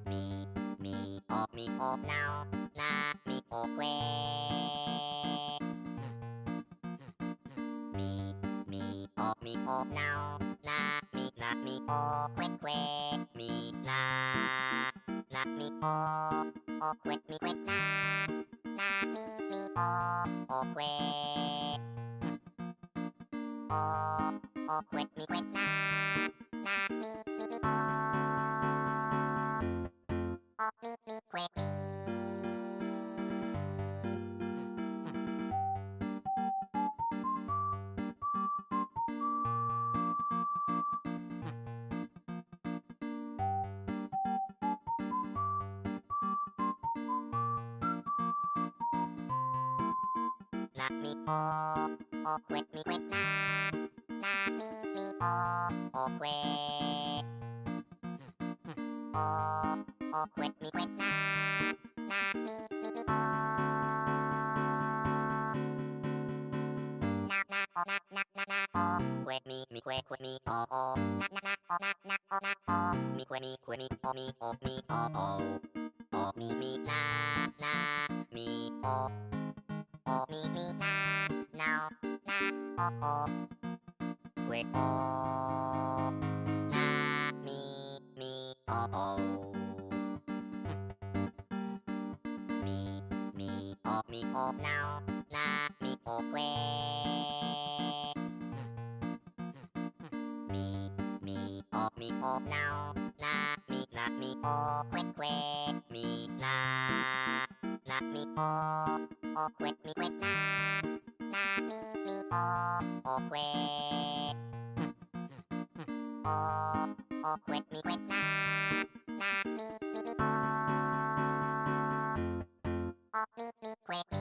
Mi, mi o now, na mi o que. Mi o now, na mi o que. Mi na mi o que mi na mi o que. O que mi na mi o mi que mi. Na mi o que mi na mi o que. O que mi na mi o que mi que mi o na mi o mi o mi now o que o na mi o mi o now na mi o que. Mi o now na mi o que mi na mi o que mi na mi o que. O que mi na mi o mi que mi.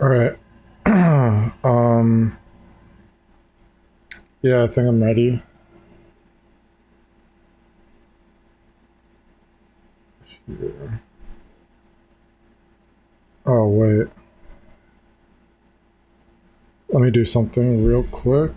Alright. Yeah, I think I'm ready. Here. Oh, wait. Let me do something real quick.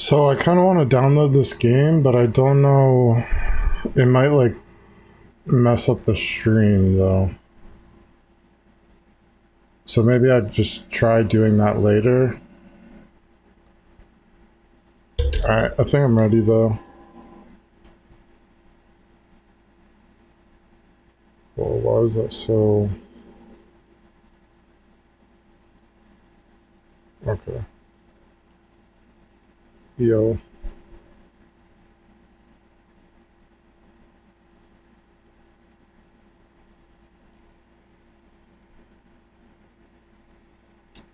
So I kind of want to download this game, but I don't know. It might like mess up the stream though. So maybe I'd just try doing that later. Alright, I think I'm ready though. Well, why is that so... Okay. Yo.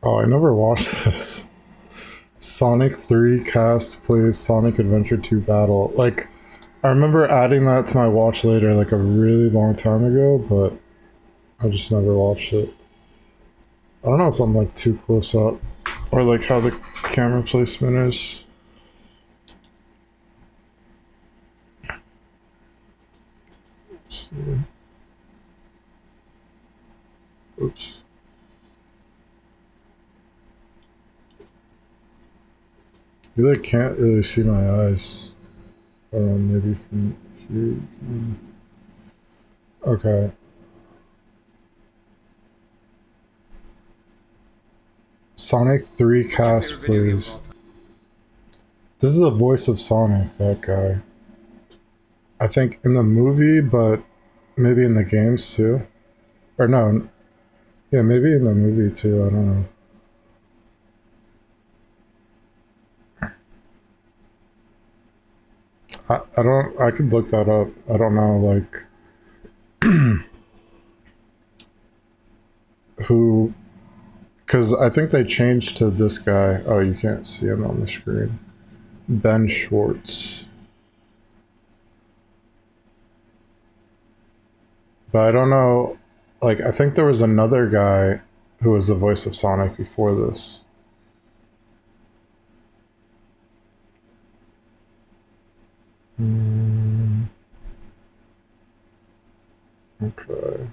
Oh, I never watched this. Sonic 3 cast plays Sonic Adventure 2 Battle. Like, I remember adding that to my watch later like a really long time ago, but I just never watched it. I don't know if I'm like too close up or like how the camera placement is. Let's see. Oops. You like can't really see my eyes. Maybe from here. Okay. Sonic 3 cast, please. This is the voice of Sonic, that guy. I think in the movie, but maybe in the games too. Or no. Yeah, maybe in the movie too, I don't know. I don't, I could look that up. I don't know, like, who, because I think they changed to this guy. Oh, you can't see him on the screen. Ben Schwartz. But I don't know, like, I think there was another guy who was the voice of Sonic before this. Okay.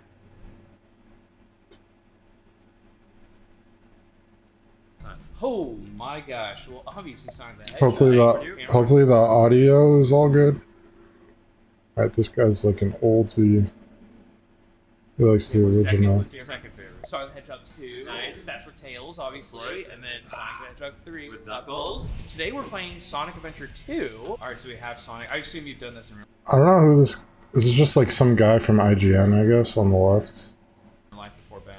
Oh my gosh! Well, obviously, Sonic the Hopefully the audio is all good. All right, this guy's looking old to you. He likes the original. Second favorite. Sonic the Hedgehog 2. Nice. That's for Tails, obviously, and then Sonic the Hedgehog 3 with Knuckles. Today we're playing Sonic Adventure 2. All right, so we have Sonic. I assume you've done this in real I don't know who this. This is just like some guy from IGN, I guess, on the left. life before Ben.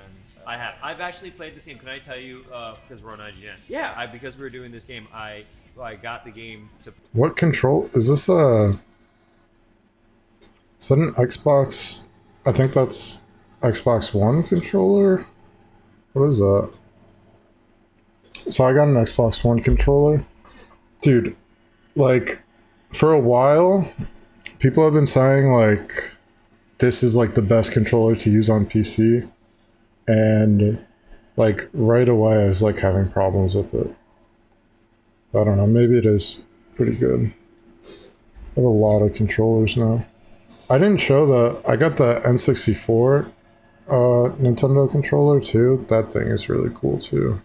I have. I've actually played this game. Can I tell you? Because we're on IGN. Yeah. Because we were doing this game, I got the game to. What control is this? Is that an Xbox? I think that's Xbox One controller. What is that? So I got an Xbox One controller, dude. Like, for a while, people have been saying like this is like the best controller to use on PC, and like right away I was like having problems with it. I don't know, maybe it is pretty good. I have a lot of controllers now. I didn't show that I got the N64 Nintendo controller too. That thing is really cool too.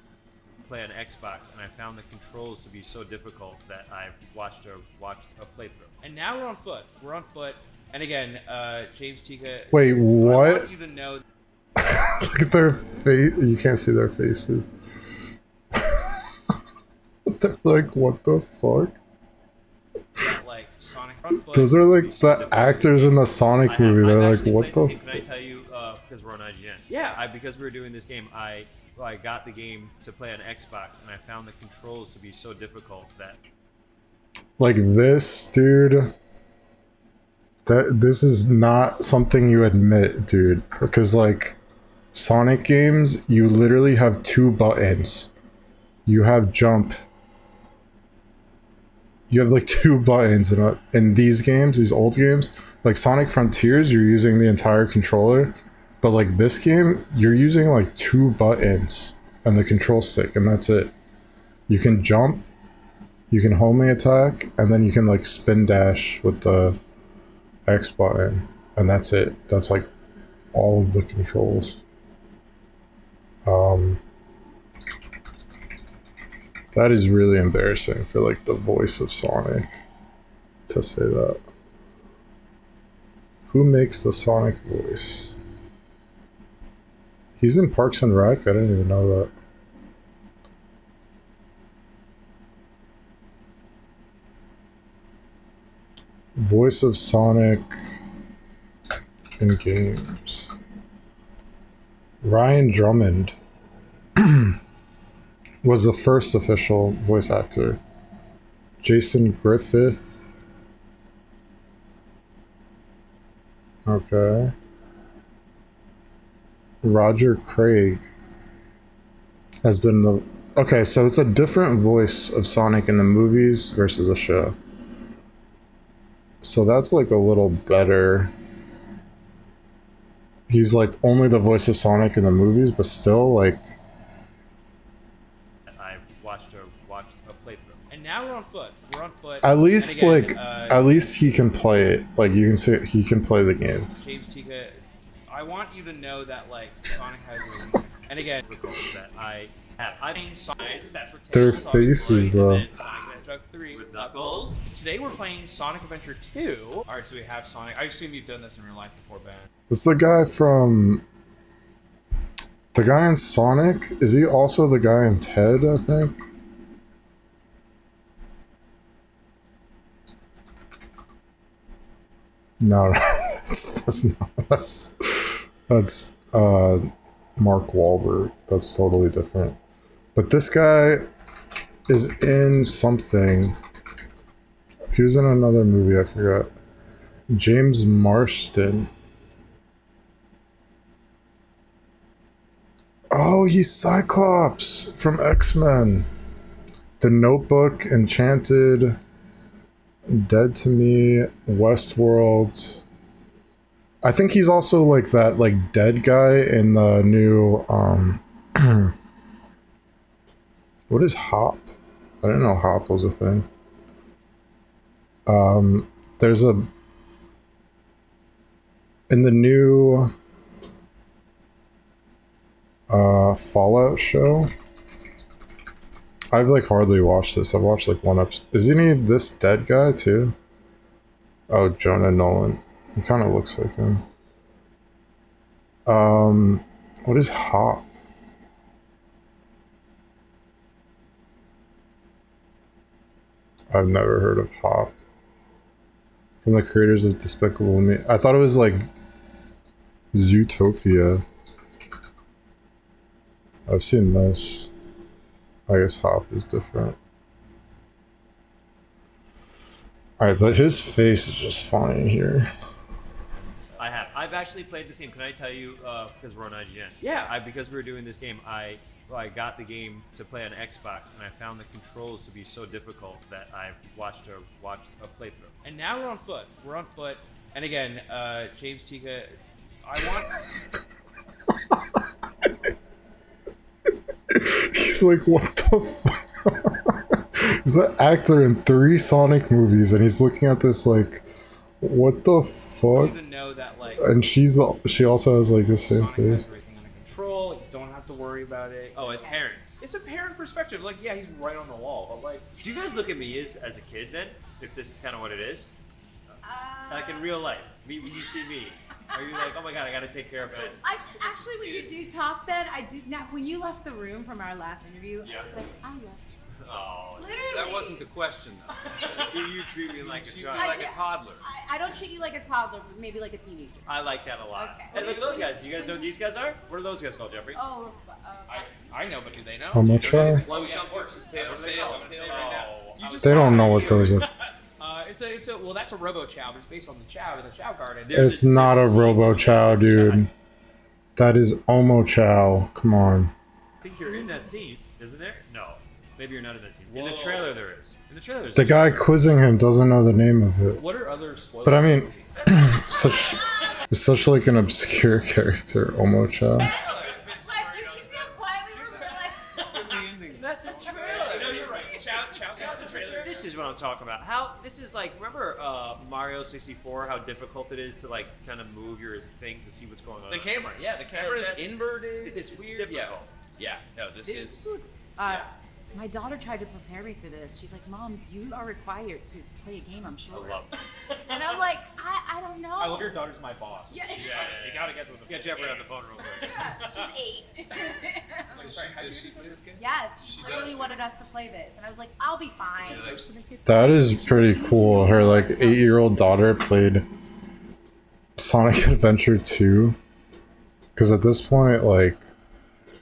Play on Xbox, and I found the controls to be so difficult that I watched a playthrough. And now we're on foot. We're on foot. And again, James Tika. Wait, I what? want you to know Look at their face. You can't see their faces. They're like, what the fuck? that like Sonic front foot. Those are like the actors in the Sonic movie. They're like, what the Can I fuck? tell you, because we're on IGN. Yeah. Because we were doing this game, I got the game to play on Xbox, and I found the controls to be so difficult that Like this, dude. This is not something you admit, dude. Because like Sonic games, you literally have 2 buttons. You have jump. You have like 2 buttons in these games, these old games. Like Sonic Frontiers, you're using the entire controller. But like this game, you're using like 2 buttons and the control stick, and that's it. You can jump, you can homing attack, and then you can like spin dash with the X button, and that's it. That's like all of the controls. That is really embarrassing for like the voice of Sonic to say that. Who makes the Sonic voice? He's in Parks and Rec? I didn't even know that. Voice of Sonic in games. Ryan Drummond was the first official voice actor. Jason Griffith. Okay. Roger Craig has been the... Okay, so it's a different voice of Sonic in the movies versus the show. So that's like a little better. He's like only the voice of Sonic in the movies, but still like... I watched a playthrough. And now we're on foot. We're on foot. At least And again, like at least he can play it. Like you can see he can play the game. James Tika. I want you to know that like Sonic has a and again That I have. I mean, Sonic that's for Their Tails, faces, obviously, though. and then Sonic the Hedgehog 3 with Knuckles. Today we're playing Sonic Adventure 2. Alright, so we have Sonic. I assume you've done this in real life before, Ben. It's the guy from the guy in Sonic. Is he also the guy in Ted, I think? No, that's not. That's Mark Wahlberg. That's totally different. But this guy is in something. He was in another movie, I forgot. James Marston. Oh, he's Cyclops from X-Men. The Notebook, Enchanted, Dead to Me, Westworld. I think he's also like that like dead guy in the new what is Hop? I didn't know Hop was a thing. There's a in the new Fallout show. I've like hardly watched this. I've watched like one episode. Isn't he this dead guy too? Oh, Jonah Nolan. He kind of looks like him. What is Hop? I've never heard of Hop. From the creators of Despicable Me. I thought it was like Zootopia. I've seen this. I guess Hop is different. Alright, but his face is just funny here. I have. I've actually played this game. Can I tell you? Because we're on IGN. Yeah. Because we were doing this game, I got the game to play on Xbox, and I found the controls to be so difficult that I watched a playthrough. And now we're on foot. We're on foot. And again, James Tika. I want He's like, what the fuck? He's an actor in 3 Sonic movies, and he's looking at this like, what the fuck? you to know that like And she also has like the same Sonic has face. everything under control. You don't have to worry about it. Oh, as parents. It's a parent perspective. Like, yeah, he's right on the wall, but like, Do you guys look at me as a kid then? If this is kind of what it is? Like in real life, when you see me, are you like, oh my god, I gotta take care of it? Actually, when you do talk, then I do. Now, when you left the room from our last interview, Yeah. I was like, I left. Oh, Literally. That wasn't the question, though. do you treat me like a You child? like a toddler. I don't treat you like a toddler, but maybe like a teenager. I like that a lot. Okay. Hey, look at those guys. Do you guys know what these guys are? What are those guys called, Jeffrey? Oh, I know, but do they know? Homo Chow? Blow something from tails. They don't know what those are. It's a well, that's a Robo Chow, but it's based on the Chow in the Chow Garden. It's not a Robo Chow, dude. That is Homo Chow. Come on. I think you're in that scene, isn't there? No. Maybe you're not in that scene. In the trailer, there is. In the trailer, there's The guy quizzing him doesn't know the name of it. What are other spoilers? But I mean, it's such like an obscure character, Homo Chow. That's a trailer. No, you're right. Chow's a trailer. This is what I'm talking about. How this is like. Remember Mario 64? How difficult it is to like kind of move your thing to see what's going on. The camera, the camera is That's- inverted. it's It's weird. difficult. Yeah. No, this this is. looks. My daughter tried to prepare me for this. She's like, "Mom, you are required to play a game. I'm sure." I love this. And I'm like, I don't know. I love your daughter's my boss. Yeah. You gotta get with the. Get Jeffrey on the phone real quick. She's 8. Does she play this game? Yes, she She literally does. wanted us to play this, and I was like, I'll be fine. That is pretty cool. Her like 8-year-old daughter played Sonic Adventure 2. Because at this point, like,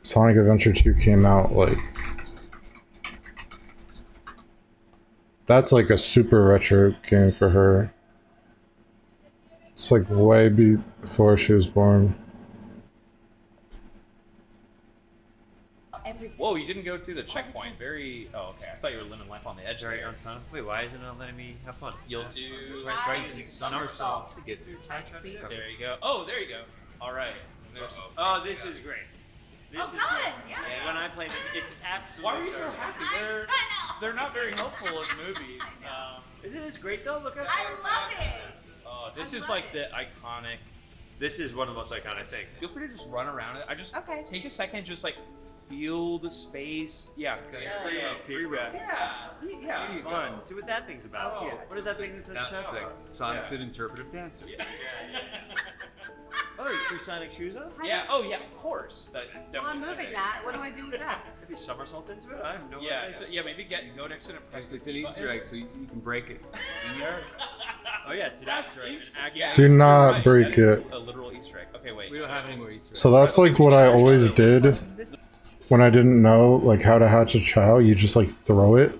Sonic Adventure 2 came out like. That's like a super retro game for her. It's like way before she was born. Everything. Whoa, you didn't go through the checkpoint. Very. Oh, okay. I thought you were living life on the edge. Jerry There. on Sonic. Wait, why is it not letting me have fun? You'll do. Try using somersaults To get through. There you go. Oh, there you go. All right. There's. Oh, this is great. This Oh, is God, great. yeah. When I play this, it's absolutely. Why are you so happy? They're not very helpful in movies. Isn't this great though? Look at. I love it. This I is love like it. the iconic. This is one of the most iconic things. Feel free to just run around it. I just Okay. take a second, just like feel the space. Yeah. Free rap. Yeah. Fun. See what that thing's about. Oh, What is that thing that says That's chest? like Sonic's Yeah. an interpretive dancer. Oh, you threw Sonic shoes on? Yeah. Oh, yeah. Of course. That Well, I'm definitely- moving that. What do I do with that? Maybe somersault into it? I have no Yeah. idea. So, yeah. Maybe go next to it and press It's the an B Easter button. egg, so you can break it. Oh yeah, today's right. Yeah, Do you're not right. break That is it. A literal Easter egg. Okay, wait. We don't have any more Easter eggs. So that's like what I always did when I didn't know like how to hatch a chow. You just like throw it,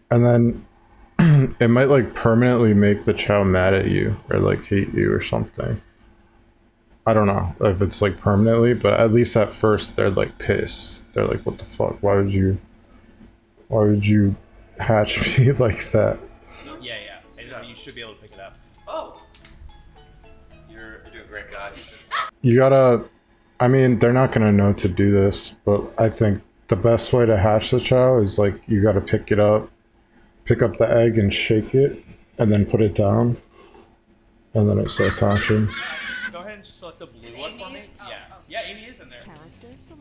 and then it might like permanently make the chow mad at you or like hate you or something. I don't know if it's like permanently, but at least at first they're like pissed. They're like, "What the fuck? Why would you hatch me like that?" Yeah. And then you should be able to pick it up. Oh, you're doing great, guys. You gotta. I mean, they're not gonna know to do this, but I think the best way to hatch the chow is like you gotta pick up the egg and shake it, and then put it down, and then it starts hatching. Go ahead and select the blue one for me. Yeah, Amy is in there.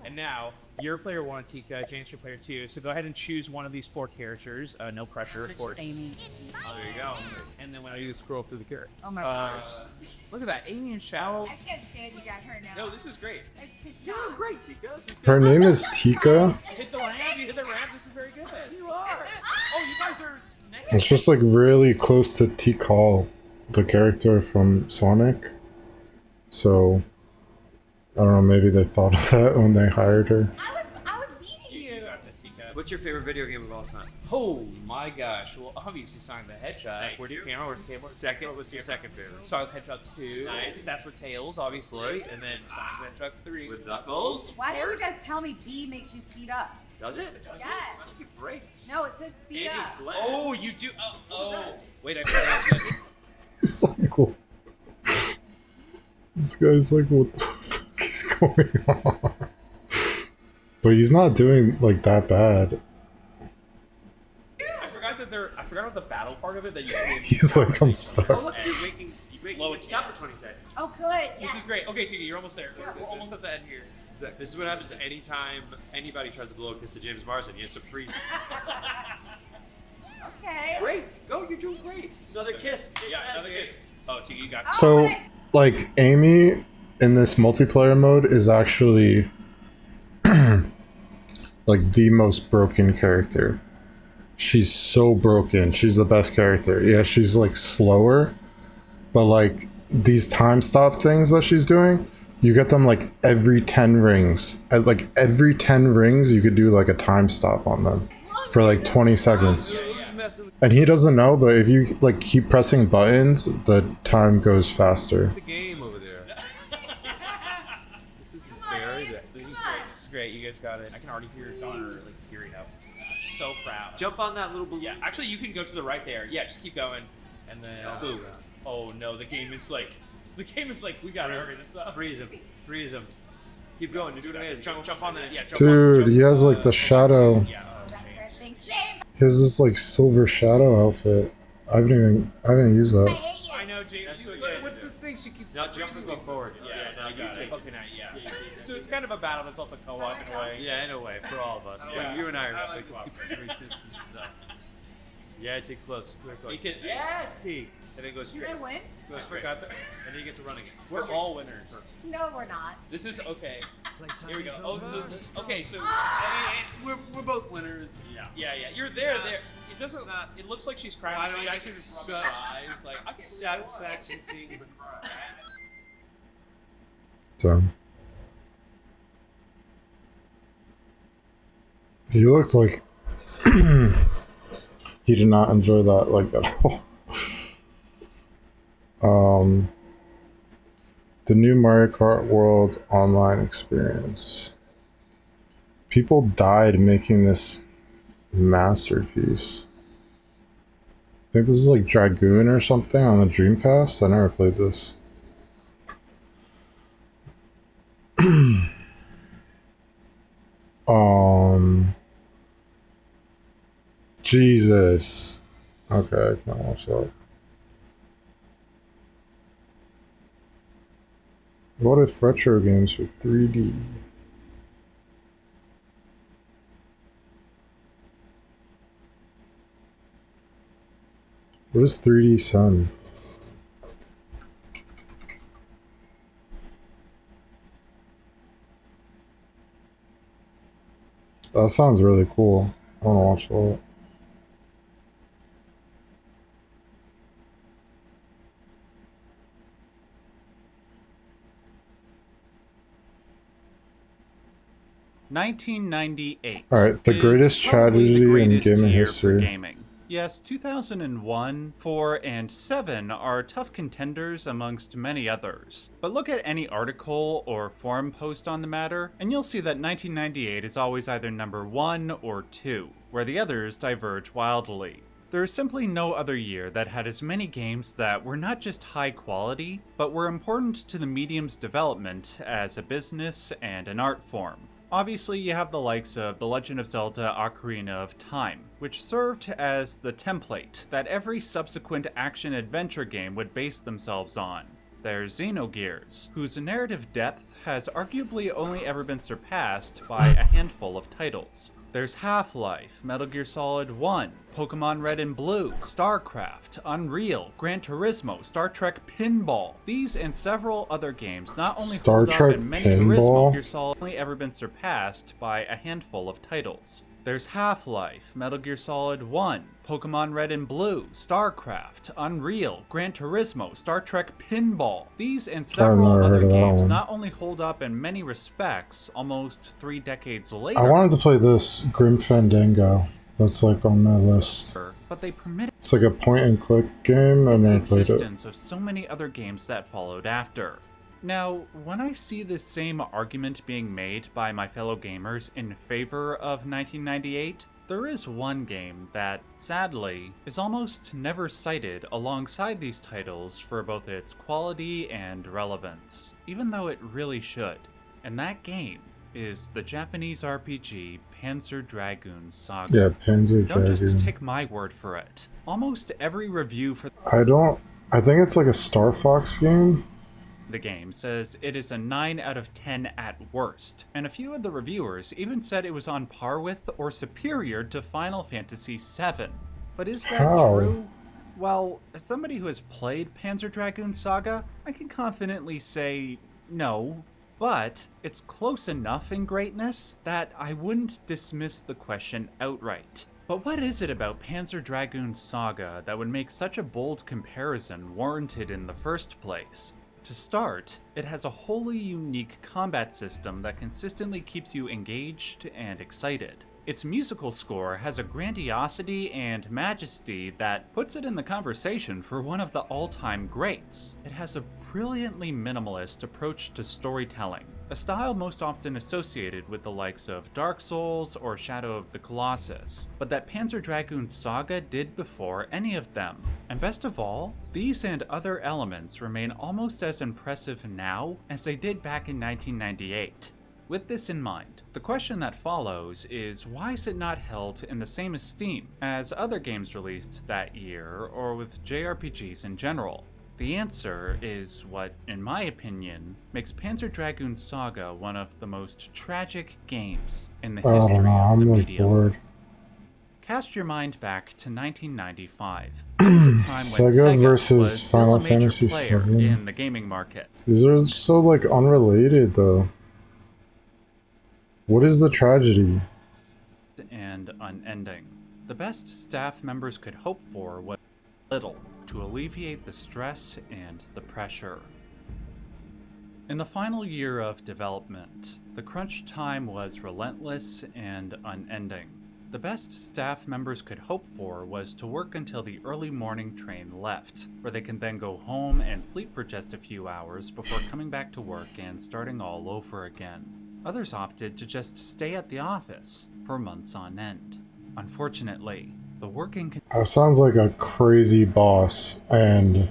And now, you're player 1, Tika, James, you're player 2. So go ahead and choose one of these 4 characters. No pressure, of course. Amy. Oh, there you go. And then when you scroll up through the character. Oh my gosh. Look at that, Amy and Shao. I can't stand you guys right now. No, this is great. You're doing great, Tika. This is good. Her name is Tika. You hit the ramp, this is very good. You are. Oh, you guys are next. It's just like really close to Tikal, the character from Sonic. So I don't know. Maybe they thought of that when they hired her. I was beating You you. got this, Tika. What's your favorite video game of all time? Oh my gosh. Well, obviously Sonic the Hedgehog. Thank Where's you. the camera? Where's the camera? Second. What's your second favorite? Sonic the Hedgehog 2. Nice. That's for Tails, obviously. Course. And then Sonic the Hedgehog 3. With Knuckles? Why didn't you guys tell me B makes you speed up? Does it? Does Yes. it? Must be brakes. No, it says speed Andy up. Flynn. Oh, you do. was that? Wait, I forgot this. It's like, what? This guy's like, what the fuck is going on? But he's not doing like that bad. I forgot about the battle part of it that you He's like, I'm Oh, stuck. look, you're making. Low Stop chance. for 20 seconds. Oh, good. This Yes. is great. Okay, Tika, you're almost there. We're almost at the end here. This is what happens anytime anybody tries to blow a kiss to James Marsden. He has to freeze. Okay. Great. Go. You're doing great. Another kiss. Yeah, another kiss. Oh, Tiki, you got So, like, Amy in this multiplayer mode is actually like the most broken character. She's so broken. She's the best character. Yeah, she's like slower, but like these time stop things that she's doing, you get them like every 10 rings. At like every 10 rings, you could do like a time stop on them for like 20 seconds. And he doesn't know, but if you like keep pressing buttons, the time goes faster. The game over there. This isn't fair, is it? This is great. This is great. You guys got it. I can already hear your daughter like tearing up. So proud. Jump on that little balloon. Yeah, actually, you can go to the right there. Yeah, just keep going, and then boom. Oh no, the game is like, we gotta hurry this up. Freeze him. Freeze him. Keep going. You're doing amazing. Jump on the Dude, he has like the shadow. Yeah. He has this like silver shadow outfit. I haven't used that. I know, James. That's what what's this thing she keeps Now jump me forward. Yeah, now you got it. Okay, now, yeah. So it's kind of a battle that's also co-op in a way. Yeah, in a way, for all of us. Yeah. Like, you and I are I like like this resistance stuff. Yeah, take close. You can- Yes, T. And then go Did straight. I win? Go straight. Forgot that. And then you get to run again. We're all winners. No, we're not. This is okay. Here we go. Oh, so okay, so we're both winners. yeah. You're there. It doesn't. It looks like she's crying. Why don't She's you actually just rubbing her shush? eyes. Like I can Satisfaction seeing the cry. So he looks like he did not enjoy that like at all. The new Mario Kart World online experience. People died making this masterpiece. I think this is like Dragoon or something on the Dreamcast. I never played this. Jesus. Okay, I can't watch that. What if retro games were 3D? What is 3D Sun? That sounds really cool. I want to watch that. $1998. All right, the is greatest probably the tragedy in greatest gaming year history. For gaming. Yes, 2001, 4, and 7 are tough contenders amongst many others. But look at any article or forum post on the matter, and you'll see that 1998 is always either number 1 or 2, where the others diverge wildly. There is simply no other year that had as many games that were not just high quality, but were important to the medium's development as a business and an art form. Obviously, you have the likes of The Legend of Zelda Ocarina of Time, which served as the template that every subsequent action-adventure game would base themselves on. There's Xenogears, whose narrative depth has arguably only ever been surpassed by a handful of titles. There's Half-Life, Metal Gear Solid 1, Pokemon Red and Blue, StarCraft, Unreal, Gran Turismo, Star Trek Pinball. These and several other games not only Star hold Trek up in many Pinball? Turismo Gear Solid only ever been surpassed by a handful of titles. There's Half-Life, Metal Gear Solid 1, Pokemon Red and Blue, StarCraft, Unreal, Gran Turismo, Star Trek Pinball. These and several never other heard of that games one. not only hold up in many respects almost 3 decades later, I wanted to play this Grim Fandango. That's like on my list. but they permitted It's like a point and click game, and the I played it. existence of so many other games that followed after. Now, when I see this same argument being made by my fellow gamers in favor of 1998, there is one game that, sadly, is almost never cited alongside these titles for both its quality and relevance, even though it really should. And that game is the Japanese RPG Panzer Dragoon Saga. Yeah, Panzer Don't just Dragoon. take my word for it. Almost every review for I think it's like a Star Fox game. the game says it is a 9 out of 10 at worst, and a few of the reviewers even said it was on par with or superior to Final Fantasy VII. But is that How? true? Well, as somebody who has played Panzer Dragoon Saga, I can confidently say no, but it's close enough in greatness that I wouldn't dismiss the question outright. But what is it about Panzer Dragoon Saga that would make such a bold comparison warranted in the first place? To start, it has a wholly unique combat system that consistently keeps you engaged and excited. Its musical score has a grandiosity and majesty that puts it in the conversation for one of the all-time greats. It has a brilliantly minimalist approach to storytelling, a style most often associated with the likes of Dark Souls or Shadow of the Colossus, but that Panzer Dragoon Saga did before any of them. And best of all, these and other elements remain almost as impressive now as they did back in 1998. With this in mind, the question that follows is why is it not held in the same esteem as other games released that year or with JRPGs in general? The answer is what, in my opinion, makes Panzer Dragoon Saga one of the most tragic games in the I don't history know. of the I'm like medium. bored. Cast your mind back to 1995. It was a time when Sega Sega versus was still Final a major Fantasy player VII. in the gaming market. These are so like unrelated though. What is the tragedy? And unending. The best staff members could hope for was little to alleviate the stress and the pressure. In the final year of development, the crunch time was relentless and unending. The best staff members could hope for was to work until the early morning train left, where they can then go home and sleep for just a few hours before coming back to work and starting all over again. Others opted to just stay at the office for months on end. Unfortunately, the working That sounds like a crazy boss, and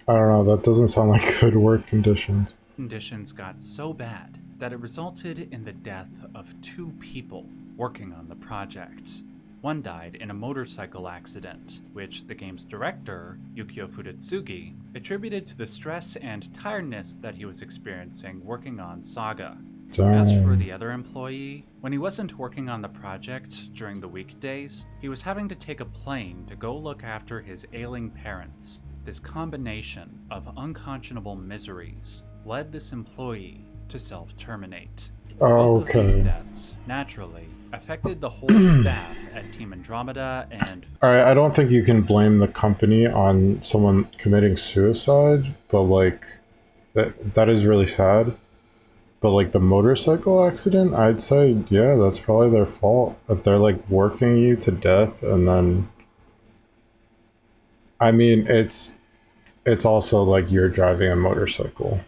I don't know, that doesn't sound like good work conditions. conditions got so bad that it resulted in the death of 2 people working on the project. One died in a motorcycle accident, which the game's director, Yukio Fudetsugi, attributed to the stress and tiredness that he was experiencing working on Saga. As for Damn. the other employee, when he wasn't working on the project during the weekdays, he was having to take a plane to go look after his ailing parents. This combination of unconscionable miseries led this employee to self-terminate. Both of these Okay. deaths, naturally, affected the whole staff at Team Andromeda and Alright, I don't think you can blame the company on someone committing suicide, but like, that is really sad. But like the motorcycle accident, I'd say, yeah, that's probably their fault. If they're like working you to death and then, I mean, it's also like you're driving a motorcycle.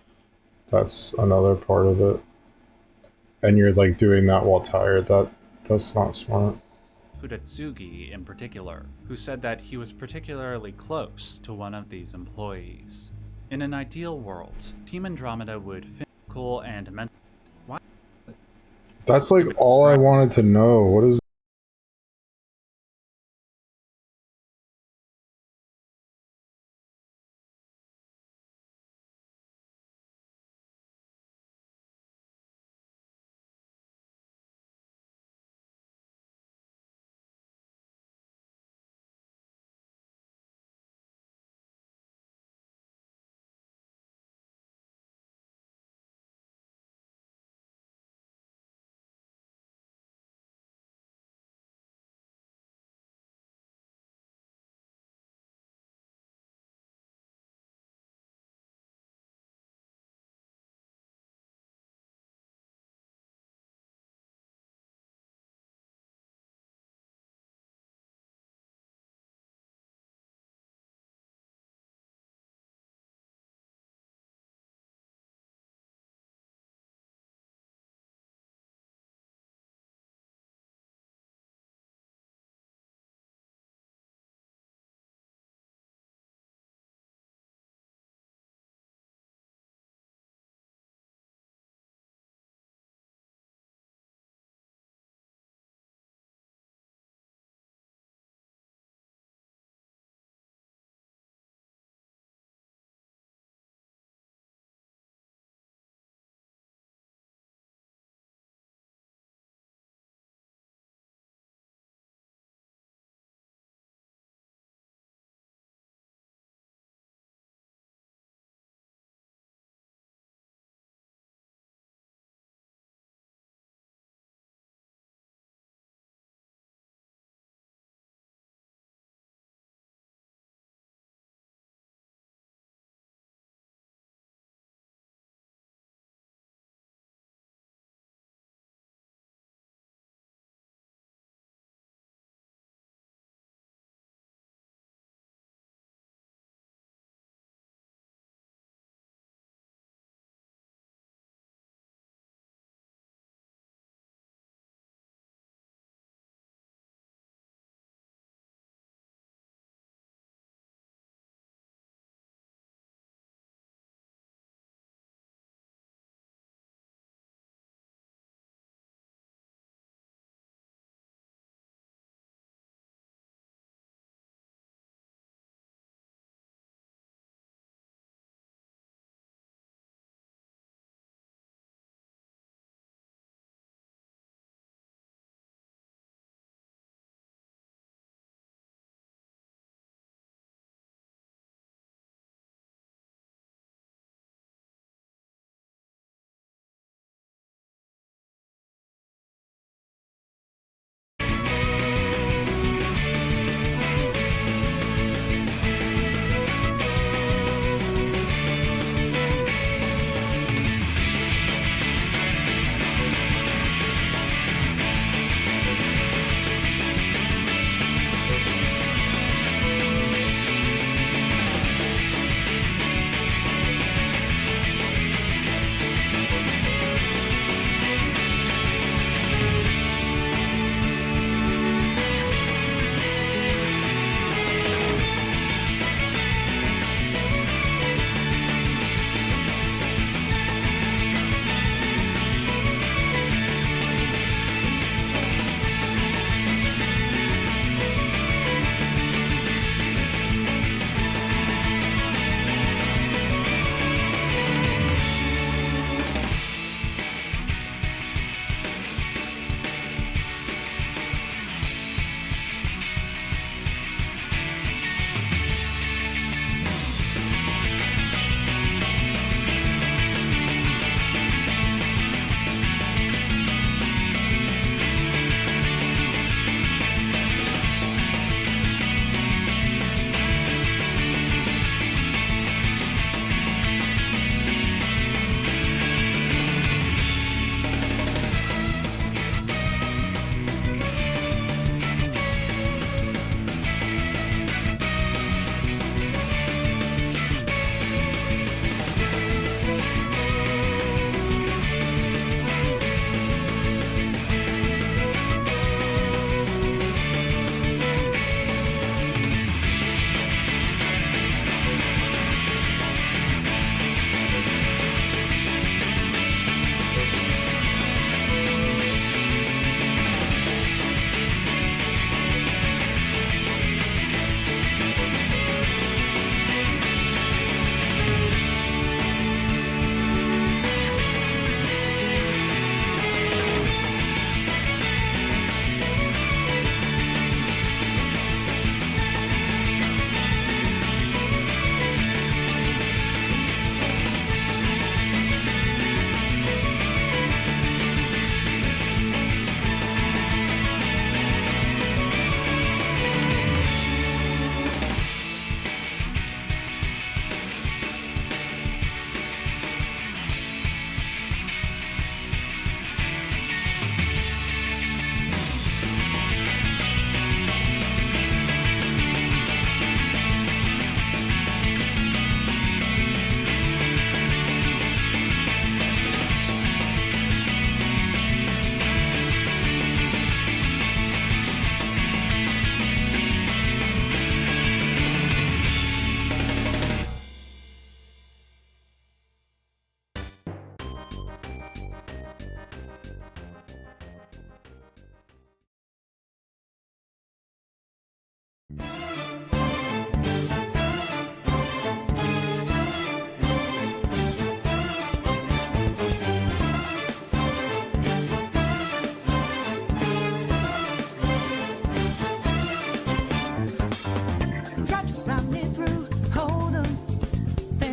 That's another part of it. And you're like doing that while tired. That's not smart. Fudetsugi in particular, who said that he was particularly close to one of these employees. In an ideal world, Team Andromeda would physical and mental. That's like all I wanted to know. What is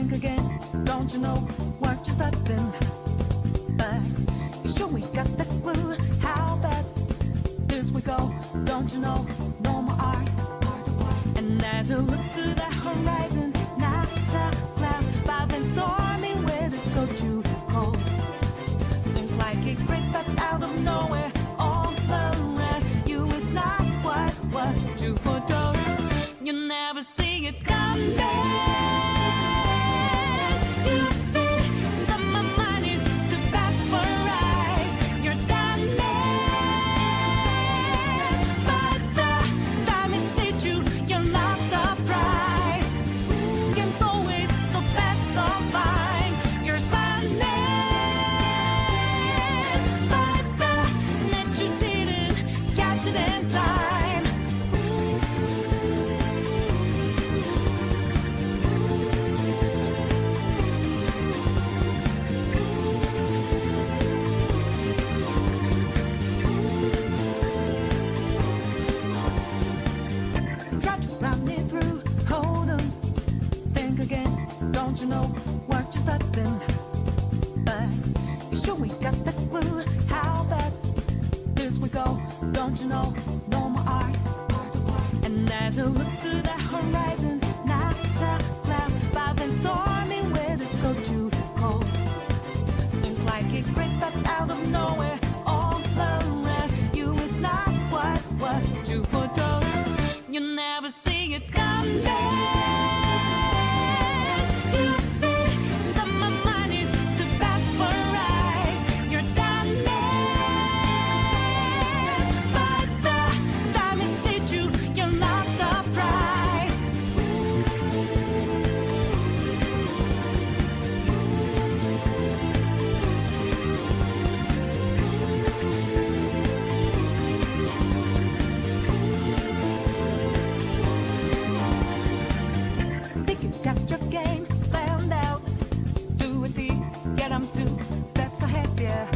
Think again, don't you know what you're starting? But you sure we got the clue how bad this we go? Don't you know, no more art. And as you look to the horizon, not a cloud, but then stormy weather's go too cold. Seems like it crept up out of nowhere, all around you is not what you foretold. You never see it coming. You see that my mind is too fast for eyes. You're done but the time it hit you, you're not surprised. Game's always so fast, so fine. You're smiling, but the net you didn't catch it in time. Try to run it through, hold on, think again, don't you know what you're starting? But you sure we got the clue how bad this we go, don't you know, no more art. And as you look to the horizon, not a cloud, but then stormy weather's go too cold. Seems like it crept up out of nowhere, all around you is not what you foretold. You never see it coming. You see that my mind is too fast for eyes. You're done but the time it hit you, you're not surprised. Think you got your game planned out. Do a T, get 'em 2 steps ahead, yeah.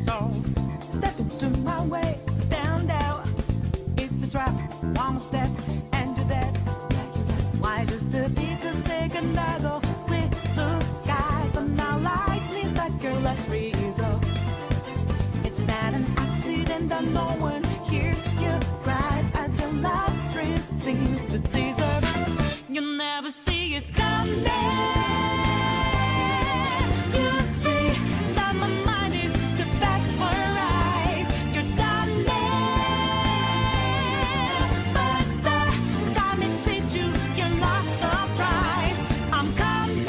So step into my way, stand out. It's a trap, one more step, and you're dead. Why just a beat a second ago? With blue skies, but now lightning like your last result. It's not an accident that no one hears your cries as your last dream seems to deserve. You never see it coming. You see that my mind is too fast for eyes. You're done but the time it hit you, you're not surprised. I'm coming,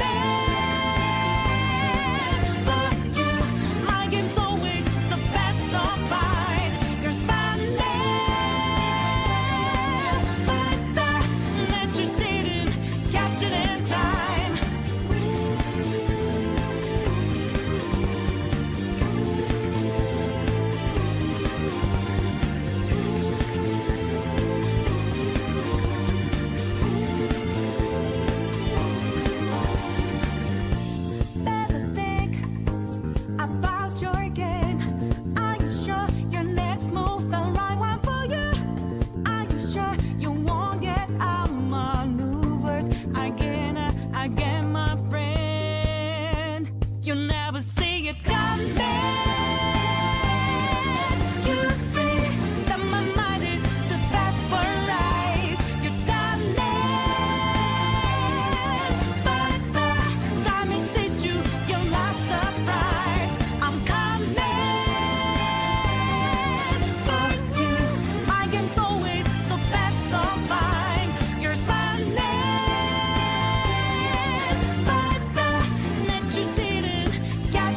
but you, my game's always so fast, so fine. You're smiling, but the net you didn't catch it in time. Better think about your game. Are you sure your next move's the right one for you? Are you sure you won't get outmaneuvered again, my friend? You never see it coming. You see that my mind is too fast for eyes. You're done but the time it hit you, you're not surprised. I'm coming, but you, my game's always so fast, so fine. You're smiling, but the net you didn't catch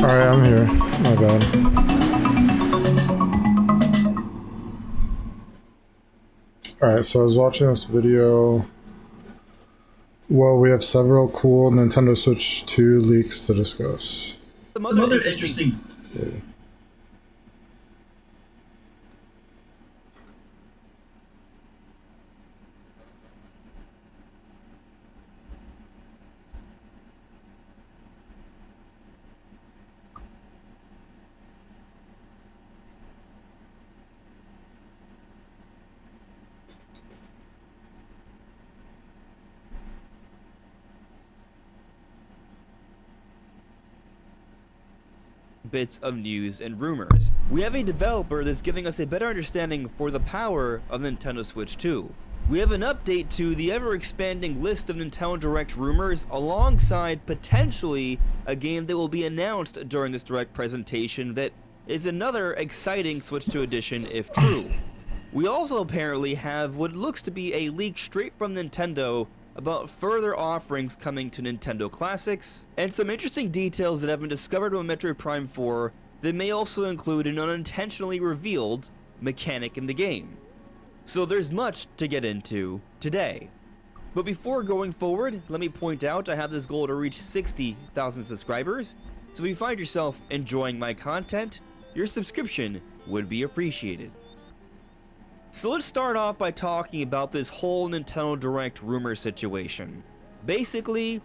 Alright, I'm here. My bad. Alright, so I was watching this video. Well, we have several cool Nintendo Switch 2 leaks to discuss. Some other interesting. Yeah. Bits of news and rumors. We have a developer that's giving us a better understanding for the power of Nintendo Switch 2. We have an update to the ever-expanding list of Nintendo Direct rumors alongside potentially a game that will be announced during this Direct presentation that is another exciting Switch 2 edition if true. We also apparently have what looks to be a leak straight from Nintendo about further offerings coming to Nintendo Classics, and some interesting details that have been discovered on Metroid Prime 4 that may also include an unintentionally revealed mechanic in the game. So there's much to get into today. But before going forward, let me point out I have this goal to reach 60,000 subscribers, so if you find yourself enjoying my content, your subscription would be appreciated. So let's start off by talking about this whole Nintendo Direct rumor situation. Basically,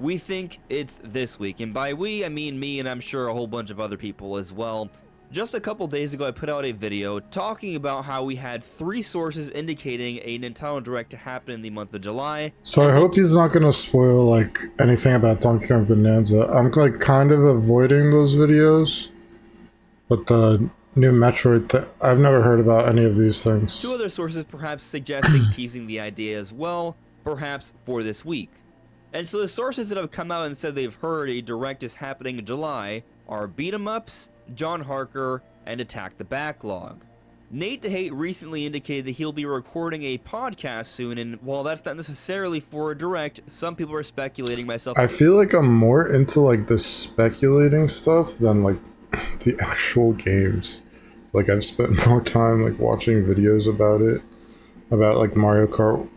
we think it's this week, and by we, I mean me and I'm sure a whole bunch of other people as well. Just a couple days ago, I put out a video talking about how we had 3 sources indicating a Nintendo Direct to happen in the month of July. So I hope he's not gonna spoil like anything about Donkey Kong Bonanza. I'm like kind of avoiding those videos, but the new Metroid I've never heard about any of these things. 2 other sources perhaps suggesting teasing the idea as well, perhaps for this week. And so the sources that have come out and said they've heard a Direct is happening in July are Beat 'em Ups, John Harker, and Attack the Backlog. Nate the Hate recently indicated that he'll be recording a podcast soon, and while that's not necessarily for a Direct, some people are speculating, myself. I feel like I'm more into like the speculating stuff than like the actual games. Like I've spent more time like watching videos about it, about like Mario Kart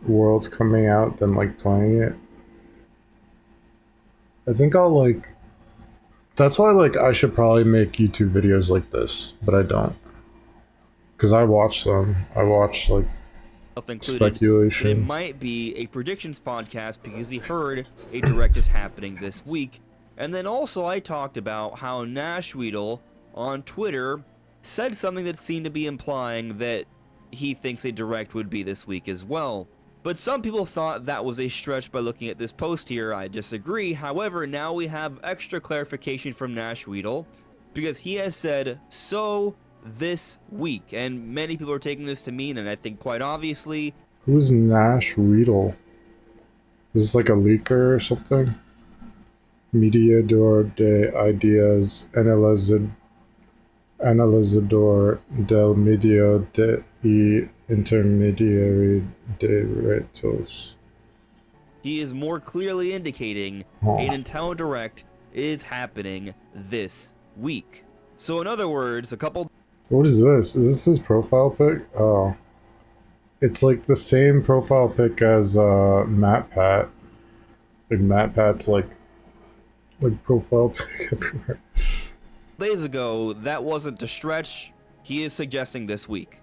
World coming out than like playing it. I think I'll like, that's why like I should probably make YouTube videos like this, but I don't. Cause I watch them. I watch like speculation. It might be a predictions podcast because he heard a Direct is happening this week. And then also I talked about how Nashweedle on Twitter said something that seemed to be implying that he thinks a Direct would be this week as well. But some people thought that was a stretch by looking at this post here. I disagree. However, now we have extra clarification from Nashweedle because he has said, so this week. And many people are taking this to mean, and I think quite obviously... Who's Nashweedle? Is this like a leaker or something? Mediador de Ideas Analizador del Medio de Intermediary de Retos. He is more clearly indicating a Nintendo Direct is happening this week. So in other words, a couple... What is this? Is this his profile pic? Oh. It's like the same profile pic as MatPat. Like MatPat's like profile pic everywhere. days ago, that wasn't a stretch. He is suggesting this week.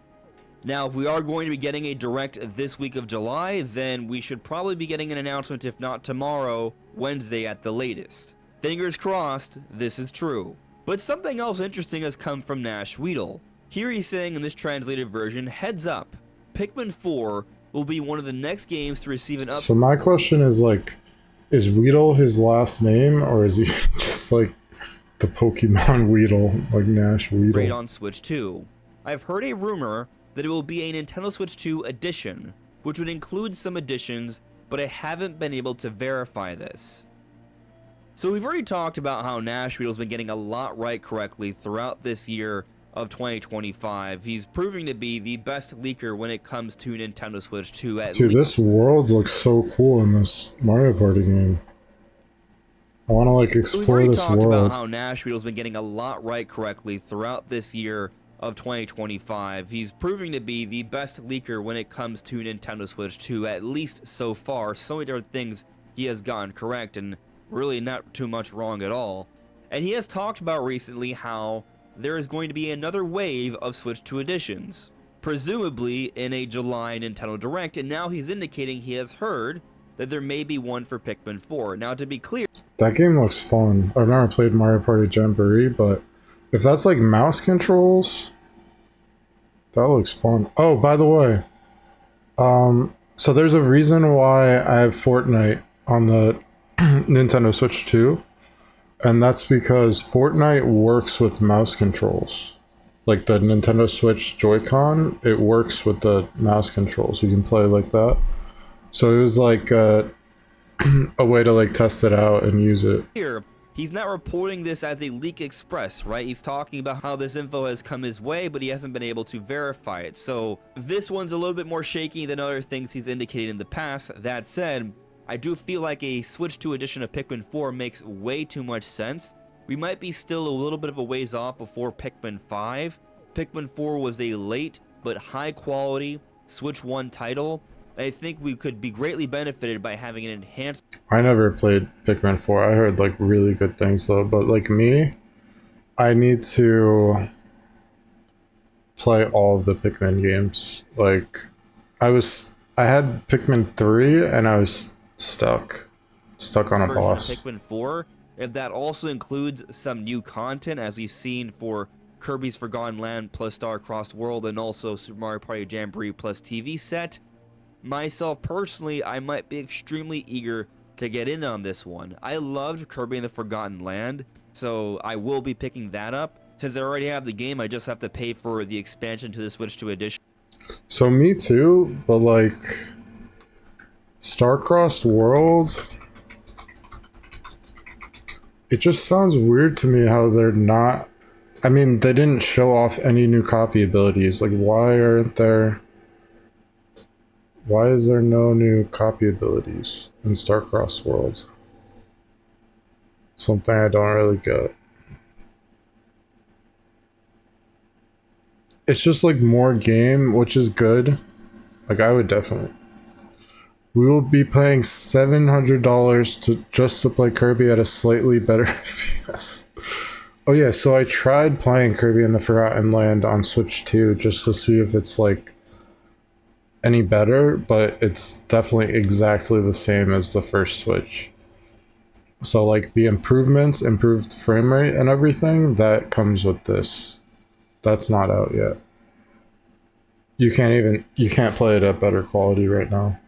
Now, if we are going to be getting a Direct this week of July, then we should probably be getting an announcement, if not tomorrow, Wednesday at the latest. Fingers crossed, this is true. But something else interesting has come from Nashweedle. Here he's saying in this translated version, heads up, Pikmin 4 will be one of the next games to receive an So my question is like, is Weedle his last name, or is he just like the Pokemon Weedle, like Nashweedle? On Switch 2. I've heard a rumor that it will be a Nintendo Switch 2 edition, which would include some additions, but I haven't been able to verify this. So we've already talked about how Nashweedle's been getting a lot right correctly throughout this year of 2025. He's proving to be the best leaker when it comes to Nintendo Switch 2. Dude, this world looks so cool in this Mario Party game. I want to like So we've explore already this talked about world. how Nashville's been getting a lot right correctly throughout this year of 2025. He's proving to be the best leaker when it comes to Nintendo Switch 2, at least so far. So many different things he has gotten correct and really not too much wrong at all. And he has talked about recently how there is going to be another wave of Switch 2 editions, presumably in a July Nintendo Direct, and now he's indicating he has heard that there may be one for Pikmin 4. Now, to be clear, That game looks fun. I've never played Mario Party Jamboree, but if that's like mouse controls, that looks fun. Oh, by the way, so there's a reason why I have Fortnite on the Nintendo Switch 2, and that's because Fortnite works with mouse controls. Like the Nintendo Switch Joy-Con, it works with the mouse controls. You can play like that. So it was like a way to like test it out and use it. he's not reporting this as a leak express, right? He's talking about how this info has come his way, but he hasn't been able to verify it. So this one's a little bit more shaky than other things he's indicated in the past. That said, I do feel like a Switch 2 edition of Pikmin 4 makes way too much sense. We might be still a little bit of a ways off before Pikmin 5. Pikmin 4 was a late but high quality Switch 1 title. I think we could be greatly benefited by having an enhanced. I never played Pikmin 4. I heard like really good things though, but like me, I need to play all of the Pikmin games. Like I had Pikmin 3 and I was stuck on a version of boss. Pikmin 4. If that also includes some new content, as we've seen for Kirby's Forgotten Land plus Star Crossed World, and also Super Mario Party Jamboree plus TV set. Myself personally, I might be extremely eager to get in on this one. I loved Kirby and the Forgotten Land, so I will be picking that up. Since I already have the game, I just have to pay for the expansion to the Switch 2 edition. So me too, but like Star-Crossed World, it just sounds weird to me how they're not. I mean, they didn't show off any new copy abilities. Like, why is there no new copy abilities in Star-Crossed World? Something I don't really get. It's just like more game, which is good. Like, I would definitely. We will be paying $700 just to play Kirby at a slightly better FPS. Oh yeah, so I tried playing Kirby in the Forgotten Land on Switch 2 just to see if it's like any better, but it's definitely exactly the same as the first Switch. So like the improvements, improved frame rate and everything, that comes with this. That's not out yet. You can't play it at better quality right now.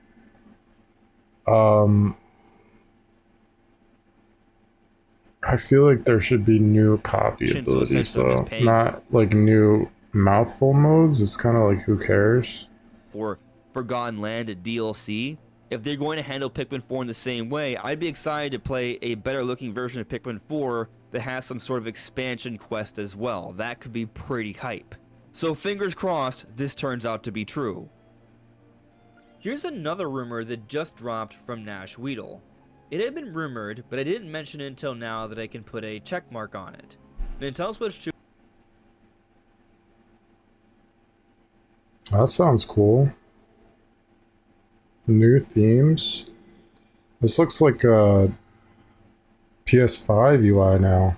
I feel like there should be new copy abilities though, not like new mouthful modes. It's kind of like, who cares? For Forgotten Land DLC, if they're going to handle Pikmin 4 in the same way, I'd be excited to play a better looking version of Pikmin 4 that has some sort of expansion quest as well. That could be pretty hype. So fingers crossed this turns out to be true. Here's another rumor that just dropped from Nash Weedle. It had been rumored, but I didn't mention it until now that I can put a check mark on it. Nintendo Switch 2. That sounds cool. New themes. This looks like a PS5 UI now.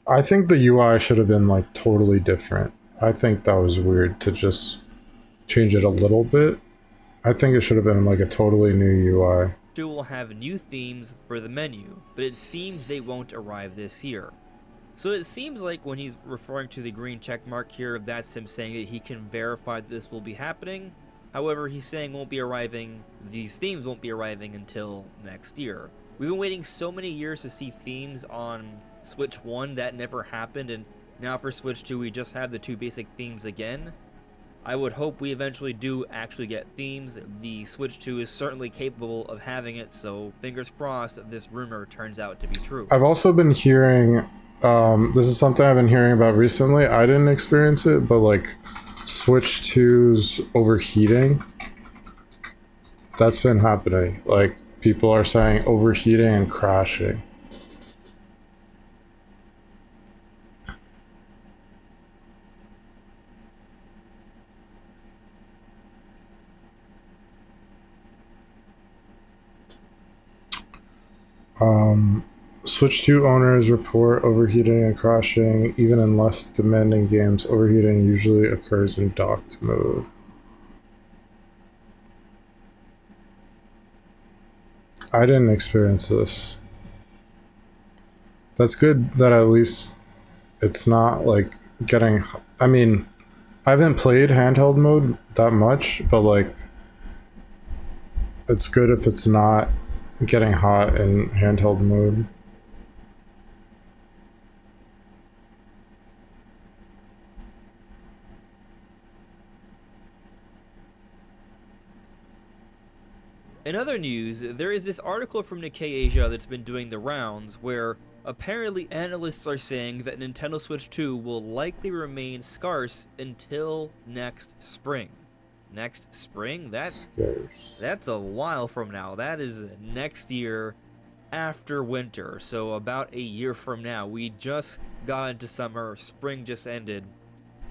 I think the UI should have been like totally different. I think that was weird to just change it a little bit. I think it should have been like a totally new UI. Will have new themes for the menu, but it seems they won't arrive this year. So it seems like when he's referring to the green check mark here, that's him saying that he can verify that this will be happening. However, he's saying these themes won't be arriving until next year. We've been waiting so many years to see themes on Switch 1, that never happened, and now for Switch 2 we just have the two basic themes again. I would hope we eventually do actually get themes. The Switch 2 is certainly capable of having it, so fingers crossed this rumor turns out to be true. I've also been hearing, this is something I've been hearing about recently. I didn't experience it, but like Switch 2's overheating, that's been happening. Like people are saying overheating and crashing. Switch 2 owners report overheating and crashing. Even in less demanding games, overheating usually occurs in docked mode. I didn't experience this. That's good that at least it's not like getting... I mean, I haven't played handheld mode that much, but like it's good if it's not getting hot in handheld mode. In other news, there is this article from Nikkei Asia that's been doing the rounds where apparently analysts are saying that Nintendo Switch 2 will likely remain scarce until next spring. Next spring? That's a while from now. That is next year after winter. So about a year from now. We just got into summer, spring just ended.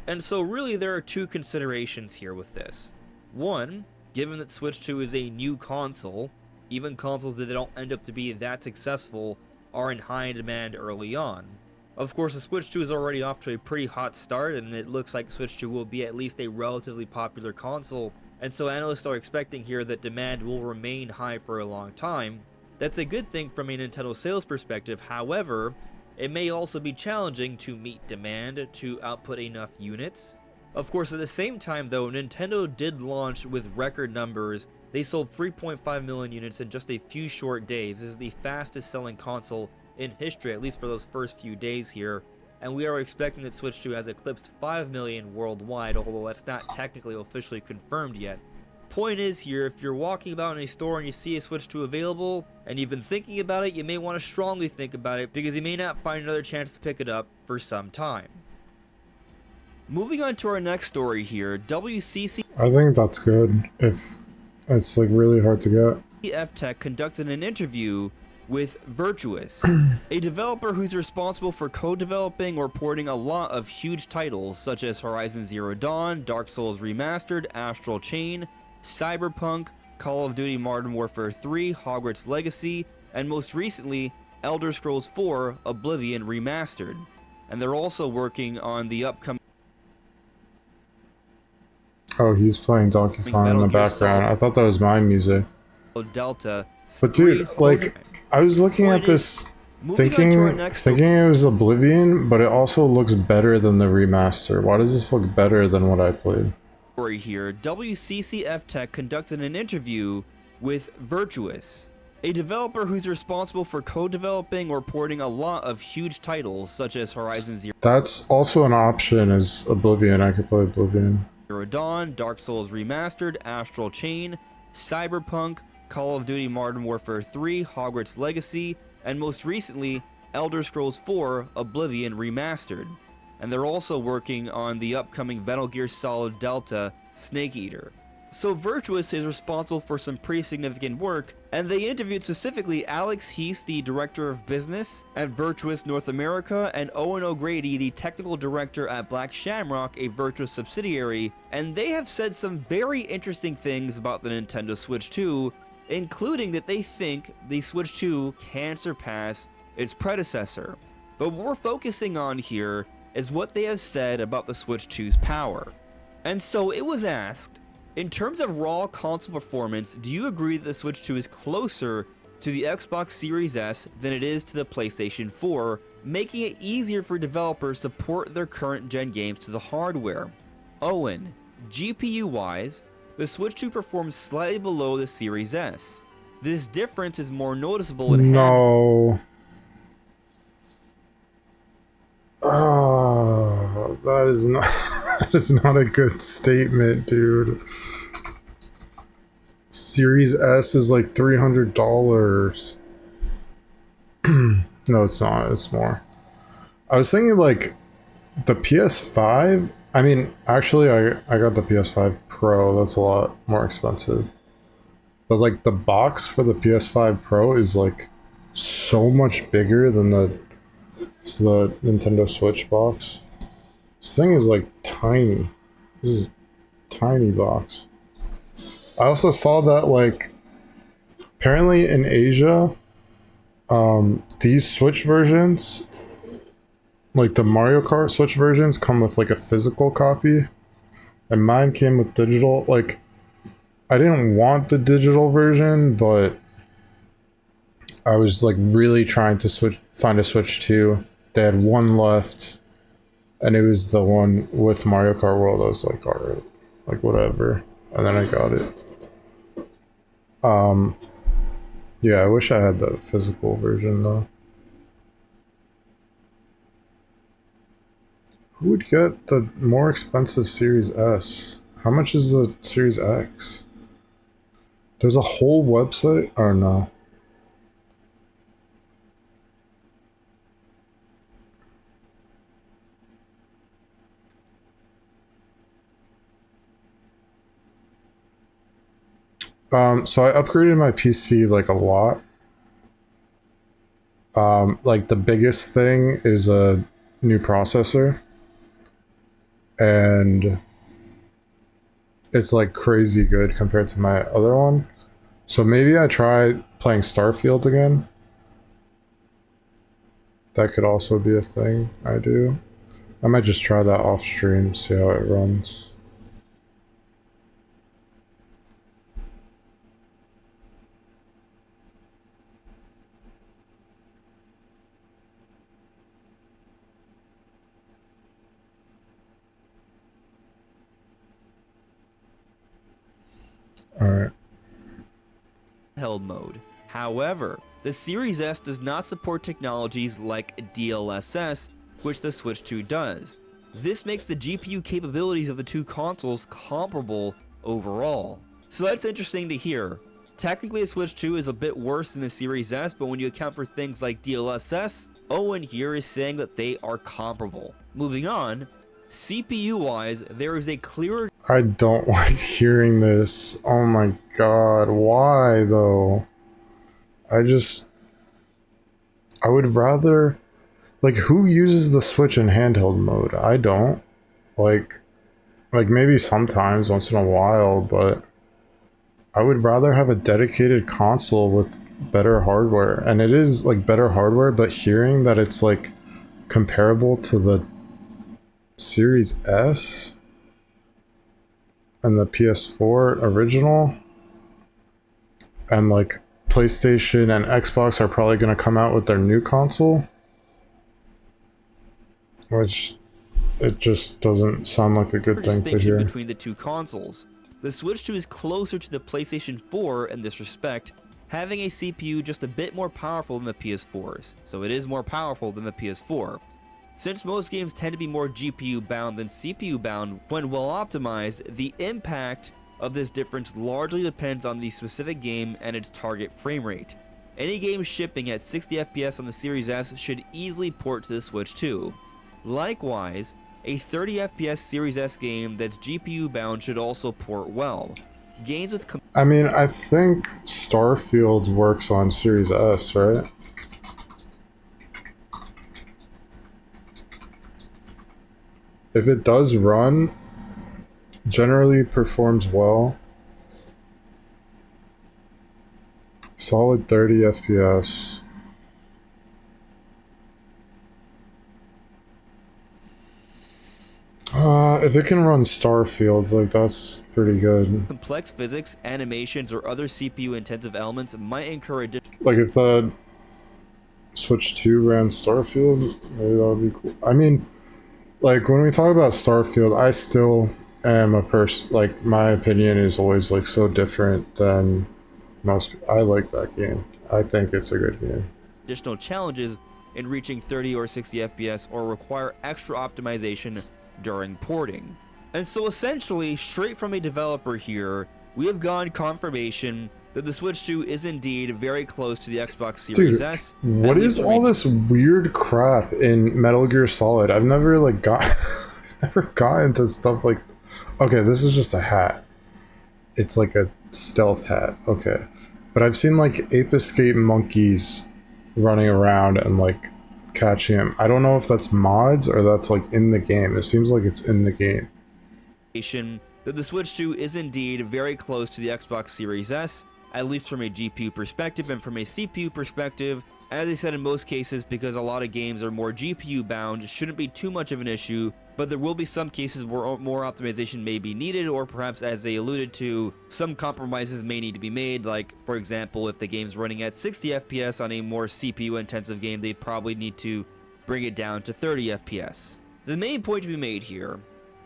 And so really there are two considerations here with this. One, given that Switch 2 is a new console, even consoles that don't end up to be that successful are in high demand early on. Of course, the Switch 2 is already off to a pretty hot start, and it looks like Switch 2 will be at least a relatively popular console, and so analysts are expecting here that demand will remain high for a long time. That's a good thing from a Nintendo sales perspective. However, it may also be challenging to meet demand to output enough units. Of course, at the same time though, Nintendo did launch with record numbers. They sold 3.5 million units in just a few short days. This is the fastest selling console in history, at least for those first few days here. And we are expecting that Switch 2 has eclipsed 5 million worldwide, although that's not technically officially confirmed yet. Point is here, if you're walking about in a store and you see a Switch 2 available, and you've been thinking about it, you may want to strongly think about it, because you may not find another chance to pick it up for some time. Moving on to our next story here, WCC... I think that's good if it's like really hard to get. F-Tech conducted an interview with Virtuous, a developer who's responsible for co-developing or porting a lot of huge titles such as Horizon Zero Dawn, Dark Souls Remastered, Astral Chain, Cyberpunk, Call of Duty Modern Warfare 3, Hogwarts Legacy, and most recently, Elder Scrolls 4 Oblivion Remastered. And they're also working on the upcoming... Oh, he's playing Donkey Kong in the background. I thought that was my music. Delta. But dude, like, I was looking at this thinking it was Oblivion, but it also looks better than the remaster. Why does this look better than what I played? Here, WCCF Tech conducted an interview with Virtuous, a developer who's responsible for co-developing or porting a lot of huge titles such as Horizon Zero. That's also an option as Oblivion. I could play Oblivion. Dawn, Dark Souls Remastered, Astral Chain, Cyberpunk, Call of Duty Modern Warfare 3, Hogwarts Legacy, and most recently, Elder Scrolls 4 Oblivion Remastered. And they're also working on the upcoming Metal Gear Solid Delta Snake Eater. So Virtuous is responsible for some pretty significant work, and they interviewed specifically Alex Heath, the Director of Business at Virtuous North America, and Owen O'Grady, the Technical Director at Black Shamrock, a Virtuous subsidiary, and they have said some very interesting things about the Nintendo Switch 2, including that they think the Switch 2 can surpass its predecessor. But what we're focusing on here is what they have said about the Switch 2's power. And so it was asked, in terms of raw console performance, do you agree that the Switch 2 is closer to the Xbox Series S than it is to the PlayStation 4, making it easier for developers to port their current gen games to the hardware? Owen, GPU-wise, the Switch 2 performs slightly below the Series S. This difference is more noticeable in No. Oh, that is not that is not a good statement, dude. Series S is like $300. No, it's not. It's more. I was thinking like the PS5. I mean, actually, I got the PS5 Pro. That's a lot more expensive. But like the box for the PS5 Pro is like so much bigger than the Nintendo Switch box. This thing is like tiny. This is a tiny box. I also saw that like apparently in Asia, these Switch versions, like the Mario Kart Switch versions, come with like a physical copy, and mine came with digital. Like, I didn't want the digital version, but I was like really trying to find a Switch 2. They had one left, and it was the one with Mario Kart World. I was like, all right, like whatever, and then I got it. Yeah, I wish I had the physical version though. Who would get the more expensive Series S? How much is the Series X? There's a whole website? Or no? So I upgraded my PC like a lot. Like the biggest thing is a new processor. And it's like crazy good compared to my other one. So maybe I try playing Starfield again. That could also be a thing I do. I might just try that off stream, see how it runs. Alright. Handheld mode. However, the Series S does not support technologies like DLSS, which the Switch 2 does. This makes the GPU capabilities of the two consoles comparable overall. So that's interesting to hear. Technically, the Switch 2 is a bit worse than the Series S, but when you account for things like DLSS, Owen here is saying that they are comparable. Moving on, CPU-wise, there is a clearer... I don't like hearing this. Oh my god, why though? I would rather... Like, who uses the Switch in handheld mode? I don't. Like maybe sometimes, once in a while, but I would rather have a dedicated console with better hardware. And it is, like, better hardware, but hearing that it's, like, comparable to the Series S and the PS4 original, and, like, PlayStation and Xbox are probably going to come out with their new console, which it just doesn't sound like a good thing to hear. Between the two consoles. The Switch 2 is closer to the PlayStation 4 in this respect, having a CPU just a bit more powerful than the PS4's, so it is more powerful than the PS4. Since most games tend to be more GPU bound than CPU bound when well optimized, the impact of this difference largely depends on the specific game and its target frame rate. Any game shipping at 60 FPS on the Series S should easily port to the Switch 2. Likewise, a 30 FPS Series S game that's GPU bound should also port well. Games with I mean, I think Starfield works on Series S, right? If it does run, generally performs well. Solid 30 FPS. If it can run Starfields, like, that's pretty good. complex physics, animations, or other CPU intensive elements might incur additional... Like, if the Switch 2 ran Starfield, maybe that would be cool. I mean, like, when we talk about Starfield, I still am a person, like, my opinion is always, like, so different than most. I like that game. I think it's a good game. additional challenges in reaching 30 or 60 FPS or require extra optimization during porting. And so essentially, straight from a developer here, we have gotten confirmation that the Switch 2 is indeed very close to the Xbox Series Dude, S. what is all this weird crap in Metal Gear Solid? I've never, like, I've never got into stuff like... Okay, this is just a hat. It's like a stealth hat. Okay. But I've seen like Ape Escape monkeys running around and like catching him. I don't know if that's mods or that's like in the game. It seems like it's in the game. That the Switch 2 is indeed very close to the Xbox Series S, at least from a GPU perspective, and from a CPU perspective, as I said, in most cases, because a lot of games are more GPU bound, shouldn't be too much of an issue, but there will be some cases where more optimization may be needed, or perhaps, as they alluded to, some compromises may need to be made, like, for example, if the game's running at 60 FPS on a more CPU intensive game, they'd probably need to bring it down to 30 FPS. The main point to be made here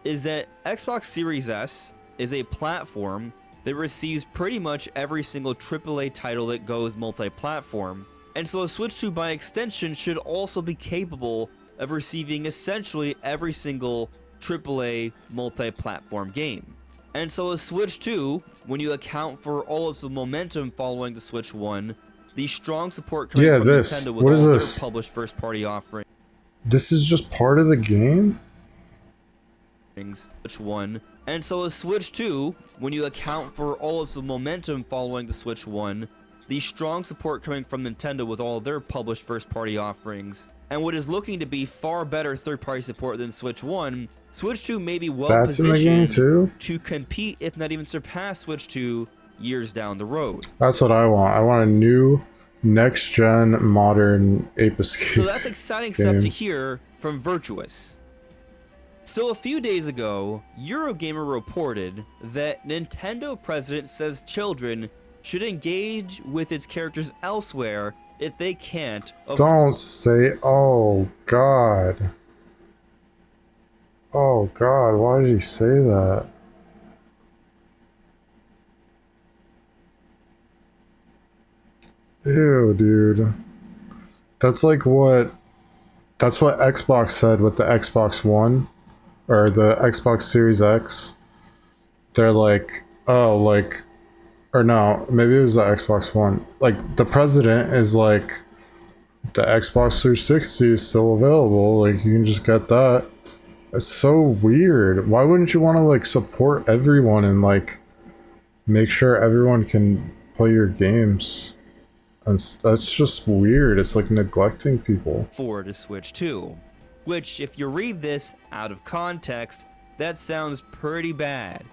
is that Xbox Series S is a platform that receives pretty much every single AAA title that goes multi-platform, and so a Switch 2 by extension should also be capable of receiving essentially every single AAA multi-platform game. And so a Switch 2, when you account for all its momentum following the Switch 1, the strong support coming from Nintendo with all their published first-party offerings. This is just part of the game? Switch 1. And so a Switch 2, when you account for all its momentum following the Switch 1, the strong support coming from Nintendo with all their published first-party offerings, and what is looking to be far better third-party support than Switch 1, Switch 2 may be well positioned to compete, if not even surpass Switch 2 years down the road. That's what I want. I want a new next-gen modern Ape Escape. So that's exciting stuff to hear from Virtuous. So a few days ago, Eurogamer reported that Nintendo president says children should engage with its characters elsewhere if they can't. Don't say, oh god. Oh god, why did he say that? Ew, dude. That's like what Xbox said with the Xbox One or the Xbox Series X. They're like, oh, like, or no, maybe it was the Xbox One. Like, the president is like, the Xbox 360 is still available. Like, you can just get that. It's so weird. Why wouldn't you want to, like, support everyone and, like, make sure everyone can play your games? And that's just weird. It's like neglecting people. Forward to Switch 2. Which, if you read this out of context, that sounds pretty bad.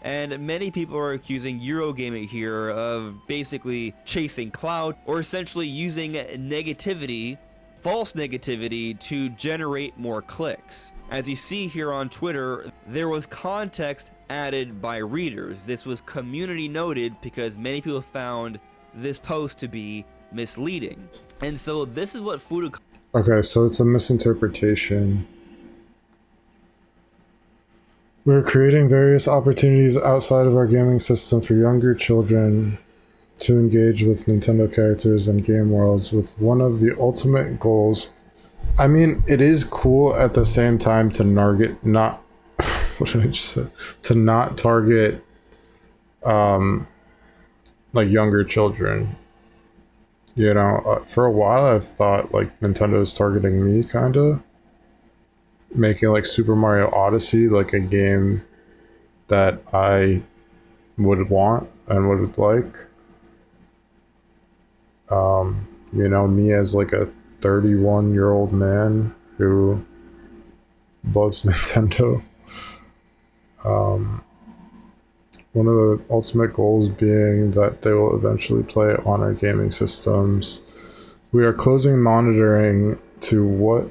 And many people are accusing Eurogamer here of basically chasing clout, or essentially using negativity, false negativity, to generate more clicks. As you see here on Twitter, there was context added by readers. This was community noted because many people found this post to be misleading. And so this is what Fudo... Okay, so it's a misinterpretation. We're creating various opportunities outside of our gaming system for younger children to engage with Nintendo characters and game worlds with one of the ultimate goals. I mean, it is cool at the same time to target not what did I just say? To not target like younger children. You know, for a while I've thought like Nintendo is targeting me, kinda. Making like Super Mario Odyssey like a game that I would want and would like. You know, me as like a 31-year-old man who loves Nintendo. One of the ultimate goals being that they will eventually play it on our gaming systems. We are closely monitoring to what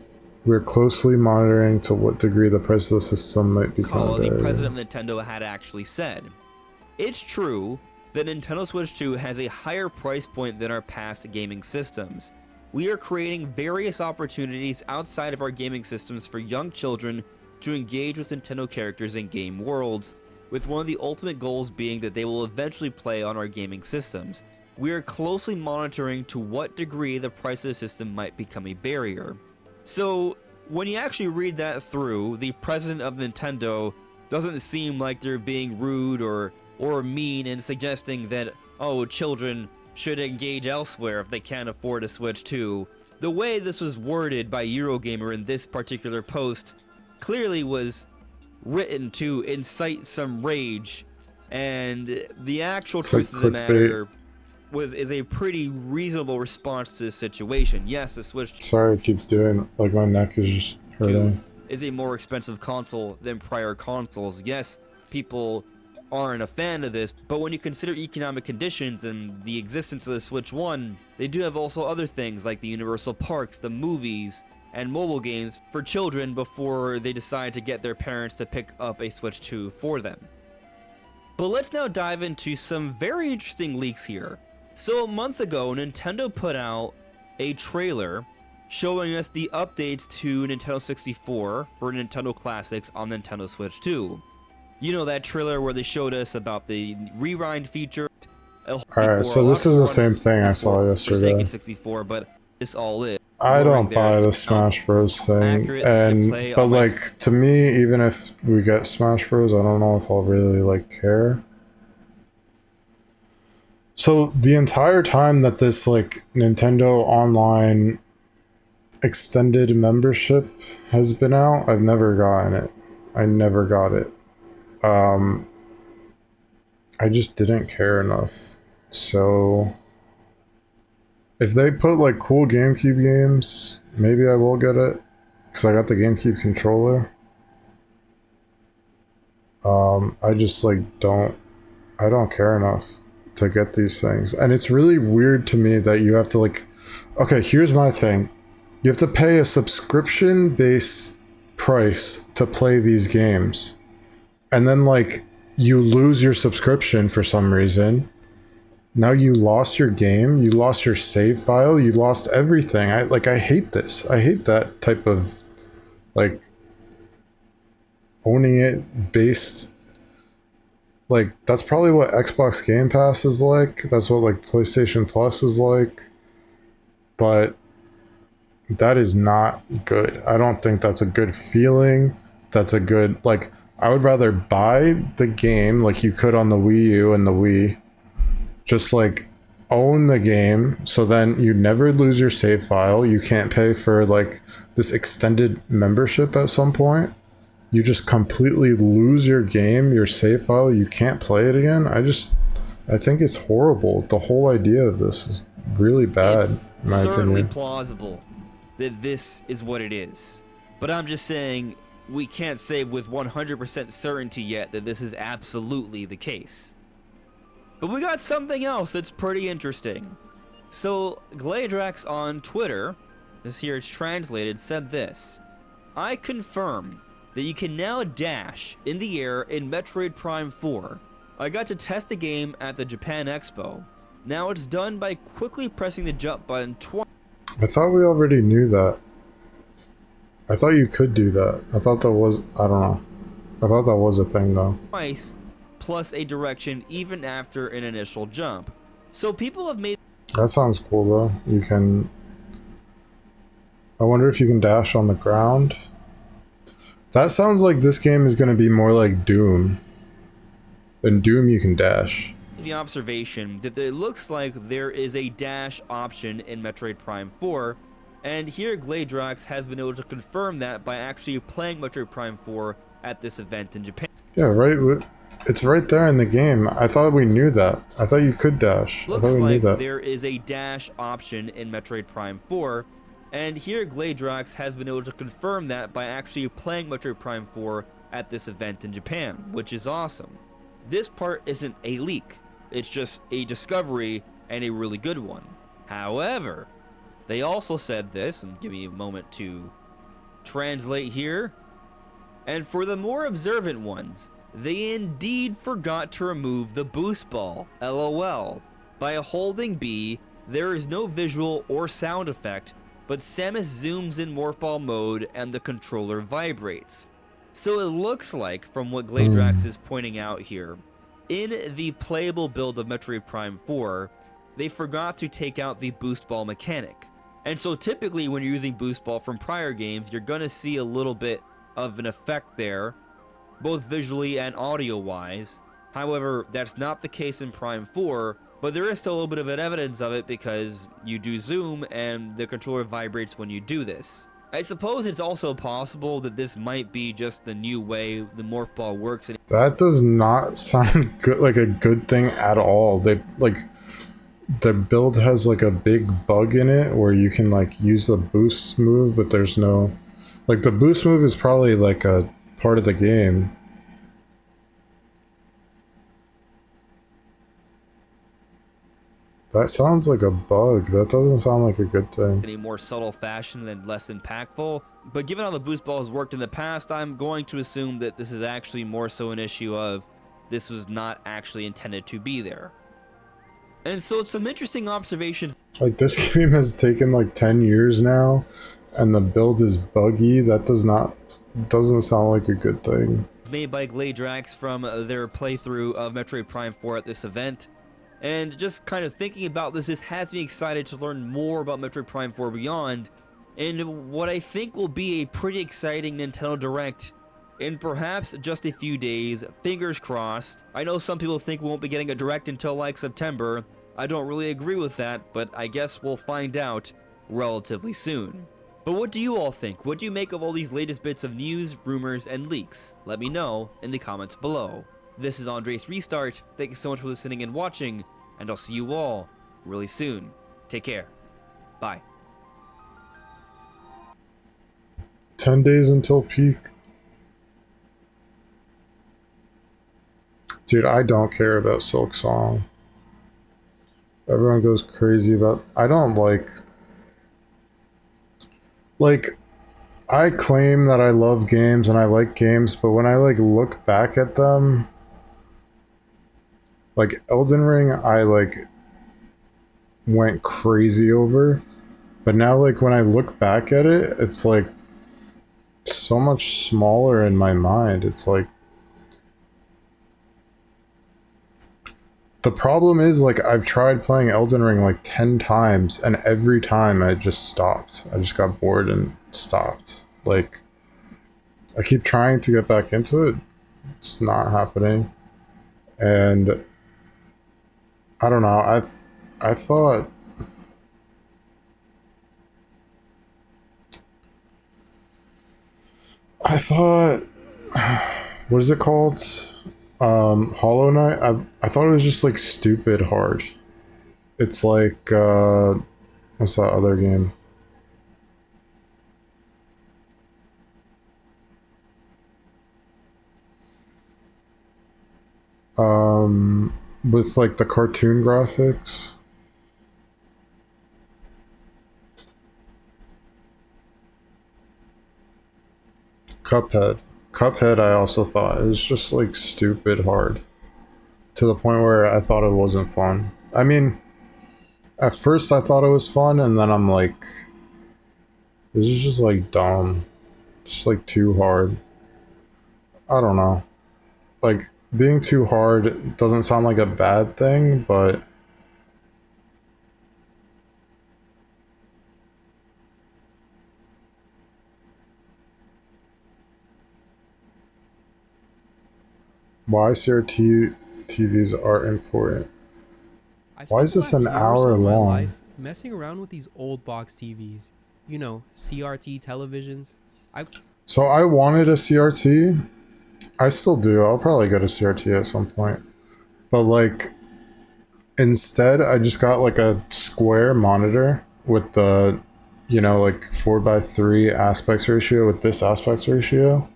degree the price of the system might become. The president of Nintendo had actually said. It's true that Nintendo Switch 2 has a higher price point than our past gaming systems. We are creating various opportunities outside of our gaming systems for young children to engage with Nintendo characters in game worlds, with one of the ultimate goals being that they will eventually play on our gaming systems. We are closely monitoring to what degree the price of the system might become a barrier. So, when you actually read that through, the president of Nintendo doesn't seem like they're being rude or mean and suggesting that, oh, children should engage elsewhere if they can't afford a Switch 2. The way this was worded by Eurogamer in this particular post clearly was written to incite some rage And the actual It's truth like of the clickbait. matter is a pretty reasonable response to the situation. Yes, the Switch Sorry, I keep doing, like, my neck is just 2 hurting. is a more expensive console than prior consoles. Yes, people aren't a fan of this, but when you consider economic conditions and the existence of the Switch 1, they do have also other things like the Universal Parks, the movies, and mobile games for children before they decide to get their parents to pick up a Switch 2 for them. But let's now dive into some very interesting leaks here. So a month ago, Nintendo put out a trailer showing us the updates to Nintendo 64 for Nintendo Classics on Nintendo Switch 2. You know that trailer where they showed us about the rewind feature. Alright, so this is the same thing I saw Forsaken yesterday. 64, but this all is. I Lowering don't their buy the sound. Smash Bros thing, Accurate and gameplay but on my like to me, even if we get Smash Bros, I don't know if I'll really like care. So the entire time that this like Nintendo Online extended membership has been out, I've never gotten it. I never got it. I just didn't care enough. So if they put like cool GameCube games, maybe I will get it. Because I got the GameCube controller. I just like I don't care enough to get these things. And it's really weird to me that you have to like, okay, here's my thing. You have to pay a subscription based price to play these games. And then like you lose your subscription for some reason. Now you lost your game, you lost your save file, you lost everything. I hate this. I hate that type of like owning it based, like that's probably what Xbox Game Pass is like. That's what like PlayStation Plus is like. But that is not good. I don't think that's a good feeling. That's a good, like, I would rather buy the game like you could on the Wii U and the Wii. Just like own the game so then you never lose your save file. You can't pay for like this extended membership at some point. You just completely lose your game, your save file. You can't play it again. I think it's horrible. The whole idea of this is really bad, It's in my certainly opinion. plausible that this is what it is. But I'm just saying we can't say with 100% certainty yet that this is absolutely the case. But we got something else that's pretty interesting. So Gladrax on Twitter, this here it's translated, said this: I confirm that you can now dash in the air in Metroid Prime 4. I got to test the game at the Japan Expo. Now it's done by quickly pressing the jump button twice. I thought we already knew that. I thought you could do that. I thought that was, I don't know. I thought that was a thing though. Plus a direction even after an initial jump. So people have made That sounds cool though. You can, I wonder if you can dash on the ground. That sounds like this game is going to be more like Doom. In Doom you can dash. the observation that it looks like there is a dash option in Metroid Prime 4, and here Gladrax has been able to confirm that by actually playing Metroid Prime 4 at this event in Japan. Yeah, right. It's right there in the game. I thought we knew that. I thought you could dash. I Looks thought we knew like that. there is a dash option in Metroid Prime 4, and here Gladrax has been able to confirm that by actually playing Metroid Prime 4 at this event in Japan, which is awesome. This part isn't a leak, it's just a discovery and a really good one. However, they also said this, and give me a moment to translate here, and for the more observant ones, they indeed forgot to remove the boost ball, LOL. By holding B, there is no visual or sound effect, but Samus zooms in morph ball mode and the controller vibrates. So it looks like, from what Gladrax is pointing out here, in the playable build of Metroid Prime 4, they forgot to take out the boost ball mechanic. And so typically when you're using boost ball from prior games, you're gonna see a little bit of an effect there, both visually and audio-wise. However, that's not the case in Prime 4, but there is still a little bit of an evidence of it because you do zoom and the controller vibrates when you do this. I suppose it's also possible that this might be just the new way the morph ball works. And That does not sound good, like a good thing at all. They like the build has like a big bug in it where you can like use the boost move, but there's no like the boost move is probably like a part of the game. That sounds like a bug. That doesn't sound like a good thing. in a more subtle fashion and less impactful. But given how the boost balls worked in the past, I'm going to assume that this is actually more so an issue of this was not actually intended to be there. And so it's some interesting observations Like this game has taken like 10 years now and the build is buggy. That doesn't sound like a good thing. made by Gladrax from their playthrough of Metroid Prime 4 at this event. And just kind of thinking about this has me excited to learn more about Metroid Prime 4 Beyond, and what I think will be a pretty exciting Nintendo Direct in perhaps just a few days, fingers crossed. I know some people think we won't be getting a Direct until like September. I don't really agree with that, but I guess we'll find out relatively soon. But what do you all think? What do you make of all these latest bits of news, rumors, and leaks? Let me know in the comments below. This is Andres Restart. Thank you so much for listening and watching, and I'll see you all really soon. Take care. Bye. 10 days until peak. Dude, I don't care about Silk Song. Everyone goes crazy about... I don't like... Like, I claim that I love games and I like games, but when I like look back at them... Like, Elden Ring, I like went crazy over. But now, like, when I look back at it, it's like so much smaller in my mind. It's like the problem is, like, I've tried playing Elden Ring like 10 times and every time I just stopped. I just got bored and stopped. Like, I keep trying to get back into it. It's not happening. And I don't know. I thought what is it called? Hollow Knight. I thought it was just like stupid hard. It's like what's that other game? With like the cartoon graphics. Cuphead. Cuphead, I also thought it was just like stupid hard to the point where I thought it wasn't fun. I mean, at first I thought it was fun, and then I'm like, this is just like dumb, just like too hard. I don't know. Like, being too hard doesn't sound like a bad thing, but why CRT TVs are important. Why is this an hour long? Messing around with these old box TVs, you know, CRT televisions. So I wanted a CRT. I still do. I'll probably get a CRT at some point. But like, instead, I just got like a square monitor with the, you know, like 4:3 aspect ratio with this aspect ratio.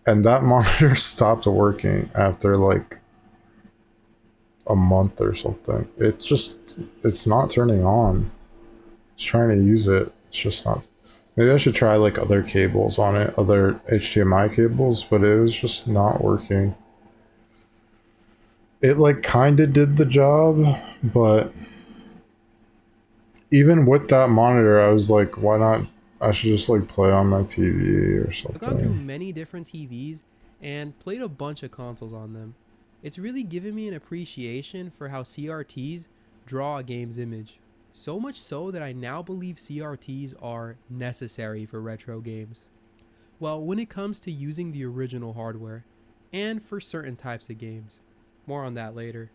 And that monitor stopped working after like a month or something. It's not turning on. It's trying to use it. It's just not. Maybe I should try like other cables on it, other HDMI cables, but it was just not working. It like kind of did the job, but even with that monitor, I was like, why not? I should just like play on my TV or something. I've gone through many different TVs and played a bunch of consoles on them. It's really given me an appreciation for how CRTs draw a game's image. So much so that I now believe CRTs are necessary for retro games. Well, when it comes to using the original hardware, and for certain types of games. More on that later.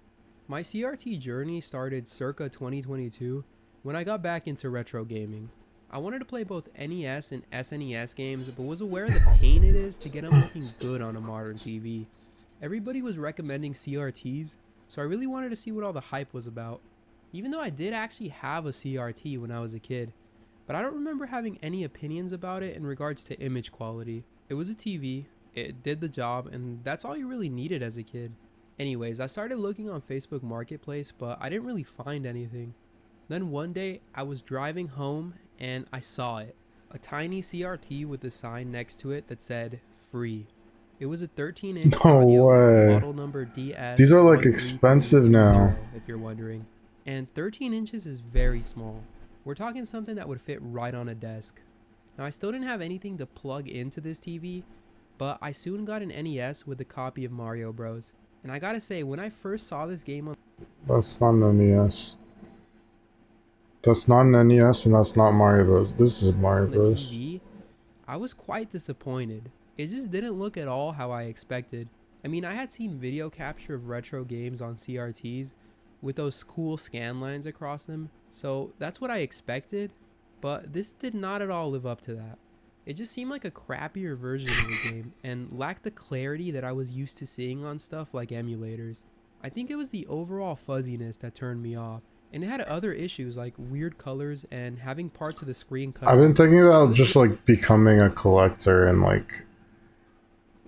My CRT journey started circa 2022 when I got back into retro gaming. I wanted to play both NES and SNES games, but was aware of the pain it is to get them looking good on a modern TV. Everybody was recommending CRTs, so I really wanted to see what all the hype was about. Even though I did actually have a CRT when I was a kid, but I don't remember having any opinions about it in regards to image quality. It was a TV, it did the job, and that's all you really needed as a kid. Anyways, I started looking on Facebook Marketplace, but I didn't really find anything. Then one day, I was driving home and I saw it. A tiny CRT with a sign next to it that said, free. It was a 13-inch No Sanyo, way. model number DS. These are like expensive now. If you're wondering. And 13 inches is very small. We're talking something that would fit right on a desk. Now I still didn't have anything to plug into this TV, but I soon got an NES with a copy of Mario Bros. And I gotta say, when I first saw this game on That's not an NES. That's not an NES and that's not Mario Bros. This is Mario the Bros. TV, I was quite disappointed. It just didn't look at all how I expected. I mean, I had seen video capture of retro games on CRTs with those cool scan lines across them, so that's what I expected, but this did not at all live up to that. It just seemed like a crappier version of the game and lacked the clarity that I was used to seeing on stuff like emulators. I think it was the overall fuzziness that turned me off, and it had other issues like weird colors and having parts of the screen cut I've been off. thinking about just like becoming a collector and like,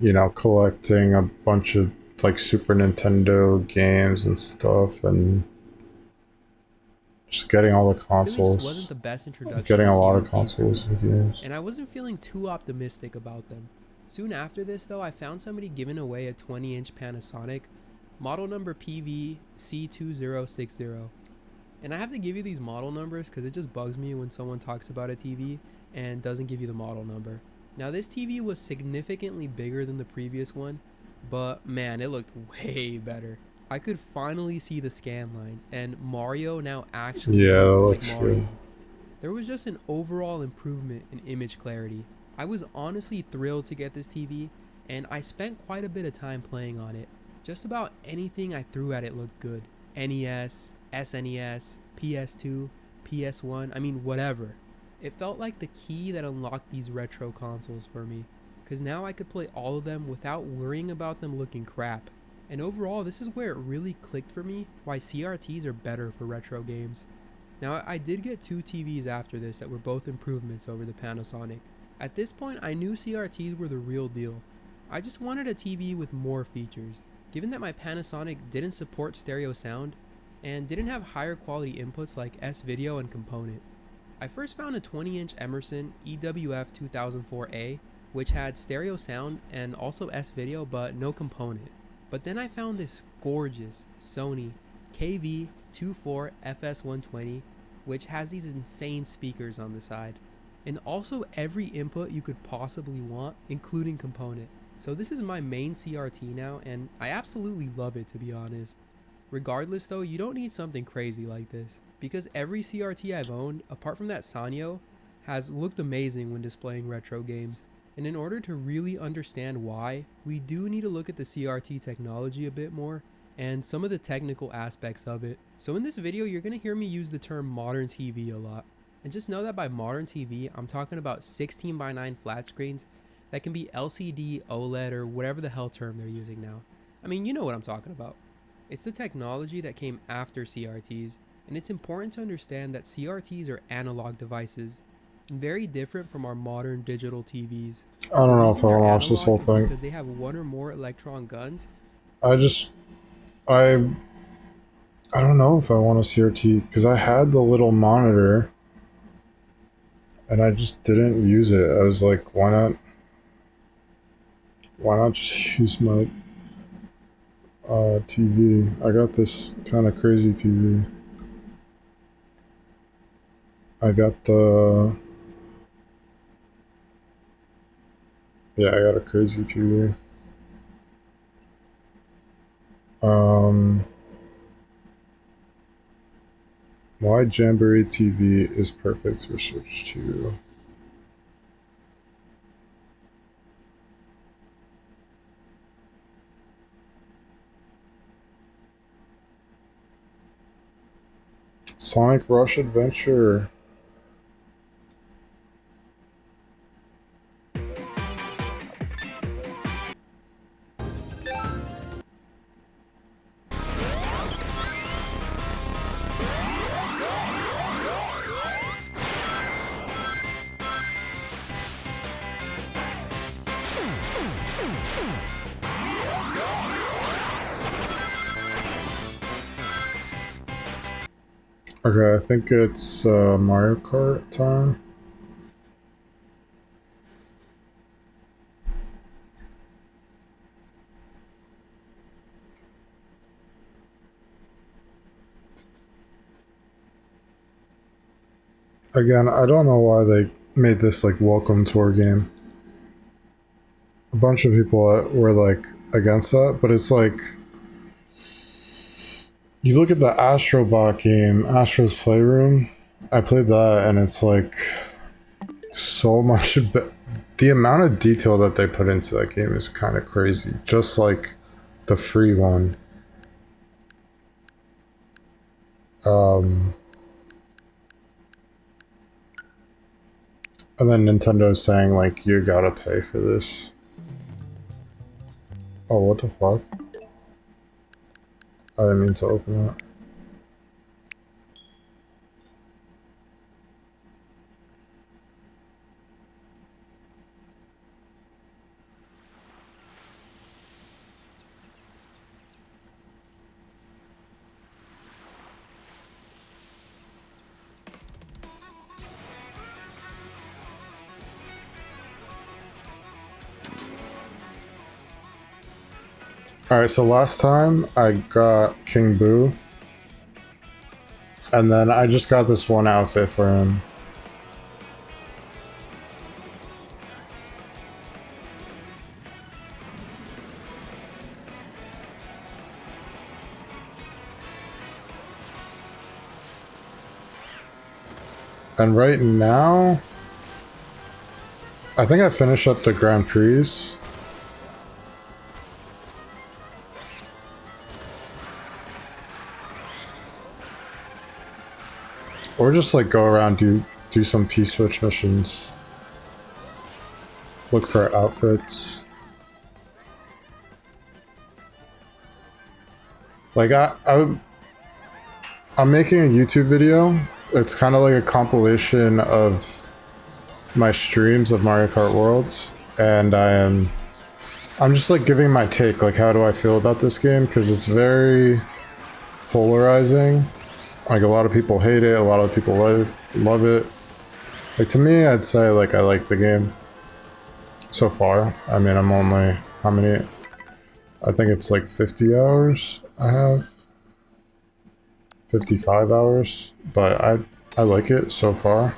you know, collecting a bunch of like Super Nintendo games and stuff and just getting all the It really consoles. just wasn't the best introduction Getting to a lot of CRT consoles for me, and games. and I wasn't feeling too optimistic about them. Soon after this though, I found somebody giving away a 20-inch Panasonic, model number PV-C2060. And I have to give you these model numbers because it just bugs me when someone talks about a TV and doesn't give you the model number. Now this TV was significantly bigger than the previous one, but man, it looked way better. I could finally see the scan lines, and Mario now actually Yeah, that looked looks like Mario. good. There was just an overall improvement in image clarity. I was honestly thrilled to get this TV, and I spent quite a bit of time playing on it. Just about anything I threw at it looked good. NES, SNES, PS2, PS1, I mean whatever. It felt like the key that unlocked these retro consoles for me, because now I could play all of them without worrying about them looking crap. And overall, this is where it really clicked for me why CRTs are better for retro games. Now, I did get two TVs after this that were both improvements over the Panasonic. At this point, I knew CRTs were the real deal. I just wanted a TV with more features. Given that my Panasonic didn't support stereo sound and didn't have higher quality inputs like S-Video and Component. I first found a 20-inch Emerson EWF 2004A, which had stereo sound and also S-Video but no Component. But then I found this gorgeous Sony KV-24FS120, which has these insane speakers on the side. And also every input you could possibly want, including Component. So this is my main CRT now, and I absolutely love it, to be honest. Regardless though, you don't need something crazy like this, because every CRT I've owned, apart from that Sanyo, has looked amazing when displaying retro games. And in order to really understand why, we do need to look at the CRT technology a bit more and some of the technical aspects of it. So in this video, you're going to hear me use the term modern TV a lot. And just know that by modern TV, I'm talking about 16:9 flat screens that can be LCD, OLED, or whatever the hell term they're using now. I mean, you know what I'm talking about. It's the technology that came after CRTs, and it's important to understand that CRTs are analog devices, very different from our modern digital TVs. I don't know if I want to watch this whole thing. Because they have one or more electron guns. I don't know if I want a CRT because I had the little monitor and I just didn't use it. I was like, why not? Why not just use my TV? I got this kind of crazy TV. I got I got a crazy TV. Why Jamboree TV is perfect for Switch 2. Sonic Rush Adventure. Okay, I think it's Mario Kart time. Again, I don't know why they made this like welcome tour game. A bunch of people were like against that, but it's like you look at the Astrobot game, Astro's Playroom. I played that and it's like so much the amount of detail that they put into that game is kind of crazy, just like the free one. And then Nintendo's saying like you gotta pay for this. Oh, what the fuck? I didn't mean to open that. Alright, so last time I got King Boo. And then I just got this one outfit for him. And right now, I think I finished up the Grand Prix. Or just like go around, do some P-switch missions. Look for outfits. Like I'm making a YouTube video. It's kind of like a compilation of my streams of Mario Kart Worlds, and I'm just like giving my take, like how do I feel about this game, because it's very polarizing. Like a lot of people hate it, a lot of people love it. Like to me, I'd say like I like the game so far. I mean, I'm only, how many? I think it's like 50 hours I have. 55 hours, but I like it so far.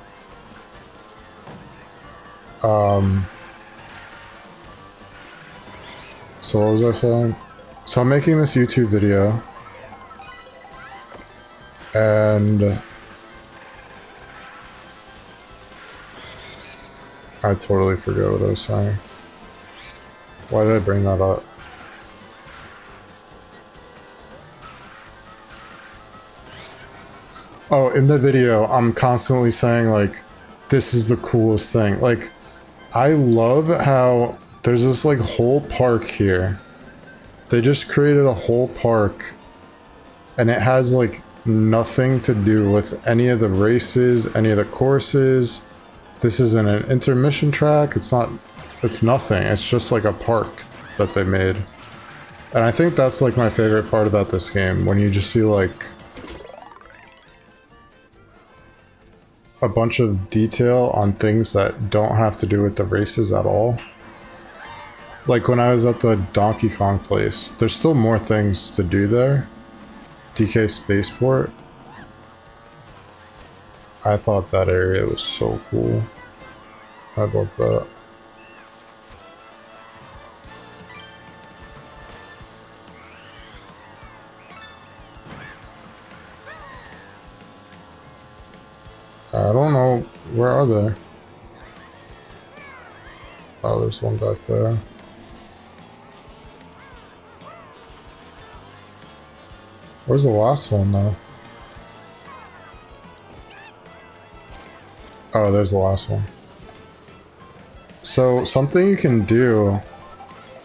So what was I saying? So I'm making this YouTube video, and I totally forgot what I was saying. Why did I bring that up? Oh, in the video, I'm constantly saying, like, this is the coolest thing. Like, I love how there's this, like, whole park here. They just created a whole park, and it has, like, nothing to do with any of the races, any of the courses. This isn't an intermission track. It's nothing. It's just, like, a park that they made. And I think that's, like, my favorite part about this game, when you just see, like, a bunch of detail on things that don't have to do with the races at all. Like when I was at the Donkey Kong place, there's still more things to do there. DK Spaceport. I thought that area was so cool. I love that. I don't know, where are they? Oh, there's one back there. Where's the last one though? Oh, there's the last one. So something you can do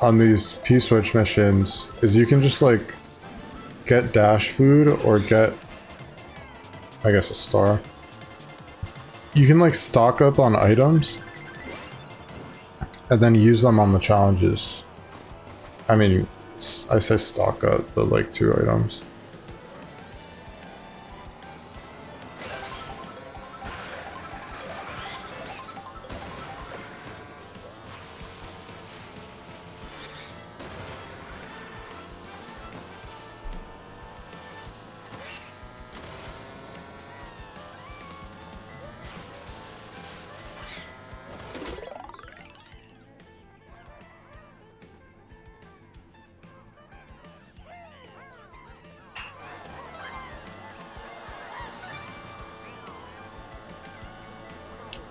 on these P-switch missions is you can just like get dash food or get, I guess, a star. You can like stock up on items and then use them on the challenges. I mean, I say stock up, but like 2 items.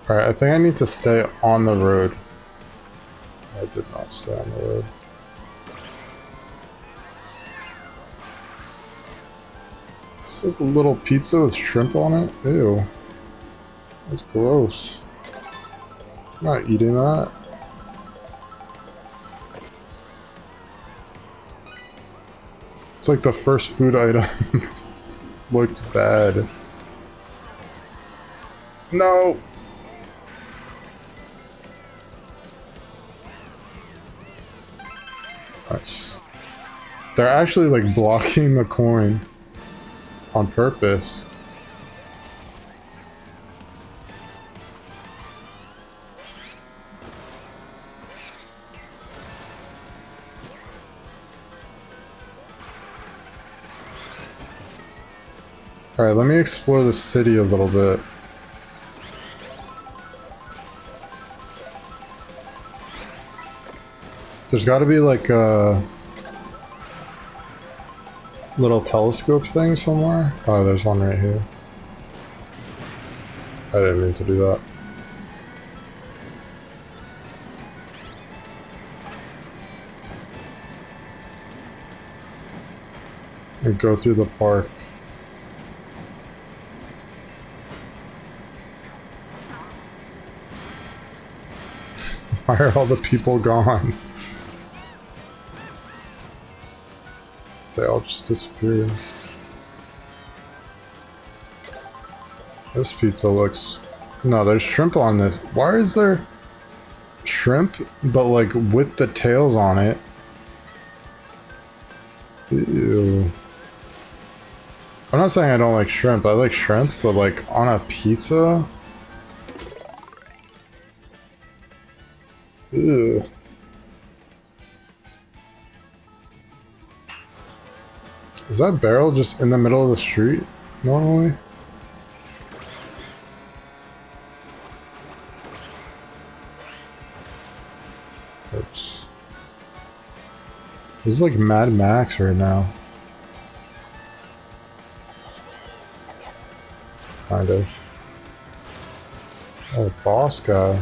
Alright, I think I need to stay on the road. I did not stay on the road. It's like a little pizza with shrimp on it. Ew. That's gross. I'm not eating that. It's like the first food item. Looked bad. No! Nice. They're actually like blocking the coin on purpose. Alright, let me explore the city a little bit. There's got to be like a little telescope thing somewhere. Oh, there's one right here. I didn't mean to do that. And go through the park. Why are all the people gone? They all just disappeared. This pizza looks... No, there's shrimp on this. Why is there shrimp, but like with the tails on it? Ew. I'm not saying I don't like shrimp. I like shrimp, but like on a pizza? Ew. Is that barrel just in the middle of the street normally? Oops. This is like Mad Max right now. Kind of. Oh, boss guy.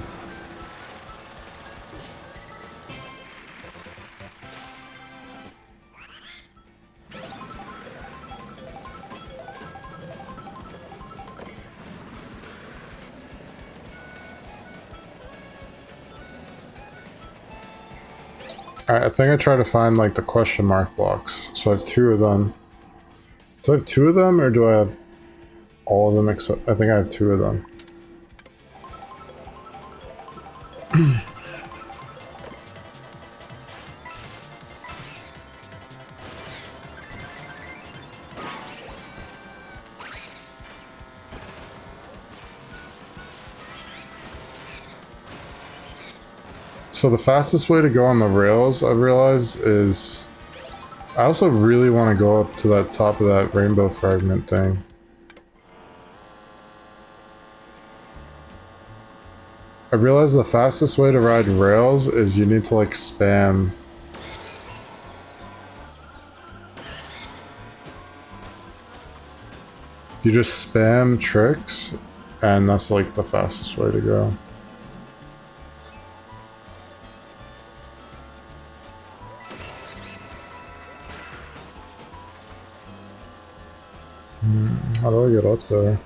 I think I try to find like the question mark blocks. So I have 2 of them. Do I have 2 of them or do I have all of them except... I think I have 2 of them. So the fastest way to go on the rails, I've realized, is... I also really want to go up to that top of that rainbow fragment thing. I realized the fastest way to ride rails is you need to like spam. You just spam tricks, and that's like the fastest way to go. How do I get up there?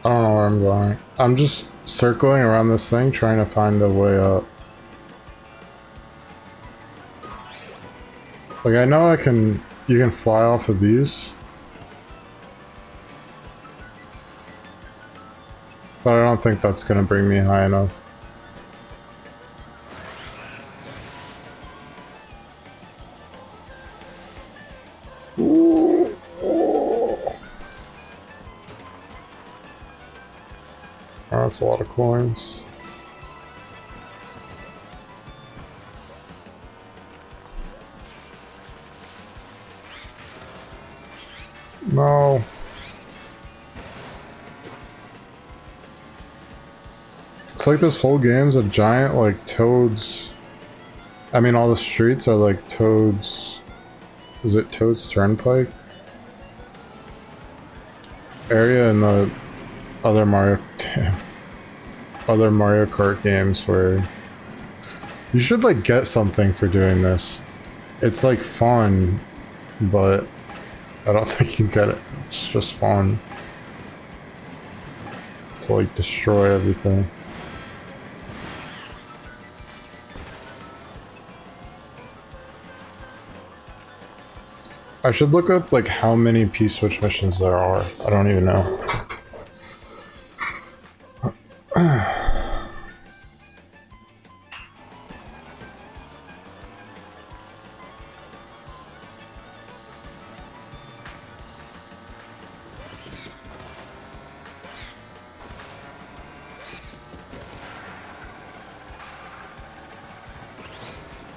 I don't know where I'm going. I'm just circling around this thing trying to find a way up. Like, I know you can fly off of these. But I don't think that's gonna bring me high enough. Ooh. Oh, that's a lot of coins. No. It's like this whole game's a giant, like, Toad's... I mean, all the streets are like Toad's... Is it Toad's Turnpike? Area in the other Mario... Damn. Other Mario Kart games where... You should, like, get something for doing this. It's, like, fun, but I don't think you get it. It's just fun. To, like, destroy everything. I should look up, like, how many P-Switch missions there are. I don't even know.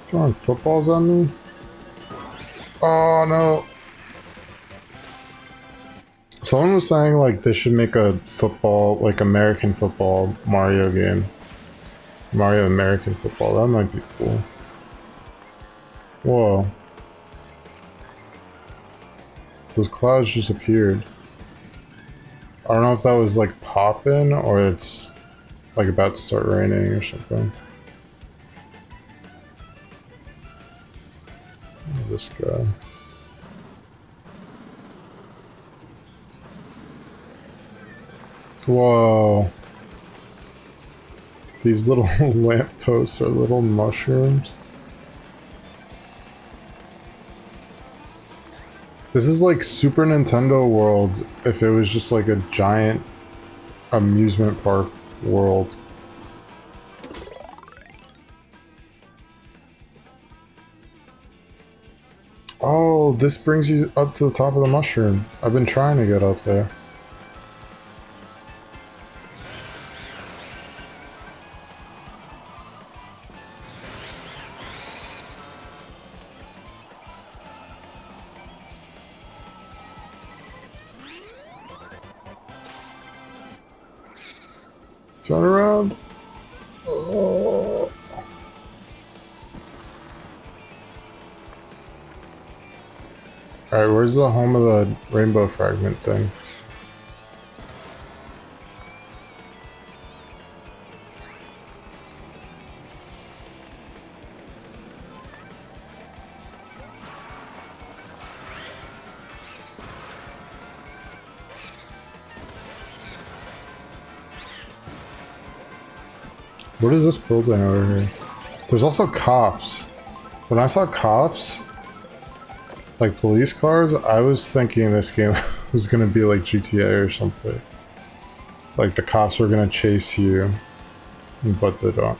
Throwing footballs on me? Oh, no. Someone was saying, like, they should make a football, like, American football Mario game. Mario American football. That might be cool. Whoa. Those clouds just appeared. I don't know if that was, like, popping or it's, like, about to start raining or something. This guy. Whoa. These little lampposts are little mushrooms. This is like Super Nintendo World if it was just like a giant amusement park world. Oh, this brings you up to the top of the mushroom. I've been trying to get up there. Turn around. Oh. Alright, where's the home of the rainbow fragment thing? What is this building over here? There's also cops. When I saw cops, like police cars, I was thinking this game was gonna be like GTA or something. Like the cops were gonna chase you, but they don't.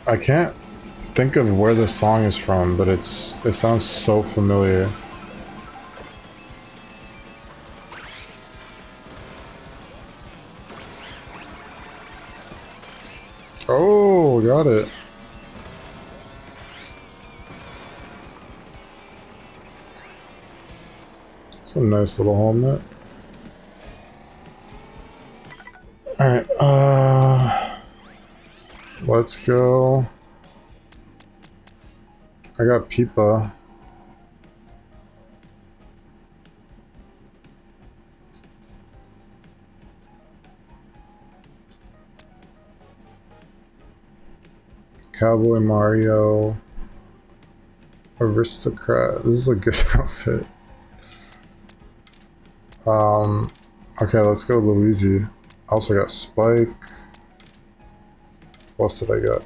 I can't think of where this song is from, but it sounds so familiar. Oh, got it. It's a nice little helmet. Alright, let's go. I got Peepa. Cowboy Mario. Aristocrat. This is a good outfit. Okay, let's go Luigi. I also got Spike. What else did I get?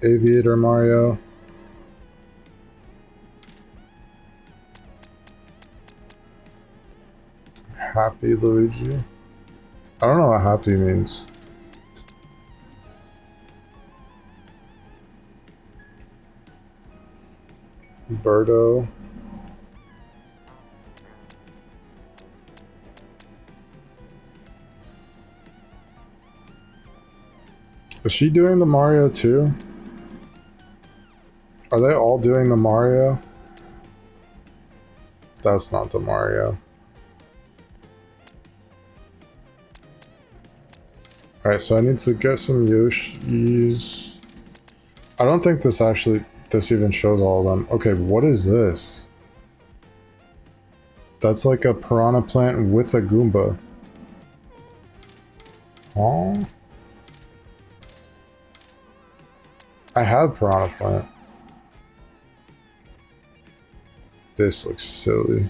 Aviator Mario. Happy Luigi. I don't know what happy means. Birdo. Is she doing the Mario too? Are they all doing the Mario? That's not the Mario. Alright, so I need to get some Yoshis. I don't think this even shows all of them. Okay, what is this? That's like a piranha plant with a Goomba. Huh? I have piranha plant. This looks silly.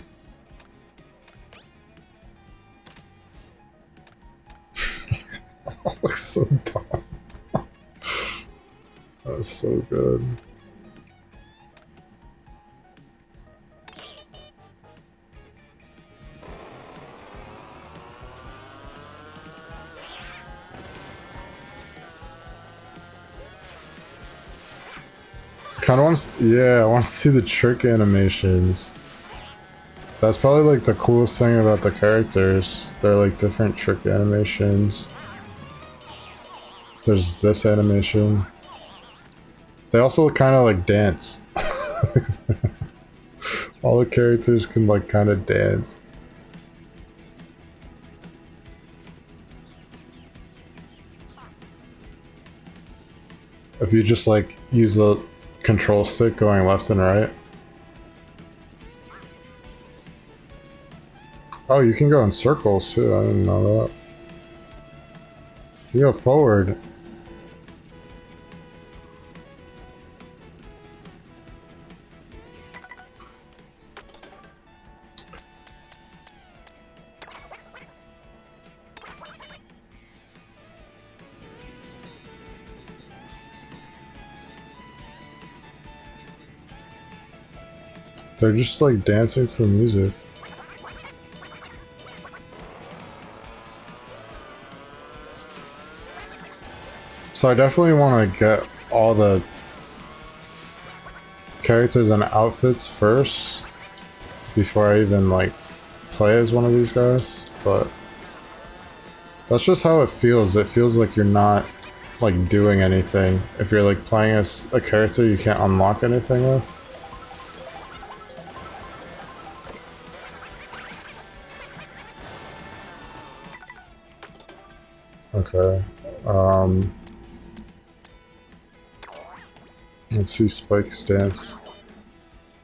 That looks so dumb. That's so good. Kind of wants, yeah, I want to see the trick animations. That's probably like the coolest thing about the characters. They're like different trick animations. There's this animation. They also kind of like dance. All the characters can like kind of dance. If you just like use the control stick going left and right. Oh, you can go in circles too. I didn't know that. You go forward. They're just like dancing to the music. So I definitely want to get all the characters and outfits first before I even like play as one of these guys, but that's just how it feels. It feels like you're not like doing anything. If you're like playing as a character you can't unlock anything with. Okay. Let's see Spike's dance.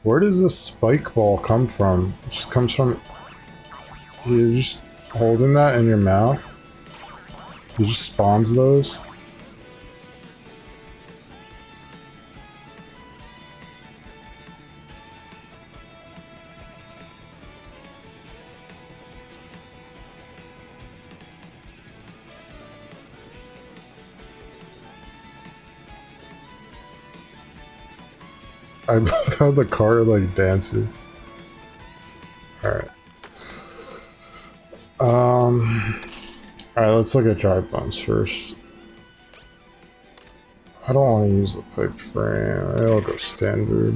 Where does this spike ball come from? It just comes from... You're just holding that in your mouth? It just spawns those? I love how the car like dances. Alright. Alright, let's look at dry bones first. I don't want to use the pipe frame. I'll go standard.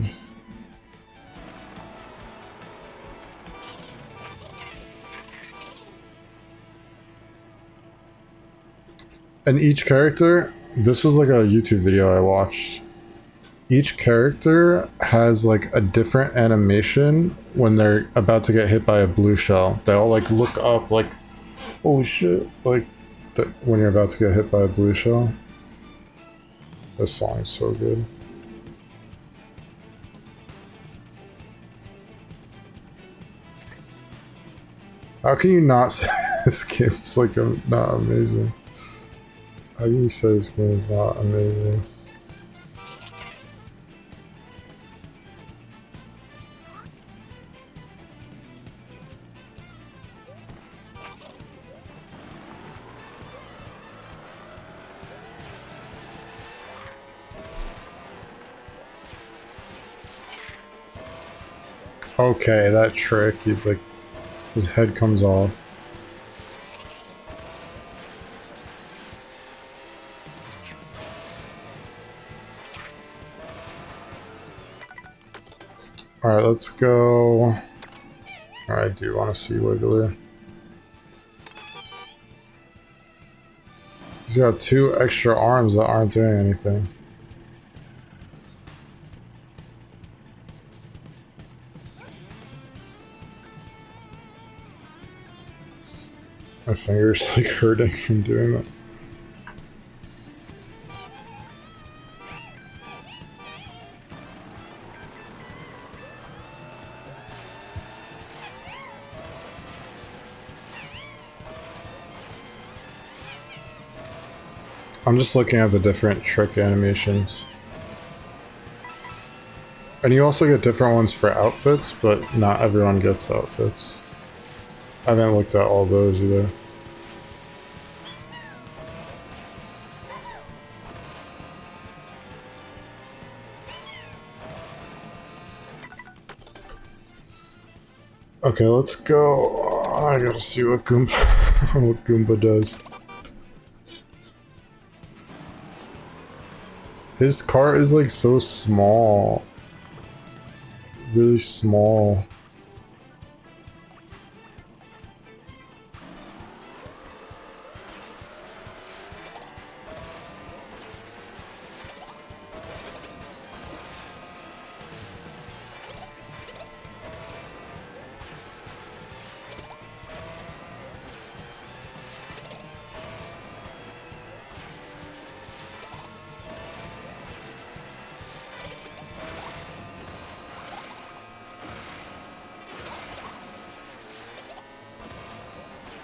And each character, this was like a YouTube video I watched. Each character has like a different animation when they're about to get hit by a blue shell. They all like look up like, holy shit, like when you're about to get hit by a blue shell. This song is so good. How can you not say this game is like not amazing? Ivy said this game is not amazing. Okay, that trick, he like his head comes off. Alright, let's go. I do want to see Wiggler. He's got 2 extra arms that aren't doing anything. My finger's like hurting from doing that. I'm just looking at the different trick animations. And you also get different ones for outfits, but not everyone gets outfits. I haven't looked at all those either. Okay, let's go. I gotta see what Goomba, what Goomba does. His cart is like so small. Really small.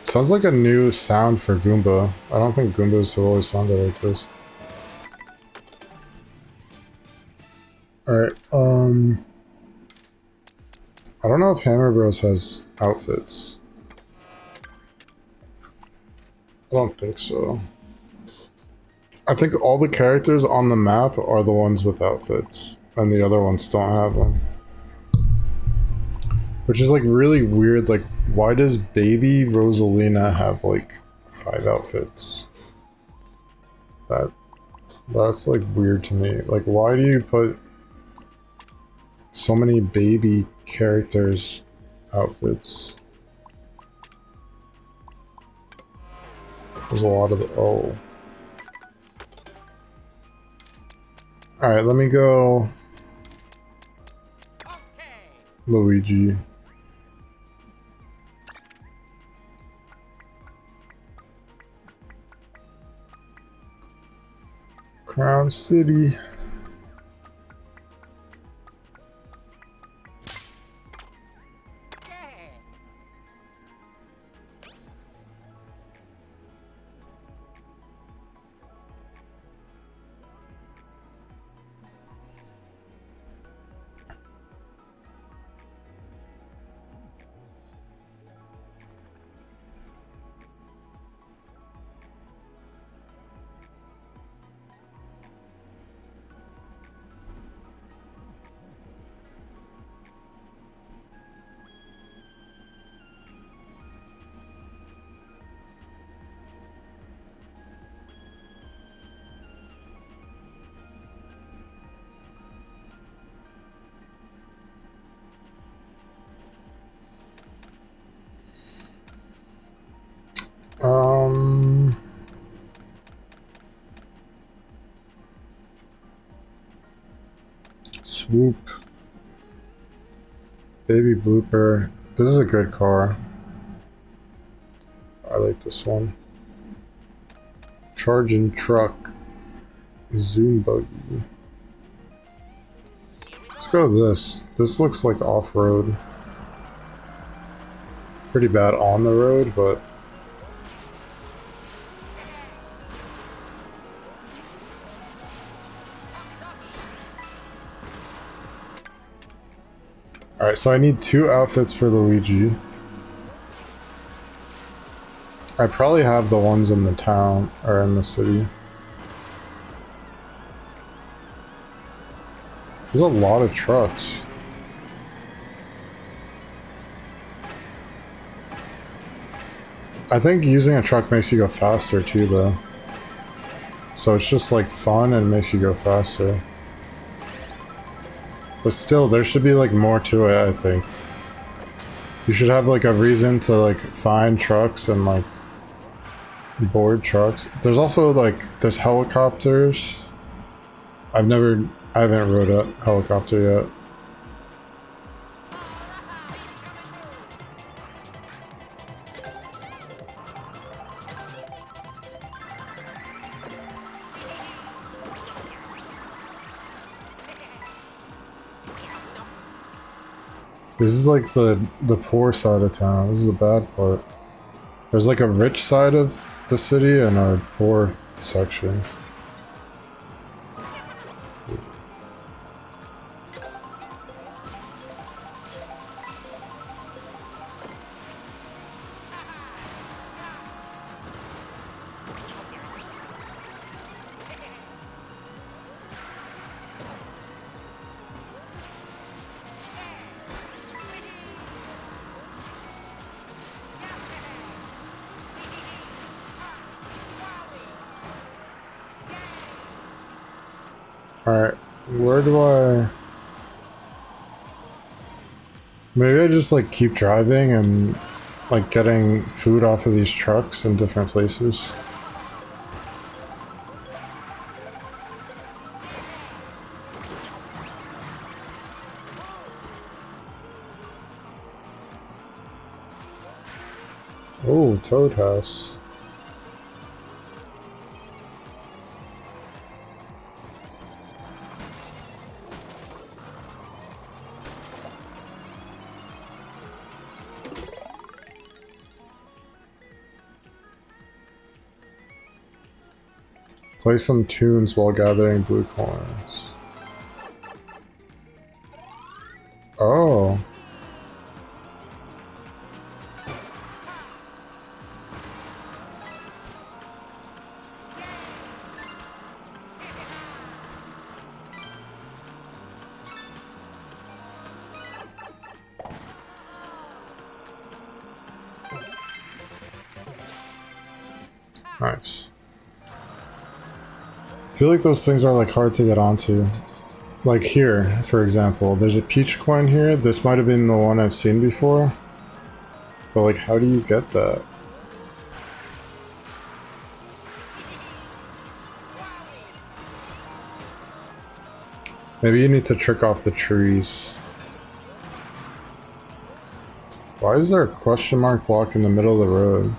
Sounds like a new sound for Goomba. I don't think Goombas have always sounded like this. Alright, I don't know if Hammer Bros has outfits. I don't think so. I think all the characters on the map are the ones with outfits, and the other ones don't have them. Which is like really weird, like why does baby Rosalina have like 5 outfits? That's like weird to me. Like why do you put so many baby characters outfits? There's a lot of the oh. Alright, let me go Luigi. Crown City. Swoop. Baby Blooper. This is a good car. I like this one. Charging Truck. Zoom Buggy. Let's go with this. This looks like off-road. Pretty bad on the road, but Alright, so I need 2 outfits for Luigi. I probably have the ones in the town, or in the city. There's a lot of trucks. I think using a truck makes you go faster too, though. So it's just like fun and makes you go faster. But still, there should be like more to it, I think. You should have like a reason to like find trucks and like board trucks. There's also like, there's helicopters. I haven't rode a helicopter yet. This is like the poor side of town. This is the bad part. There's like a rich side of the city and a poor section. Alright, where do I... Maybe I just like keep driving and like getting food off of these trucks in different places. Oh, Toad House. Play some tunes while gathering blue coins. Oh. Nice. I feel like those things are like hard to get onto. Like here, for example, there's a peach coin here. This might have been the one I've seen before. But like, how do you get that? Maybe you need to trick off the trees. Why is there a question mark block in the middle of the road?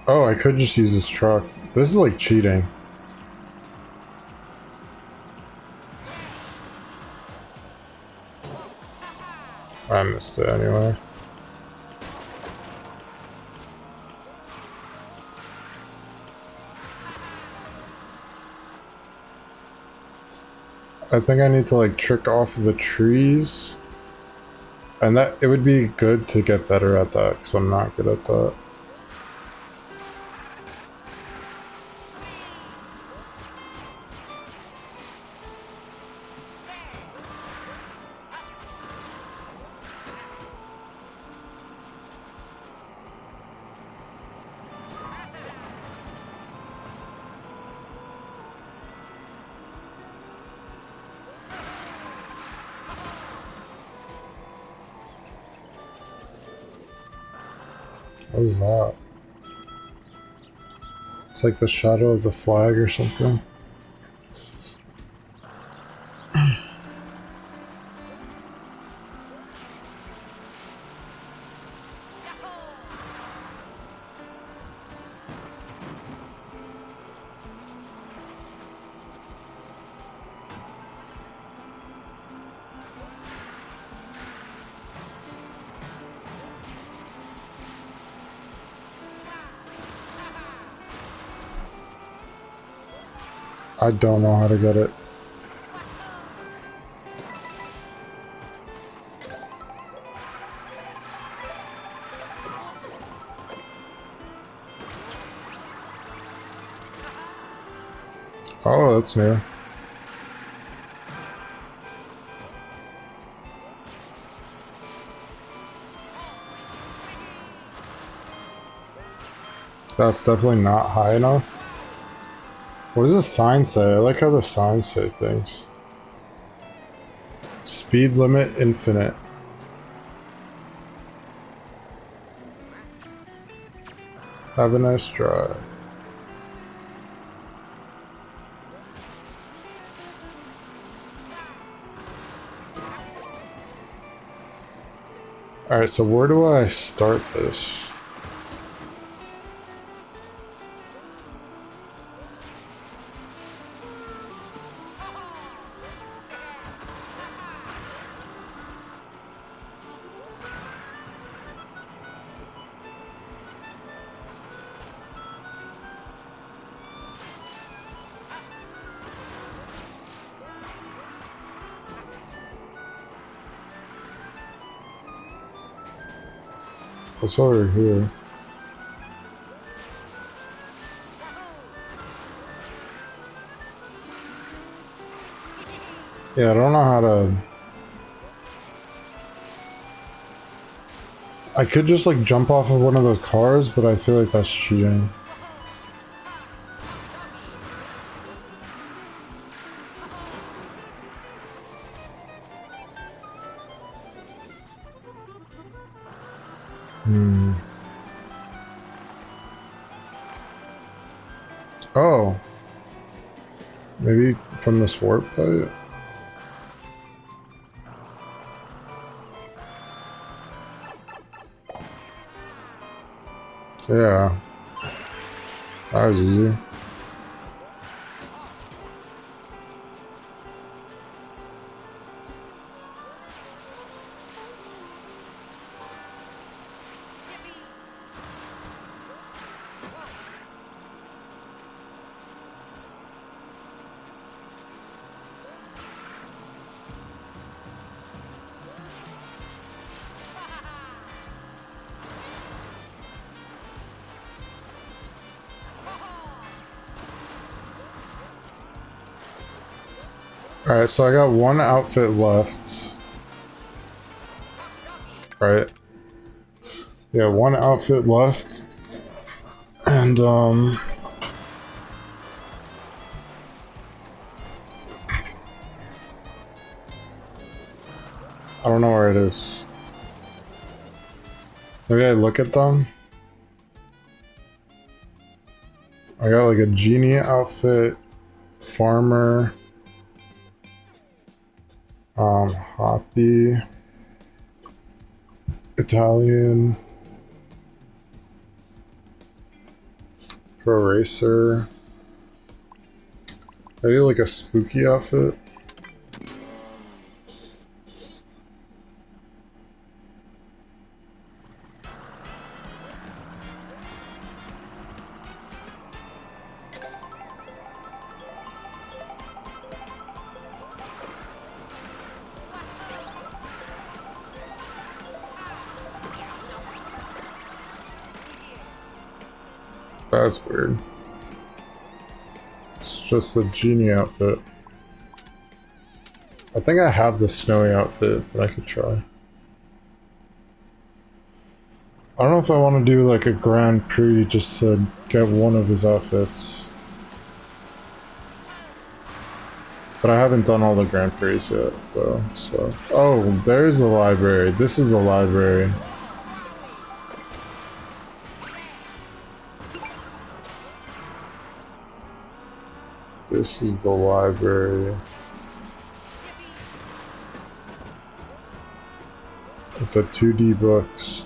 Oh, I could just use this truck. This is like cheating. I missed it anyway. I think I need to like trick off the trees. And that it would be good to get better at that because I'm not good at that. What is that? It's like the shadow of the flag or something. I don't know how to get it. Oh, that's new. That's definitely not high enough. What does the sign say? I like how the signs say things. Speed limit infinite. Have a nice drive. Alright, so where do I start this? What's over here? Yeah, I don't know how to... I could just like jump off of one of those cars, but I feel like that's cheating. Oh. Maybe from this warp pipe? Yeah. That was easy. Alright, so I got one outfit left. Right. Yeah, one outfit left. And, I don't know where it is. Maybe I look at them. I got like a genie outfit, farmer, hoppy, Italian, pro racer. Maybe like a spooky outfit. That's weird. It's just the genie outfit. I think I have the snowy outfit, but I could try. I don't know if I want to do like a Grand Prix just to get one of his outfits. But I haven't done all the Grand Prix yet, though, so... Oh, there's the library. This is the library. This is the library. With the 2D books.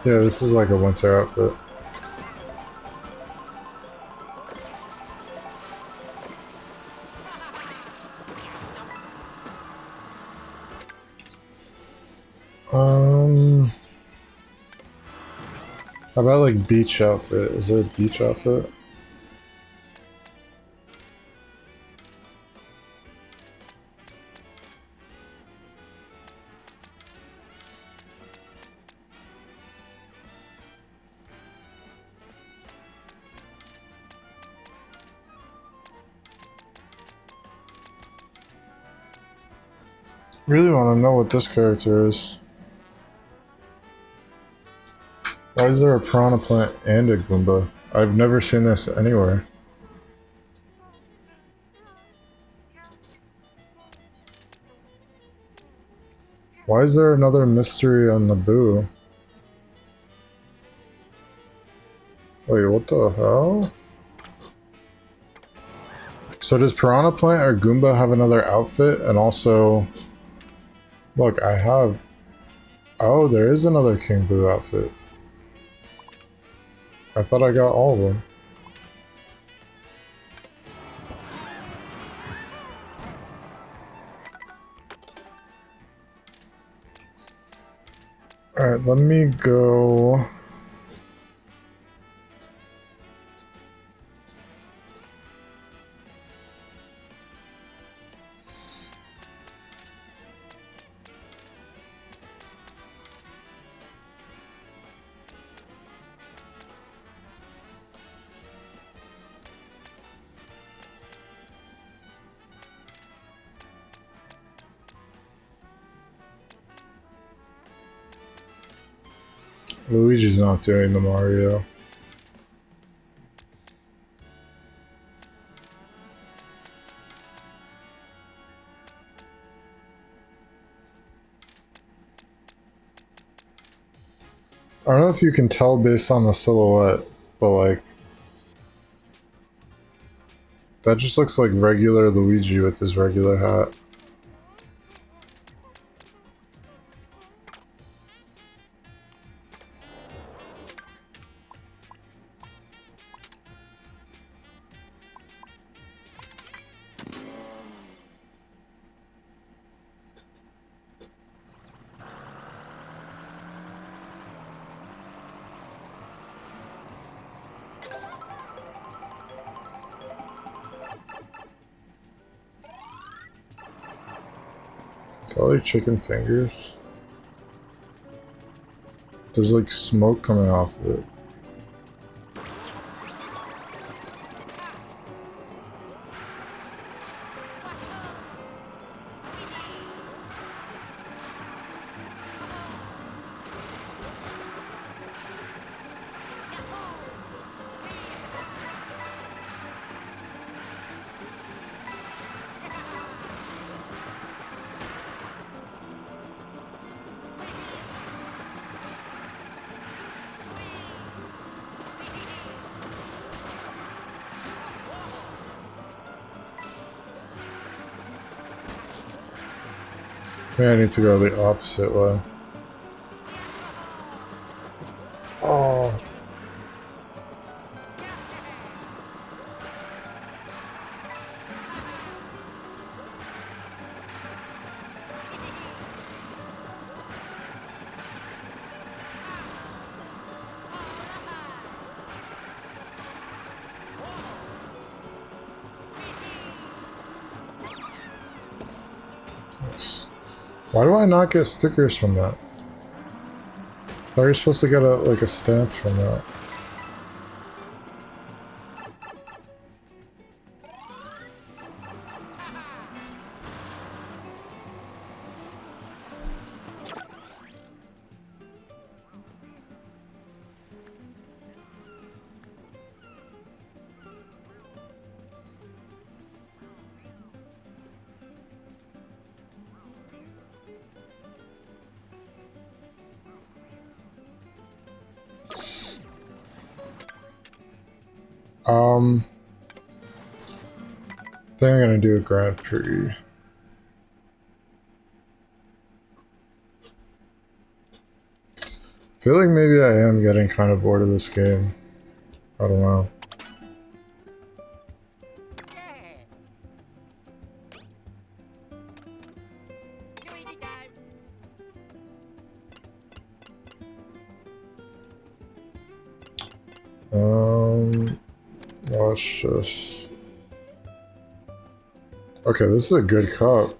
Yeah, this is like a winter outfit. How about like beach outfit? Is there a beach outfit? Really want to know what this character is. Why is there a piranha plant and a Goomba? I've never seen this anywhere. Why is there another mystery on Naboo? Wait, what the hell? So does Piranha Plant or Goomba have another outfit? And also... Look, I have... Oh, there is another King Boo outfit. I thought I got all of them. Alright, let me go... Luigi's not doing the Mario. I don't know if you can tell based on the silhouette, but like... That just looks like regular Luigi with his regular hat. It's all like chicken fingers. There's like smoke coming off of it. Maybe I need to go the opposite way. Oh. Why do I not get stickers from that? I thought you're supposed to get a like a stamp from that. I think I'm gonna do a Grand Prix. I feel like maybe I am getting kind of bored of this game. I don't know. Let's just. Okay, this is a good cup.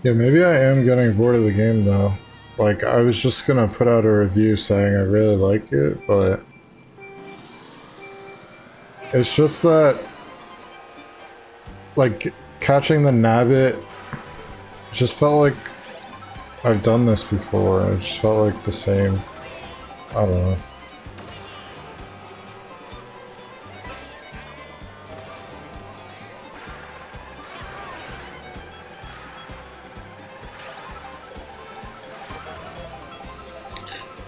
Yeah, maybe I am getting bored of the game though. Like, I was just gonna put out a review saying I really like it, but it's just that, like, catching the nabbit just felt like I've done this before. It just felt like the same. I don't know.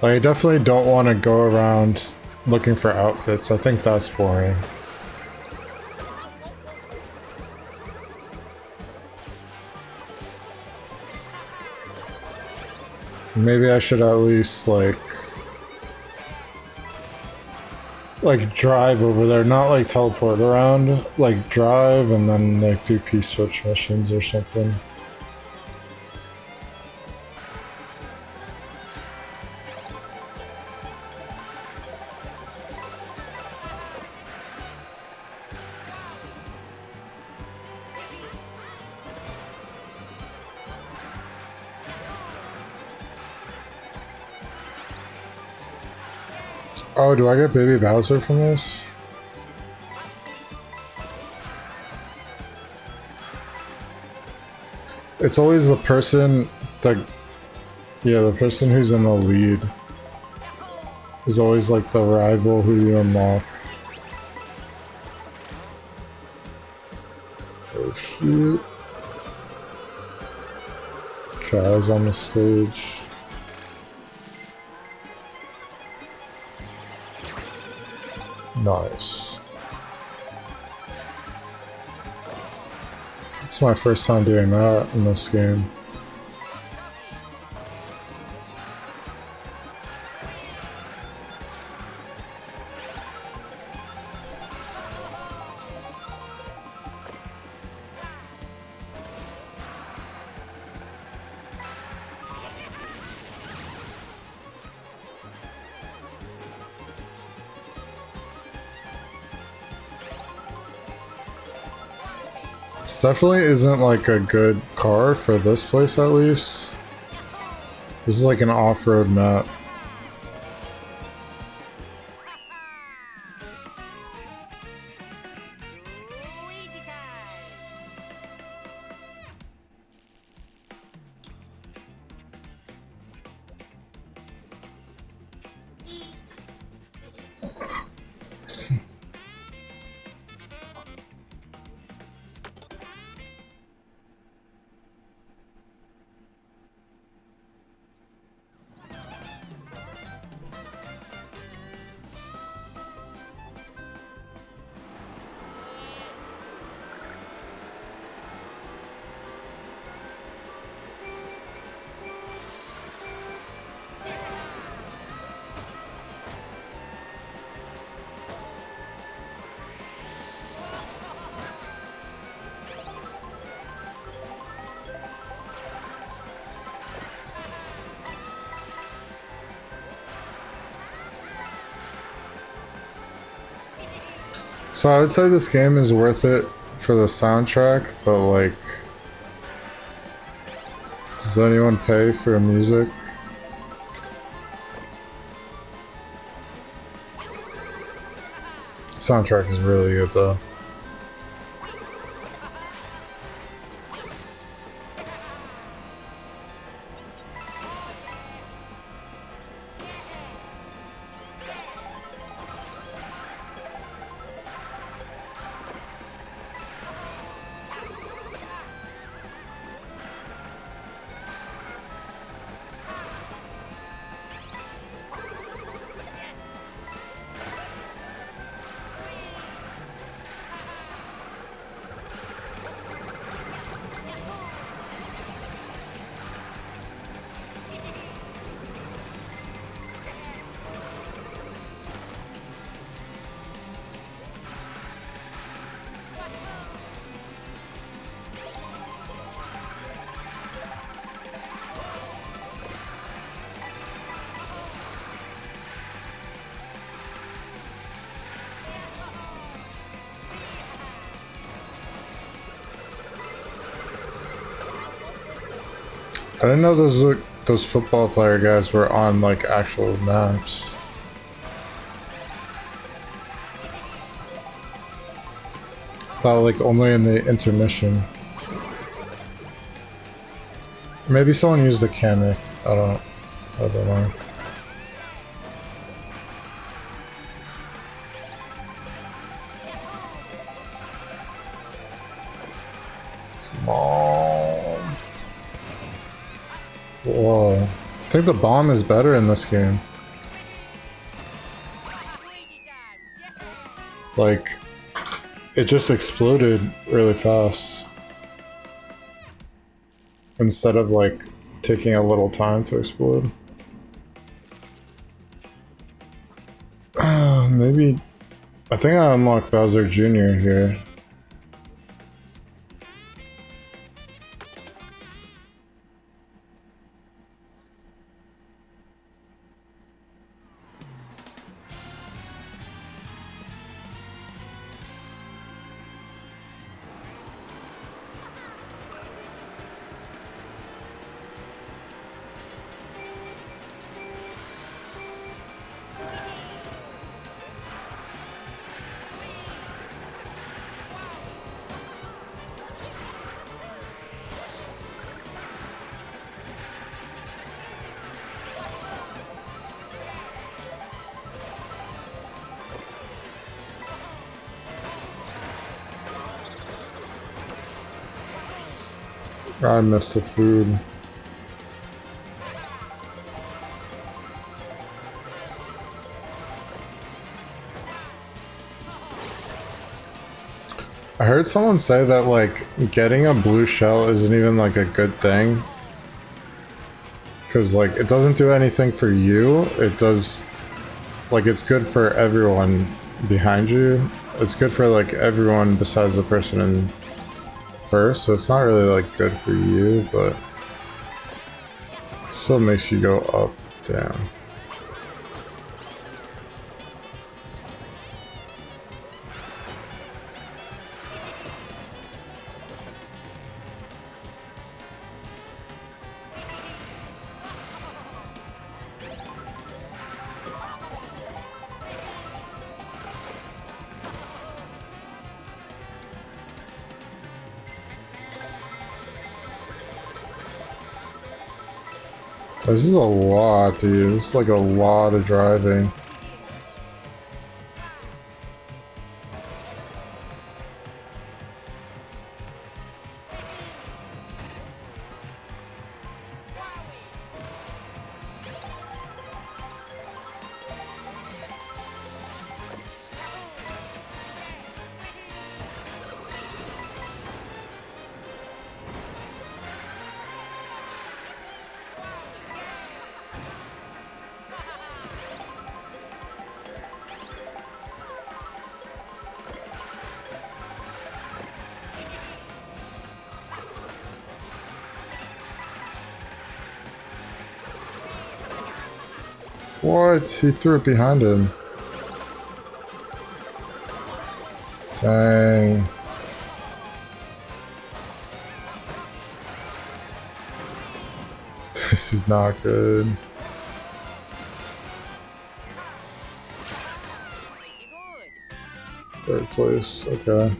Like, I definitely don't want to go around looking for outfits. I think that's boring. Maybe I should at least, like drive over there, not like teleport around, like drive and then like do peace switch missions or something. Oh, do I get Baby Bowser from this? It's always the person that, yeah, the person who's in the lead is always like the rival who you unlock. Oh shit. Kaz on the stage. Nice. It's my first time doing that in this game. This definitely isn't like a good car for this place at least. This is like an off-road map. So I would say this game is worth it for the soundtrack, but like, does anyone pay for music? Soundtrack is really good though. I didn't know those football player guys were on like actual maps. Thought like only in the intermission. Maybe someone used the Kamek. I don't know. Mom. Whoa. I think the bomb is better in this game. Like, it just exploded really fast. Instead of like taking a little time to explode. Maybe. I think I unlocked Bowser Jr. here. I miss the food. I heard someone say that like getting a blue shell isn't even like a good thing. Cause like it doesn't do anything for you. It does like it's good for everyone behind you. It's good for like everyone besides the person in first, so it's not really like good for you, but it still makes you go up. Damn. This is a lot, dude. This is like a lot of driving. What? He threw it behind him. Dang. This is not good. Third place, okay.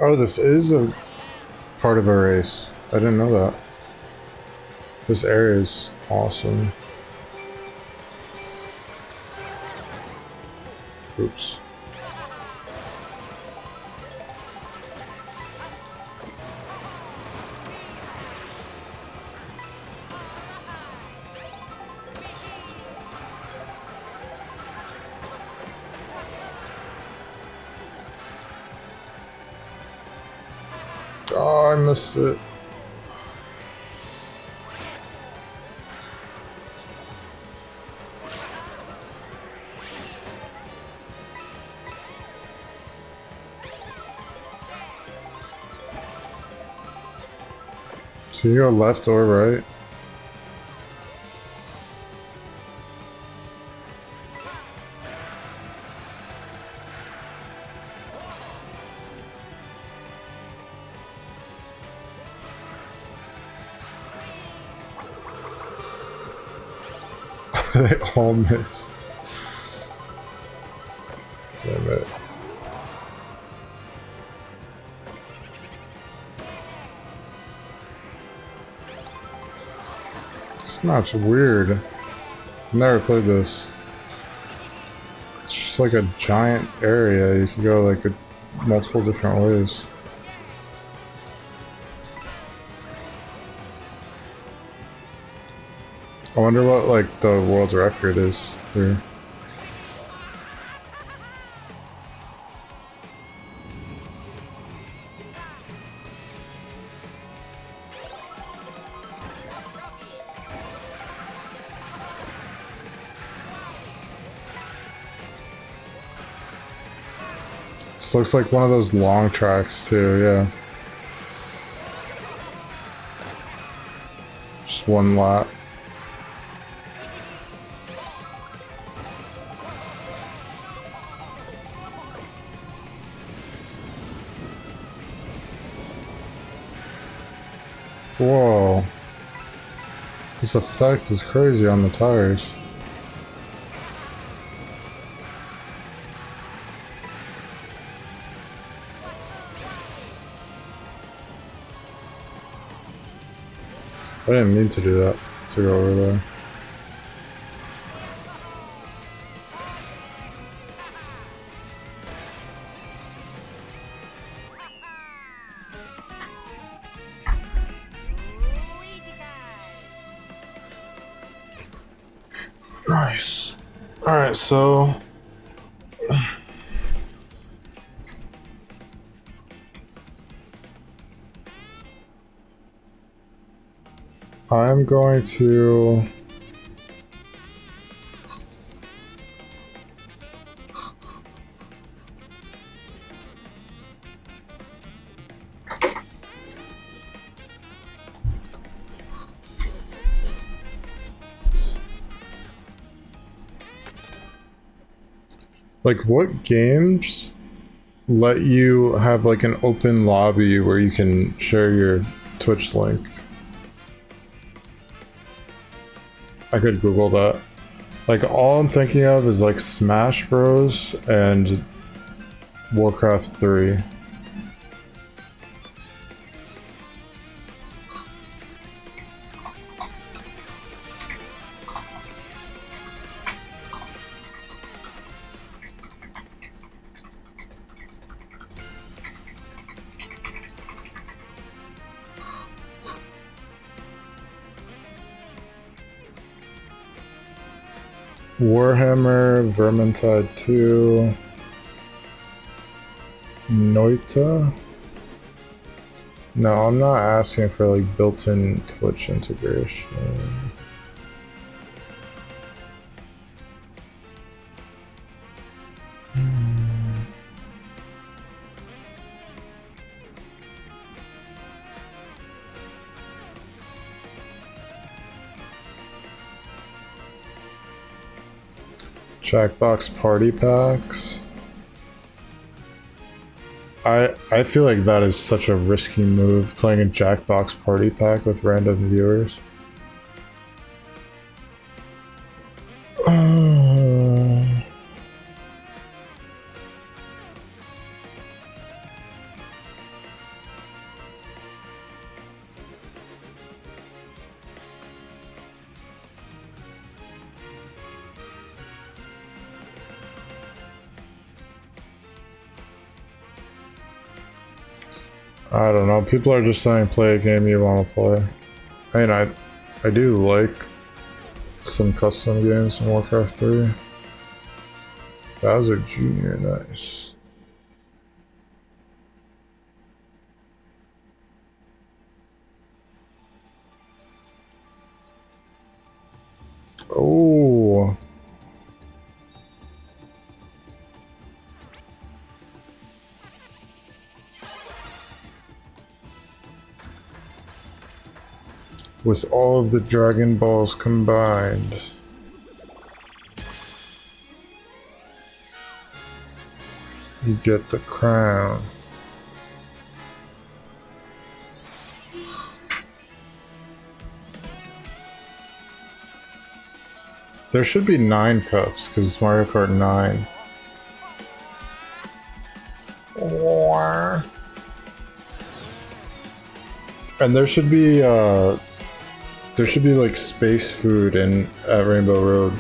Oh, this is a part of a race. I didn't know that. This area is awesome. Oops. Oh, I missed it. So you go left or right? They all miss. Damn it. This map's weird. I've never played this. It's just like a giant area. You can go like multiple different ways. I wonder what like the world's record is here. This looks like one of those long tracks too, yeah. Just one lap. Whoa. This effect is crazy on the tires. I didn't mean to do that, to go over there. Nice. Alright, so... I'm going to... Like, what games let you have like an open lobby where you can share your Twitch link? I could Google that. Like, all I'm thinking of is like Smash Bros. And Warcraft 3. Warhammer, Vermintide 2, Noita? No, I'm not asking for like built-in Twitch integration. Jackbox party packs. I feel like that is such a risky move, playing a Jackbox party pack with random viewers. I don't know. People are just saying play a game you want to play. I mean, I do like some custom games in Warcraft 3. Bowser Jr. Nice. Oh. With all of the Dragon Balls combined. You get the crown. There should be 9 cups, because it's Mario Kart 9. And there should be like space food in at Rainbow Road.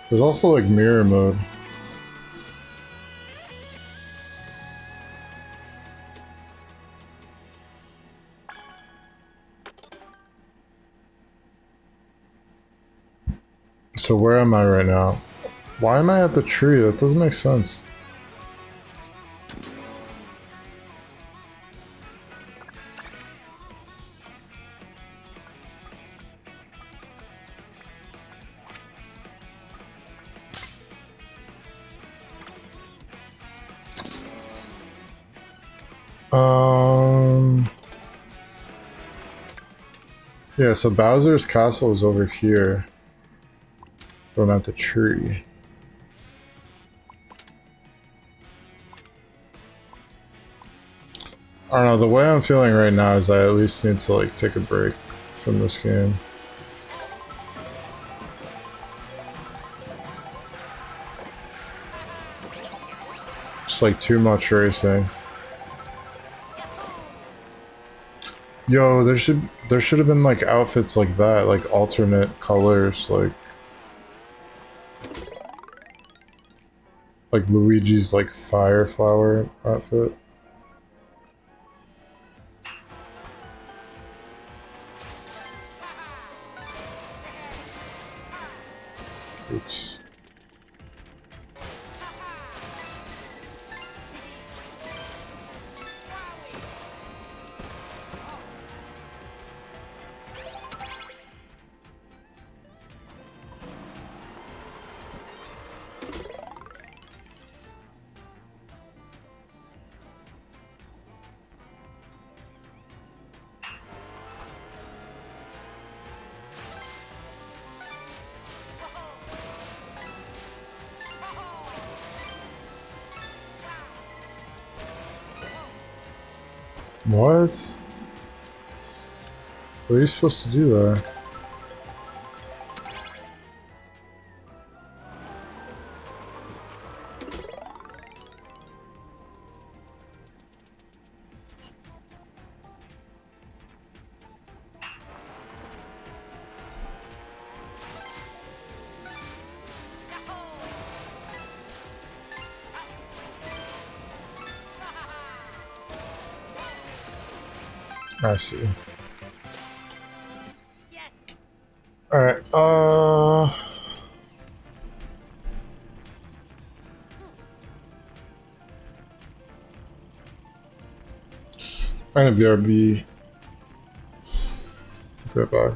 There's also like mirror mode. So where am I right now? Why am I at the tree? That doesn't make sense. Yeah, so Bowser's castle is over here. But I'm at the tree. I don't know, the way I'm feeling right now is I at least need to like take a break from this game. It's like too much racing. Yo, there should have been like outfits like that, like alternate colors, like Luigi's like fire flower outfit. Oops. What? What are you supposed to do there? I see. Alright, I'm gonna BRB. Goodbye.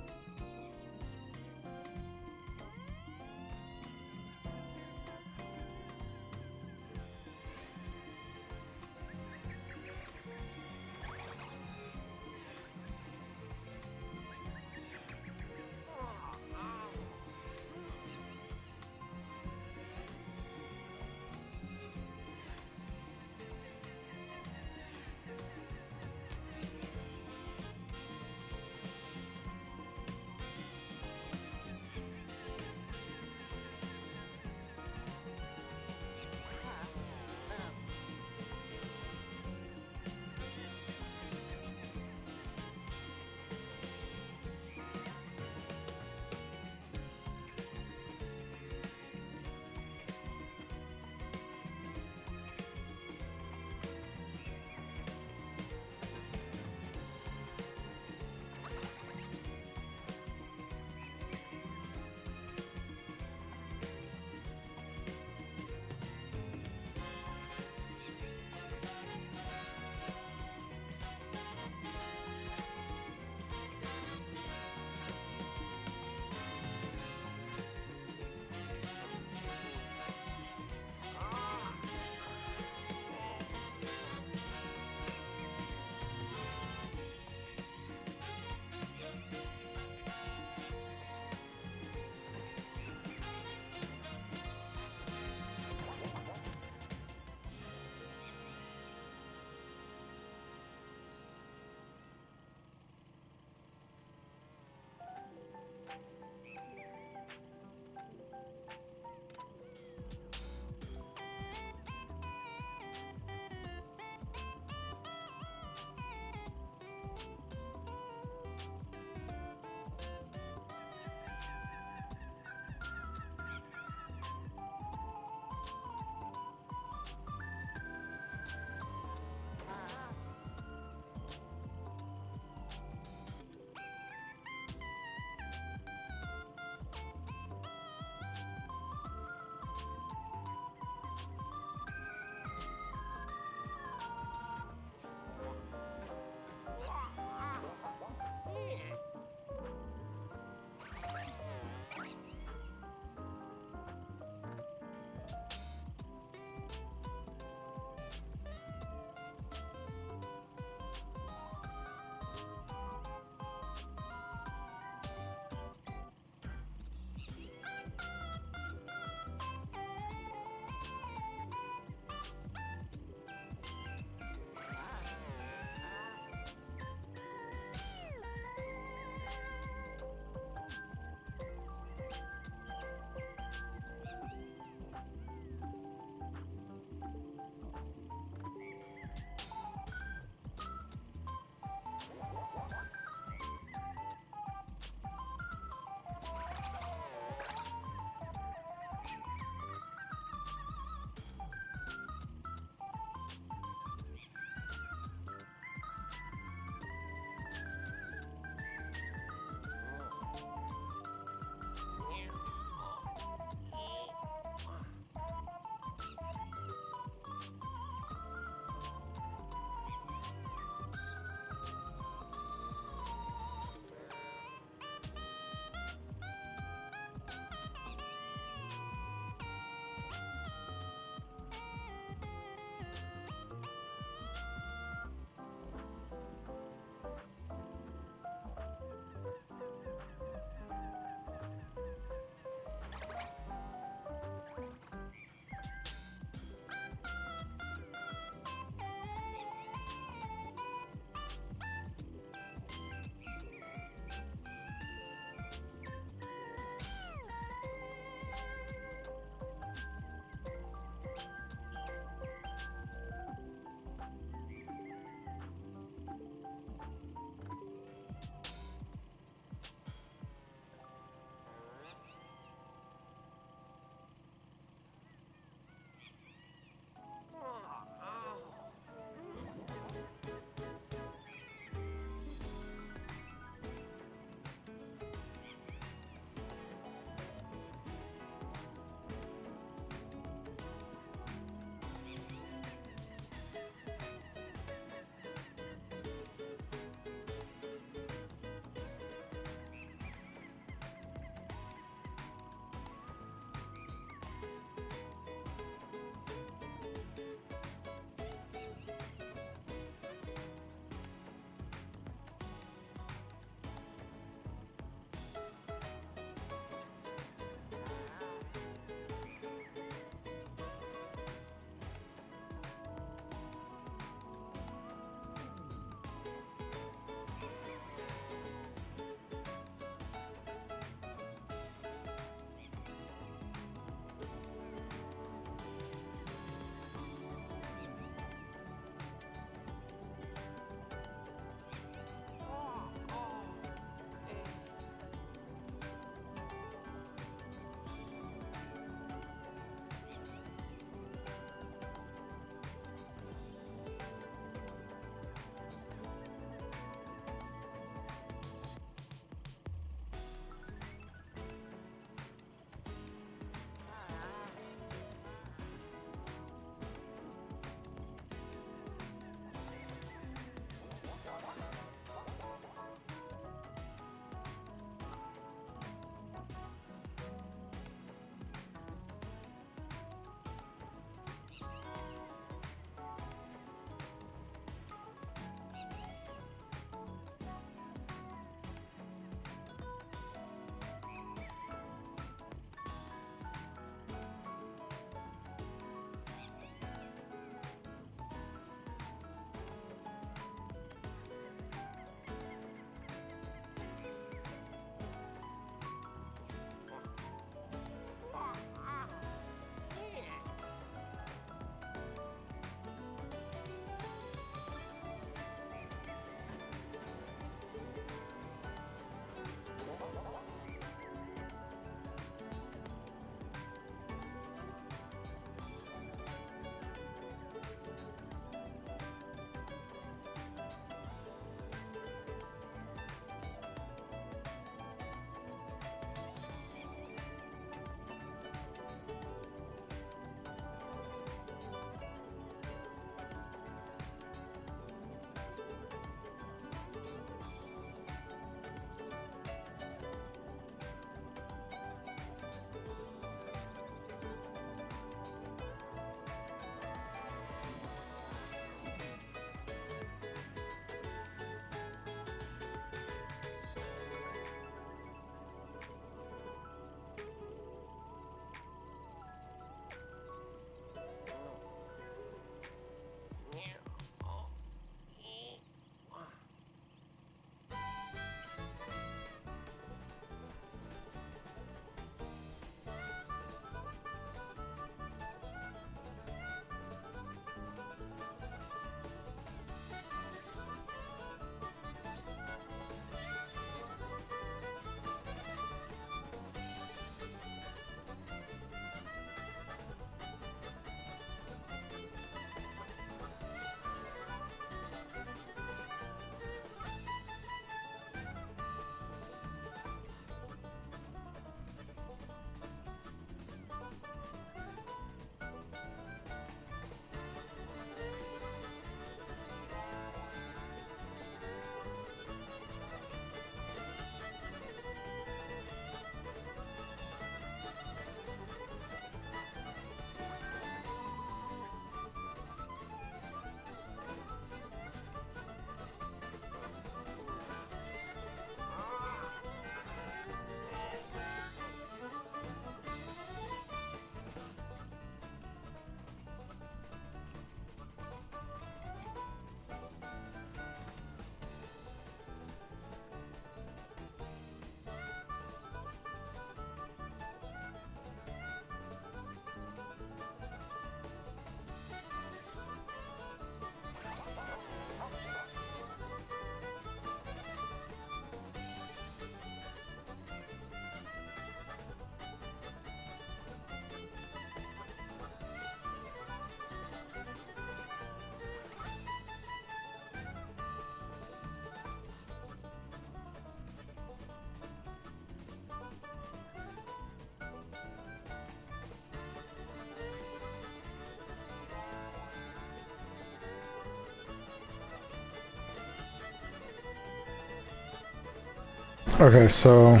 Okay, so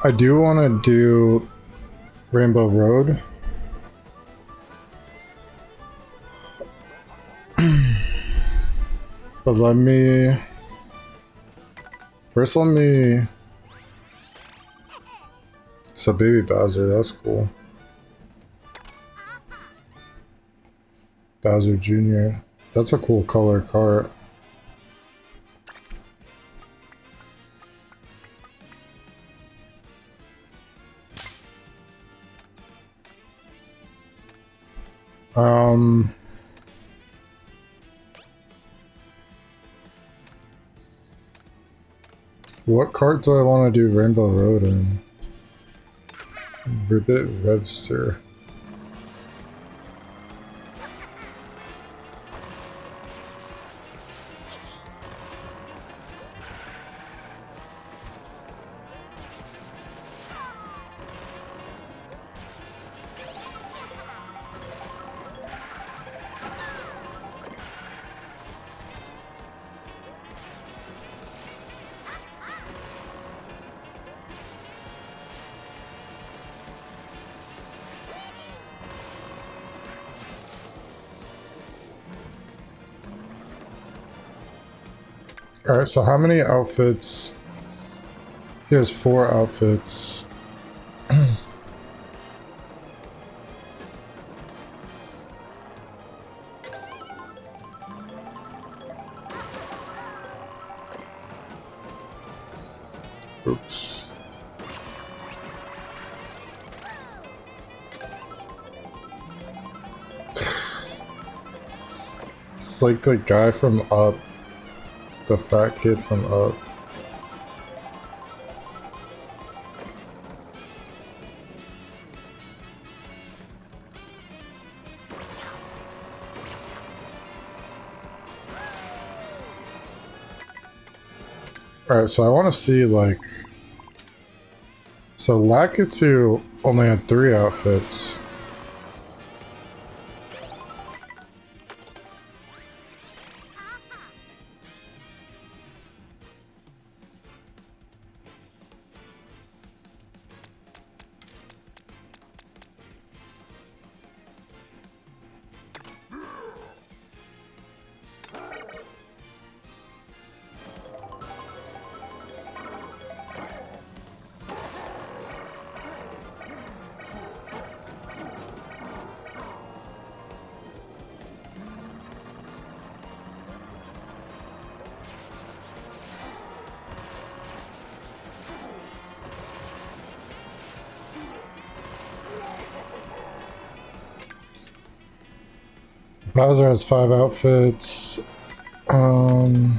I do want to do Rainbow Road. But let me first so Baby Bowser, that's cool. Bowser Jr. That's a cool color cart. What cart do I want to do Rainbow Road in? Ribbit Revster. Alright, so how many outfits? He has 4 outfits. Oops. It's like the guy from Up. The fat kid from Up. Alright, so I want to see, like... So Lakitu only had 3 outfits. Bowser has 5 outfits. I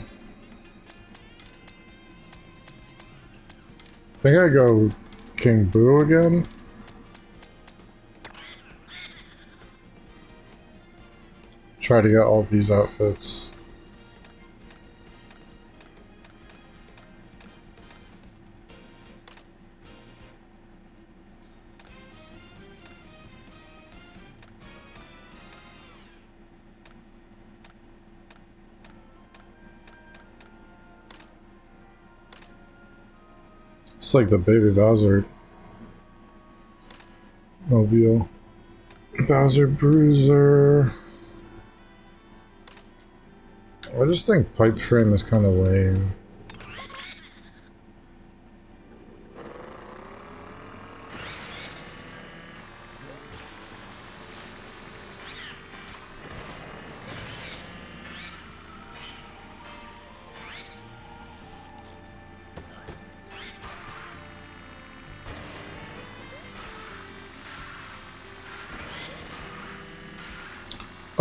think I go King Boo again. Try to get all these outfits. It's like the Baby Bowser mobile. Bowser Bruiser. I just think Pipe Frame is kind of lame.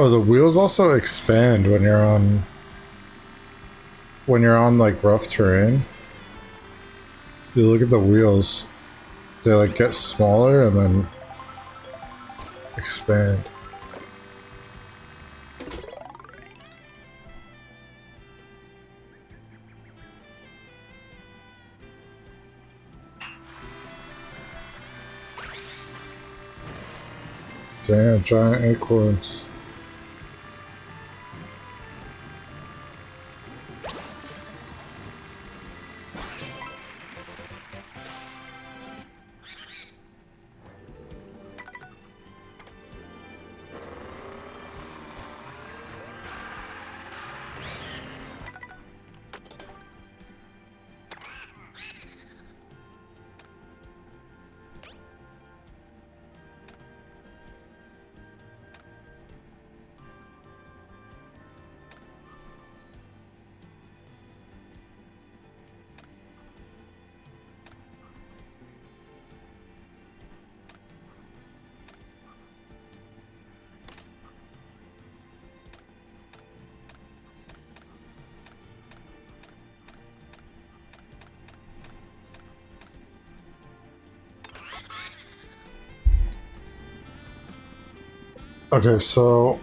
Oh, the wheels also expand when you're on like rough terrain. You look at the wheels, they like get smaller and then expand. Damn, giant acorns. Okay, so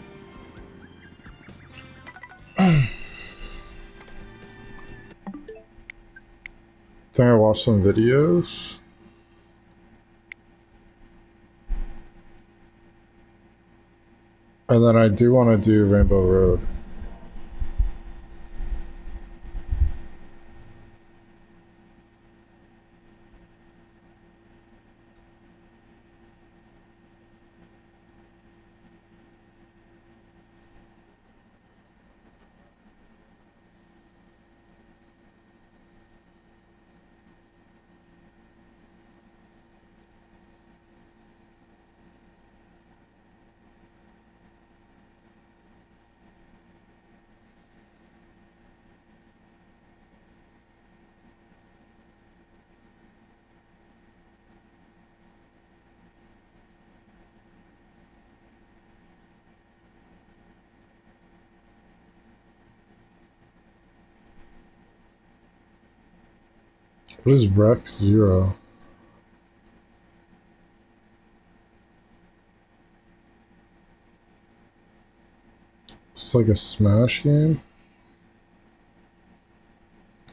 think I watched some videos. And then I do want to do Rainbow Road. What is Rex Zero? It's like a Smash game.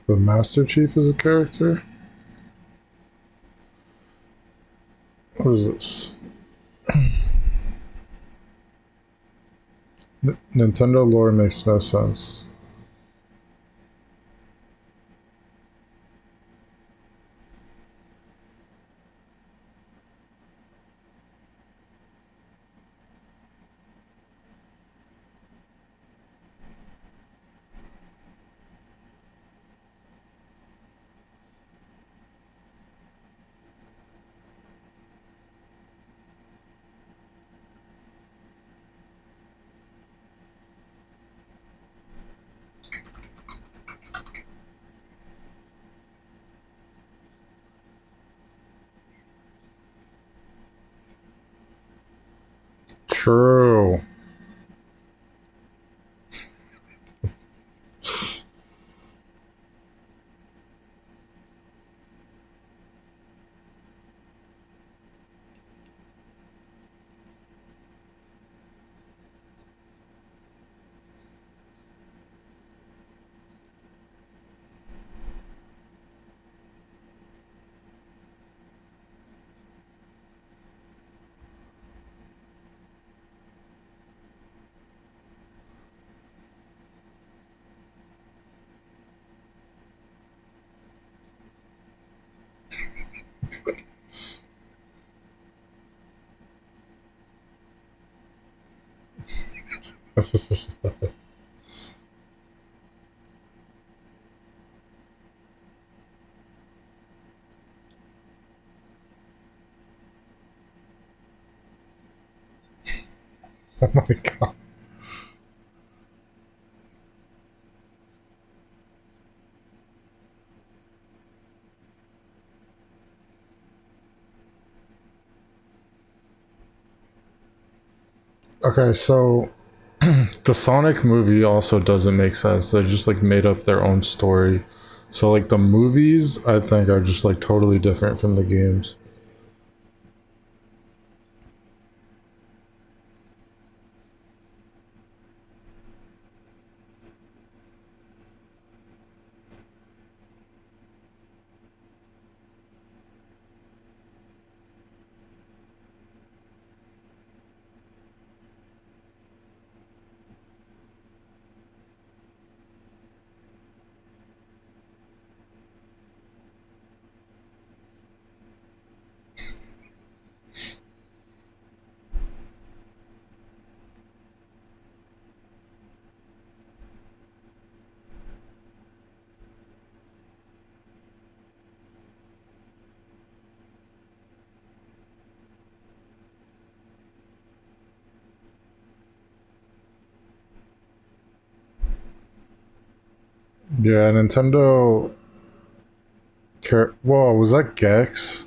But Master Chief is a character? What is this? Nintendo lore makes no sense. True. Oh my god. Okay, so the Sonic movie also doesn't make sense. They just like made up their own story. So like the movies, I think, are just like totally different from the games. Yeah, Nintendo care. Whoa, was that Gex?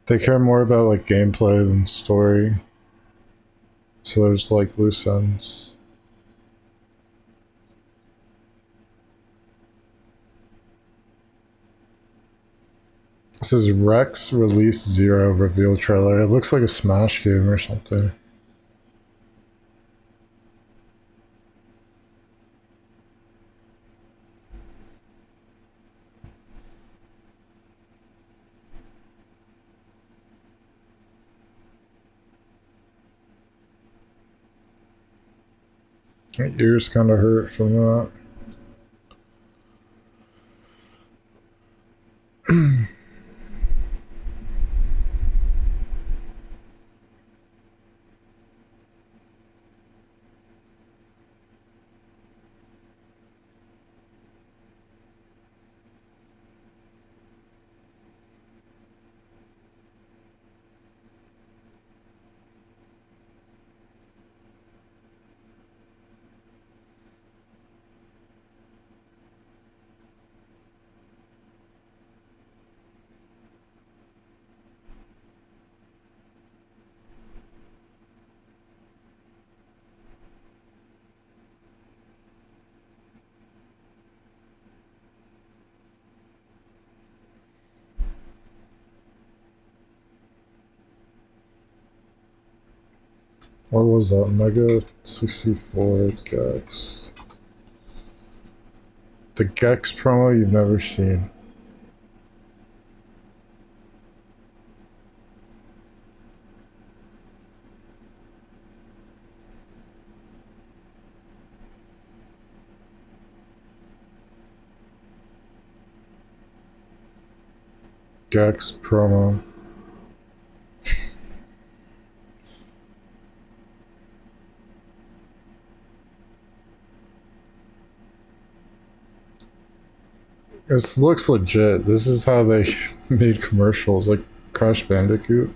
They care more about like gameplay than story. So there's like loose ends. says Rex Release 0 reveal trailer. It looks like a Smash game or something. My ears kind of hurt from that. What was that? Mega 64 Gex. The Gex promo you've never seen. Gex promo. This looks legit. This is how they made commercials, like Crash Bandicoot.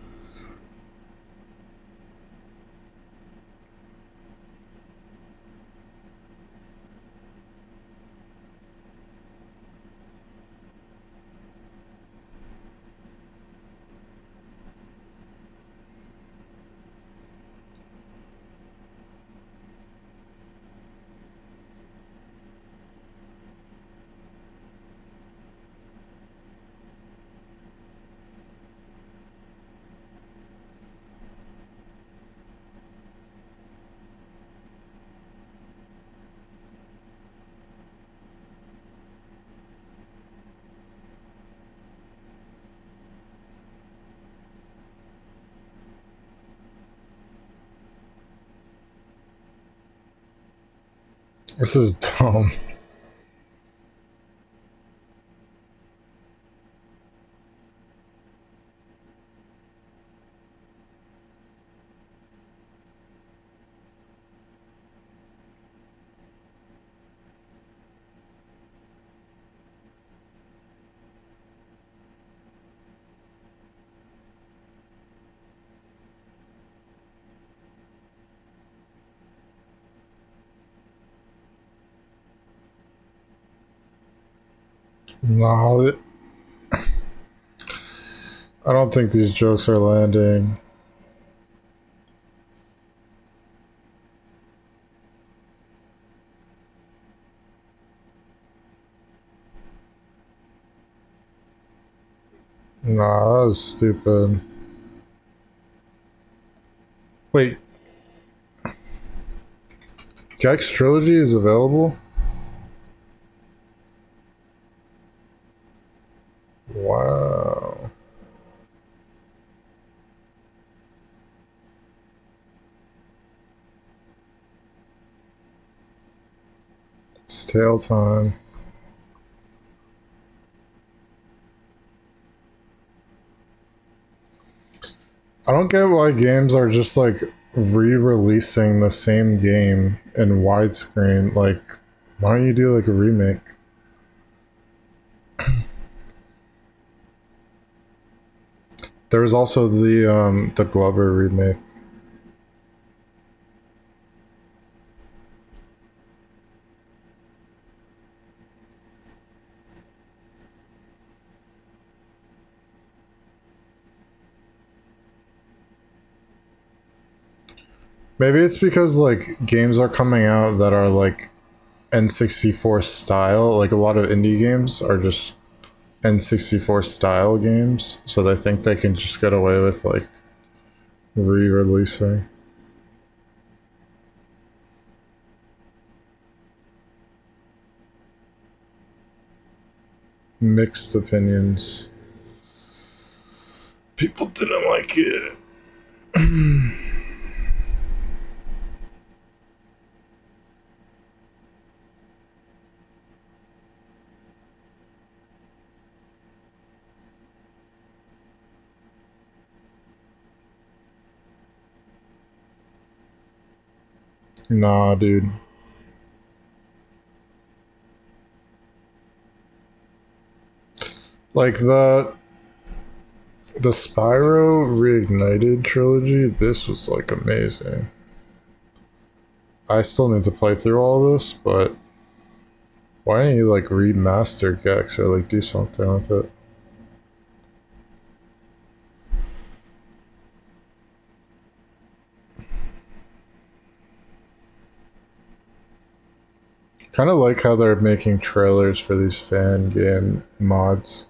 This is dumb. No, I don't think these jokes are landing. Nah, that was stupid. Wait. Gex Trilogy is available? Wow. It's tail time. I don't get why games are just like re-releasing the same game in widescreen. Like, why don't you do like a remake? There was also the Glover remake. Maybe it's because like games are coming out that are like N64 style. Like a lot of indie games are just N64 style games, so they think they can just get away with like re-releasing. Mixed opinions. People didn't like it. Nah, dude. Like the Spyro Reignited trilogy, this was like amazing. I still need to play through all this, but why don't you like remaster Gex or like do something with it? Kind of like how they're making trailers for these fan game mods.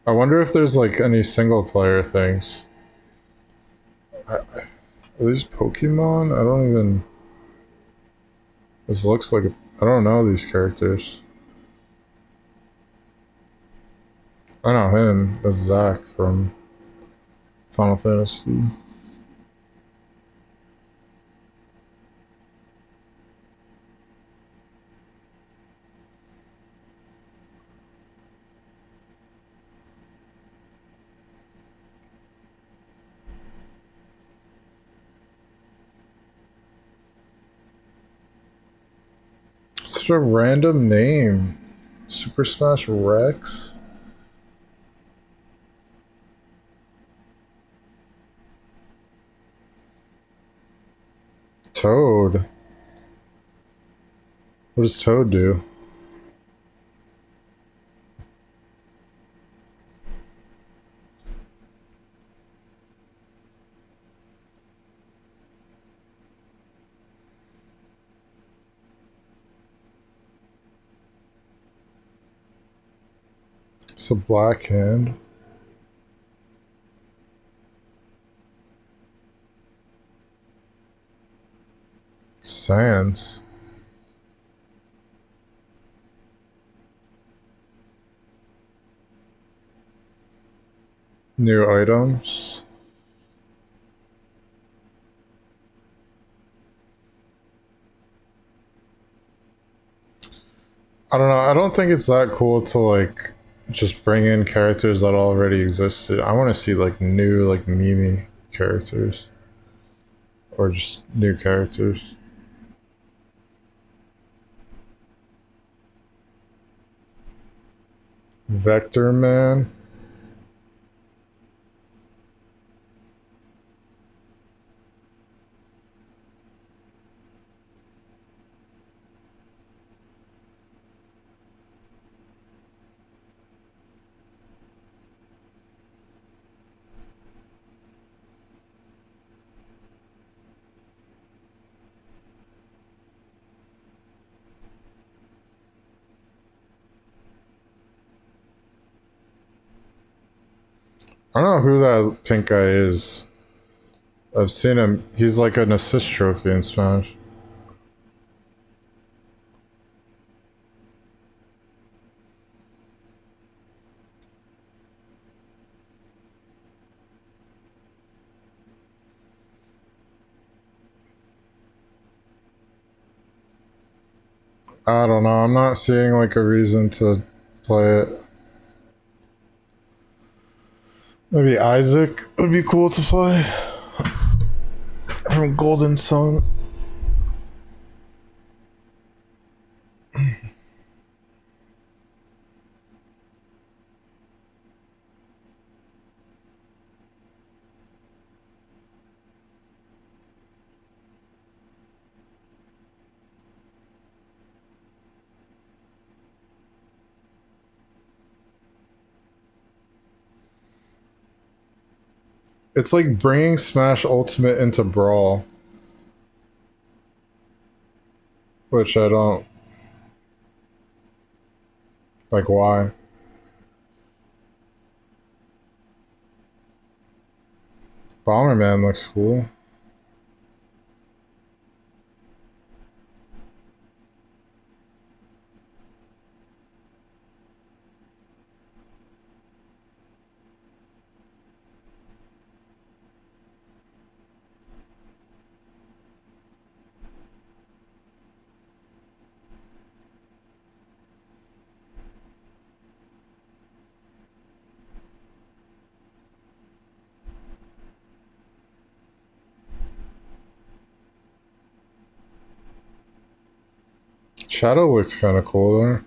I wonder if there's like any single player things. Are these Pokemon? I don't even. This looks like. I don't know these characters. I know him. That's Zack from Final Fantasy. Such a random name. Super Smash Rex? Toad. What does Toad do? It's a black hand. Sands. New items. I don't know. I don't think it's that cool to like just bring in characters that already existed. I want to see like new like Mimi characters or just new characters. Vector Man. I don't know who that pink guy is. I've seen him. He's like an assist trophy in Smash. I don't know. I'm not seeing like a reason to play it. Maybe Isaac would be cool to play from Golden Sun. It's like bringing Smash Ultimate into Brawl, which I don't like. Why? Bomberman looks cool. Shadow looks kind of cool there.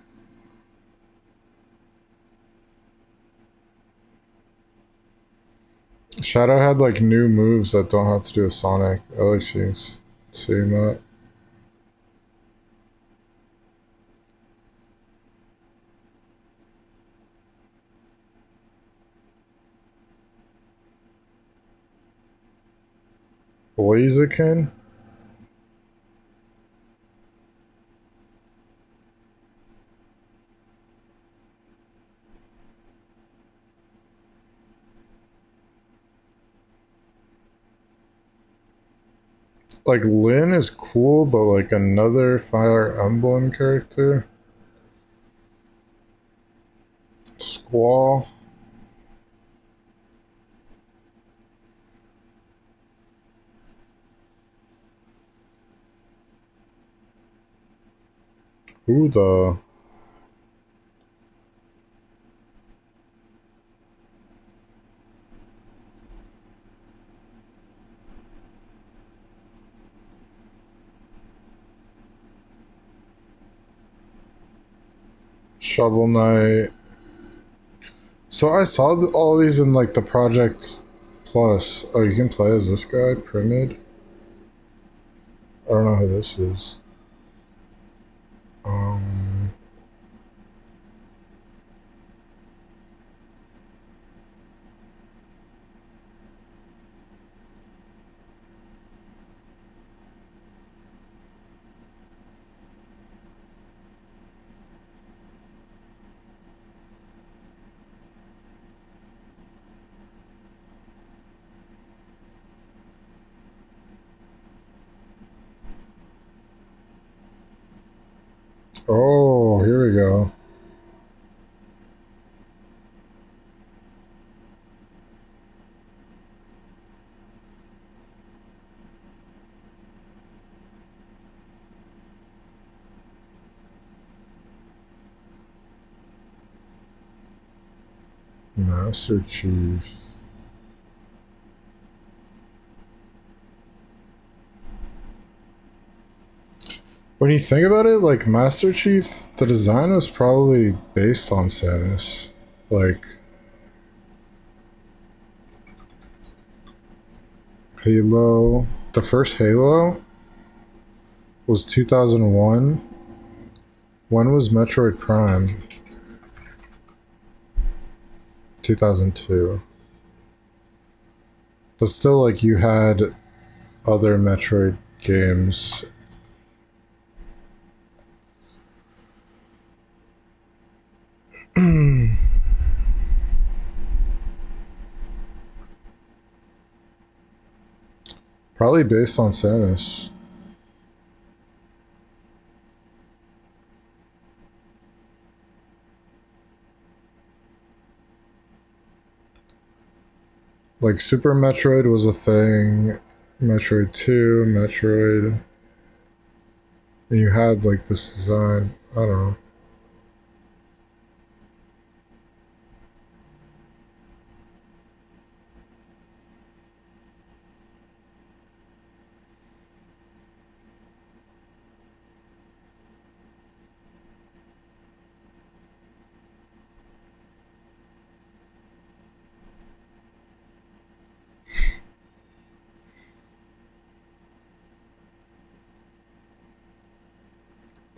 Shadow had like new moves that don't have to do with Sonic. I like seeing that. Blaziken? Like Lyn is cool, but like another Fire Emblem character. Squall. Who the? Shovel Knight. So I saw all these in like the Project Plus. Oh, you can play as this guy, Primid. I don't know who this is. Oh, here we go. Master Chief. When you think about it, like Master Chief, the design was probably based on Samus. Like Halo, the first Halo was 2001. When was Metroid Prime? 2002. But still, like, you had other Metroid games. Probably based on Samus. Like, Super Metroid was a thing. Metroid 2, Metroid. And you had, like, this design. I don't know.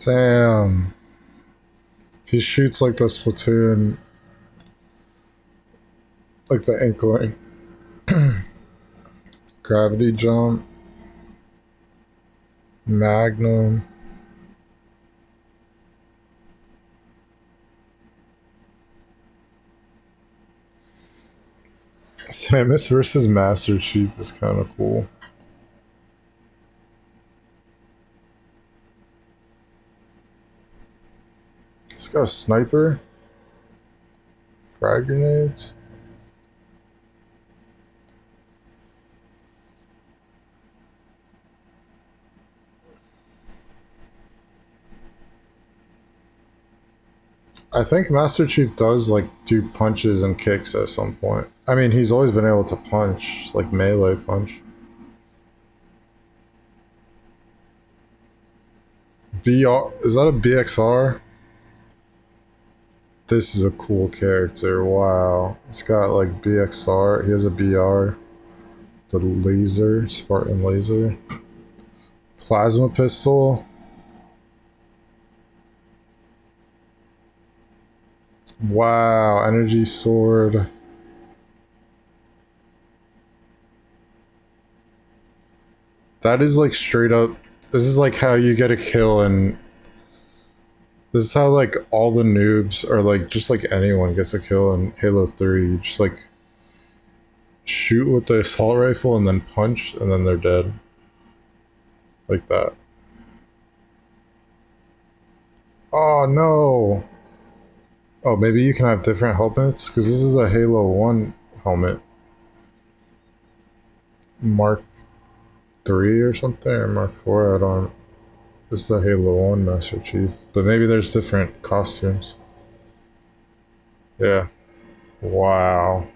Damn. He shoots like the Splatoon. Like the Inkling. Gravity jump. Magnum. Samus versus Master Chief is kind of cool. It's got a sniper. Frag grenades. I think Master Chief does like do punches and kicks at some point. I mean, he's always been able to punch, like melee punch. BR, is that a BXR? This is a cool character. Wow. It's got like BXR. He has a BR. The laser, Spartan laser. Plasma pistol. Wow, energy sword. That is like straight up. This is like how you get a kill, and this is how like all the noobs, or like just like anyone gets a kill in Halo 3. You just like shoot with the assault rifle and then punch, and then they're dead. Like that. Oh no! Oh, maybe you can have different helmets? Because this is a Halo 1 helmet. Mark 3 or something? Or Mark 4? I don't... This is the Halo 1 Master Chief. But maybe there's different costumes. Yeah. Wow.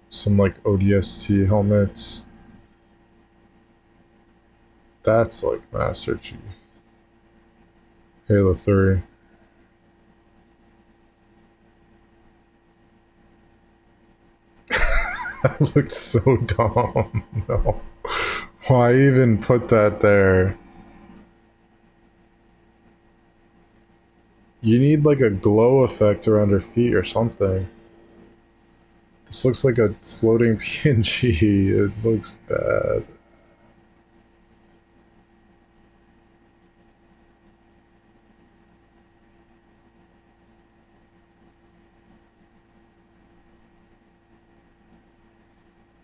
Some like ODST helmets. That's like Master Chief. Halo 3. That looks so dumb. No. Why even put that there? You need like a glow effect around her feet or something. This looks like a floating PNG. It looks bad.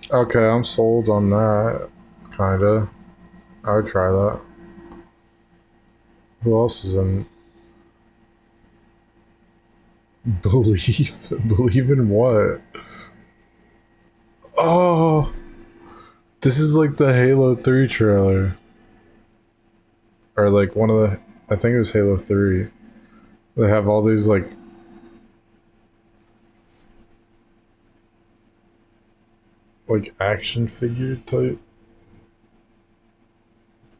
Okay, I'm sold on that. Kinda. I would try that. Who else is in? Believe? Believe in what? Oh! This is like the Halo 3 trailer. Or like one of the... I think it was Halo 3. They have all these like... like action figure type.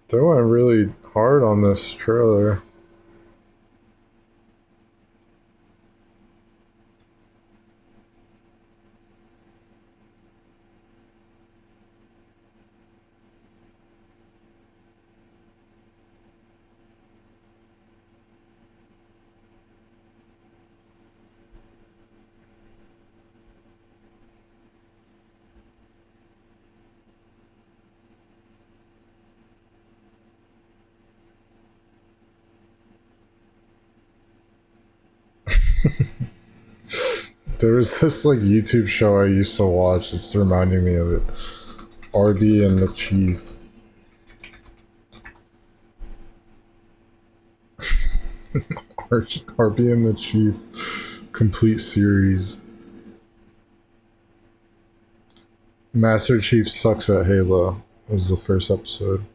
They went really hard on this trailer. There was this like YouTube show I used to watch. It's reminding me of it. RD and the Chief. RB and the Chief complete series. Master Chief sucks at Halo was the first episode.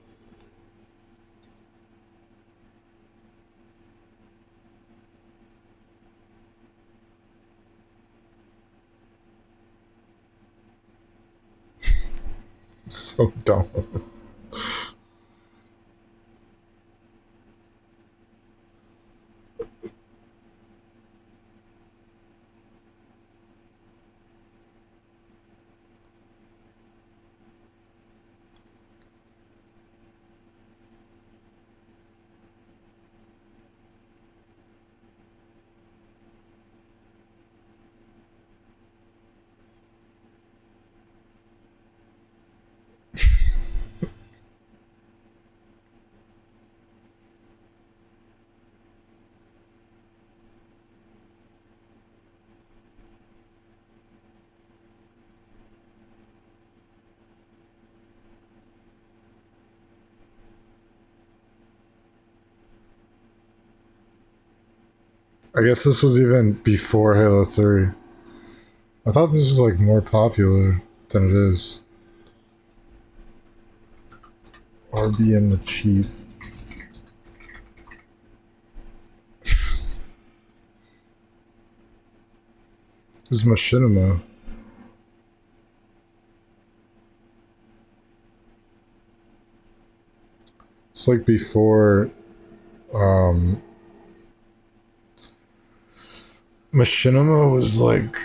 So dumb. I guess this was even before Halo 3. I thought this was like more popular than it is. RB and the Chief. This is Machinima. It's like before Machinima was like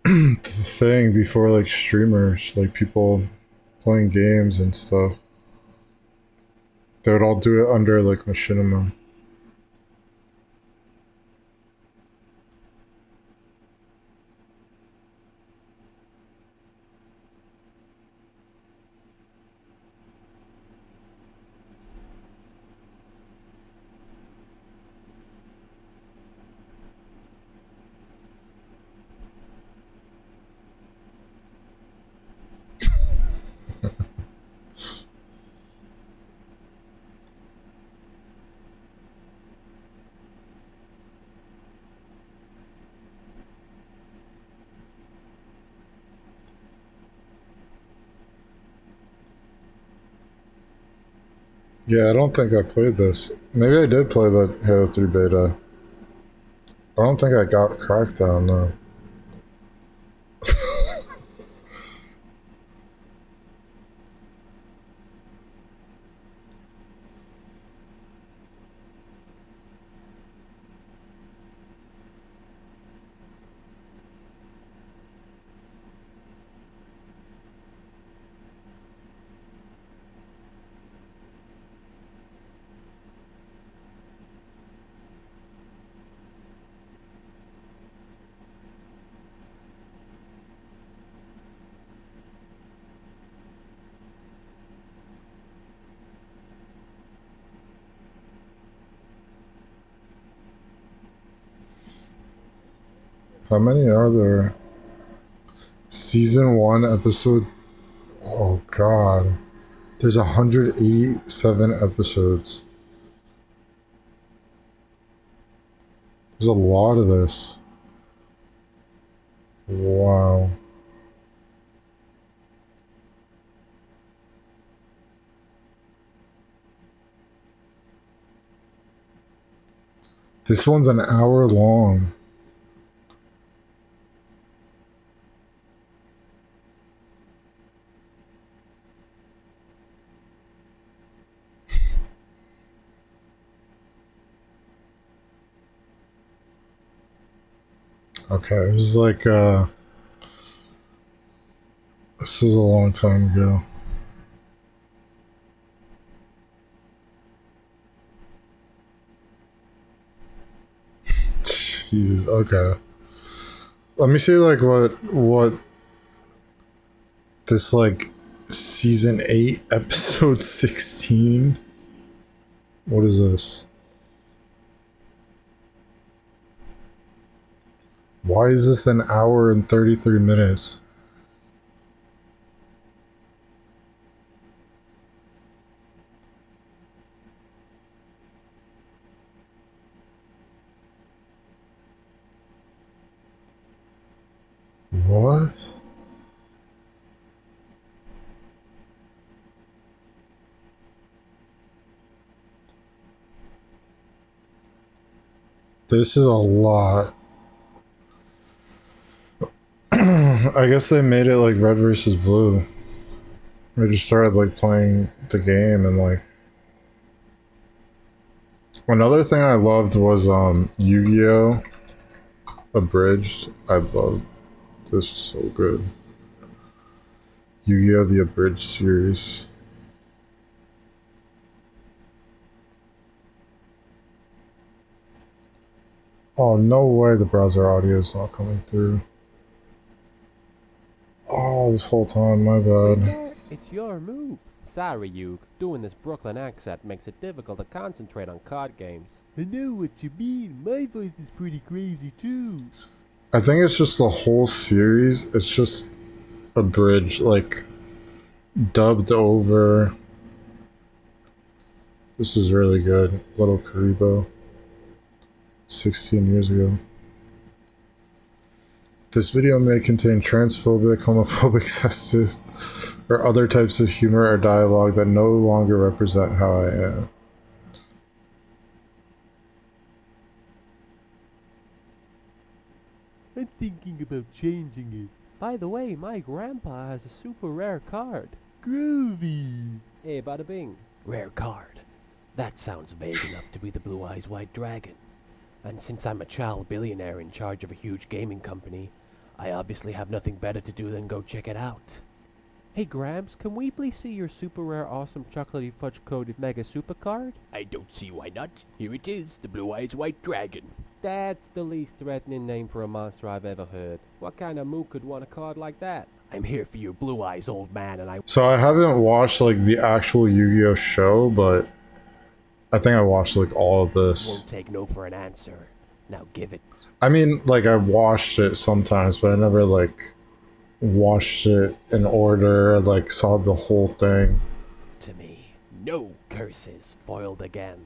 the thing, before like streamers, like people playing games and stuff. They would all do it under like Machinima. Yeah, I don't think I played this. Maybe I did play the Halo 3 beta. I don't think I got Crackdown though. How many are there? Season 1 episode. Oh god. There's 187 episodes. There's a lot of this. Wow. This one's an hour long. Okay, it was like, this was a long time ago. Jeez, okay. Let me see, like, what this, like, season 8, episode 16. What is this? Why is this an hour and 33 minutes? What? This is a lot. I guess they made it like red versus blue. I just started like playing the game and like another thing I loved was Yu-Gi-Oh! Abridged. I loved this is so good. Yu-Gi-Oh! The Abridged series. Oh no way the browser audio is not coming through. Oh, this whole time, my bad. It's your move. Sorry, Yug. Doing this Brooklyn accent makes it difficult to concentrate on card games. I know what you mean. My voice is pretty crazy, too. I think it's just the whole series. It's just abridged, like, dubbed over. This is really good. Little Karibo. 16 years ago. This video may contain transphobic, homophobic messages, or other types of humor or dialogue that no longer represent how I am. I'm thinking about changing it. By the way, my grandpa has a super rare card. Groovy. Hey, bada bing. Rare card. That sounds vague enough to be the Blue Eyes White Dragon. And since I'm a child billionaire in charge of a huge gaming company, I obviously have nothing better to do than go check it out. Hey Gramps, can we please see your super rare awesome chocolatey fudge coated mega super card? I don't see why not. Here it is, the Blue Eyes White Dragon. That's the least threatening name for a monster I've ever heard. What kind of moo could want a card like that? I'm here for your blue eyes, old man, and I... So I haven't watched like the actual Yu-Gi-Oh show, but I think I watched like all of this. Won't take no for an answer. Now give it. I mean, like I watched it sometimes, but I never like watched it in order, like saw the whole thing. To me, no curses foiled again.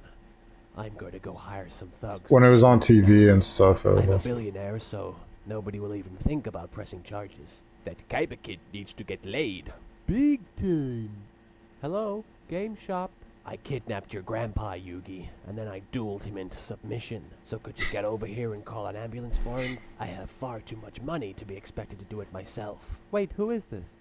I'm going to go hire some thugs. When it was on TV and stuff. I'm a billionaire, so nobody will even think about pressing charges. That Kaiba kid needs to get laid. Big time. Hello, game shop. I kidnapped your grandpa, Yugi, and then I dueled him into submission. So could you get over here and call an ambulance for him? I have far too much money to be expected to do it myself. Wait, who is this?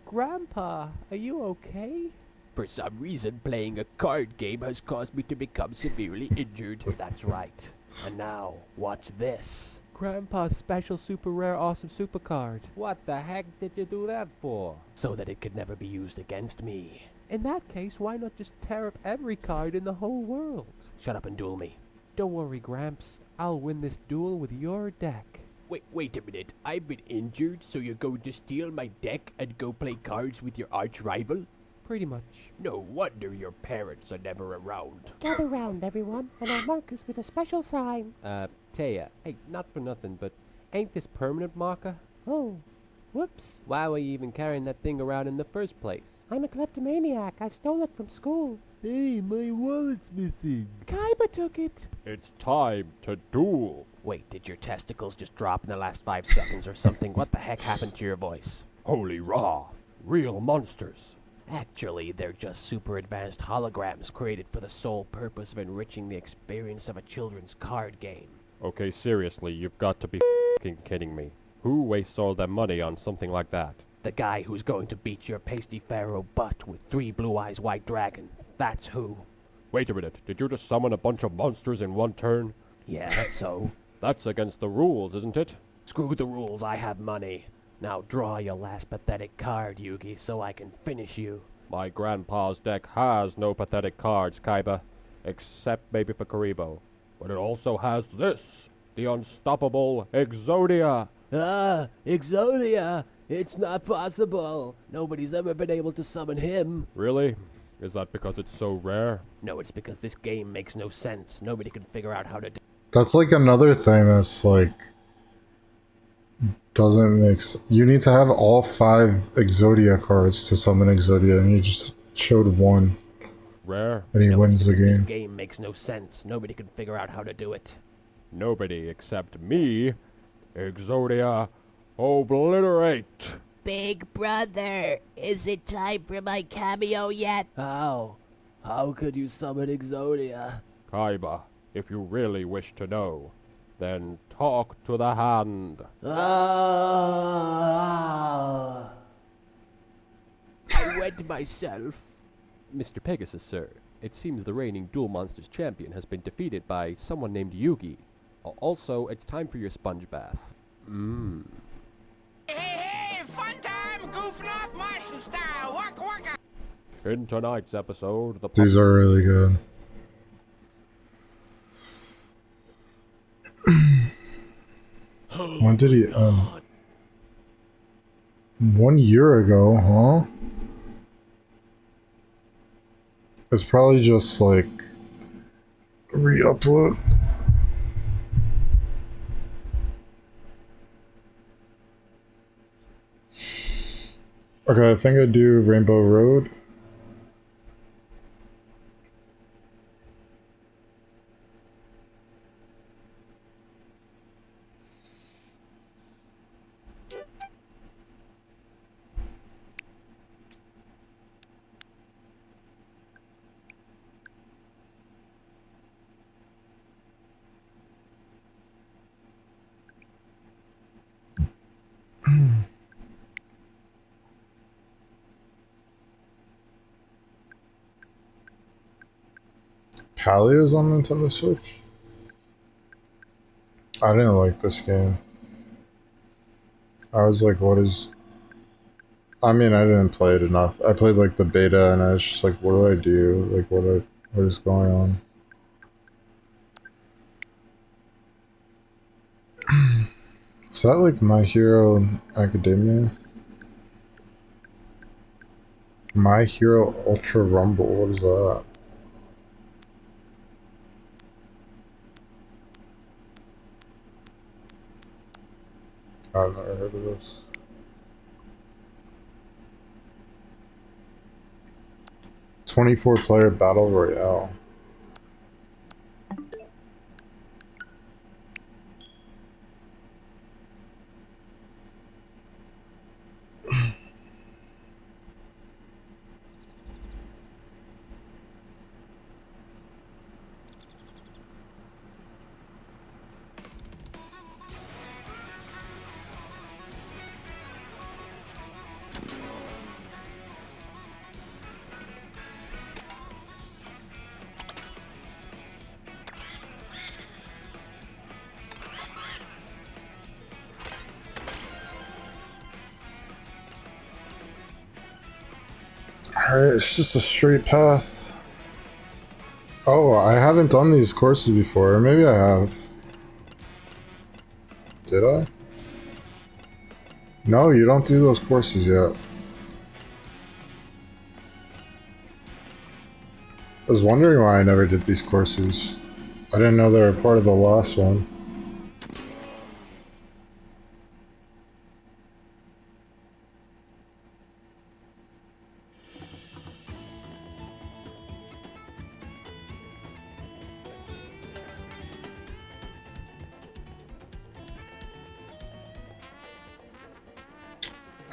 Grandpa, are you okay? For some reason, playing a card game has caused me to become severely injured. That's right. And now, watch this. Grandpa's special super rare awesome super card. What the heck did you do that for? So that it could never be used against me. In that case, why not just tear up every card in the whole world? Shut up and duel me. Don't worry, Gramps. I'll win this duel with your deck. Wait a minute. I've been injured, so you're going to steal my deck and go play cards with your arch rival? Pretty much. No wonder your parents are never around. Gather round, everyone, and I'll mark us with a special sign. Taya. Hey, not for nothing, but ain't this permanent marker? Oh, whoops. Why were you even carrying that thing around in the first place? I'm a kleptomaniac. I stole it from school. Hey, my wallet's missing. Kaiba took it. It's time to duel. Wait, did your testicles just drop in the last 5 seconds or something? What the heck happened to your voice? Holy raw. Real monsters. Actually, they're just super advanced holograms created for the sole purpose of enriching the experience of a children's card game. Okay, seriously, you've got to be f***ing kidding me. Who wastes all their money on something like that? The guy who's going to beat your pasty pharaoh butt with 3 blue eyes white dragons. That's who. Wait a minute, did you just summon a bunch of monsters in one turn? Yeah, so? That's against the rules, isn't it? Screw the rules, I have money. Now draw your last pathetic card, Yugi, so I can finish you. My grandpa's deck has no pathetic cards, Kaiba. Except maybe for Karibo. But it also has this. The unstoppable Exodia. Ah, Exodia! It's not possible. Nobody's ever been able to summon him. Really? Is that because it's so rare? No, it's because this game makes no sense. Nobody can figure out how to do. That's like another thing that's like doesn't make you need to have all 5 Exodia cards to summon Exodia, and you just showed one. Rare? And he wins the game. This game makes no sense. Nobody can figure out how to do it. Nobody except me. Exodia, obliterate. Big brother, is it time for my cameo yet? How? How could you summon Exodia? Kaiba, if you really wish to know, then talk to the hand. Ah! I went myself. Mr. Pegasus, sir, it seems the reigning Duel Monsters champion has been defeated by someone named Yugi. Also, it's time for your sponge bath. Hey, fun time, goofing off Martian style, waka waka. In tonight's episode, These are really good. When did he 1 year ago, huh? It's probably just like re-upload. Okay, I think I do Rainbow Road. Callie is on Nintendo Switch? I didn't like this game. I was like, what is... I mean, I didn't play it enough. I played like the beta and I was just like, what do I do? Like, what is going on? Is that like My Hero Academia? My Hero Ultra Rumble, what is that? I've never heard of this. 24-player battle royale. Alright, it's just a straight path. Oh, I haven't done these courses before. Or maybe I have. Did I? No, you don't do those courses yet. I was wondering why I never did these courses. I didn't know they were part of the last one.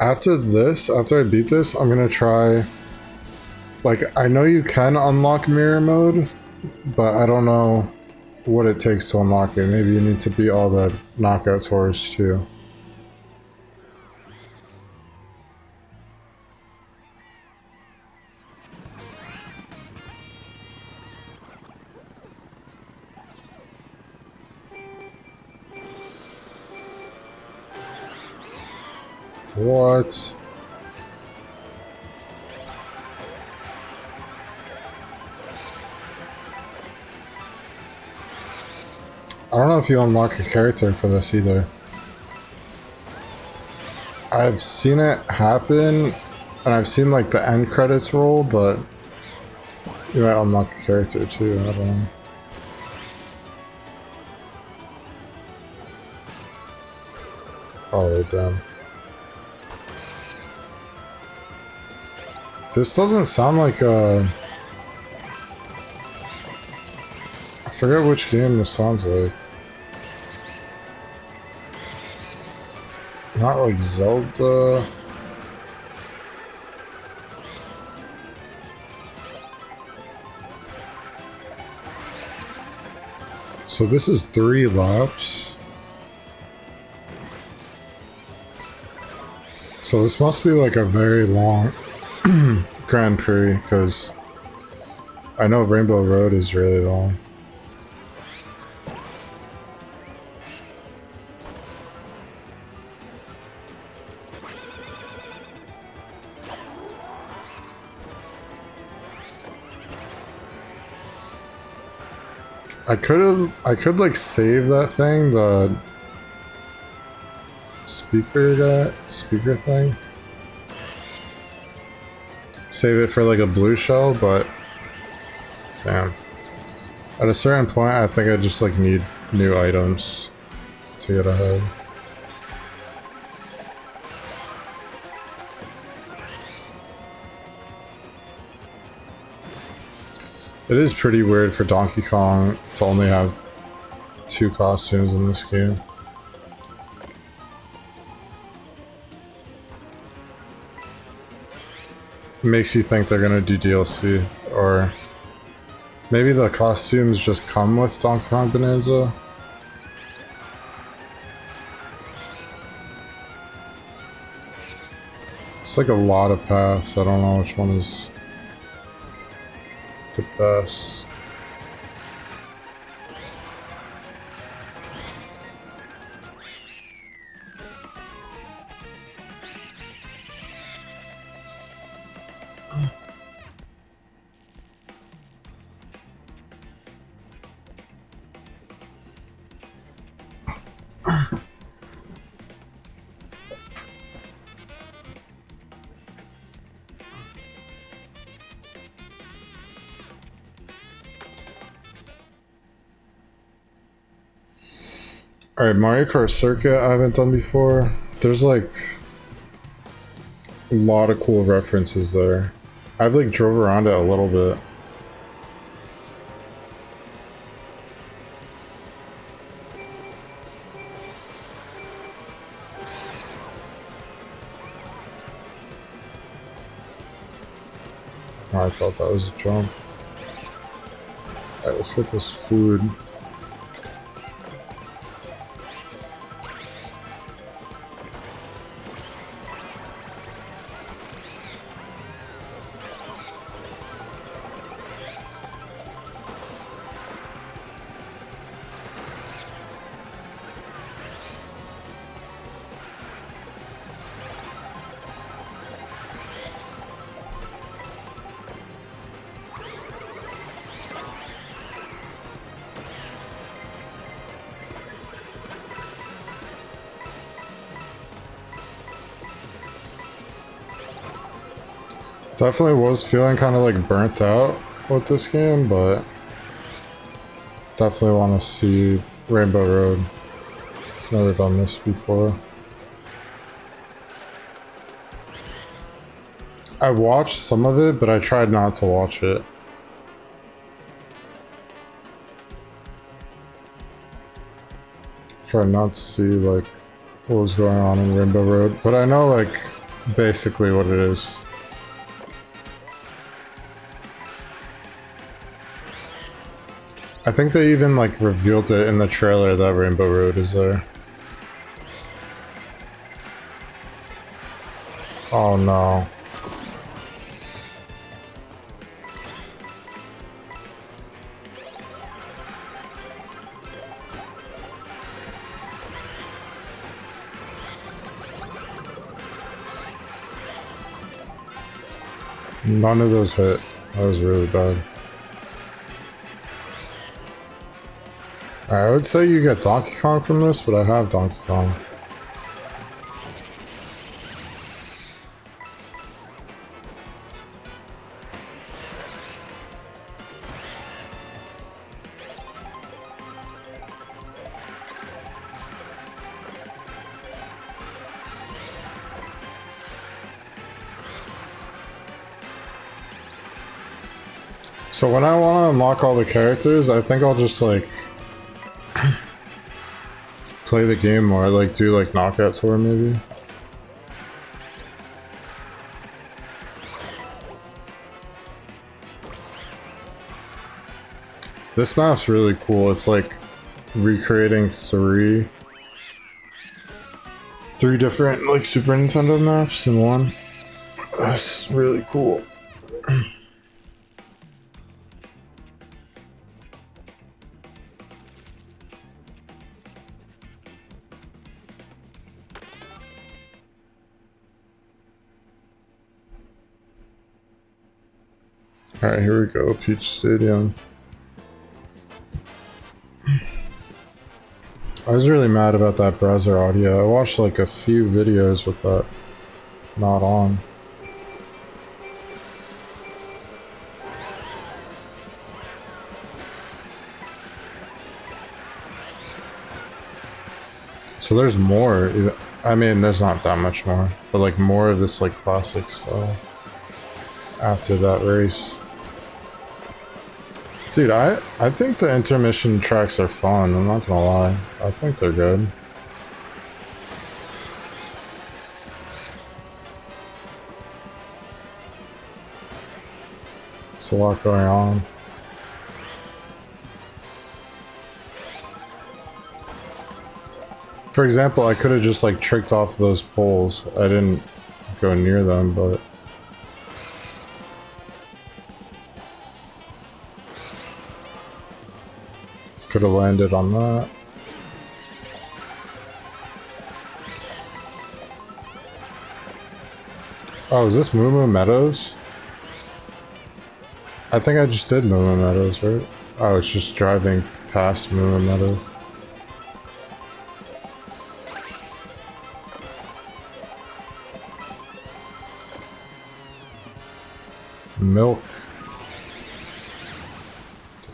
After this, after I beat this, I'm gonna try... Like, I know you can unlock mirror mode, but I don't know what it takes to unlock it. Maybe you need to beat all the knockout tours too. What? I don't know if you unlock a character for this either. I've seen it happen, and I've seen like the end credits roll, but you might unlock a character too, I don't know. Oh damn. This doesn't sound like a... I forget which game this sounds like. Not like Zelda. So this is 3 laps. So this must be like a very long Grand Prix, because I know Rainbow Road is really long. I could like save that thing, the speaker thing. Save it for like a blue shell, but damn. At a certain point, I think I just like need new items to get ahead. It is pretty weird for Donkey Kong to only have 2 costumes in this game. It makes you think they're gonna do DLC, or maybe the costumes just come with Donkey Kong Bonanza. It's like a lot of paths, I don't know which one is the best. Alright, Mario Kart Circuit I haven't done before. There's like a lot of cool references there. I've like drove around it a little bit. Oh, I thought that was a jump. Alright, let's get this food. Definitely was feeling kind of like burnt out with this game, but definitely want to see Rainbow Road. Never done this before. I watched some of it, but I tried not to watch it. Tried not to see like what was going on in Rainbow Road, but I know like basically what it is. I think they even like revealed it in the trailer that Rainbow Road is there. Oh no. None of those hit. That was really bad. I would say you get Donkey Kong from this, but I have Donkey Kong. So when I want to unlock all the characters, I think I'll just like play the game more, like do like knockout tour maybe. This map's really cool. It's like recreating three different like Super Nintendo maps in one. That's really cool. Alright, here we go, Peach Stadium. I was really mad about that browser audio. I watched like a few videos with that not on. So there's more. I mean, there's not that much more, but like more of this like classic style after that race. Dude, I think the intermission tracks are fun, I'm not gonna lie. I think they're good. There's a lot going on. For example, I could have just like tricked off those poles. I didn't go near them, but could have landed on that. Oh, is this Moo Moo Meadows? I think I just did Moo Moo Meadows, right? I was just driving past Moo Moo Meadows. Milk.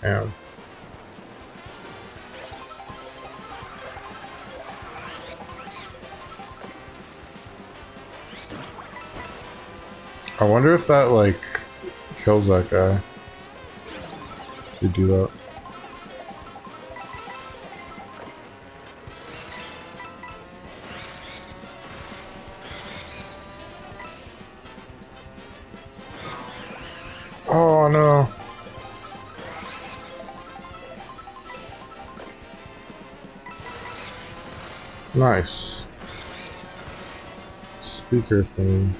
Damn. I wonder if that, like, kills that guy. If you do that. Oh no. Nice. Speaker thing.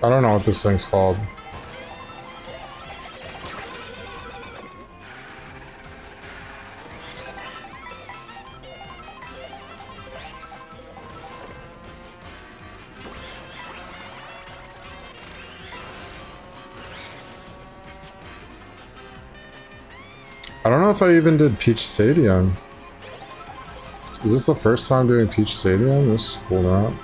I don't know what this thing's called. I don't know if I even did Peach Stadium. Is this the first time doing Peach Stadium? This is cool now.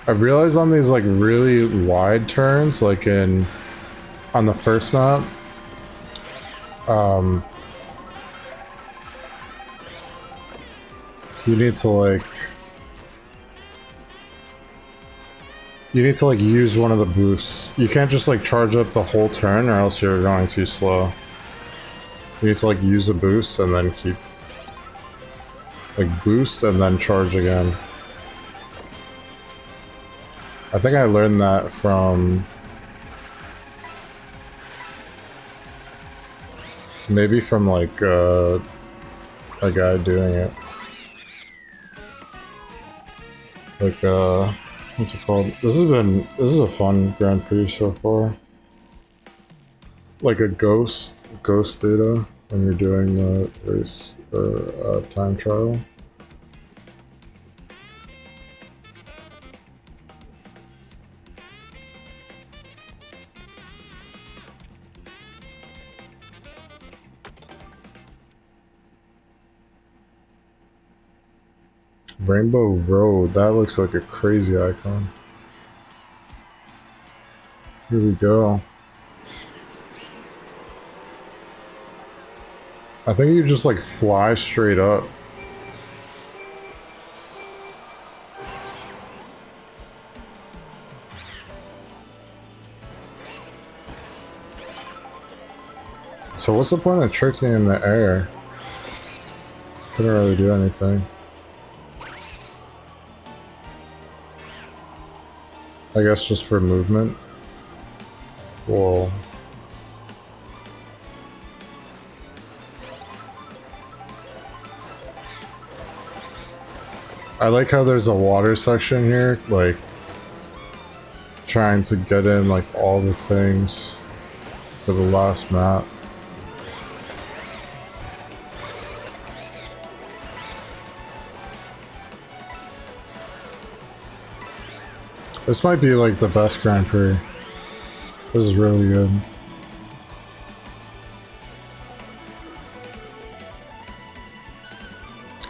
I've realized on these like really wide turns, like on the first map, you need to use one of the boosts. You can't just like charge up the whole turn or else you're going too slow. You need to like use a boost and then keep like boost and then charge again. I think I learned that from maybe from like a guy doing it. Like what's it called? This is a fun Grand Prix so far. Like a ghost data when you're doing the race or time trial. Rainbow Road, that looks like a crazy icon. Here we go. I think you just like fly straight up. So what's the point of tricking in the air? Didn't really do anything. I guess just for movement. Whoa. I like how there's a water section here, like trying to get in like all the things for the last map. This might be like the best Grand Prix. This is really good.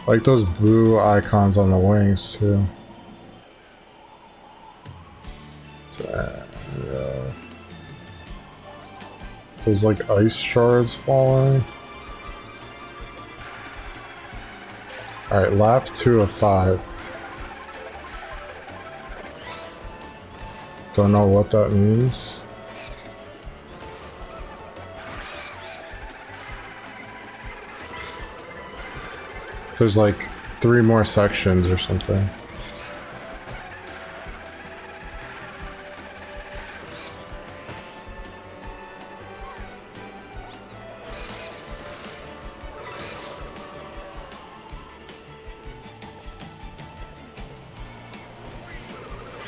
Like those blue icons on the wings too. Yeah. There's like ice shards falling. Alright, lap 2 of 5. Don't know what that means. There's like 3 more sections or something.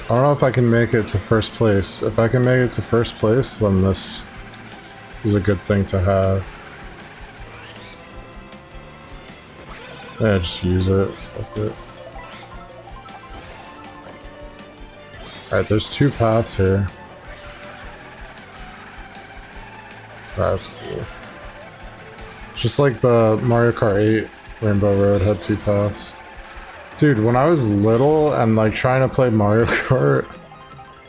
I don't know if I can make it to first place. If I can make it to first place, then this is a good thing to have. Yeah, just use it. Fuck it. Alright, there's 2 paths here. That's cool. Just like the Mario Kart 8 Rainbow Road had 2 paths. Dude, when I was little and like trying to play Mario Kart,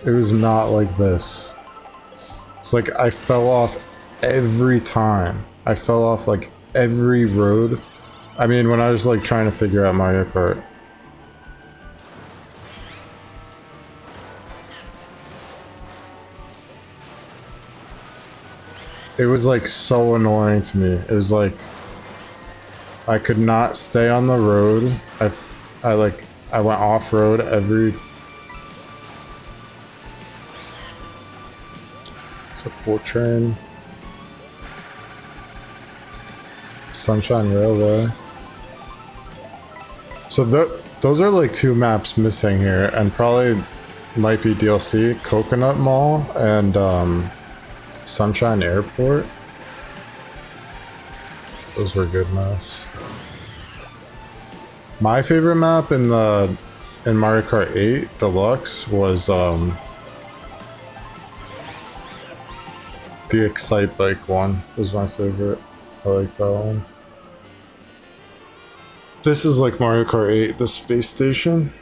it was not like this. It's like I fell off every time. I fell off like every road. I mean, when I was like trying to figure out Mario Kart. It was like so annoying to me. It was like I could not stay on the road. I went off road every. It's a cool train. Sunshine Railway. So those are like 2 maps missing here, and probably might be DLC. Coconut Mall and Sunshine Airport. Those were good maps. My favorite map in Mario Kart 8 Deluxe was the Excite Bike one. Was my favorite. I like that one. This is like Mario Kart 8, the space station.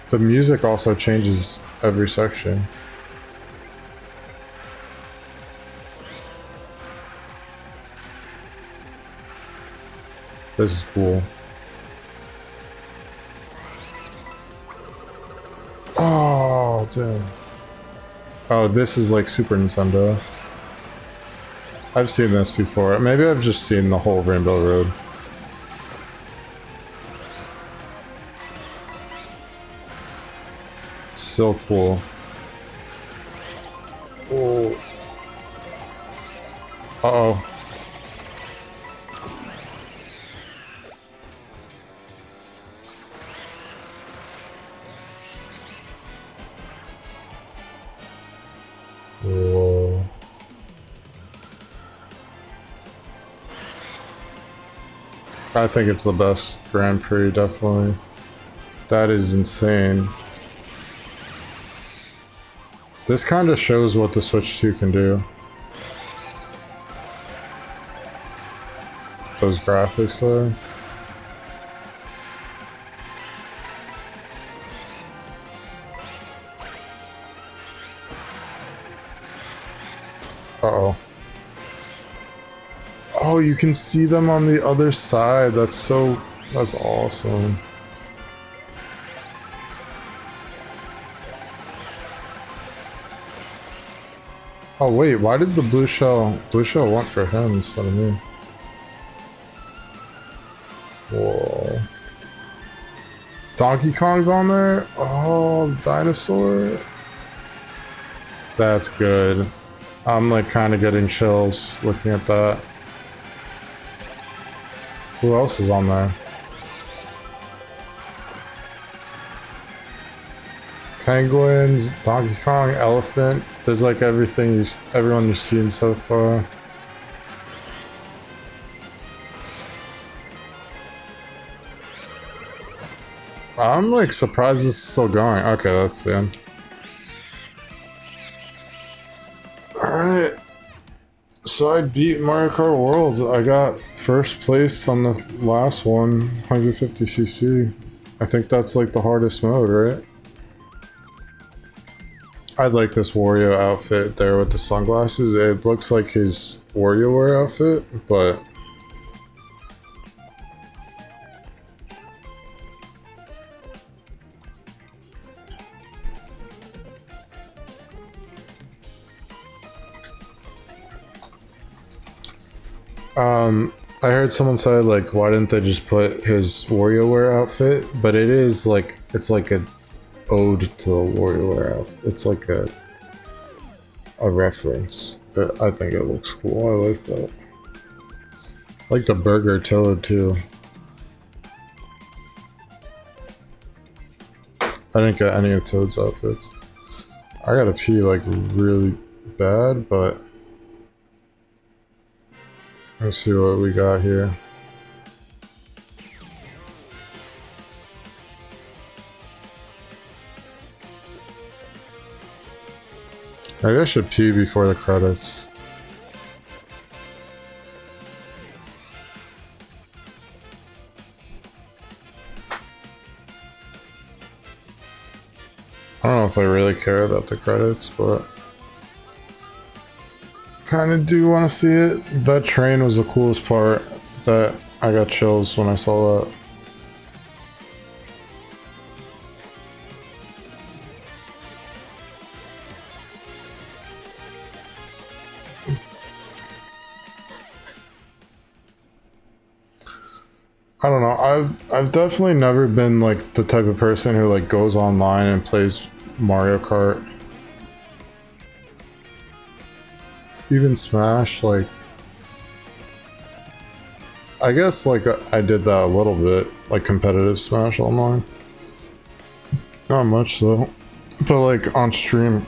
The music also changes every section. This is cool. Oh, damn. Oh, this is like Super Nintendo. I've seen this before. Maybe I've just seen the whole Rainbow Road. Still cool. Oh. Uh-oh. Whoa. I think it's the best Grand Prix, definitely. That is insane. This kind of shows what the Switch 2 can do. Those graphics there. Uh-oh. Oh, you can see them on the other side. That's awesome. Oh wait, why did the blue shell want for him instead of me? Whoa. Donkey Kong's on there? Oh, dinosaur. That's good. I'm like kind of getting chills looking at that. Who else is on there? Penguins, Donkey Kong, elephant. There's like everyone you've seen so far. I'm like surprised this is still going. Okay, that's the end. Alright. So I beat Mario Kart World. I got first place on the last one, 150cc. I think that's like the hardest mode, right? I like this Wario outfit there with the sunglasses. It looks like his WarioWare outfit, but I heard someone say like, why didn't they just put his WarioWare outfit? But it is like, it's like a ode to the WarioWare outfit. It's like a reference. But I think it looks cool. I like that. I like the Burger Toad too. I didn't get any of Toad's outfits. I gotta pee like really bad, but let's see what we got here. Maybe I should pee before the credits. I don't know if I really care about the credits, but kind of do want to see it. That train was the coolest part. That I got chills when I saw that. I don't know. I've definitely never been like the type of person who like goes online and plays Mario Kart. Even Smash, like I guess like I did that a little bit, like competitive Smash online. Not much though. But like on stream.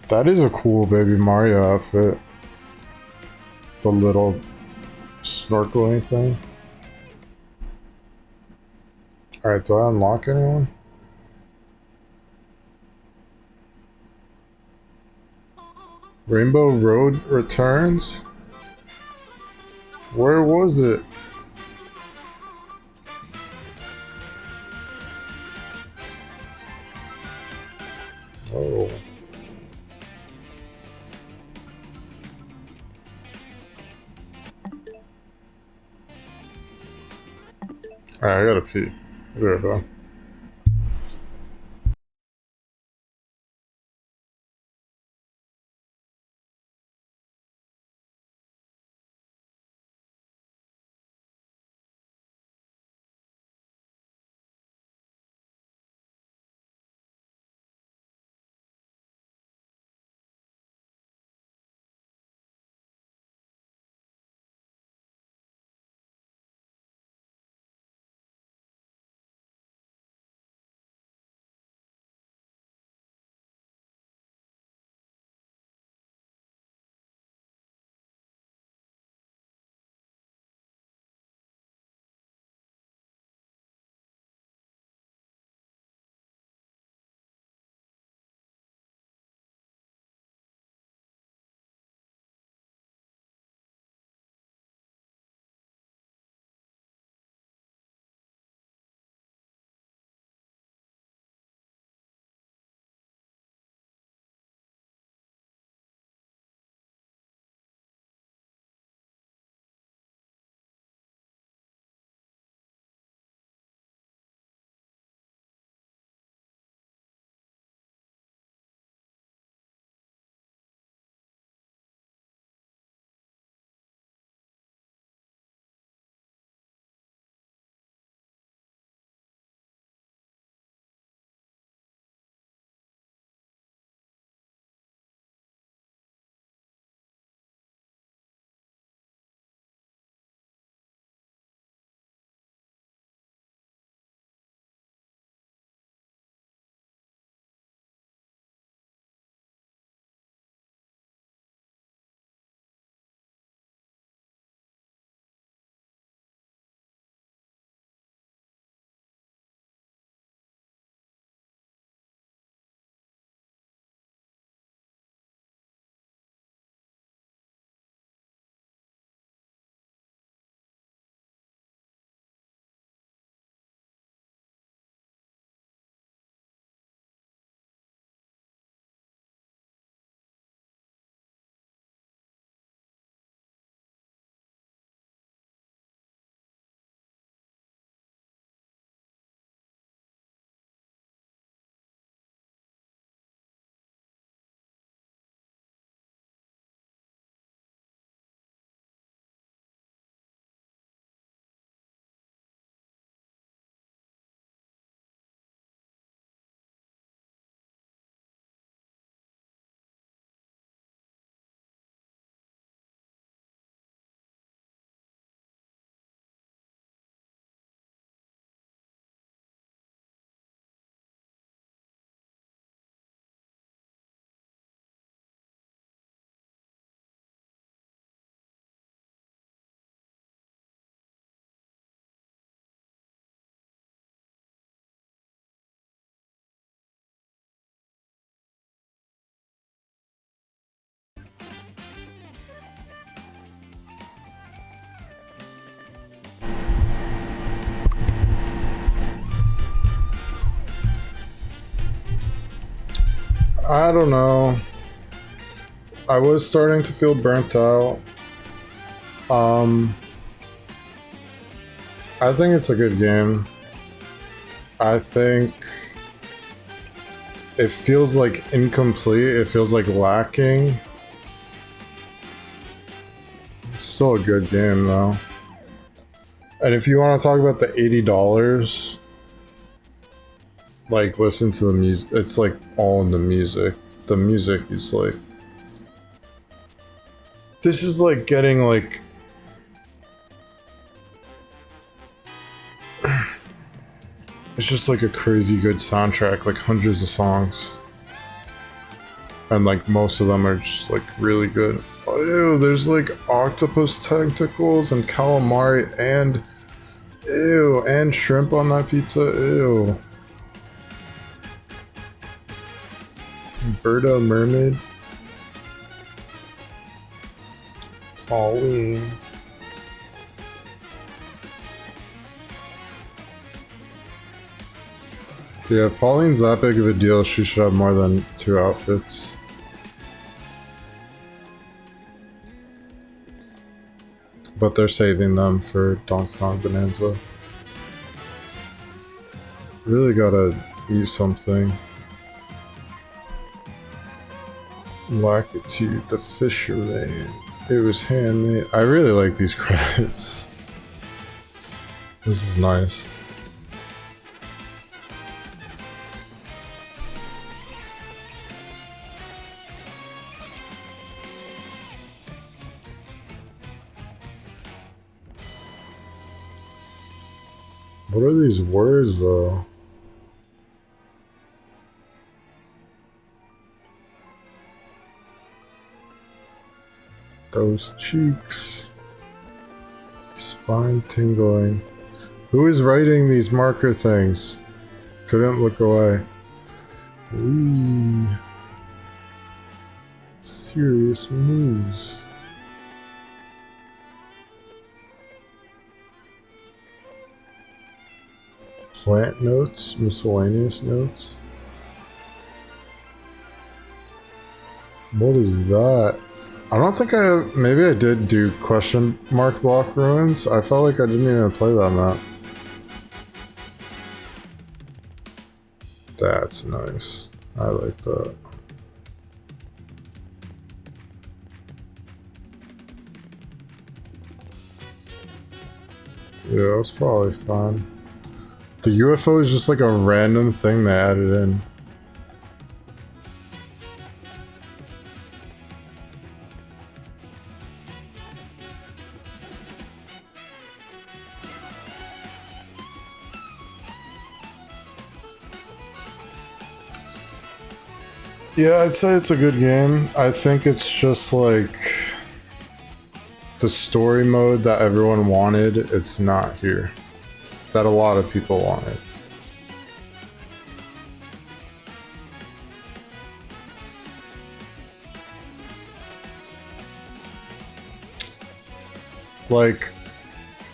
That is a cool Baby Mario outfit. The little snorkeling thing. Alright, do I unlock anyone? Rainbow Road returns? Where was it? Oh. Alright, I gotta pee. Be right back. I don't know. I was starting to feel burnt out. I think it's a good game. I think it feels like incomplete. It feels like lacking. It's still a good game though. And if you want to talk about the $80, like listen to the music. It's like all in the music. The music is like, this is like getting like, it's just like a crazy good soundtrack, like hundreds of songs. And like most of them are just like really good. Oh, ew, there's like octopus tentacles and calamari and ew, and shrimp on that pizza. Ew. Birdo mermaid. Pauline. Yeah, if Pauline's that big of a deal, she should have more than 2 outfits. But they're saving them for Donkey Kong Bonanza. Really gotta eat something. Lackitude, the fisherman. It was handmade. I really like these credits. This is nice. What are these words though? Those cheeks. Spine tingling. Who is writing these marker things? Couldn't look away. Wee. Serious moves. Plant notes, miscellaneous notes. What is that? I don't think maybe I did do question mark block ruins. I felt like I didn't even play that map. That's nice. I like that. Yeah, that's probably fun. The UFO is just like a random thing they added in. Yeah, I'd say it's a good game. I think it's just like the story mode that everyone wanted, it's not here. That a lot of people wanted. Like,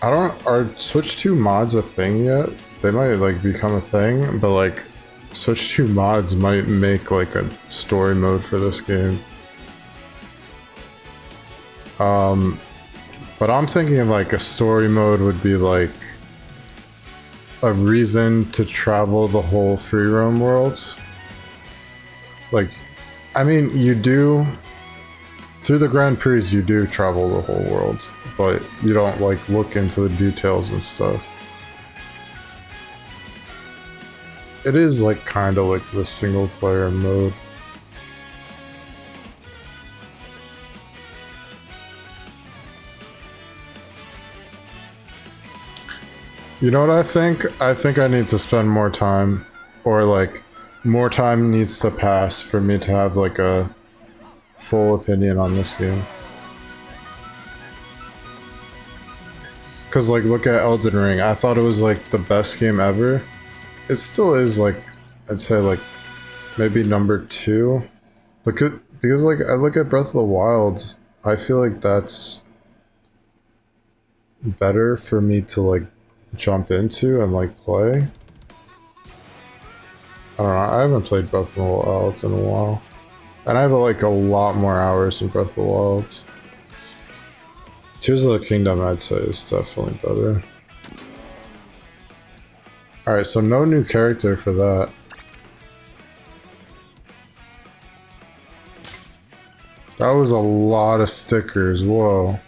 are Switch 2 mods a thing yet? They might like become a thing, but like Switch 2 mods might make like a story mode for this game. But I'm thinking like a story mode would be like a reason to travel the whole free roam world. Like, I mean, you do, through the Grand Prix, you do travel the whole world, but you don't like look into the details and stuff. It is like kind of like the single player mode. You know what I think? I think I need to spend more time, or like more time needs to pass for me to have like a full opinion on this game. Cause like look at Elden Ring, I thought it was like the best game ever. It still is like, I'd say like maybe number 2. Because like I look at Breath of the Wild, I feel like that's better for me to like jump into and like play. I don't know. I haven't played Breath of the Wild in a while. And I have like a lot more hours in Breath of the Wild. Tears of the Kingdom, I'd say, is definitely better. Alright, so no new character for that. That was a lot of stickers, whoa.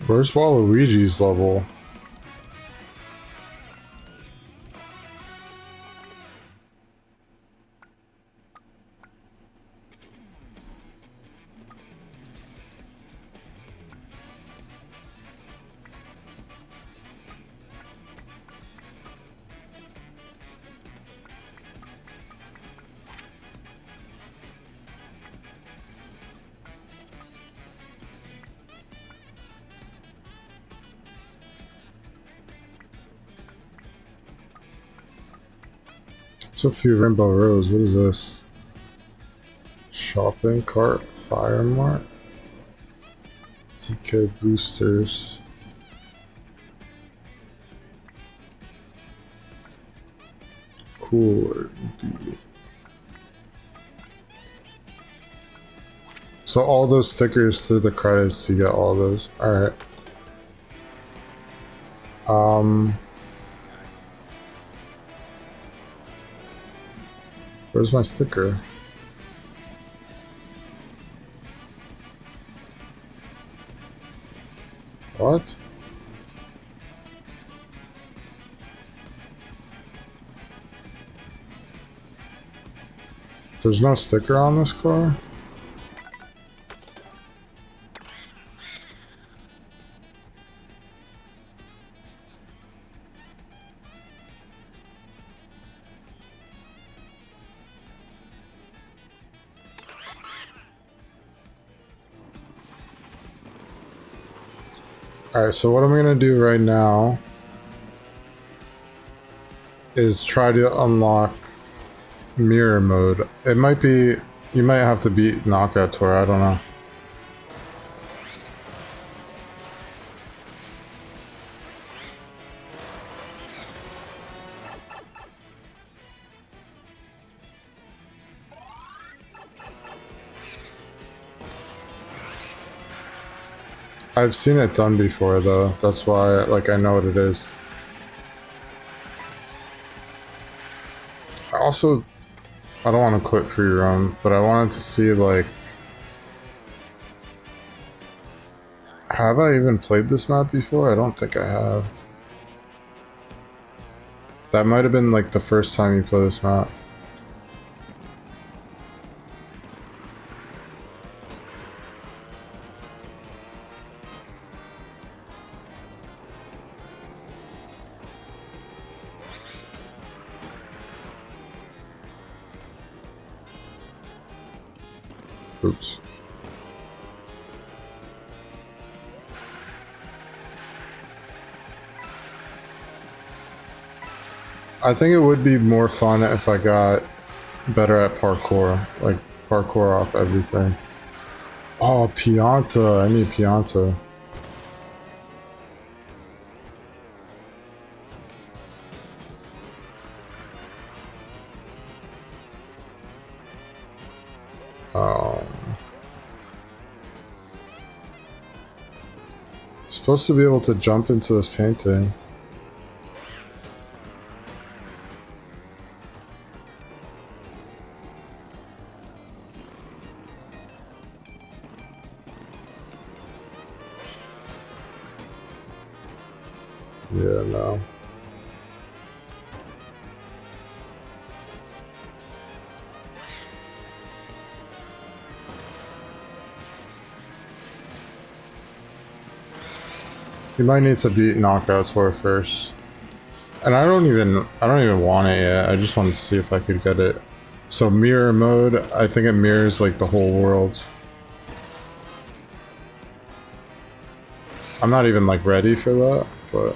Where's Waluigi's level? Sophia Rainbow Rose, what is this? Shopping cart, Fire Mart, TK boosters. Cooler D. So all those stickers through the credits to get all those. Alright. Where's my sticker? What? There's no sticker on this car? Alright, so what I'm gonna do right now is try to unlock mirror mode. It might be, you might have to beat Knockout Tour, I don't know. I've seen it done before though, that's why like I know what it is. I don't want to quit free roam, but I wanted to see like, have I even played this map before? I don't think I have. That might have been like the first time you play this map. Oops. I think it would be more fun if I got better at parkour, like parkour off everything. Oh, Pianta, I need Pianta. Supposed to be able to jump into this painting. now. You might need to beat Knockout Tour first. And I don't even want it yet. I just wanted to see if I could get it. So mirror mode, I think it mirrors like the whole world. I'm not even like ready for that, but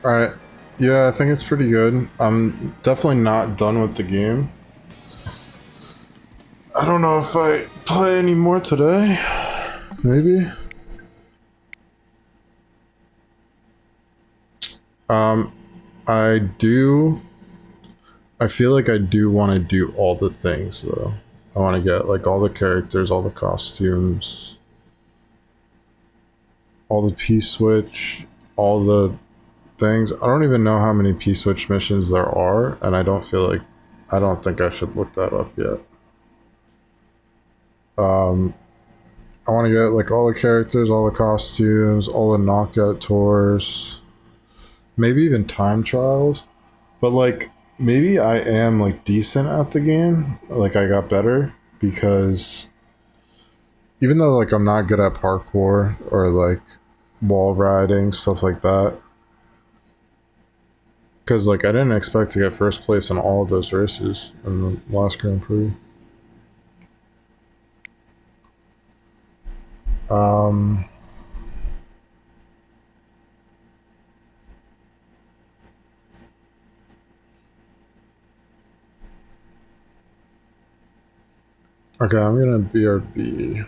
alright. Yeah, I think it's pretty good. I'm definitely not done with the game. I don't know if I play any more today. Maybe. I feel like I do want to do all the things though. I want to get like all the characters, all the costumes, all the P-switch, all the things. I don't even know how many P-switch missions there are, and I don't think I should look that up yet. I want to get like all the characters, all the costumes, all the knockout tours, maybe even time trials. But like maybe I am like decent at the game, like I got better, because even though like I'm not good at parkour or like wall riding, stuff like that, because like I didn't expect to get first place in all of those races in the last Grand Prix. Okay, I'm gonna BRB.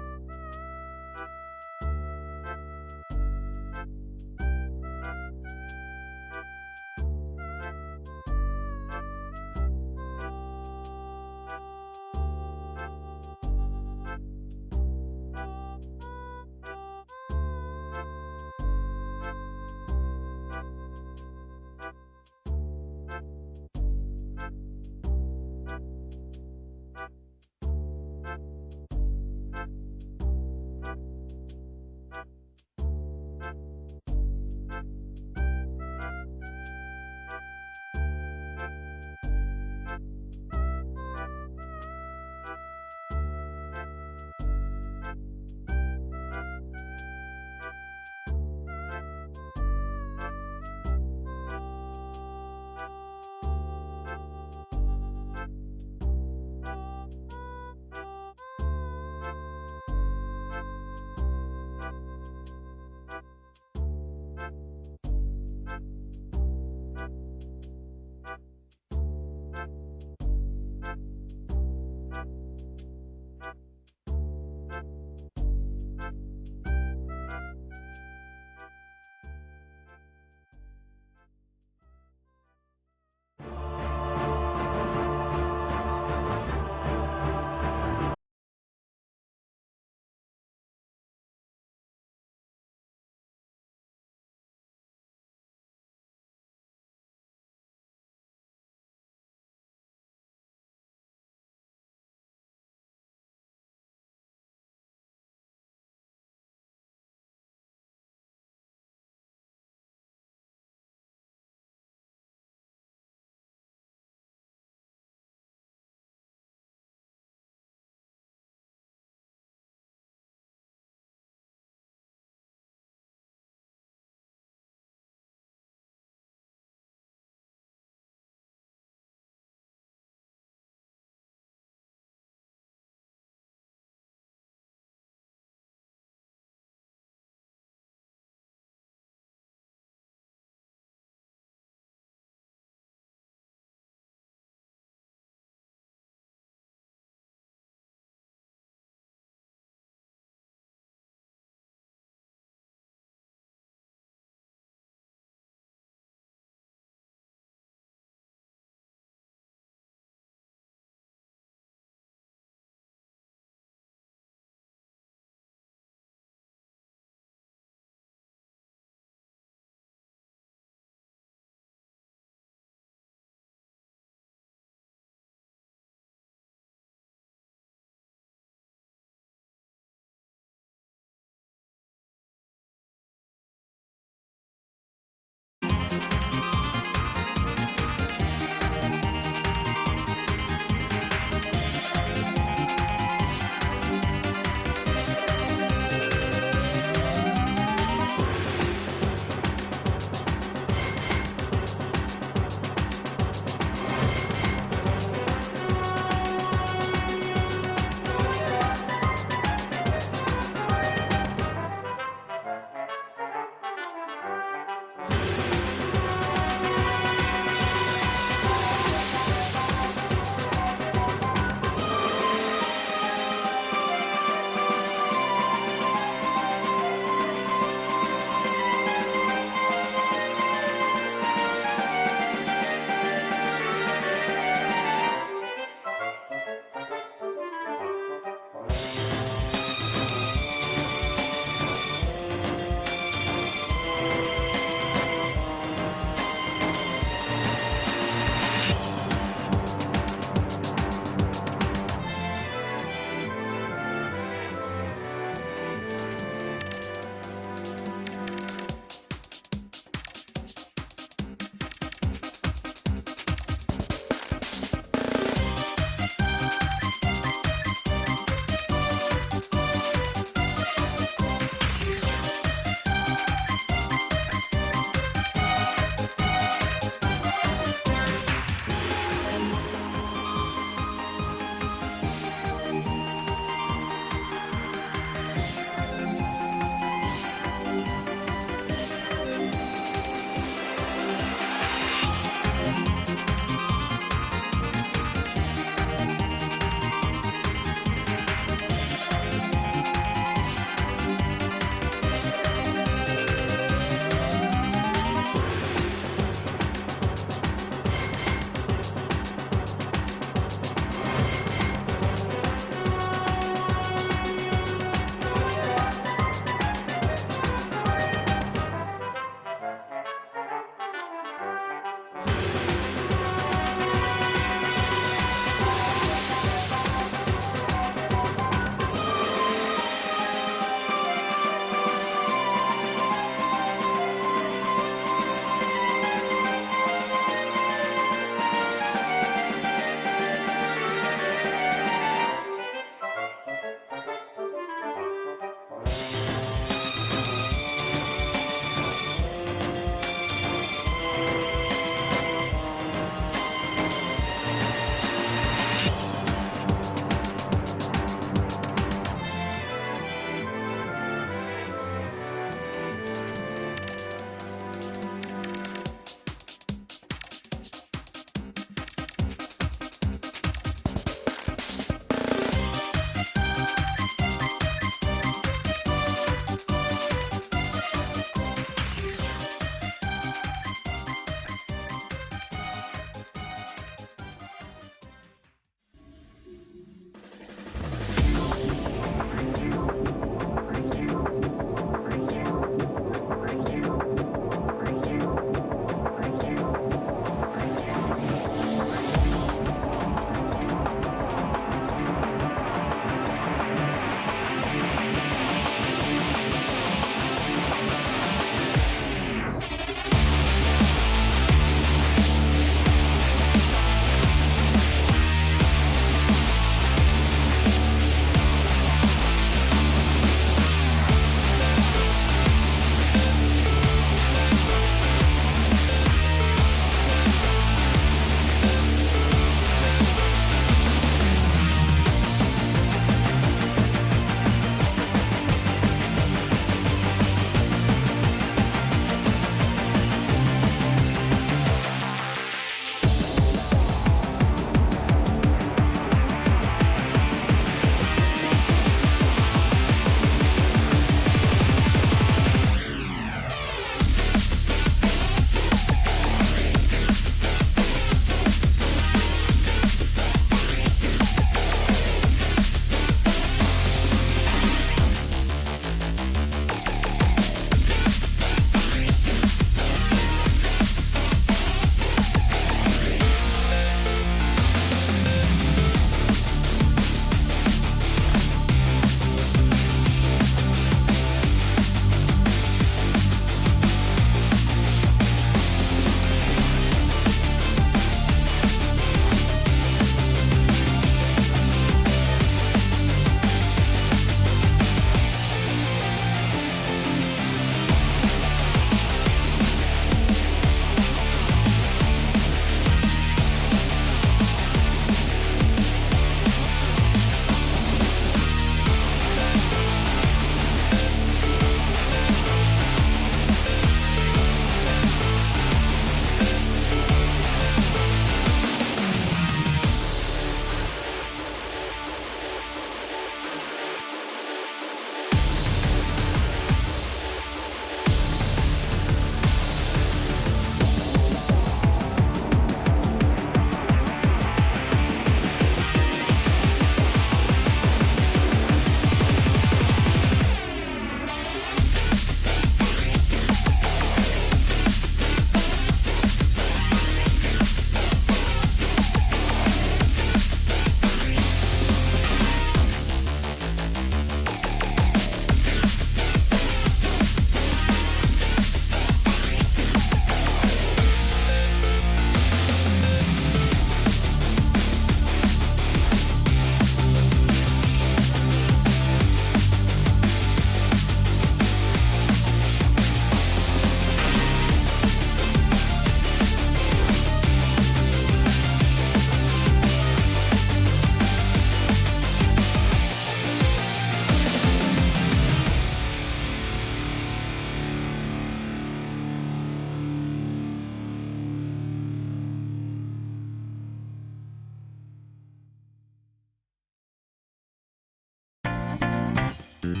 Who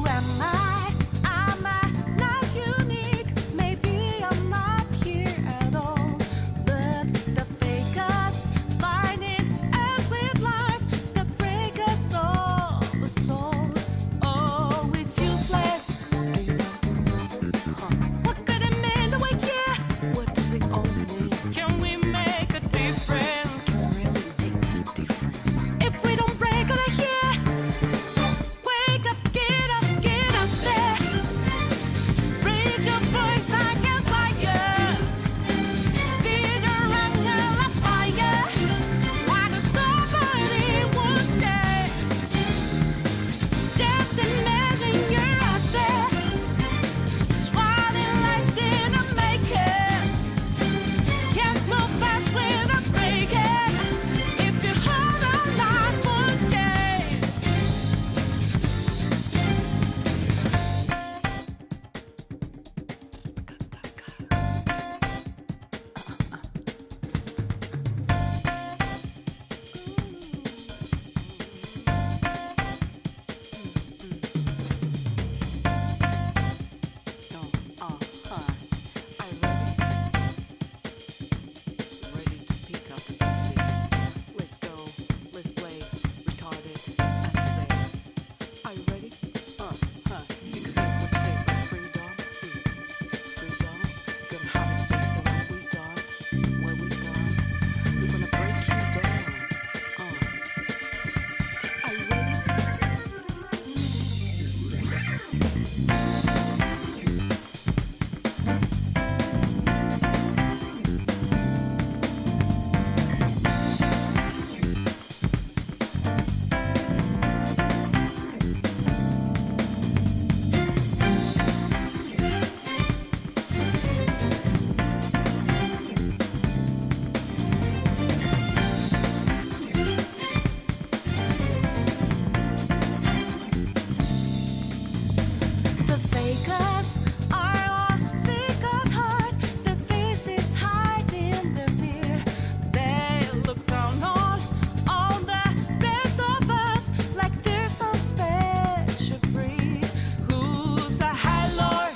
am I? Am I not unique? Maybe I'm not here at all. But the fake us, blinding us with lies that break us all the soul. Oh, it's useless. What could it mean the way here? What does it all mean? Can we make a difference? Really make a difference. If we don't break out of here. Wake up, get up there. Raise your voice against liars. Feed your anger like fire. Why does nobody want change? Just imagine you're out there, swatting lights in a making. Can't move fast without breaking. If you hold on, life won't change. Ready to pick up the pieces. Let's go. Let's play retarded. I say. Are you ready? You can say what you say about freedom. Freedoms. Gonna have it say when we done. When we done. We're gonna break you down. Are you ready? The fakers are all sick at heart. Their faces hiding their fear. They look down on the rest of us like they're some special breed. Who's the high lord?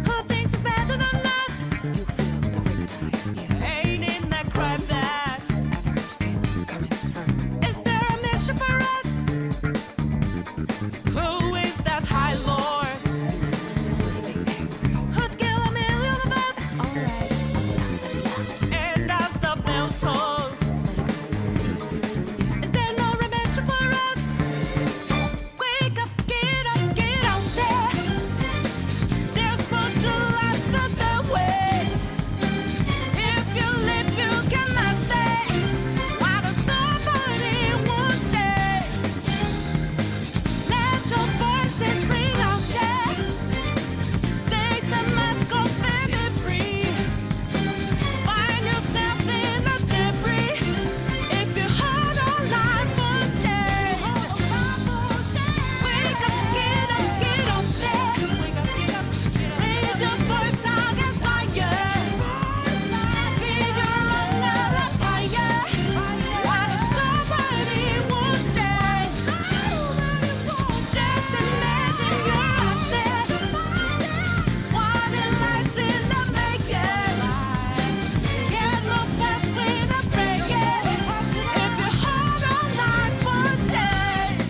Who thinks better than us? You feel the great time. Ain't in that crowd that coming through. Is there a mission for us? Who is that high lord? Who'd kill a million of us? Alright. And as the bell tolls, is there no redemption for us? Wake up, get out there. There's more to life than the way. If you live, you cannot stay. Why does nobody want change? Let your voices ring out, yeah. Take the mask off and be free. Find yourself in the debris. If you hold on, life won't change. Wake up, get up there. Raise your voice against liars. Feed your anger like fire. Why does nobody want change? Just imagine you're out there, swatting lights in the making. Can't move fast without breaking. If you hold on, life won't change.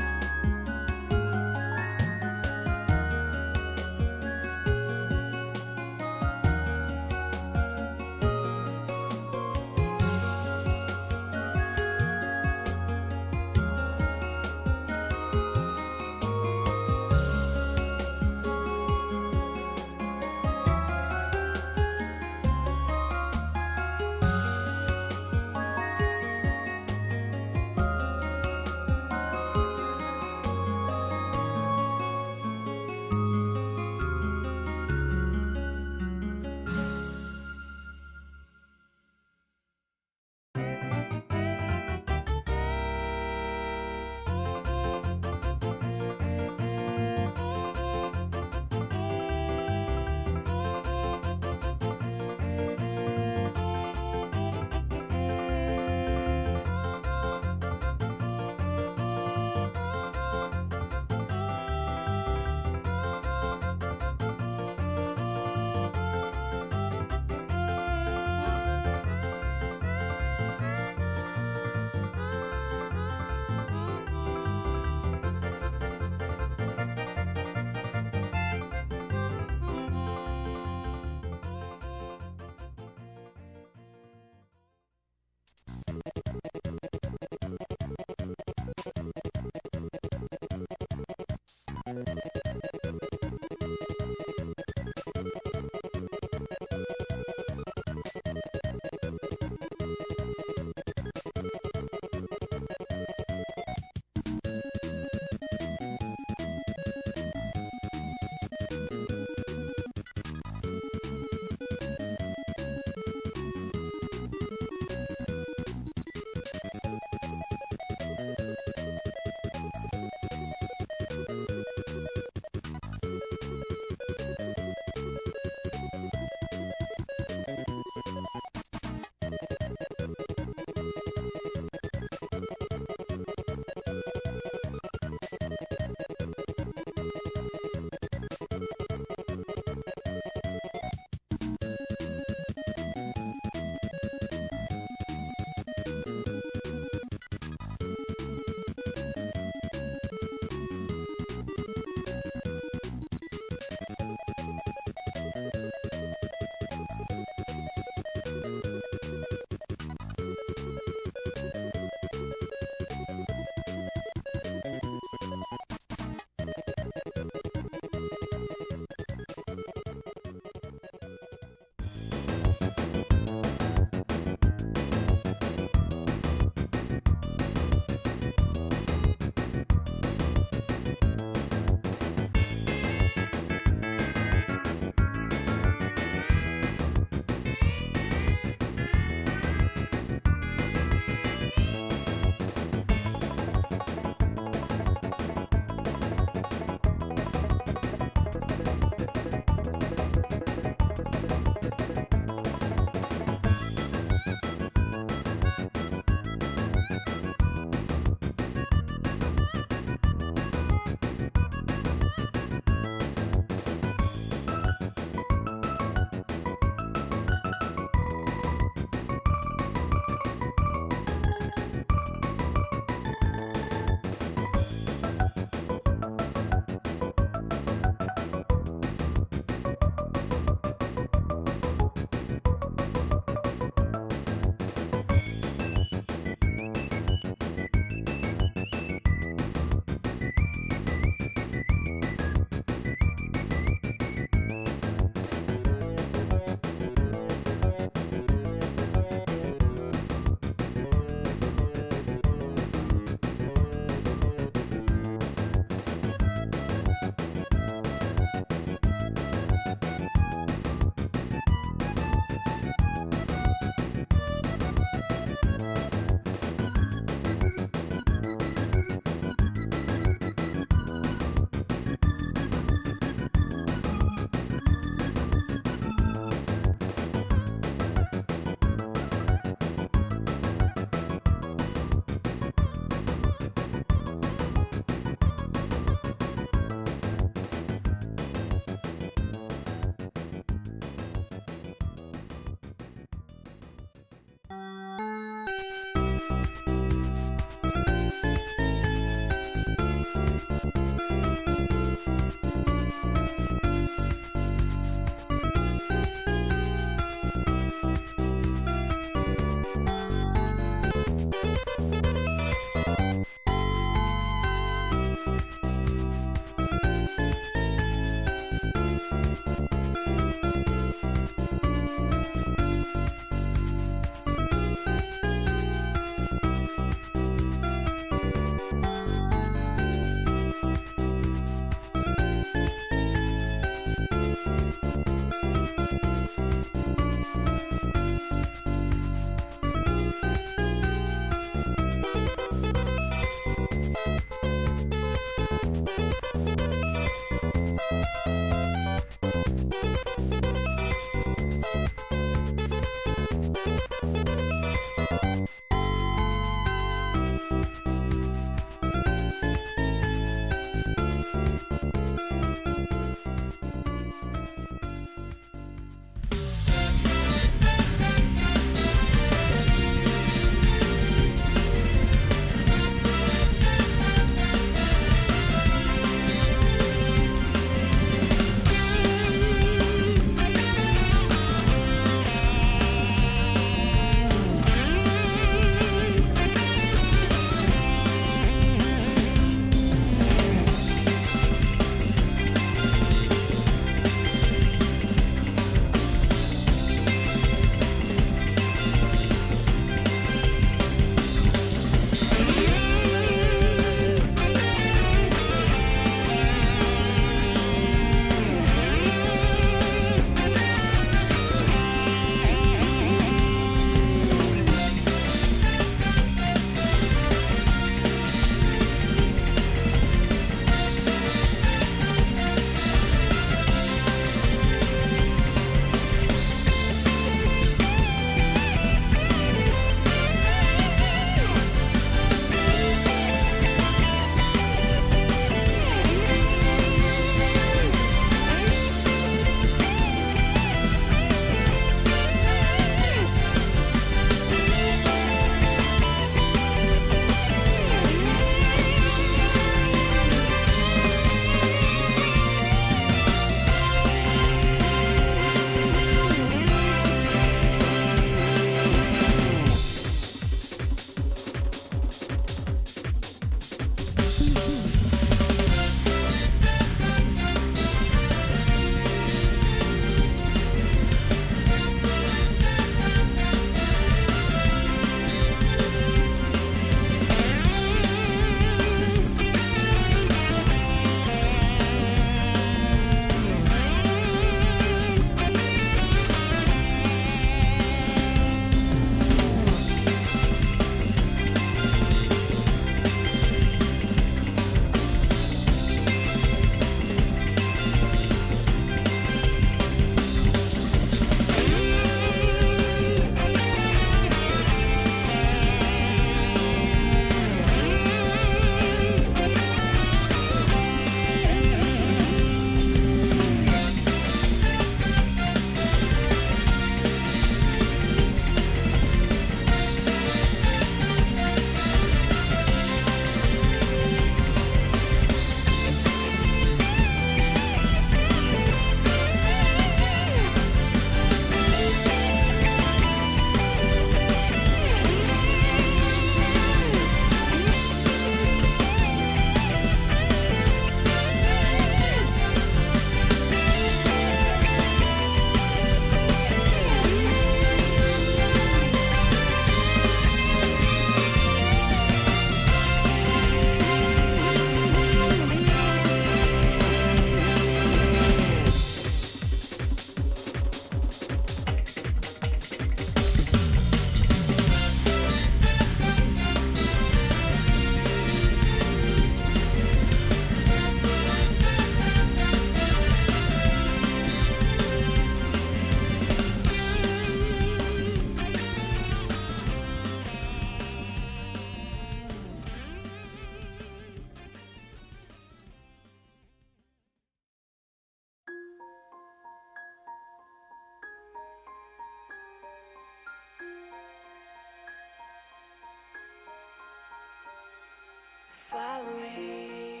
Follow me.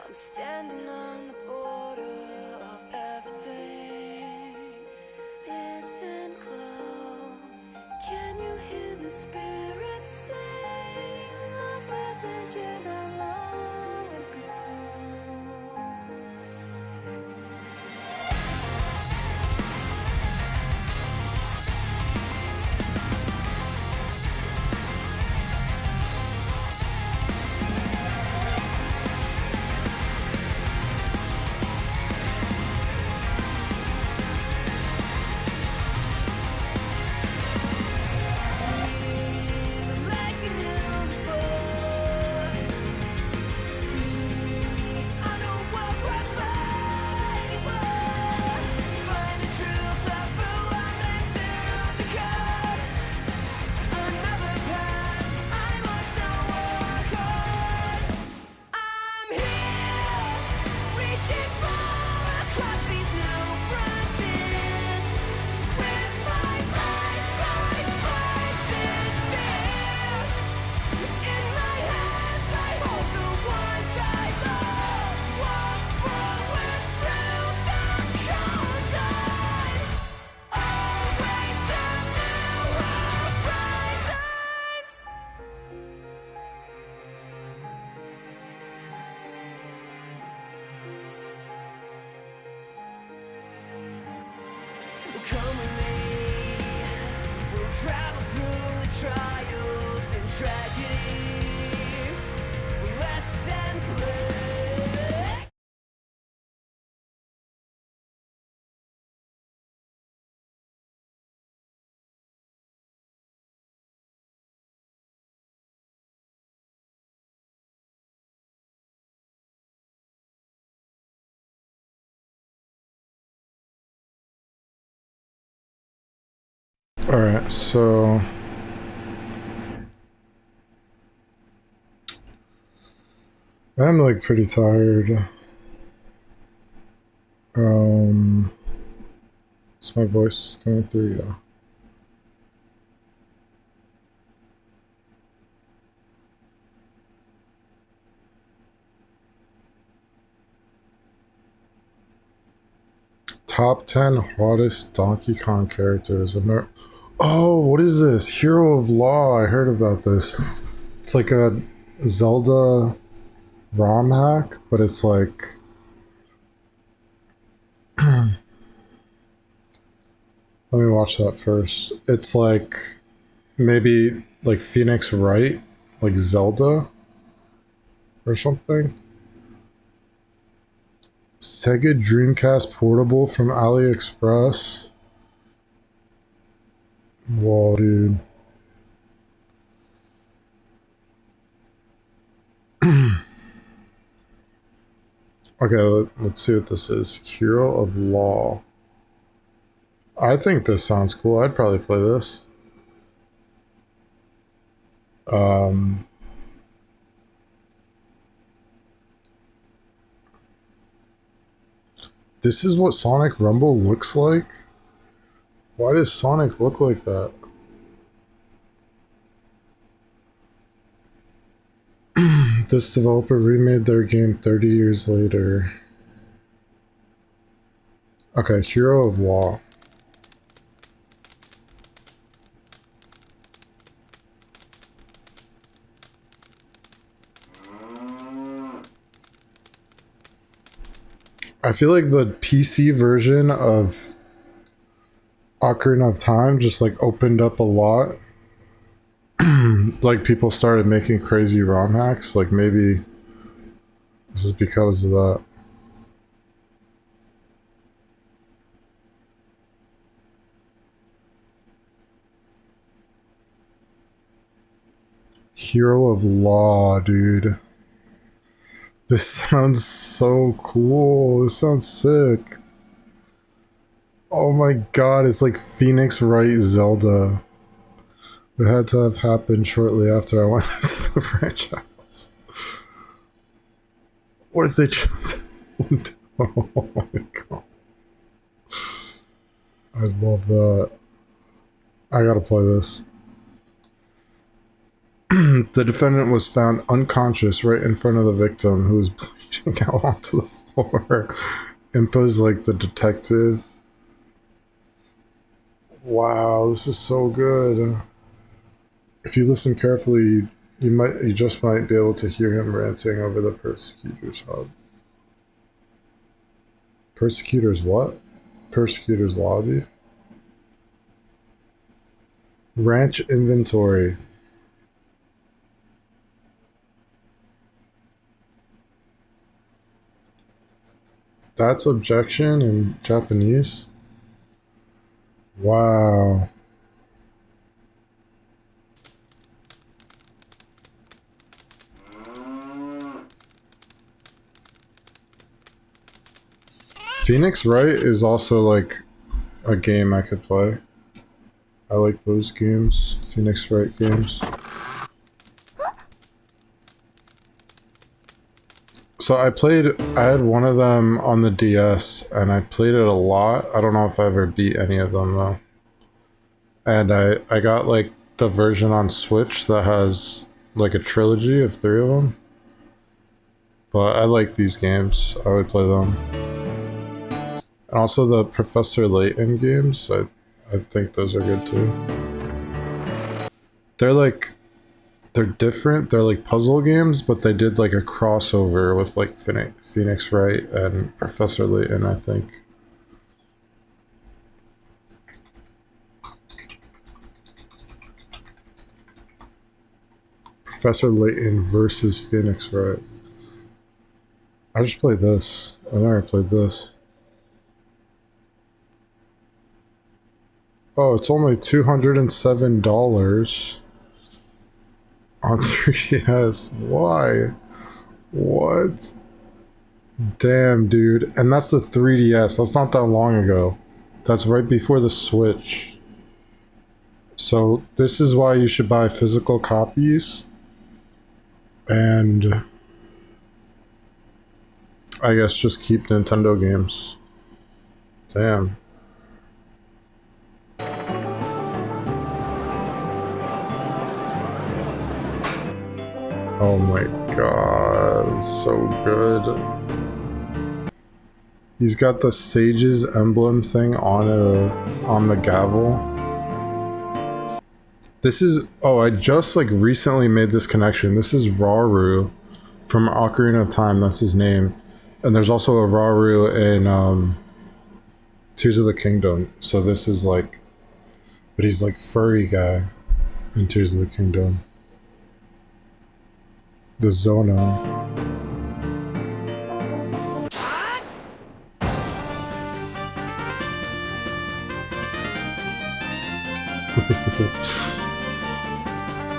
I'm standing on the border of everything. Listen close. Can you hear the spirits sing lost messages of long ago? Come with me, we'll travel through the trials and tragedy, rest and play. Alright, so I'm like pretty tired. Is my voice going through? Yeah. Top 10 hottest Donkey Kong characters. Oh, what is this? Hero of Law. I heard about this. It's like a Zelda ROM hack, but it's like... Let me watch that first. It's like maybe like Phoenix Wright, like Zelda or something. Sega Dreamcast Portable from AliExpress. Whoa, dude. Okay, let's see what this is. Hero of Law. I think this sounds cool. I'd probably play this. This is what Sonic Rumble looks like? Why does Sonic look like that? This developer remade their game 30 years later. Okay, Hero of Law. I feel like the PC version of Ocarina of Time just like opened up a lot. Like people started making crazy ROM hacks. Like maybe this is because of that. Hero of Law, dude. This sounds so cool. This sounds sick. Oh my god, it's like Phoenix Wright Zelda. It had to have happened shortly after I went into the franchise. What if they chose... Oh my god. I love that. I gotta play this. The defendant was found unconscious right in front of the victim, who was bleeding out onto the floor. Impa's like the detective. Wow, this is so good. If you listen carefully, you just might be able to hear him ranting over the persecutor's hub. Persecutor's what? Persecutor's lobby? Ranch inventory. That's objection in Japanese? Wow. Phoenix Wright is also like a game I could play. I like those games, Phoenix Wright games. So I had one of them on the DS and I played it a lot. I don't know if I ever beat any of them though. And I got like the version on Switch that has like a trilogy of 3 of them. But I like these games. I would play them. And also the Professor Layton games. I think those are good too. They're different. They're like puzzle games, but they did like a crossover with like Phoenix Wright and Professor Layton, I think. Professor Layton versus Phoenix Wright. I just played this. I never played this. Oh, it's only $207 on 3DS. Why? What? Damn, dude. And that's the 3DS. That's not that long ago. That's right before the Switch. So this is why you should buy physical copies. And I guess just keep Nintendo games. Damn. Oh my god, so good. He's got the Sage's emblem thing on the gavel. This is, oh, I just like recently made this connection. This is Rauru from Ocarina of Time, that's his name. And there's also a Rauru in Tears of the Kingdom. So this is like, but he's like furry guy in Tears of the Kingdom. The Zona.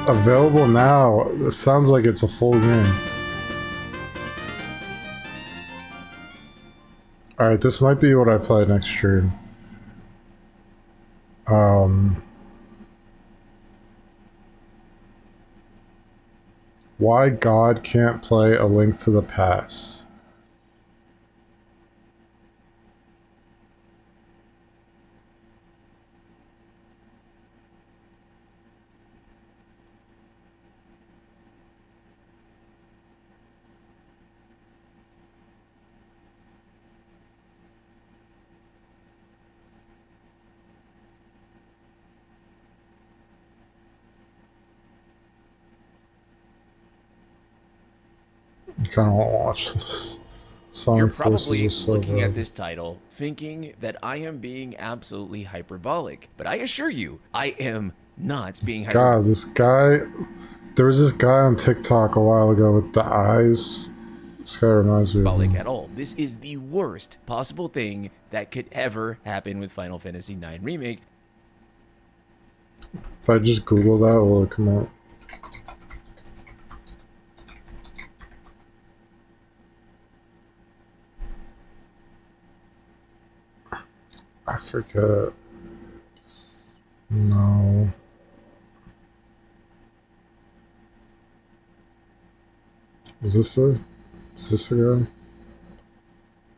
Available now. It sounds like it's a full game. Alright, this might be what I play next stream. Why God can't play A Link to the Past. I kind of want to watch this. Sonic You're Forces probably is so looking good. at this title thinking that I am being absolutely hyperbolic, but I assure you, I am not being hyperbolic. God, this guy... There was this guy on TikTok a while ago with the eyes. This guy reminds me of him. At all. This is the worst possible thing that could ever happen with Final Fantasy IX Remake. If I just Google that, will it come up? I forget. No. Is this the guy?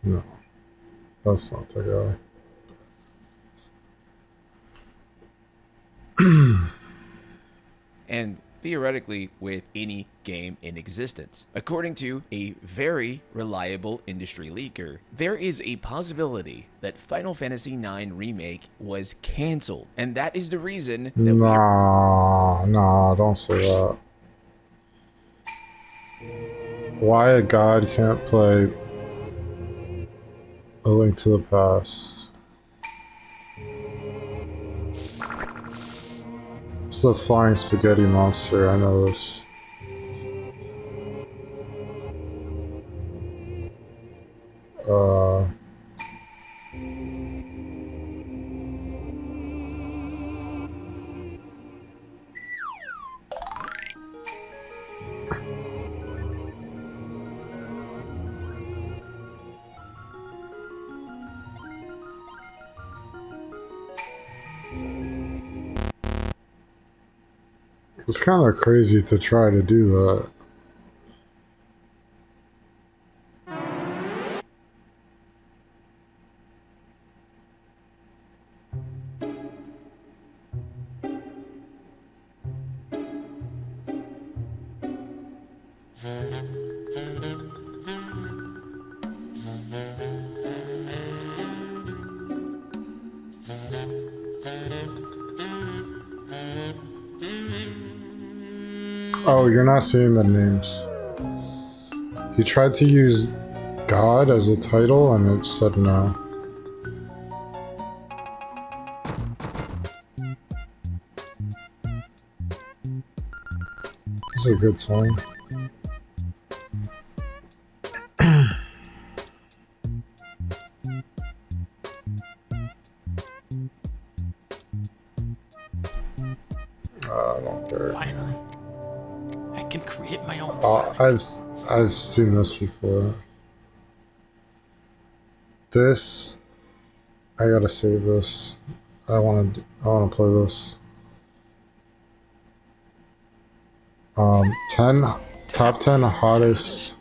No. That's not the guy. And theoretically with any game in existence. According to a very reliable industry leaker, there is a possibility that Final Fantasy IX Remake was canceled, and that is the reason that Nah, don't say that. Why a god can't play A Link to the Past? It's the flying spaghetti monster, I know this. It's kind of crazy to try to do that. Oh, you're not seeing the names. He tried to use God as a title and it said no. This is a good song. I don't care. Finally, I can create my own. I've seen this before. This, I gotta save this. I wanna play this. 10 top 10 hottest.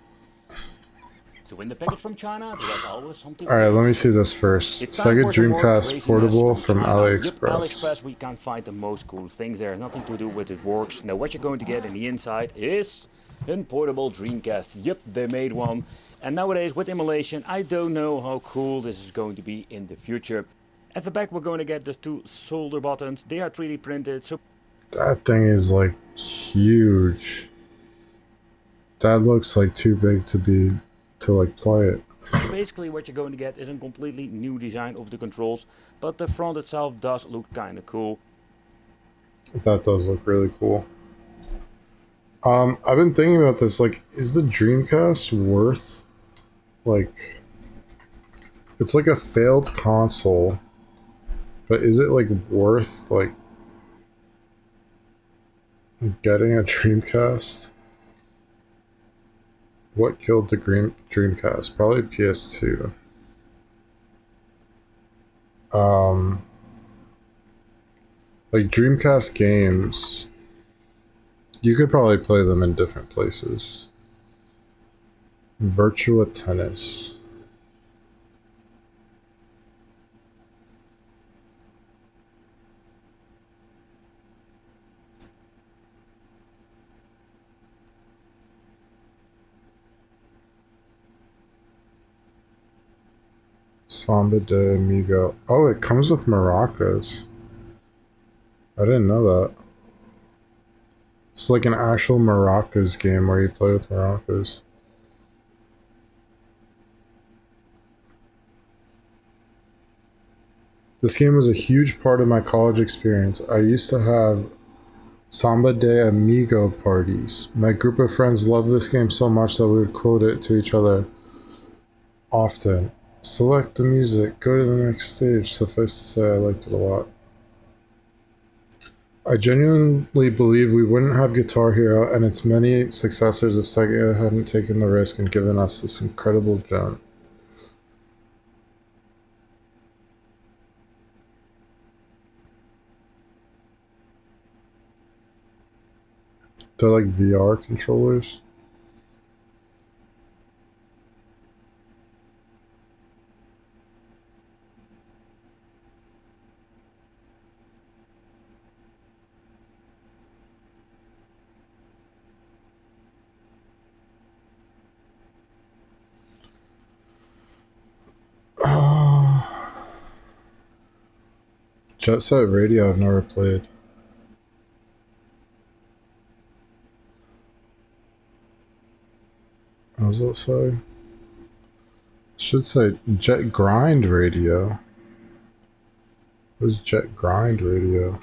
So in the package from China, there's always something. All right, let me see this first. It's time Sega for some more Dreamcast craziness portable from China. AliExpress. Yep, AliExpress, we can't find the most cool things there. Nothing to do with it works. Now what you're going to get in the inside is a portable Dreamcast. Yep, they made one. And nowadays with emulation, I don't know how cool this is going to be in the future. At the back, we're going to get the 2 solder buttons. They are 3D printed, so That thing is like huge. That looks like too big to like play it. basically what you're going to get is a completely new design of the controls, but the front itself does look kind of cool. That does look really cool. I've been thinking about this, like, is the Dreamcast worth, like, it's like a failed console, but is it like worth like getting a Dreamcast? What killed the Dreamcast? Probably PS2. Like Dreamcast games, you could probably play them in different places. Virtua Tennis. Samba de Amigo. Oh, it comes with maracas. I didn't know that. It's like an actual maracas game where you play with maracas. This game was a huge part of my college experience. I used to have Samba de Amigo parties. My group of friends loved this game so much that we would quote it to each other often. Select the music, go to the next stage. Suffice to say, I liked it a lot. I genuinely believe we wouldn't have Guitar Hero and its many successors if Sega hadn't taken the risk and given us this incredible gem. They're like VR controllers. Jet Set Radio I've never played. What does that say? It should say Jet Grind Radio. What is Jet Grind Radio?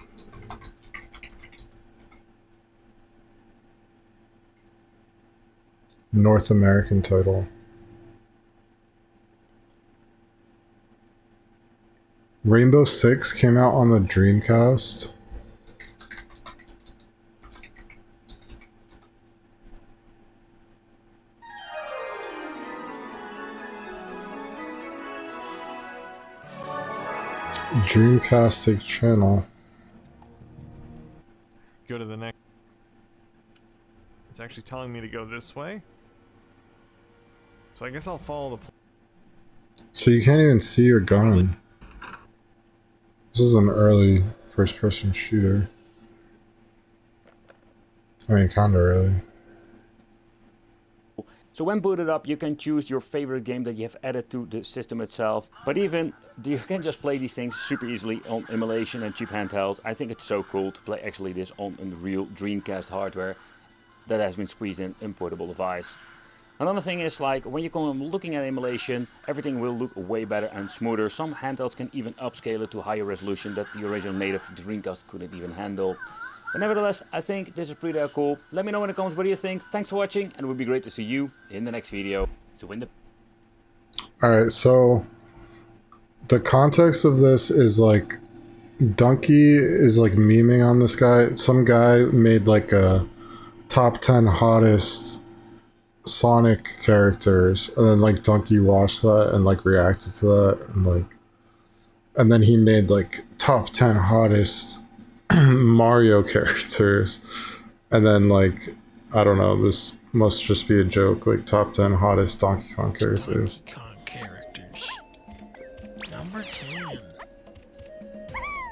North American title. Rainbow Six came out on the Dreamcast. Dreamcastic channel. Go to the next. It's actually telling me to go this way. So I guess I'll follow the. So you can't even see your gun. This is an early first-person shooter. I mean, kinda early. So when booted up, you can choose your favorite game that you have added to the system itself. But even you can just play these things super easily on emulation and cheap handhelds. I think it's so cool to play actually this on a real Dreamcast hardware that has been squeezed in a portable device. Another thing is, like, when you come looking at emulation, everything will look way better and smoother. Some handhelds can even upscale it to higher resolution that the original native Dreamcast couldn't even handle. But nevertheless, I think this is pretty cool. Let me know in the comments what do you think. Thanks for watching, and it would be great to see you in the next video. So in the... Alright, so the context of this is like Donkey is like memeing on this guy. Some guy made like a top 10 hottest Sonic characters, and then like Donkey watched that and like reacted to that, and then he made like top 10 hottest Mario characters, and then like I don't know, this must just be a joke, like top 10 hottest Donkey Kong characters. Donkey Kong characters. Number 10.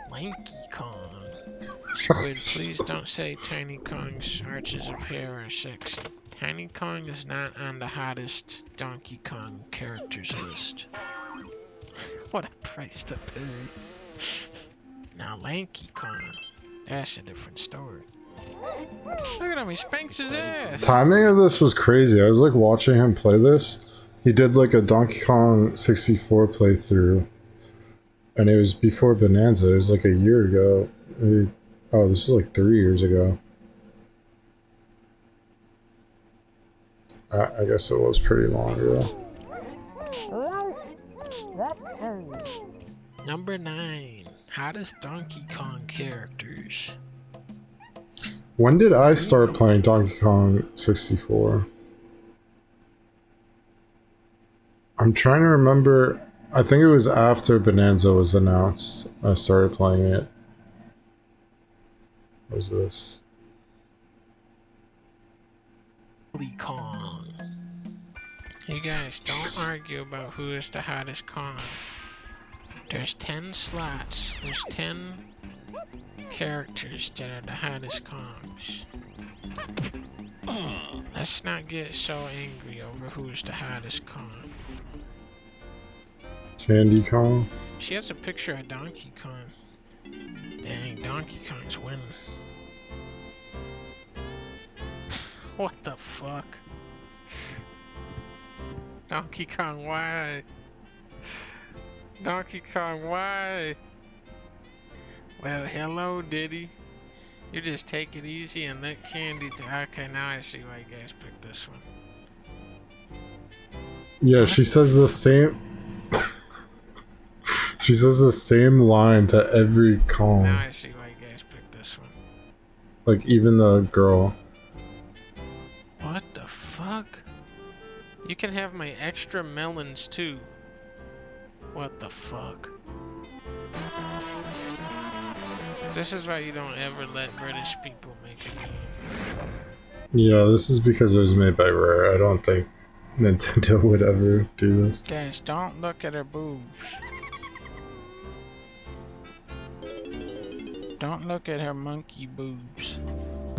Lanky Kong. Squid, please don't say Tiny Kong's arches of hair are sexy. Tiny Kong is not on the hottest Donkey Kong characters list. What a price to pay. Now Lanky Kong, that's a different story. Look at him, he spanks his ass. Timing of this was crazy. I was like watching him play this. He did like a Donkey Kong 64 playthrough, and it was before Bonanza. It was like a year ago. Maybe, oh, this was like 3 years ago. I guess it was pretty long ago. Number 9. Hottest Donkey Kong characters. When did I start playing Donkey Kong 64? I'm trying to remember. I think it was after Bonanza was announced. I started playing it. What was this? Kong. You guys don't argue about who is the hottest Kong. There's 10 slots. There's 10 characters that are the hottest Kongs. Let's not get so angry over who's the hottest Kong. Candy Kong? She has a picture of Donkey Kong. Dang, Donkey Kong's winning. What the fuck? Donkey Kong, why? Donkey Kong, why? Well, hello, Diddy. You just take it easy and let Candy do. Okay, now I see why you guys picked this one. Yeah, she says the same. She says the same line to every Kong. Now I see why you guys picked this one. Like even the girl. What the fuck? You can have my extra melons too. What the fuck? This is why you don't ever let British people make a game. Yeah, this is because it was made by Rare. I don't think Nintendo would ever do this. Guys, don't look at her boobs. Don't look at her monkey boobs.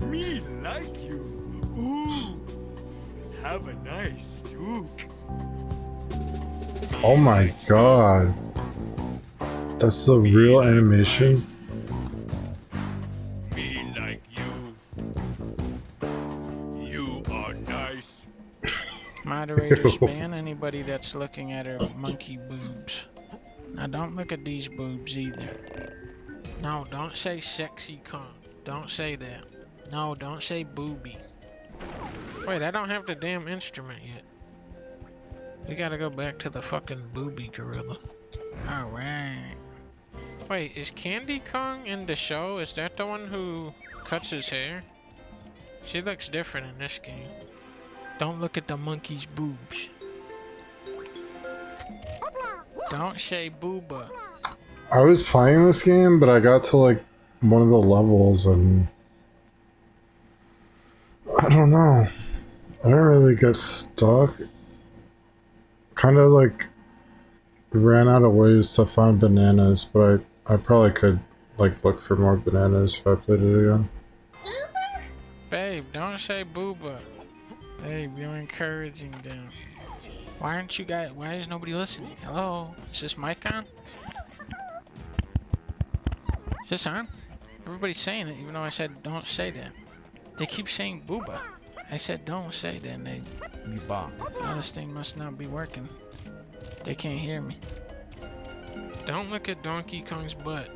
Me like you. Ooh. Have a nice duke. Oh my god. That's the real animation. Me like you. You are nice. Moderators ban anybody that's looking at her monkey boobs. Now don't look at these boobs either. No, don't say sexy con. Don't say that. No, don't say booby. Wait, I don't have the damn instrument yet. We gotta go back to the fucking booby gorilla. Alright. Wait, is Candy Kong in the show? Is that the one who cuts his hair? She looks different in this game. Don't look at the monkey's boobs. Don't say booba. I was playing this game, but I got to like one of the levels and I don't know. I didn't really get stuck. Kind of like ran out of ways to find bananas, but I probably could like look for more bananas if I played it again. Babe, don't say booba. Babe, you're encouraging them. Why aren't you guys? Why is nobody listening? Hello? Is this mic on? Is this on? Everybody's saying it, even though I said don't say that. They keep saying booba. I said don't say that, and they... Oh, this thing must not be working. They can't hear me. Don't look at Donkey Kong's butt.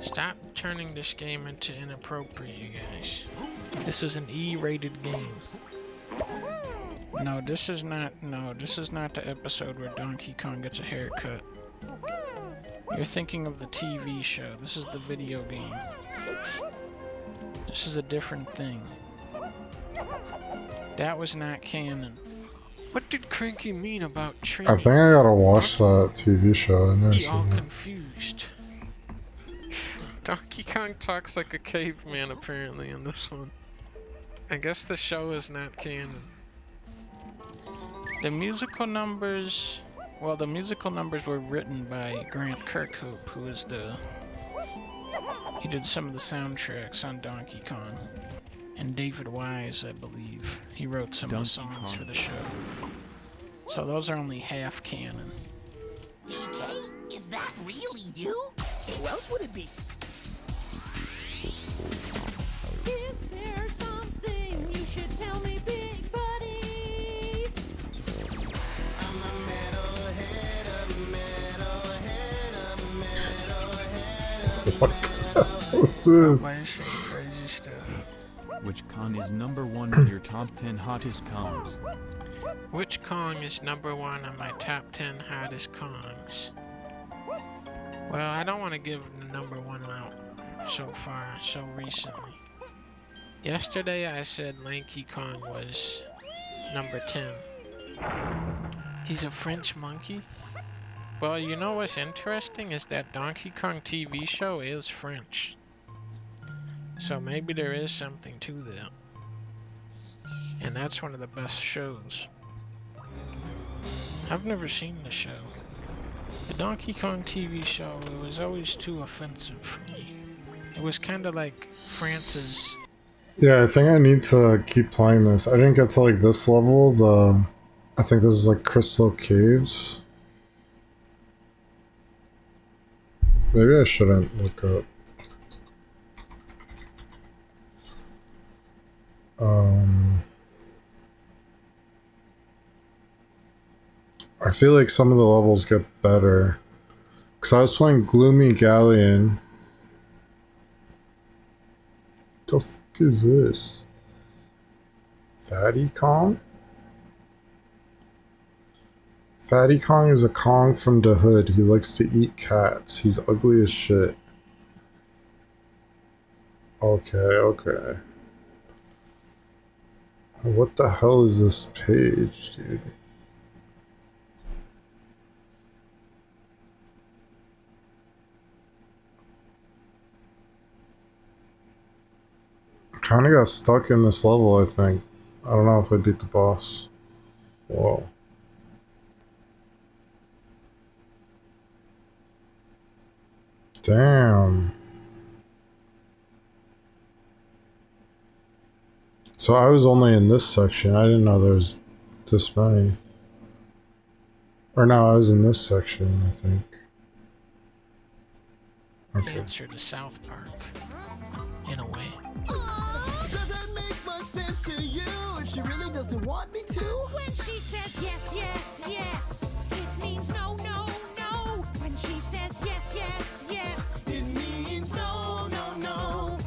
Stop turning this game into inappropriate, you guys. This is an E-rated game. No, this is not the episode where Donkey Kong gets a haircut. You're thinking of the TV show. This is the video game. This is a different thing. That was not canon. What did Cranky mean about Trini? I think I gotta watch that TV show. I've never Be all seen it. confused. Donkey Kong talks like a caveman apparently in this one. I guess the show is not canon. The musical numbers... Well, the musical numbers were written by Grant Kirkhope, who is he did some of the soundtracks on Donkey Kong. And David Wise, I believe. He wrote some of the songs for the show. So those are only half canon. DK, is that really you? Who else would it be? Is there something you should tell me, big buddy? I'm a metalhead, a metalhead, a metalhead, What the hell is this? Crazy stuff. Which Kong is #1 on your top 10 hottest Kongs? Which Kong is #1 on my top 10 hottest Kongs? Well, I don't want to give the #1 out so far, so recently. Yesterday I said Lanky Kong was number 10. He's a French monkey? Well, you know what's interesting is that Donkey Kong TV show is French. So maybe there is something to that. And that's one of the best shows. I've never seen the show. The Donkey Kong TV show, it was always too offensive for me. It was kind of like France's... Yeah, I think I need to keep playing this. I didn't get to like this level. I think this is like Crystal Caves. Maybe I shouldn't look up. I feel like some of the levels get better. Because I was playing Gloomy Galleon. The fuck is this? Fatty Kong? Fatty Kong is a Kong from the hood. He likes to eat cats. He's ugly as shit. Okay. What the hell is this page, dude? Kinda got stuck in this level, I think. I don't know if I beat the boss. Whoa. Damn. So I was only in this section. I didn't know there was this many. Or no, I was in this section, I think. Okay. Answer to South Park, in a way. Does that make much sense to you? If she really doesn't want me to? When she says yes, yes, yes, it means no, no, no. When she says yes, yes, yes, it means no, no, no.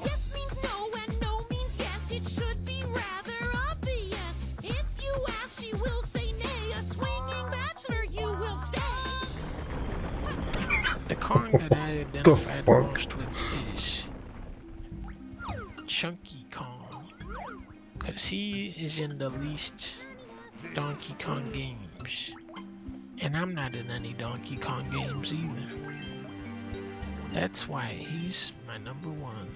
Yes means no and no means yes. It should be rather obvious. If you ask, she will say nay. A swinging bachelor, you will stay. The Kong that I identified most with is Chunky Kong, because he is in the least Donkey Kong games, and I'm not in any Donkey Kong games either. That's why he's my number one.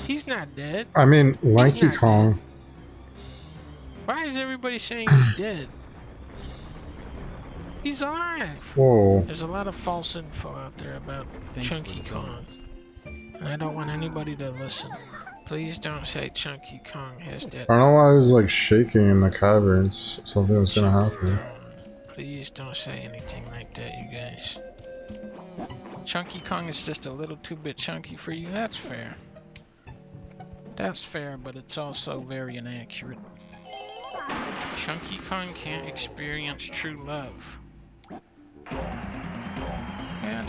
He's not dead. I mean, Lanky Kong. Why is everybody saying he's dead? He's alive. Whoa. There's a lot of false info out there about Chunky Kong, and I don't want anybody to listen. Please don't say Chunky Kong has dead. I don't know why I was like shaking in the caverns. Something was gonna happen. Please don't say anything like that, you guys. Chunky Kong is just a little too bit chunky for you. That's fair. That's fair, but it's also very inaccurate. Chunky Kong can't experience true love. Yeah,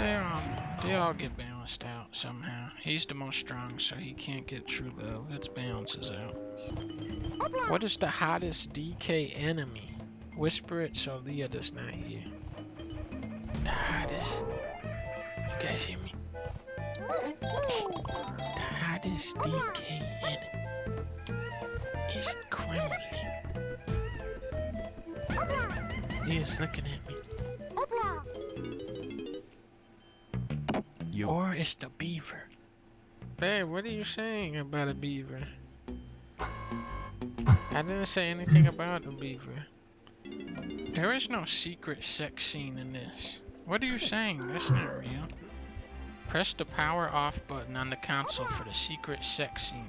they all get balanced out somehow. He's the most strong, so he can't get true love. It balances out. What is the hottest DK enemy? Whisper it so Leah does not hear. The hottest. You guys hear me? The hottest DK enemy is Kremlin. Leah's looking at me. Or it's the beaver. Babe, what are you saying about a beaver? I didn't say anything about a beaver. There is no secret sex scene in this. What are you saying? That's not real. Press the power off button on the console for the secret sex scene.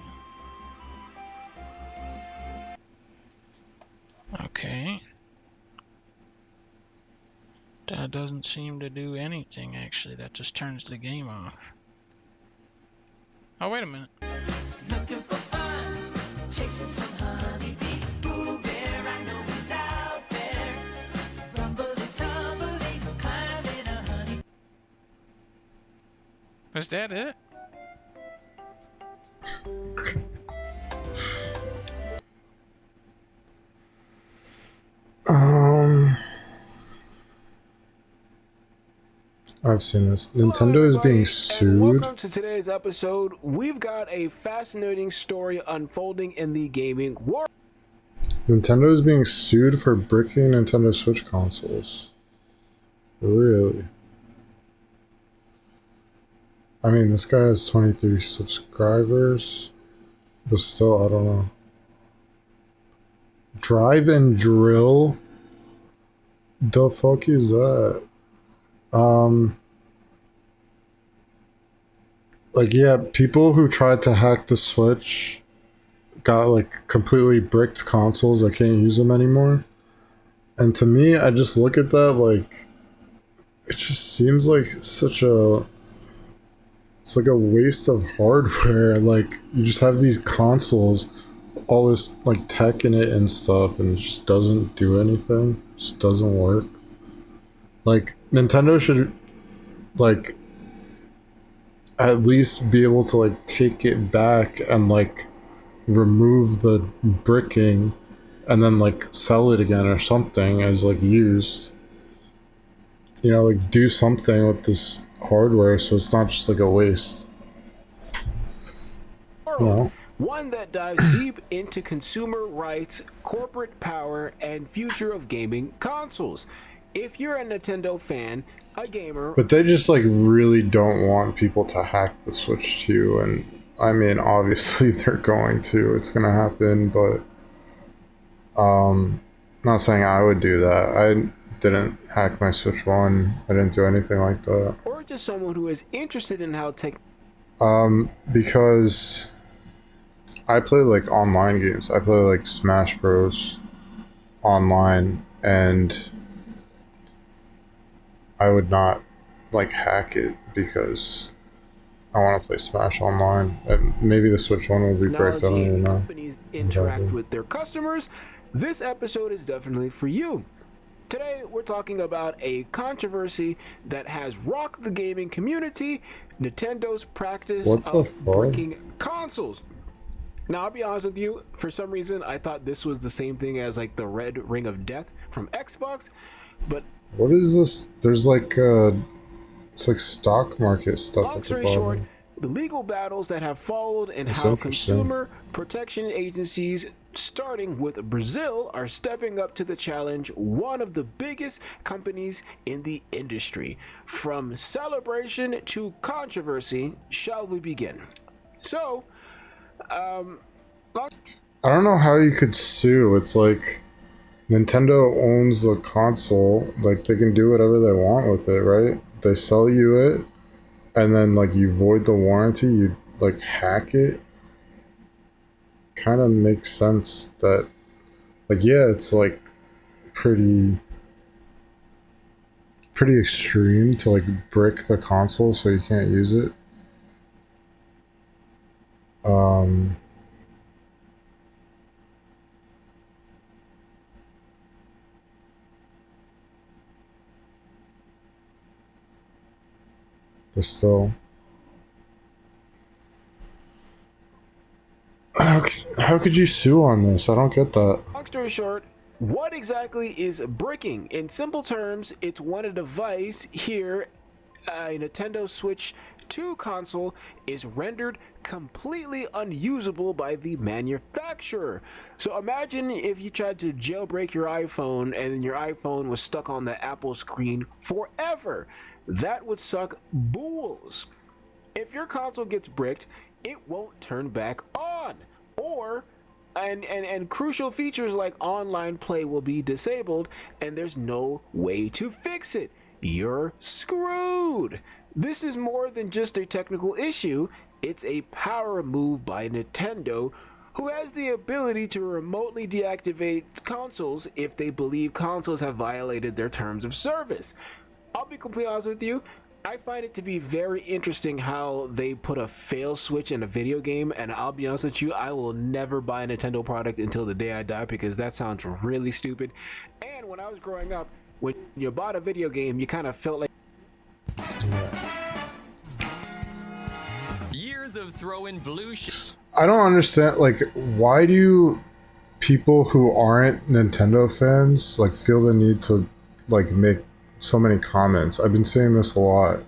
Okay. That doesn't seem to do anything, actually. That just turns the game off. Oh, wait a minute. Looking for fun, chasing some honeybees. Boo Bear, I know he's out there. Rumbly tumbly, climbing a honey. Is that it? I've seen this. Nintendo is being sued. Welcome to today's episode. We've got a fascinating story unfolding in the gaming world. Nintendo is being sued for bricking Nintendo Switch consoles. Really? I mean, this guy has 23 subscribers, but still, I don't know. Drive and Drill? The fuck is that? Like, yeah, people who tried to hack the Switch got, like, completely bricked consoles that can't use them anymore. And to me, I just look at that, like, it just seems like such a... It's like a waste of hardware. Like, you just have these consoles, all this, like, tech in it and stuff, and it just doesn't do anything. It just doesn't work. Like, Nintendo should, like, at least be able to, like, take it back and, like, remove the bricking and then, like, sell it again or something as, like, used. You know, like, do something with this hardware so it's not just, like, a waste. You know? One that dives deep into consumer rights, corporate power, and future of gaming consoles. If you're a Nintendo fan, a gamer... But they just, like, really don't want people to hack the Switch too, and I mean, obviously they're going to. It's gonna happen, but I'm not saying I would do that. I didn't hack my Switch 1. I didn't do anything like that. Or just someone who is interested in how tech... Because I play, like, online games. I play, like, Smash Bros. Online, and I would not like hack it because I want to play Smash online. And maybe the Switch one will be bricked. I don't Technology even and know. companies interact with their customers, this episode is definitely for you. Today, we're talking about a controversy that has rocked the gaming community, Nintendo's practice What the of fuck? breaking consoles. Now, I'll be honest with you, for some reason, I thought this was the same thing as like the Red Ring of Death from Xbox, but What is this? There's like it's like stock market stuff long at the story short, bottom. the legal battles that have followed and That's how interesting. consumer protection agencies, starting with Brazil, are stepping up to the challenge, one of the biggest companies in the industry. From celebration to controversy, shall we begin? So, I don't know how you could sue. It's like Nintendo owns the console. Like they can do whatever they want with it, right? They sell you it, and then like you void the warranty. You like hack it. Kind of makes sense that, like, yeah, it's like pretty extreme to like brick the console so you can't use it. But still, how could you sue on this? I don't get that. long story short, what exactly is bricking? In simple terms, it's when a device here, a Nintendo Switch 2 console, is rendered completely unusable by the manufacturer. So imagine if you tried to jailbreak your iPhone and your iPhone was stuck on the Apple screen forever. That would suck bulls. If your console gets bricked, it won't turn back on, or and crucial features like online play will be disabled, and there's no way to fix it. You're screwed. This is more than just a technical issue, it's a power move by Nintendo, who has the ability to remotely deactivate consoles if they believe consoles have violated their terms of service. I'll be completely honest with you, I find it to be very interesting how they put a fail switch in a video game, and I'll be honest with you, I will never buy a Nintendo product until the day I die because that sounds really stupid. And when I was growing up, when you bought a video game, you kind of felt like Years of throwing blue I don't understand, like, why do people who aren't Nintendo fans like feel the need to like make so many comments? I've been seeing this a lot.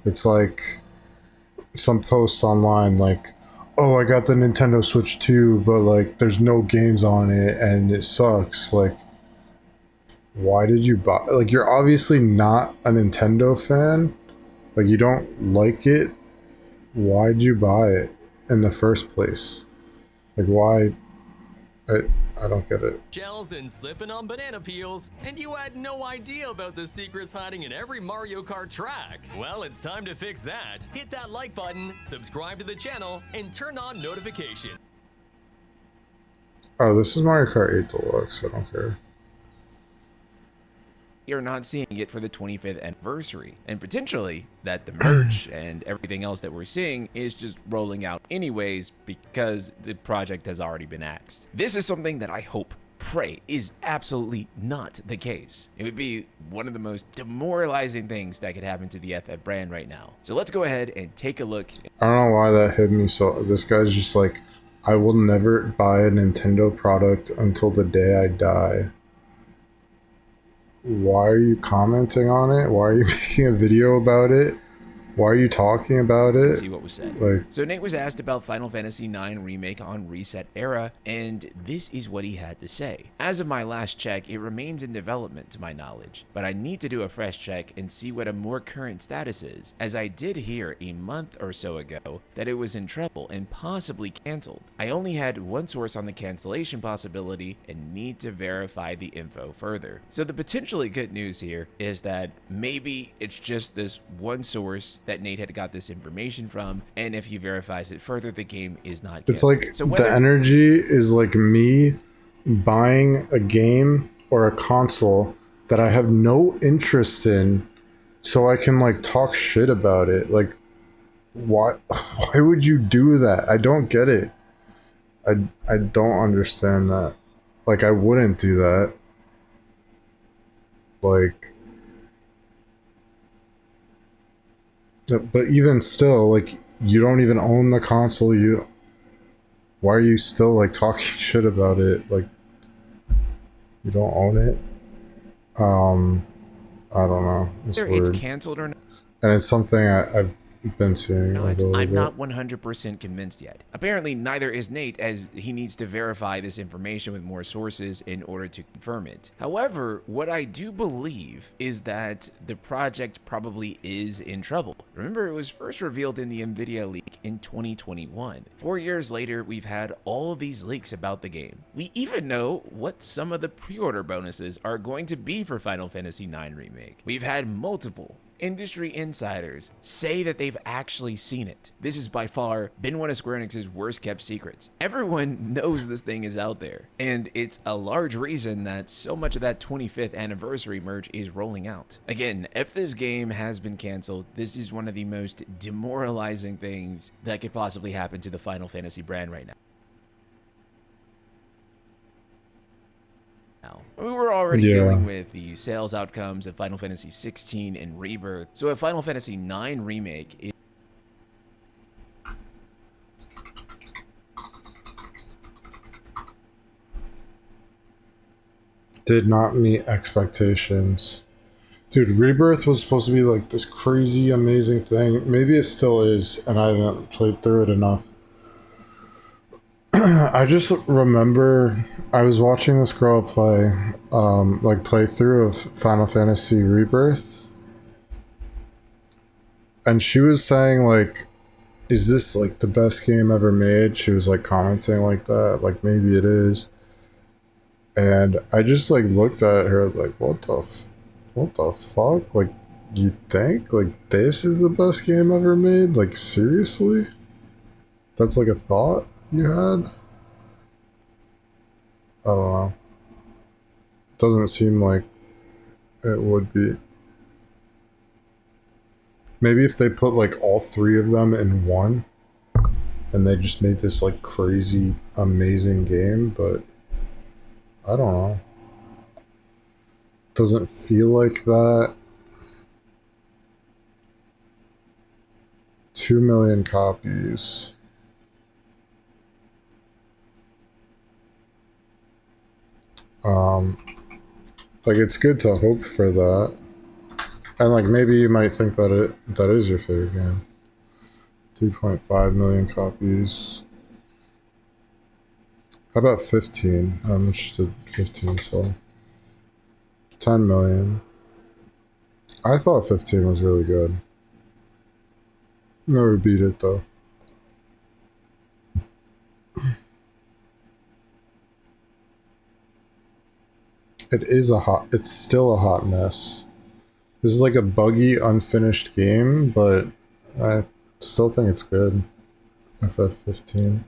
It's like some posts online like, oh, I got the Nintendo Switch 2, but like there's no games on it and it sucks. Like, why did you buy? Like, you're obviously not a Nintendo fan. Like, you don't like it. Why'd you buy it in the first place? Like, why? I don't get it. shells and slipping on banana peels, and you had no idea about the secrets hiding in every Mario Kart track. Well, it's time to fix that. Hit that like button, subscribe to the channel, and turn on notifications. Oh, this is Mario Kart 8 Deluxe. I don't care. You're not seeing it for the 25th anniversary, and potentially that the merch and everything else that we're seeing is just rolling out anyways because the project has already been axed. This is something that I hope, pray, is absolutely not the case. It would be one of the most demoralizing things that could happen to the FF brand right now. So let's go ahead and take a look. I don't know why that hit me. So this guy's just like, I will never buy a Nintendo product until the day I die. Why are you commenting on it? Why are you making a video about it? Why are you talking about it? See what was said. Like, so Nate was asked about Final Fantasy IX Remake on Reset Era, and this is what he had to say. As of my last check, it remains in development to my knowledge, but I need to do a fresh check and see what a more current status is, as I did hear a month or so ago that it was in trouble and possibly canceled. I only had one source on the cancellation possibility and need to verify the info further. So the potentially good news here is that maybe it's just this one source that Nate had got this information from, and if he verifies it further, the game is not it's canceled. like So the energy is like me buying a game or a console that I have no interest in so I can like talk shit about it. Like why would you do that? I don't get it. I don't understand that. Like I wouldn't do that. Like but even still, like you don't even own the console. Why are you still like talking shit about it? Like you don't own it. I don't know. It's Whether weird. it's canceled or not, And it's something I've been seeing like a little I'm bit. not 100% convinced yet. Apparently, neither is Nate, as he needs to verify this information with more sources in order to confirm it. However, what I do believe is that the project probably is in trouble. Remember, it was first revealed in the Nvidia leak in 2021. 4 years later, we've had all of these leaks about the game. We even know what some of the pre-order bonuses are going to be for Final Fantasy IX Remake. We've had multiple industry insiders say that they've actually seen it. This has by far been one of Square Enix's worst kept secrets. Everyone knows this thing is out there, and it's a large reason that so much of that 25th anniversary merch is rolling out. Again, if this game has been canceled, this is one of the most demoralizing things that could possibly happen to the Final Fantasy brand right now. We were already dealing with the sales outcomes of Final Fantasy 16 and Rebirth, so if Final Fantasy 9 Remake is did not meet expectations. Dude, Rebirth was supposed to be like this crazy, amazing thing. Maybe it still is, and I haven't played through it enough. I just remember I was watching this girl play, like playthrough of Final Fantasy Rebirth, and she was saying like, "Is this like the best game ever made?" She was like commenting like that, like maybe it is. And I just like looked at her like, what the fuck? Like, you think like this is the best game ever made? Like seriously? That's like a thought you had? I don't know. Doesn't seem like it would be. Maybe if they put like all three of them in one and they just made this like crazy amazing game, but I don't know. Doesn't feel like that. 2 million copies. Like it's good to hope for that. And like maybe you might think that that is your favorite game. 2.5 million copies. How about 15? How much did 15 sell? 10 million. I thought 15 was really good. Never beat it though. It's still a hot mess. This is like a buggy, unfinished game, but I still think it's good. FF15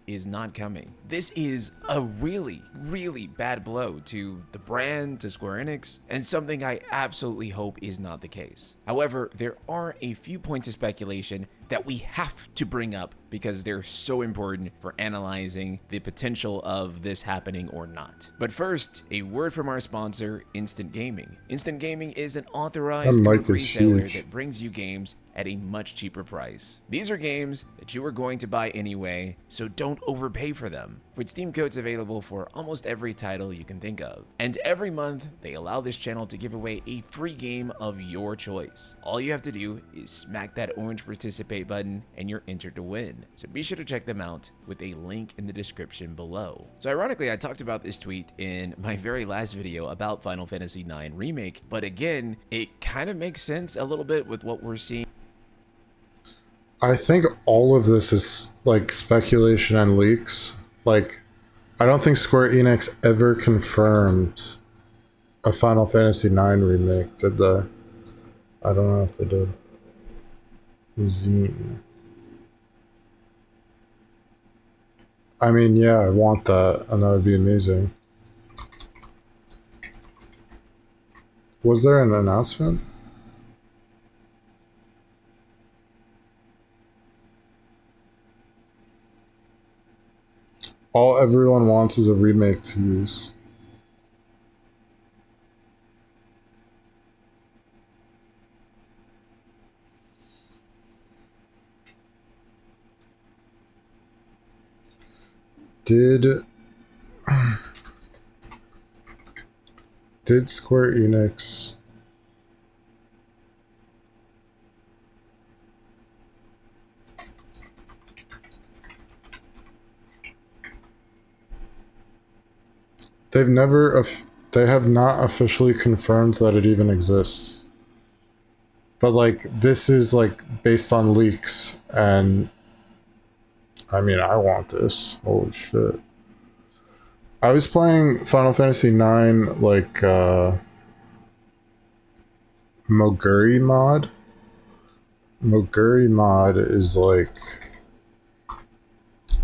is not coming. This is a really, really bad blow to the brand, to Square Enix, and something I absolutely hope is not the case. However, there are a few points of speculation that we have to bring up because they're so important for analyzing the potential of this happening or not. But first, a word from our sponsor, Instant Gaming. Instant Gaming is an authorized reseller that brings you games at a much cheaper price. These are games that you are going to buy anyway, so don't overpay for them. With Steam codes available for almost every title you can think of. And every month, they allow this channel to give away a free game of your choice. All you have to do is smack that orange participate button and you're entered to win. So be sure to check them out with a link in the description below. So ironically, I talked about this tweet in my very last video about Final Fantasy IX Remake, but again, it kind of makes sense a little bit with what we're seeing. I think all of this is like speculation and leaks. Like, I don't think Square Enix ever confirmed a Final Fantasy IX remake, did they? I don't know if they did. Zine. I mean, yeah, I want that, and that would be amazing. Was there an announcement? All everyone wants is a remake to use. Did Square Enix they've never they have not officially confirmed that it even exists. But like this is like based on leaks, and I mean I want this. Holy shit. I was playing Final Fantasy IX like Moguri mod. Moguri mod is like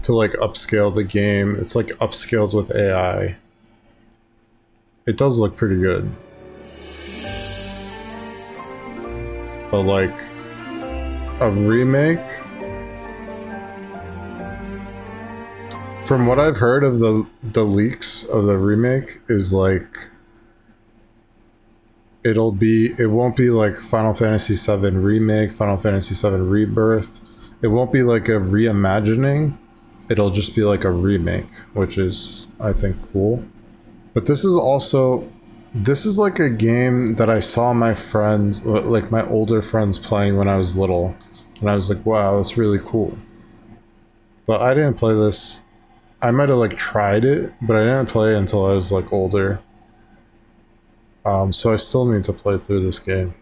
to like upscale the game. It's like upscaled with AI. It does look pretty good. But like a remake, from what I've heard of the leaks of the remake, is like it won't be like Final Fantasy VII Remake, Final Fantasy VII Rebirth. It won't be like a reimagining. It'll just be like a remake, which is, I think, cool. But this is like a game that I saw my friends, like my older friends playing when I was little. And I was like, wow, that's really cool. But I didn't play this. I might have like tried it, but I didn't play it until I was like older. So I still need to play through this game.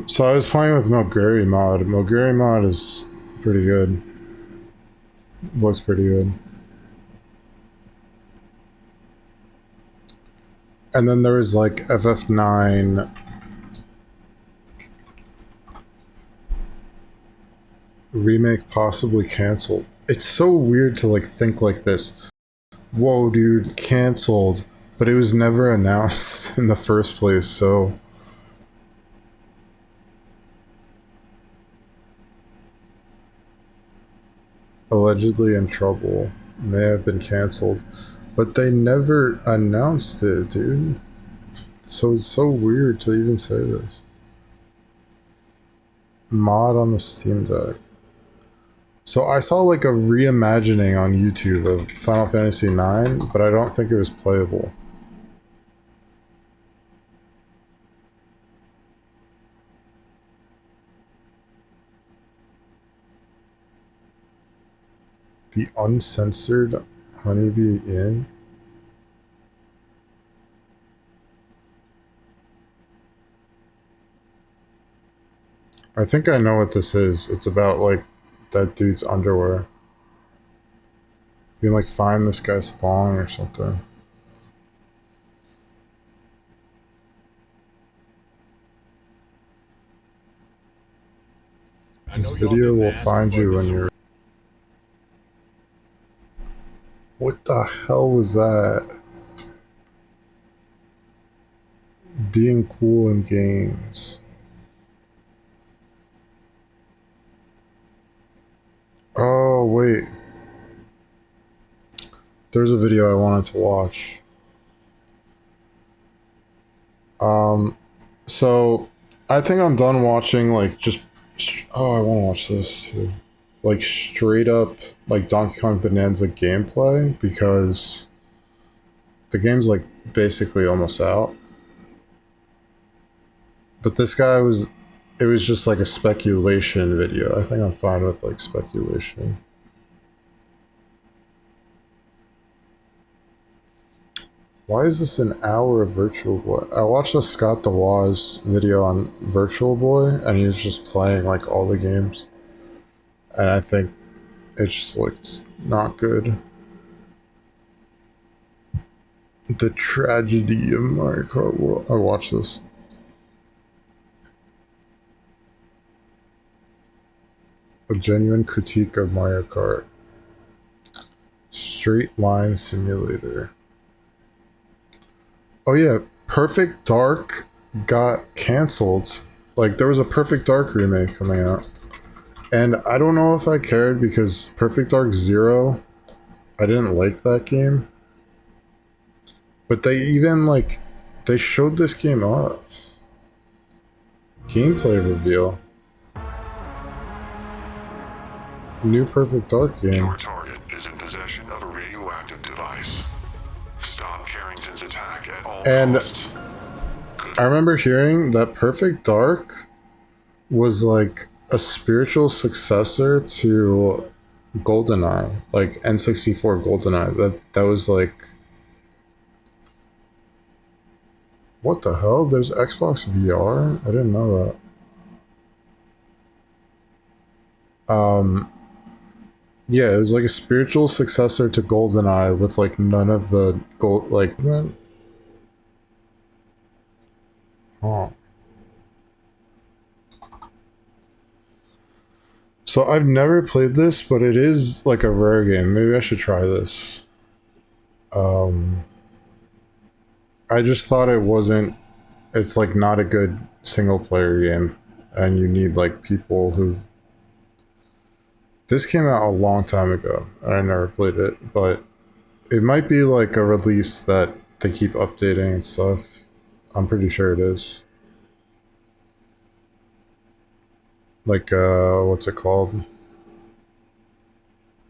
So I was playing with Moguri mod. Moguri mod is pretty good. Looks pretty good. And then there was like FF9 remake possibly canceled. It's so weird to like think like this. Whoa, dude, canceled, but it was never announced in the first place, so allegedly in trouble, may have been canceled, but they never announced it, dude. So it's so weird to even say this. Mod on the Steam Deck. So I saw like a reimagining on YouTube of Final Fantasy IX, but I don't think it was playable. The Uncensored Honeybee Inn? I think I know what this is. It's about like that dude's underwear. You can like find this guy's thong or something. This video will find you when you're... What the hell was that? Being cool in games. Oh, wait. There's a video I wanted to watch. So I think I'm done watching like just... Oh, I want to watch this too. Like straight up like Donkey Kong Bonanza gameplay, because the game's like basically almost out. But this guy was... It was just like a speculation video. I think I'm fine with like speculation. Why is this an hour of Virtual Boy? I watched a Scott DeWaz video on Virtual Boy, and he was just playing like all the games. And I think it just looked not good. The tragedy of Mario Kart World. I watched this. A genuine critique of Mario Kart. Straight Line Simulator. Oh yeah, Perfect Dark got canceled. Like there was a Perfect Dark remake coming out. And I don't know if I cared because Perfect Dark Zero, I didn't like that game. But they even like they showed this game off. Gameplay reveal. New Perfect Dark game. Your target is in possession of a radioactive device. Stop Carrington's attack at all And costs. I remember hearing that Perfect Dark was like a spiritual successor to GoldenEye, like N64 GoldenEye. That was like, what the hell? There's Xbox VR? I didn't know that. Yeah, it was like a spiritual successor to GoldenEye with like none of the gold, like, huh. So I've never played this, but it is like a rare game. Maybe I should try this. I just thought it wasn't, it's like not a good single player game and you need like people who, this came out a long time ago and I never played it, but it might be like a release that they keep updating and stuff. I'm pretty sure it is. Like, what's it called?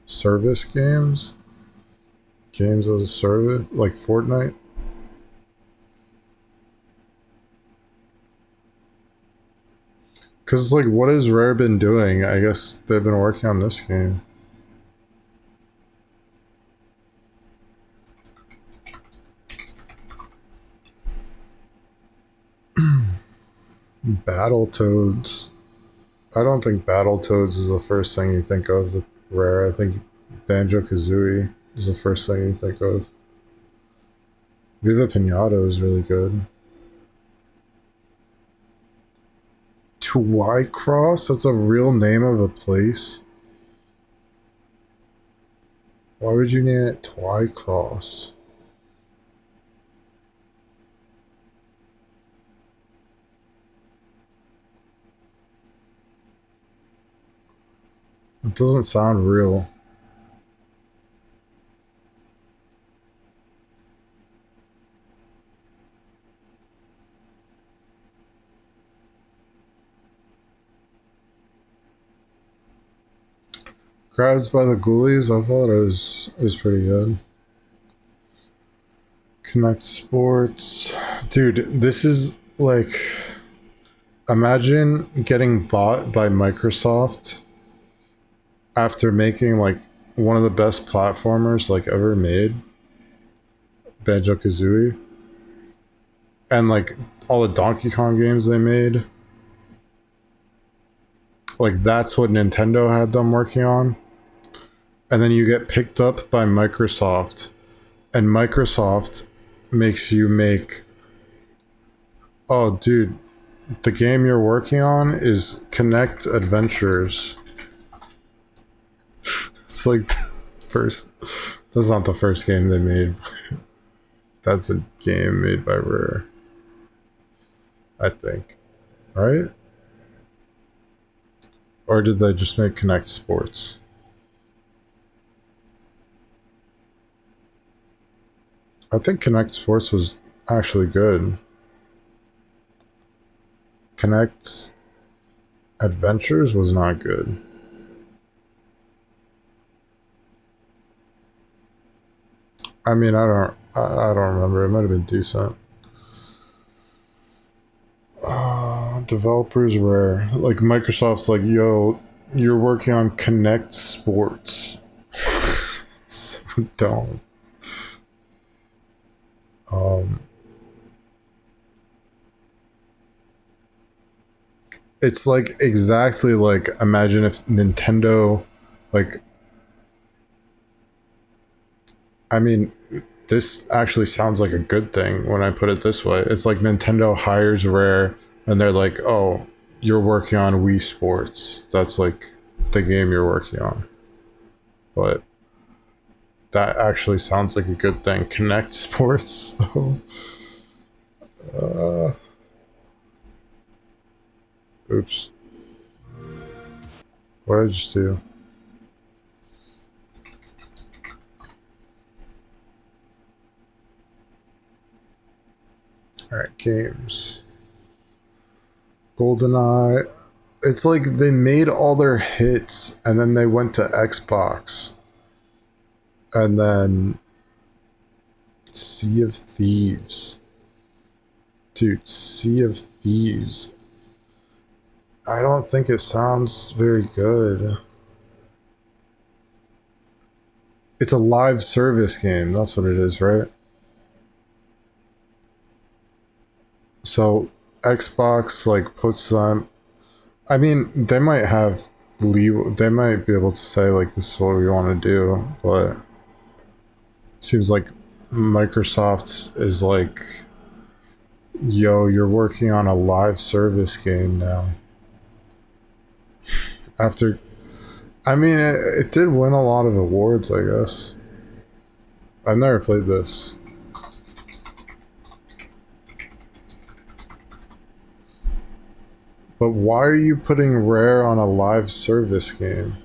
Service games? Games as a service? Like Fortnite? Because, like, what has Rare been doing? I guess they've been working on this game. Battletoads. I don't think Battletoads is the first thing you think of with Rare. I think Banjo-Kazooie is the first thing you think of. Viva Pinata is really good. Twycross? That's a real name of a place? Why would you name it Twycross? It doesn't sound real. Grabs by the Ghoulies, I thought it was pretty good. Connect Sports. Dude, this is like, imagine getting bought by Microsoft after making like one of the best platformers like ever made, Banjo-Kazooie, and like all the Donkey Kong games they made. Like that's what Nintendo had them working on. And then you get picked up by Microsoft, and Microsoft makes you make, oh dude, the game you're working on is Connect Adventures. It's like first, that's not the first game they made. That's a game made by Rare, I think, right? Or did they just make Connect Sports? I think Connect Sports was actually good. Connect Adventures was not good. I mean, I don't remember. It might have been decent. Developers Rare. Like Microsoft's like, yo, you're working on Connect Sports. So dumb. It's like exactly like, imagine if Nintendo, like, I mean, this actually sounds like a good thing when I put it this way. It's like Nintendo hires Rare and they're like, oh, you're working on Wii Sports. That's like the game you're working on. But That actually sounds like a good thing. Connect Sports, though. Oops. What did I just do? Alright, games. GoldenEye. It's like they made all their hits and then they went to Xbox. And then Sea of Thieves. Dude, Sea of Thieves. I don't think it sounds very good. It's a live service game. That's what it is, right? So Xbox like puts them. I mean, they might have they might be able to say like this is what we want to do, but it seems like Microsoft is like, yo, you're working on a live service game now. After, I mean, it did win a lot of awards, I guess. I've never played this. But why are you putting Rare on a live service game?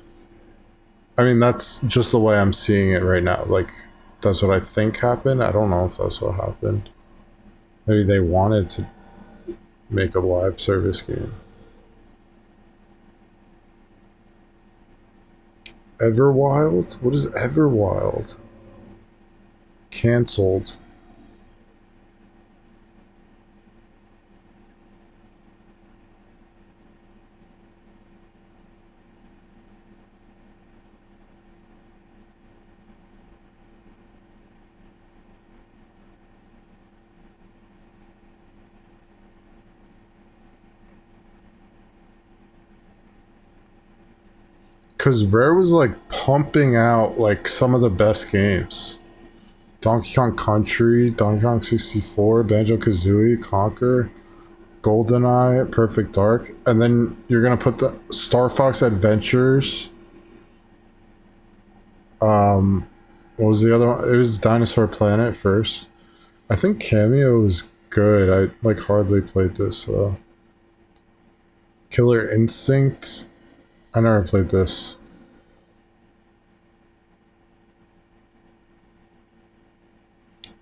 I mean, that's just the way I'm seeing it right now. Like, that's what I think happened. I don't know if that's what happened. Maybe they wanted to make a live service game. Everwild? What is Everwild? Cancelled. Because Rare was like pumping out like some of the best games. Donkey Kong Country, Donkey Kong 64, Banjo-Kazooie, Conquer, GoldenEye, Perfect Dark, and then you're gonna put the Star Fox Adventures. What was the other one? It was Dinosaur Planet first. I think Cameo was good. I like hardly played this though. Killer Instinct. I never played this.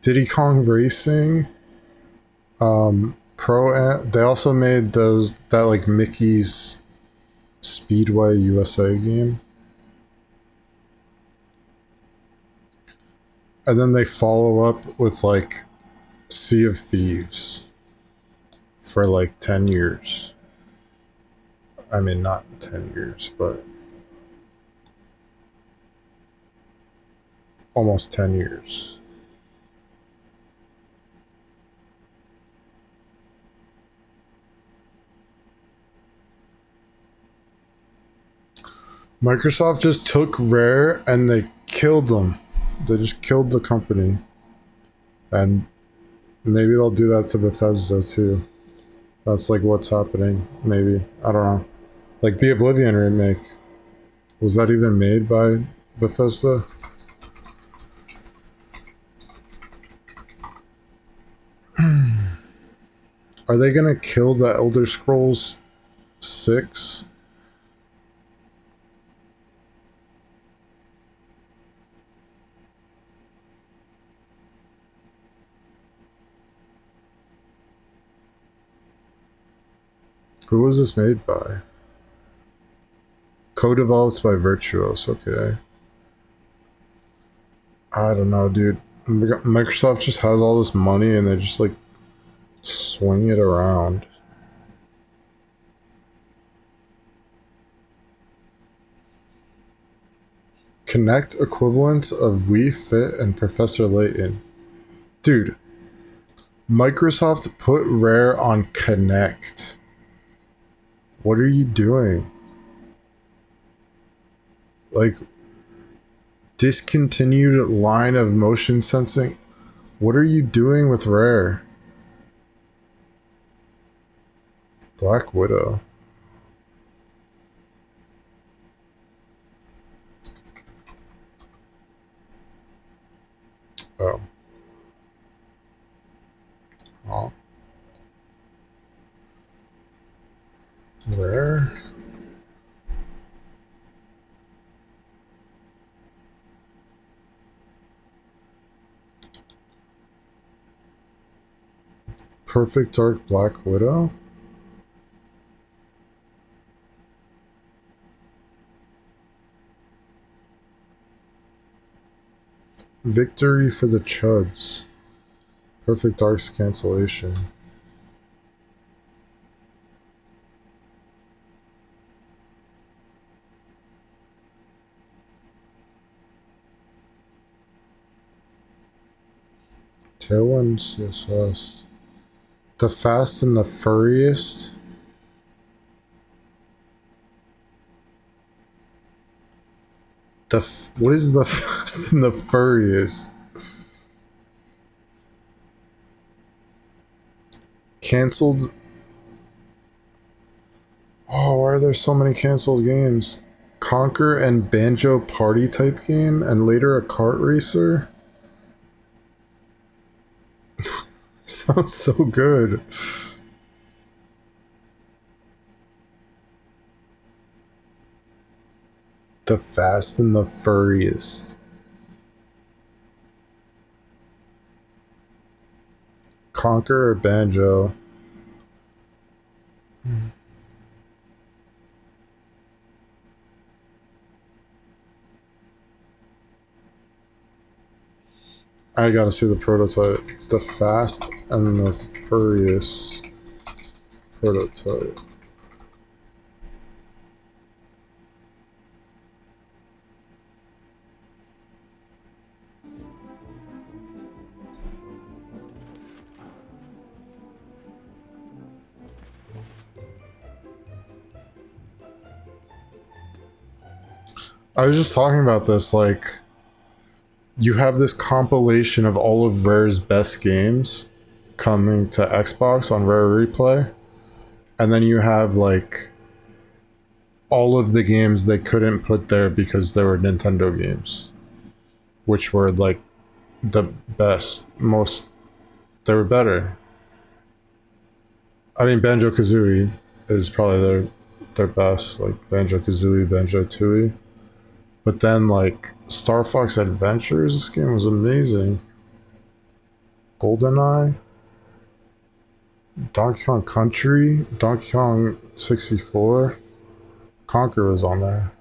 Diddy Kong Racing. They also made that like Mickey's Speedway USA game. And then they follow up with like Sea of Thieves for like 10 years. I mean, not 10 years, but almost 10 years. Microsoft just took Rare and they killed them. They just killed the company. And maybe they'll do that to Bethesda too. That's like what's happening. Maybe. I don't know. Like the Oblivion remake. Was that even made by Bethesda? Are they gonna kill the Elder Scrolls 6? Who was this made by? Co-developed by Virtuos, okay. I don't know, dude. Microsoft just has all this money and they just like swing it around. Connect equivalents of Wii Fit and Professor Layton. Dude, Microsoft put Rare on Connect. What are you doing? Like, discontinued line of motion sensing. What are you doing with Rare? Black Widow. Perfect Dark Black Widow? Victory for the Chuds. Perfect Dark's cancellation. Tailwind CSS. The Fast and the Furriest. What is the Fast and the Furriest? Cancelled. Oh, why are there so many canceled games? Conquer and Banjo party type game, and later a kart racer? Sounds so good. The Fast and the Furriest. Conquer or Banjo? I gotta see the prototype. The Fast and the Furious prototype. I was just talking about this, like, you have this compilation of all of Rare's best games coming to Xbox on Rare Replay, and then you have, like, all of the games they couldn't put there because they were Nintendo games, which were, like, the best, they were better. I mean, Banjo-Kazooie is probably their best, like, Banjo-Kazooie, Banjo-Tooie. But then, like, Star Fox Adventures, this game was amazing. GoldenEye, Donkey Kong Country, Donkey Kong 64, Conquer was on there.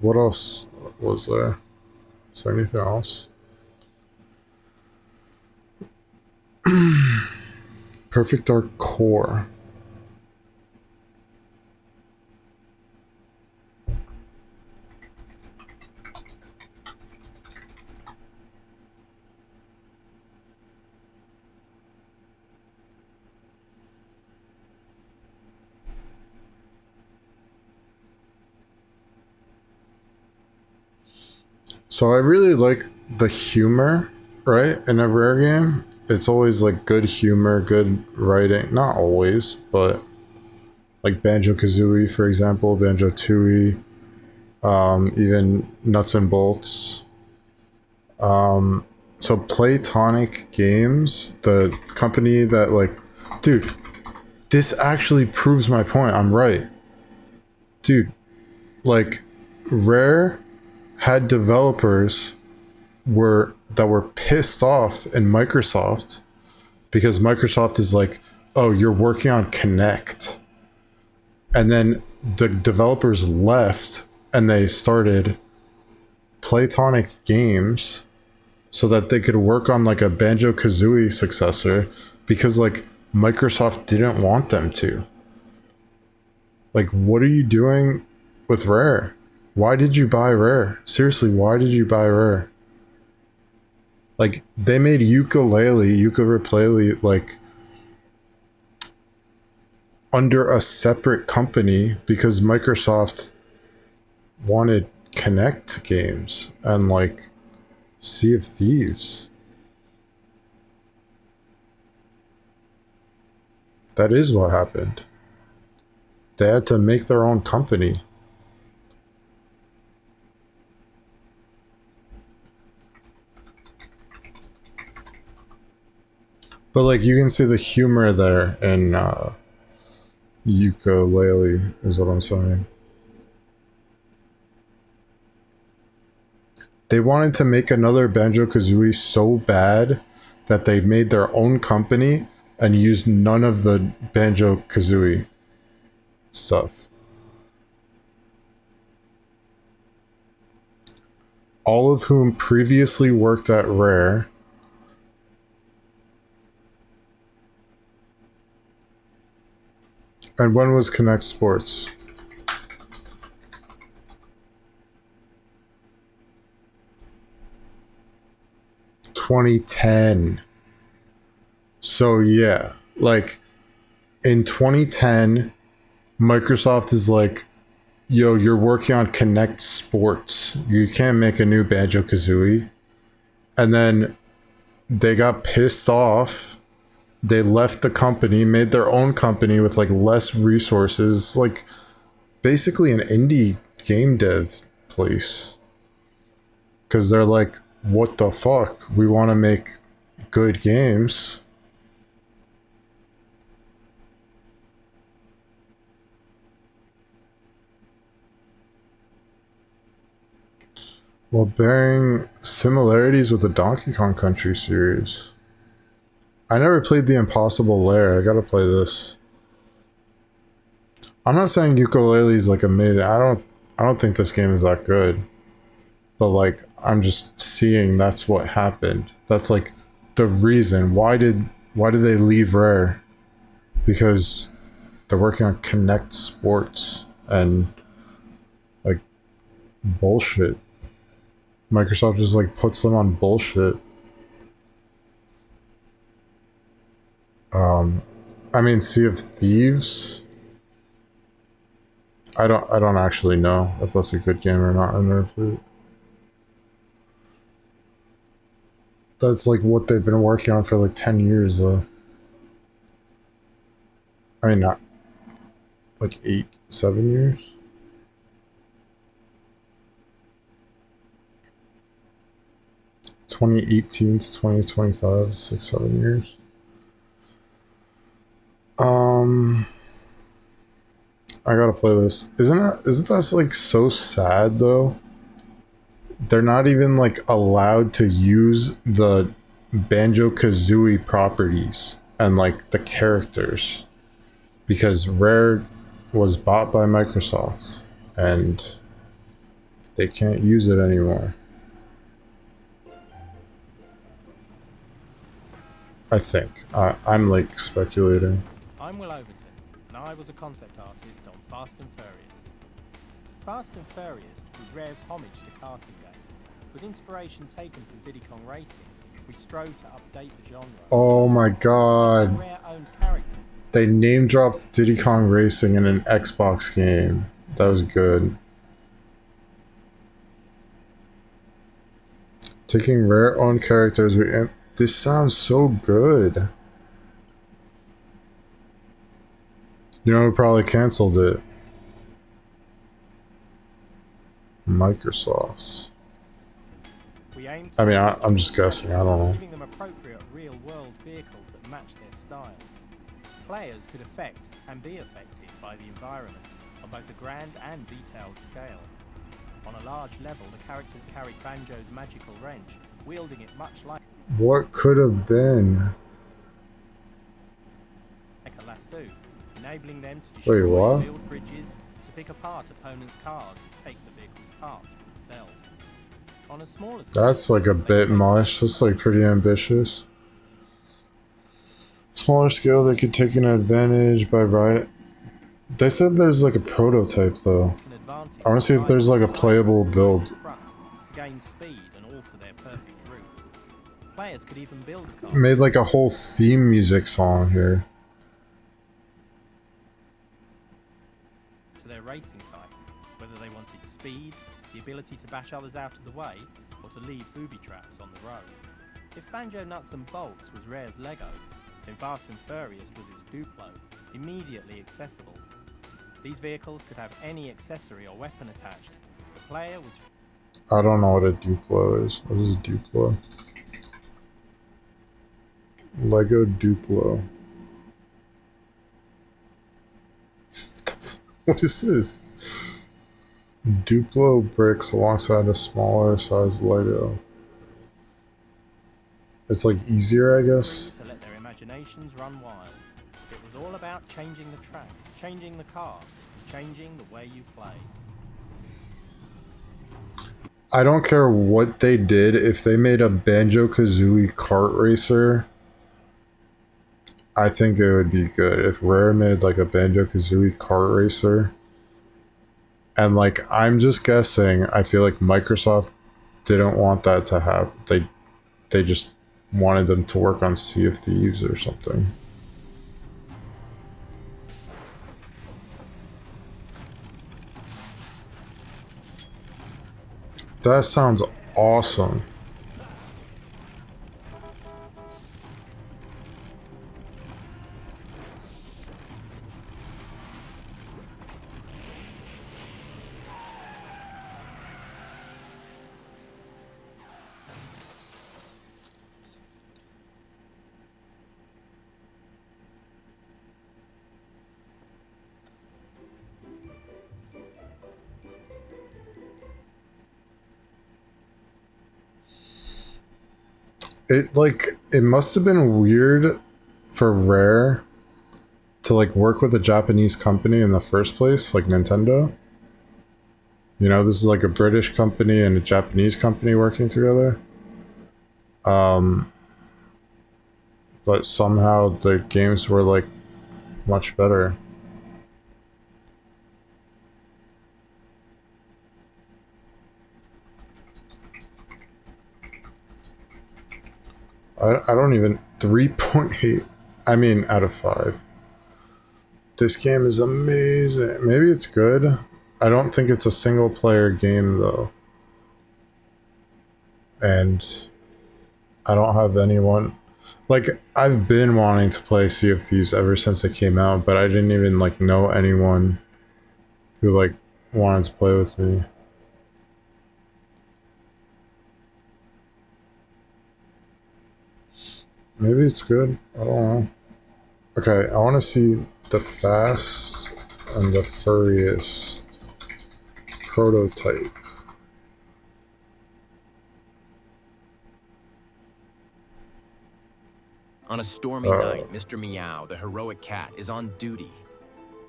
What else was there? Is there anything else? Perfect Dark Core. So I really like the humor, right? In a Rare game, it's always like good humor, good writing. Not always, but like Banjo-Kazooie, for example, Banjo-Tooie, even Nuts and Bolts. So Playtonic Games, the company that, like, dude, this actually proves my point. I'm right. Dude, like, Rare had developers that were pissed off in Microsoft because Microsoft is like, oh, you're working on Kinect. And then the developers left and they started Playtonic Games so that they could work on like a Banjo-Kazooie successor because like Microsoft didn't want them to. Like, what are you doing with Rare? Why did you buy Rare? Seriously, why did you buy Rare? Like, they made Yooka-Laylee, like, under a separate company because Microsoft wanted Kinect games and, like, Sea of Thieves. That is what happened. They had to make their own company. But, like, you can see the humor there in Yooka-Laylee, is what I'm saying. They wanted to make another Banjo-Kazooie so bad that they made their own company and used none of the Banjo-Kazooie stuff. All of whom previously worked at Rare. And when was Connect Sports? (2010). So yeah, like in 2010, Microsoft is like, yo, you're working on Connect Sports. You can't make a new Banjo-Kazooie. And then they got pissed off. They left the company, made their own company with like less resources, like basically an indie game dev place. Because they're like, what the fuck? We want to make good games. While bearing similarities with the Donkey Kong Country series. I never played the Impossible Lair. I gotta play this. I'm not saying Yooka-Laylee is like amazing. I don't think this game is that good. But like, I'm just seeing that's what happened. That's like the reason. Why did they leave Rare? Because they're working on Connect Sports and like bullshit. Microsoft just like puts them on bullshit. I mean, Sea of Thieves. I don't actually know if that's a good game or not. I've never played it. That's like what they've been working on for like 10 years though. I mean, not like 7 years. (2018 to 2025), 6-7 years. I gotta play this. Isn't that like so sad though? They're not even like allowed to use the Banjo-Kazooie properties and like the characters because Rare was bought by Microsoft and they can't use it anymore. I think. I'm like speculating. I'm Will Overton, and I was a concept artist on Fast and Furious. Fast and Furious was Rare's homage to karting games, with inspiration taken from Diddy Kong Racing. We strove to update the genre. Oh my god. Rare-owned character. They name dropped Diddy Kong Racing in an Xbox game. That was good. Taking Rare owned characters. This sounds so good. You know who probably canceled it? Microsoft. I mean, I'm just guessing. I don't know. Giving them appropriate real-world vehicles that match their style. Players could affect and be affected by the environment on both a grand and detailed scale. On a large level, the characters carried Banjo's magical wrench, wielding it much like What could have been? a lasso, enabling them to Wait, destroy what? and build bridges, to pick apart opponents' cars and take the vehicle's parts for themselves. On a smaller scale, That's like a bit much. That's like pretty ambitious. Smaller scale, they could take an advantage by riding. They said there's like a prototype though. I want to see if there's like a playable build. to gain speed and alter their perfect route. Players could even build a car Made like a whole theme music song here. to their racing type, whether they wanted speed, the ability to bash others out of the way, or to leave booby traps on the road. If Banjo Nuts and Bolts was Rare's Lego, then Fast and Furious was its Duplo, immediately accessible. These vehicles could have any accessory or weapon attached. The player was I don't know what a Duplo is. What is a Duplo? Lego Duplo. What is this? Duplo bricks alongside a smaller size Lego. It's like easier, I guess. To let their imaginations run wild. It was all about changing the track, changing the car, changing the way you play. I don't care what they did. If they made a Banjo-Kazooie kart racer, I think it would be good. If Rare made like a Banjo-Kazooie kart racer, and like I'm just guessing, I feel like Microsoft didn't want that to happen. They just wanted them to work on Sea of Thieves or something. That sounds awesome. It must have been weird for Rare to like work with a Japanese company in the first place, like Nintendo. You know, this is like a British company and a Japanese company working together. But somehow the games were like much better. I don't even 3.8. I mean, out of 5. This game is amazing. Maybe it's good. I don't think it's a single player game though. And I don't have anyone. Like, I've been wanting to play Sea of Thieves ever since it came out, but I didn't even like know anyone who like wanted to play with me. Maybe it's good. I don't know. Okay, I want to see the Fast and the Furious prototype. On a stormy night, Mr. Meow, the heroic cat, is on duty.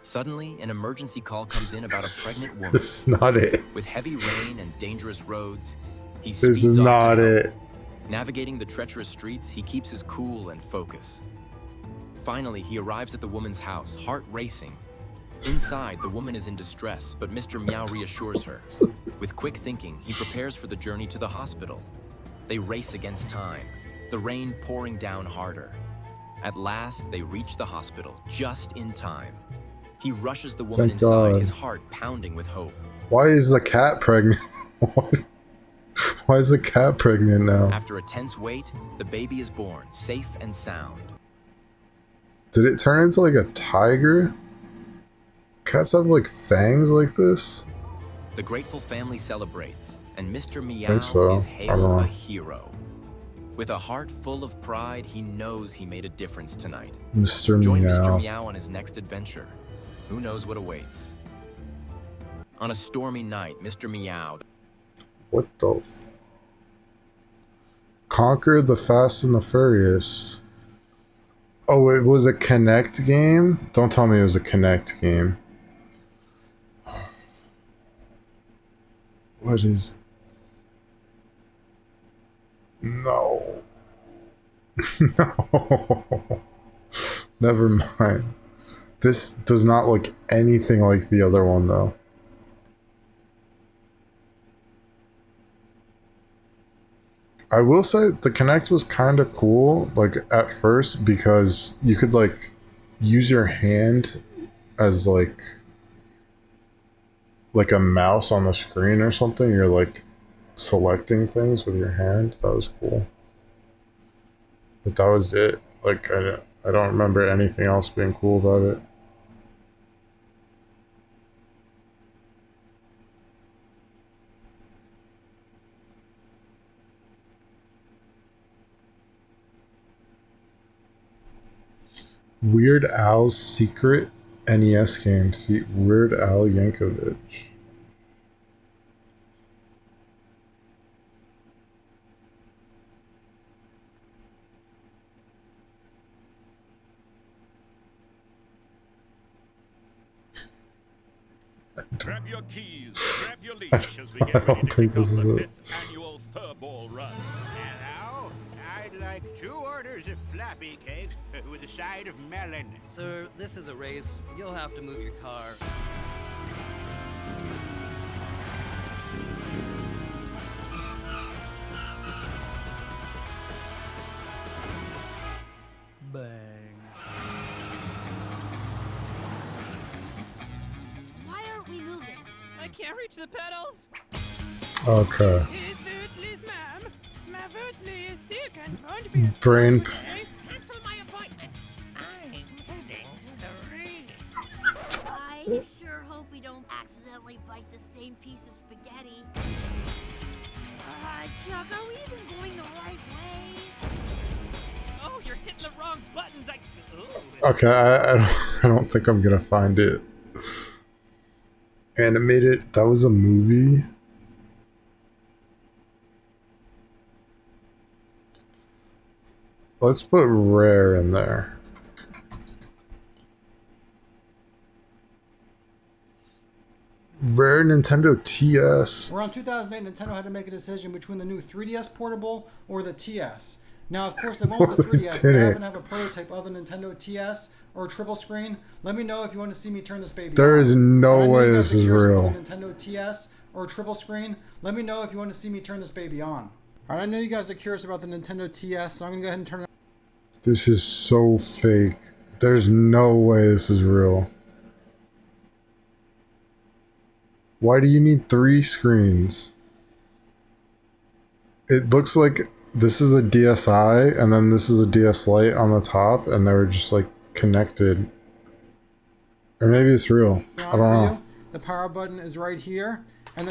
Suddenly, an emergency call comes in about a pregnant woman. This is not it. With heavy rain and dangerous roads, he This speeds is off not to help. it. Navigating the treacherous streets, he keeps his cool and focus. Finally, he arrives at the woman's house, heart racing. Inside, the woman is in distress, but Mr. Meow reassures her. With quick thinking, he prepares for the journey to the hospital. They race against time, the rain pouring down harder. At last, they reach the hospital, just in time. He rushes the woman Thank inside, God. his heart pounding with hope. Why is the cat pregnant? Why is the cat pregnant now? After a tense wait, the baby is born, safe and sound. Did it turn into like a tiger? Cats have like fangs like this? The grateful family celebrates, and Mr. Meow Think so. is I don't hailed know. a hero. With a heart full of pride, he knows he made a difference tonight. Mr. Join Meow. Mr. Meow on his next adventure. Who knows what awaits? On a stormy night, Mr. Meow. What the Conquer the Fast and the Furious. Oh, it was a Connect game? Don't tell me it was a Connect game. What is... No. No. Never mind. This does not look anything like the other one, though. I will say the Kinect was kind of cool, like at first, because you could like use your hand as like a mouse on the screen or something. You're like selecting things with your hand. That was cool. But that was it. Like I don't remember anything else being cool about it. Weird Al's secret NES game feat Weird Al Yankovic. Grab your keys, grab your leash as we get I ready don't to think kick off this is the it. 5th annual Furball Run. Hello? I'd like 2 orders of floppy cakes with a side of melon. Sir, this is a race. You'll have to move your car. Bang. Why aren't we moving? I can't reach the pedals. Okay. This is Wurtzley's mom. My Wurtzley is sick and won't be Brain. Cancel my appointments. I'm heading to the race. I sure hope we don't accidentally bite the same piece of spaghetti. Chuck, are we even going the right way? Oh, you're hitting the wrong buttons. Okay, I don't think I'm gonna find it. Animated. That was a movie. Let's put rare in there. Rare Nintendo TS. Around 2008, Nintendo had to make a decision between the new 3DS Portable or the TS. Now, of course, they went with the 3DS. They happen to have a prototype of the Nintendo TS or a triple screen. Let me know if you want to see me turn this baby There on. is no I know way you guys this are is curious about real. the Nintendo TS or a triple screen. Let me know if you want to see me turn this baby on. All right, I know you guys are curious about the Nintendo TS, so I'm going to go ahead and turn it on. This is so fake. There's no way this is real. Why do you need 3 screens? It looks like this is a DSi and then this is a DS Lite on the top and they were just like connected. Or maybe it's real. I don't know. The power button is right here. And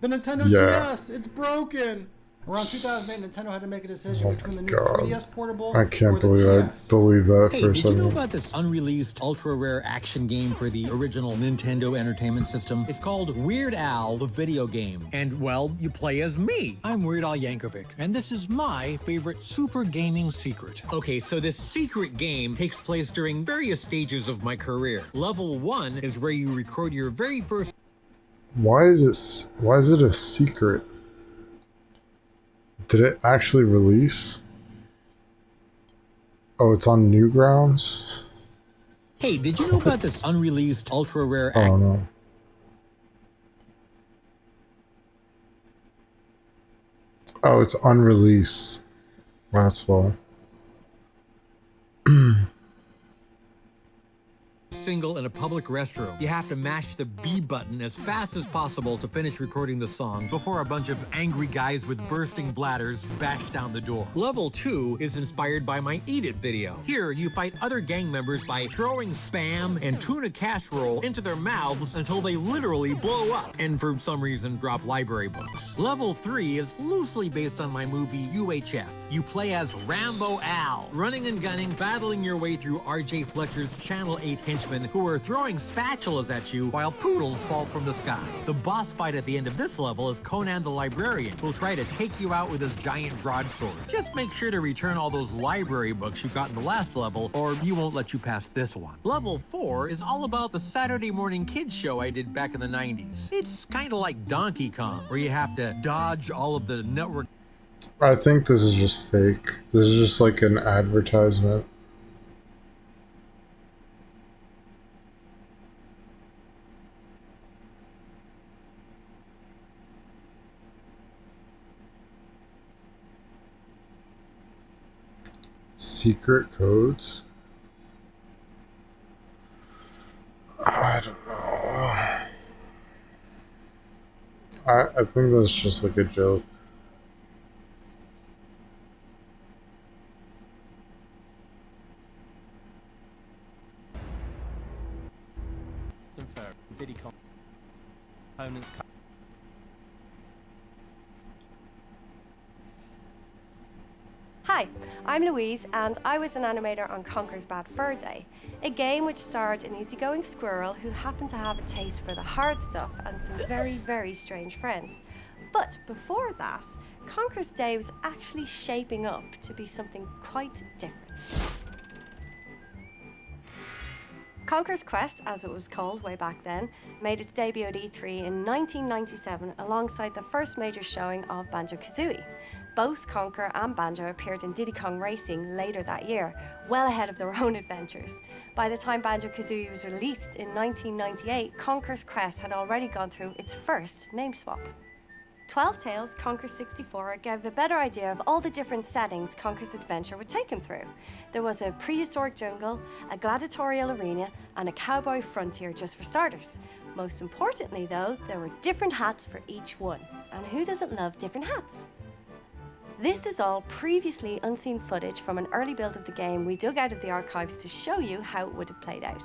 the Nintendo Yeah. TS, it's broken. Around 2008, Nintendo had to make a decision Oh between the my new God. 3DS Portable I can't or the believe TS. I believe that Hey, for a did you know second. about this unreleased ultra rare action game for the original Nintendo Entertainment System? It's called Weird Al, the video game. And, well, you play as me. I'm Weird Al Yankovic, and this is my favorite super gaming secret. Okay, so this secret game takes place during various stages of my career. Level 1 is where you record your very first... Why is it a secret? Did it actually release? Oh, it's on Newgrounds? Hey, did you know about this unreleased ultra rare Oh no. Oh, it's unreleased. That's why. single in a public restroom. You have to mash the B button as fast as possible to finish recording the song before a bunch of angry guys with bursting bladders bash down the door. Level 2 is inspired by my Eat It video. Here, you fight other gang members by throwing Spam and tuna casserole into their mouths until they literally blow up, and for some reason drop library books. Level 3 is loosely based on my movie UHF. You play as Rambo Al, running and gunning, battling your way through RJ Fletcher's Channel 8 henchmen who are throwing spatulas at you while poodles fall from the sky. The boss fight at the end of this level is Conan the Librarian, who'll try to take you out with his giant broadsword. Just make sure to return all those library books you got in the last level, or you won't let you pass this one. Level 4 is all about the Saturday morning kids show I did back in the 90s. It's kind of like Donkey Kong, where you have to dodge all of the network. I think this is just fake. This is just like an advertisement. Secret codes? I don't know. I think that's just like a joke. Diddy Kong. Opponents. Hi, I'm Louise and I was an animator on Conker's Bad Fur Day, a game which starred an easygoing squirrel who happened to have a taste for the hard stuff and some very, very strange friends. But before that, Conker's Day was actually shaping up to be something quite different. Conker's Quest, as it was called way back then, made its debut at E3 in 1997 alongside the first major showing of Banjo-Kazooie. Both Conker and Banjo appeared in Diddy Kong Racing later that year, well ahead of their own adventures. By the time Banjo-Kazooie was released in 1998, Conker's Quest had already gone through its first name swap. 12 Tales Conker 64 gave a better idea of all the different settings Conker's adventure would take him through. There was a prehistoric jungle, a gladiatorial arena, and a cowboy frontier just for starters. Most importantly though, there were different hats for each one. And who doesn't love different hats? This is all previously unseen footage from an early build of the game we dug out of the archives to show you how it would have played out.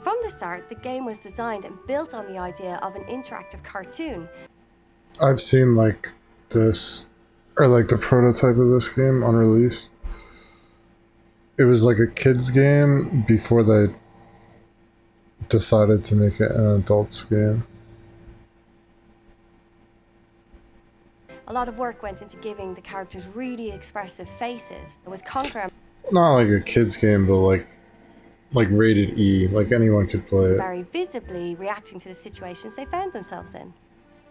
From the start, the game was designed and built on the idea of an interactive cartoon. I've seen like this, or like the prototype of this game on release. It was like a kid's game before they decided to make it an adult's game. A lot of work went into giving the characters really expressive faces. With Conker Not like a kid's game, but like rated E, like anyone could play it. very visibly reacting to the situations they found themselves in.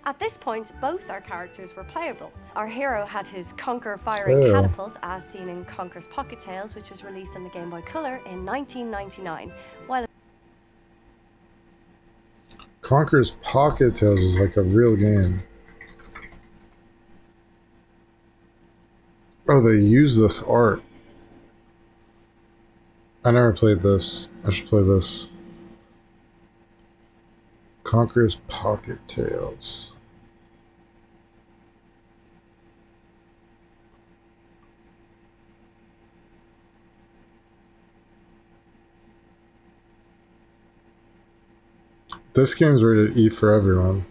At this point, both our characters were playable. Our hero had his Conker firing catapult, as seen in Conker's Pocket Tales, which was released on the Game Boy Color in 1999, while Conker's Pocket Tales was like a real game. Oh, they use this art. I never played this. I should play this. Conker's Pocket Tales. This game's rated E for everyone.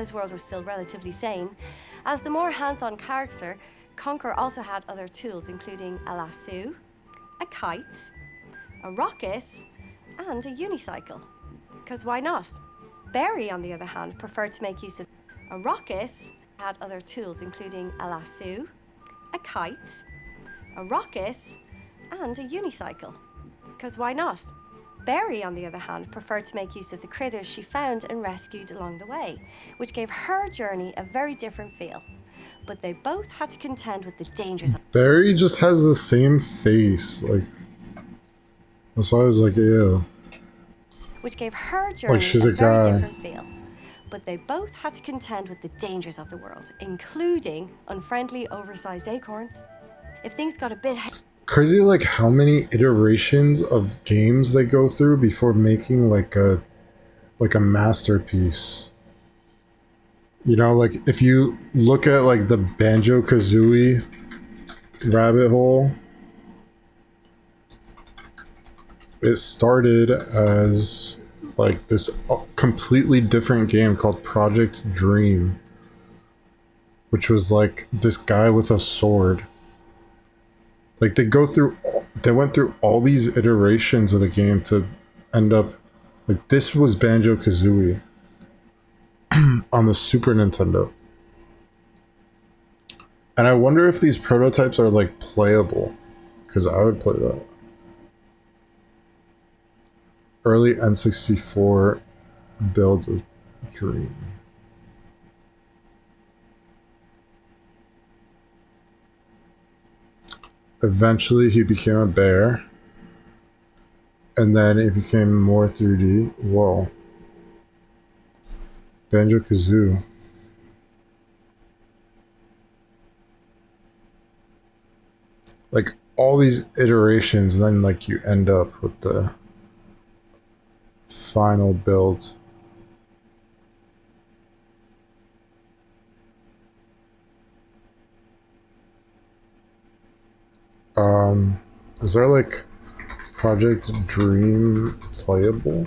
his world was still relatively sane. As the more hands-on character, Conker also had other tools, including a lasso, a kite, a rocket, and a unicycle. Because why not? Barry, on the other hand, preferred to make use of a rocket, had other tools, including a lasso, a kite, a rocket, and a unicycle. Because why not? Barry, on the other hand, preferred to make use of the critters she found and rescued along the way, which gave her journey a very different feel. But they both had to contend with the dangers of Barry just has the same face. Like, that's why I was like, ew. which gave her journey Like she's a a very guy. different feel. But they both had to contend with the dangers of the world, including unfriendly, oversized acorns. If things got a bit Crazy, like how many iterations of games they go through before making like a masterpiece. You know, like if you look at like the Banjo-Kazooie rabbit hole, it started as like this completely different game called Project Dream, which was like this guy with a sword. Like they went through all these iterations of the game to end up like this was Banjo-Kazooie on the Super Nintendo. And I wonder if these prototypes are like playable, because I would play that. Early N64 build of Dream. Eventually he became a bear. And then it became more 3D. Whoa. Banjo-Kazooie. Like all these iterations, and then like you end up with the final build. Is there like Project Dream playable?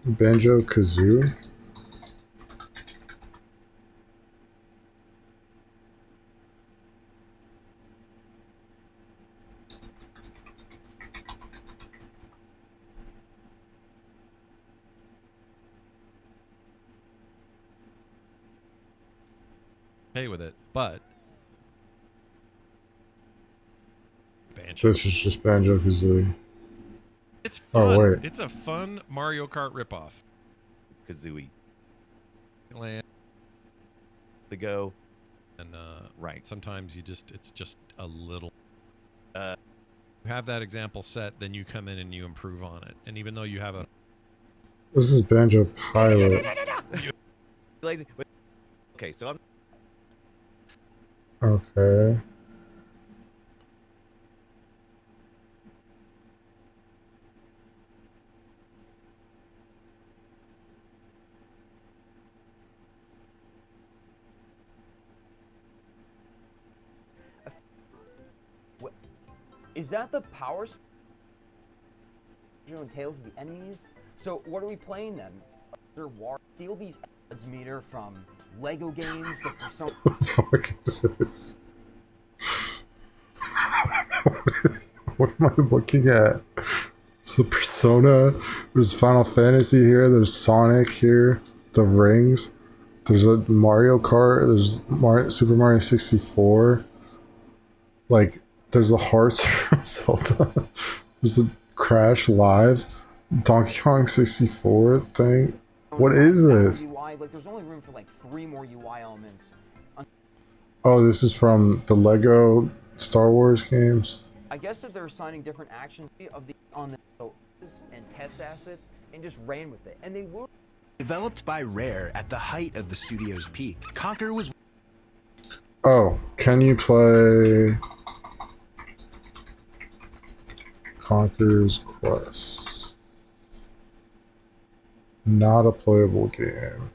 Banjo Kazoo. Okay with it, but Banjo. This is just Banjo Kazooie. It's fun. Oh wait. It's a fun Mario Kart ripoff. Kazooie. Land. The go. And right. Sometimes it's just a little. You have that example set, then you come in and you improve on it. And even though you have a. This is Banjo Pilot. Lazy. Okay, so I'm. Okay. Is that the power and tails of the enemies? So what are we playing then? War. Steal these odds meter from Lego games, the Persona. What the fuck is this? What am I looking at? It's the Persona. There's Final Fantasy here. There's Sonic here. The Rings. There's a Mario Kart. There's Super Mario 64. Like, there's the Hearts from Zelda. There's the Crash Lives. Donkey Kong 64 thing. What is this? UI, like, there's only room for like 3 more UI elements. Oh, this is from the Lego Star Wars games. I guess that they're assigning different actions of the on the and test assets and just ran with it. And they were Developed by Rare at the height of the studio's peak, Conker was. Oh, can you play Conker's Quest? Not a playable game.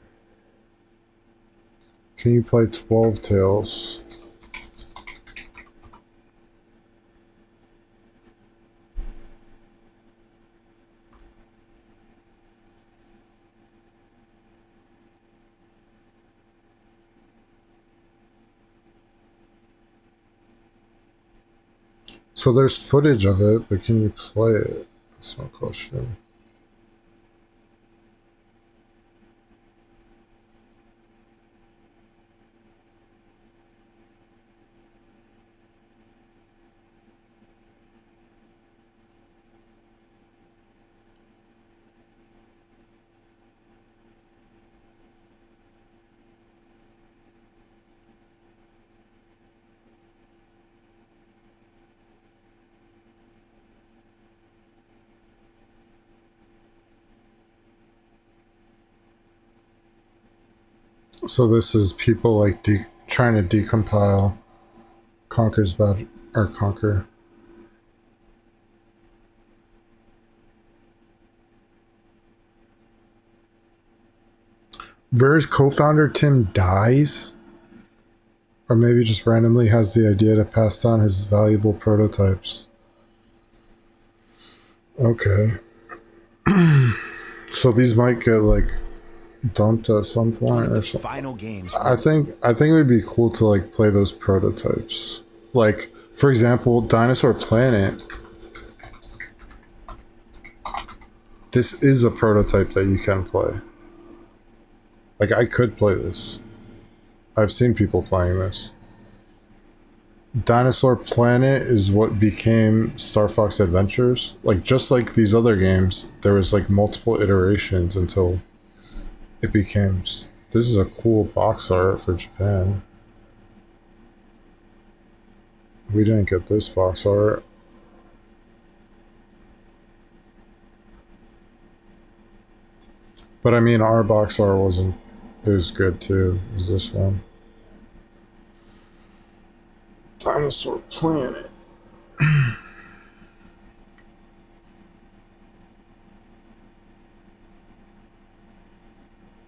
Can you play 12 Tales? So there's footage of it, but can you play it? That's my question. So this is people like trying to decompile Conker's bad or Conker. Rare's co-founder Tim dies, or maybe just randomly has the idea to pass down his valuable prototypes. Okay. So these might get like dumped at some point or something. Final games. I think it would be cool to like play those prototypes. Like, for example, Dinosaur Planet. This is a prototype that you can play. Like, I could play this. I've seen people playing this. Dinosaur Planet is what became Star Fox Adventures. Like, just like these other games, there was like multiple iterations until it became. This is a cool box art for Japan. We didn't get this box art. But I mean, our box art wasn't. It was good too. It was this one. Dinosaur Planet.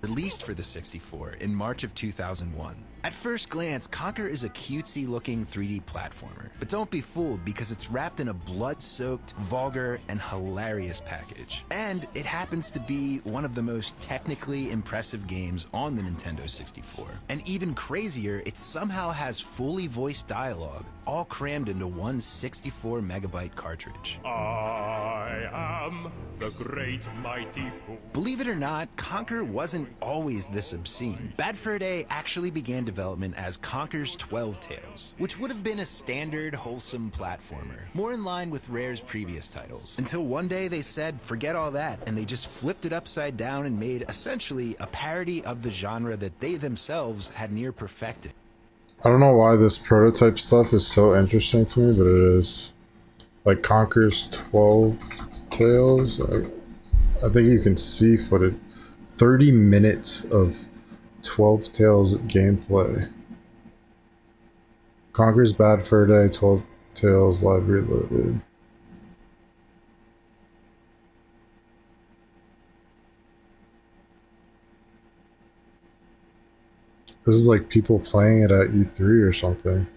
released for the 64 in March of 2001. At first glance, Conker is a cutesy-looking 3D platformer, but don't be fooled because it's wrapped in a blood-soaked, vulgar, and hilarious package. And it happens to be one of the most technically impressive games on the Nintendo 64. And even crazier, it somehow has fully voiced dialogue, all crammed into one 64 megabyte cartridge. I am the great mighty Pooh. Believe it or not, Conker wasn't always this obscene. Bad Fur Day actually began development as Conker's 12 Tales, which would have been a standard, wholesome platformer, more in line with Rare's previous titles. Until one day they said, forget all that, and they just flipped it upside down and made essentially a parody of the genre that they themselves had near perfected. I don't know why this prototype stuff is so interesting to me, but it is. Like Conker's 12 Tales, I think you can see footage. 30 minutes of 12 Tales gameplay. Conker's Bad Fur Day, 12 Tales Live Reloaded. This is like people playing it at E3 or something.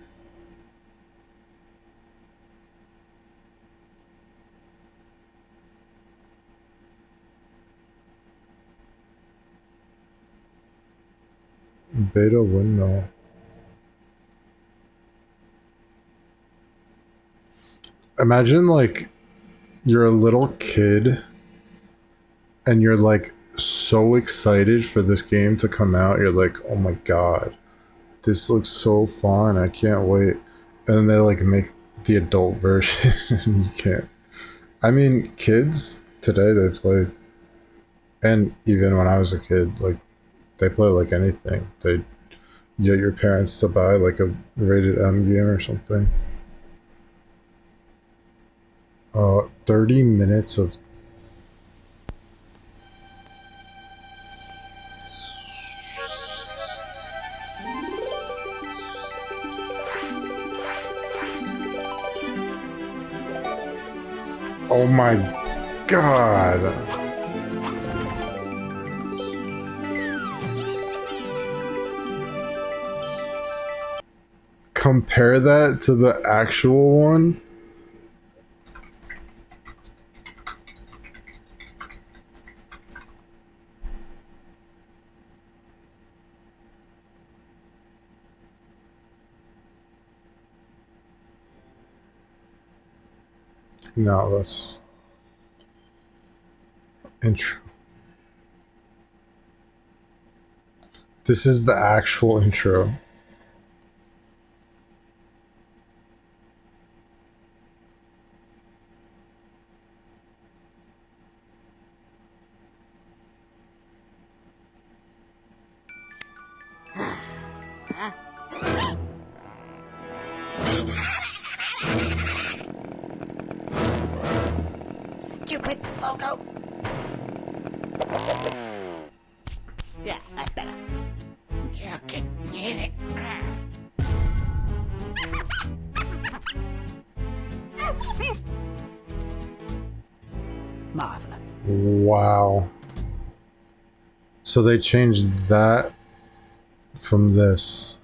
Beta windmill. Imagine like you're a little kid and you're like so excited for this game to come out. You're like, oh my god, this looks so fun, I can't wait. And then they like make the adult version and you can't. I mean, kids today, they play, and even when I was a kid, like they play like anything. They get your parents to buy like a rated M game or something. 30 minutes of oh my god. Compare that to the actual one. No, that's intro. This is the actual intro. Stupid logo. Yeah, that's better. You can get it. Marvelous. Wow. So they changed that from this.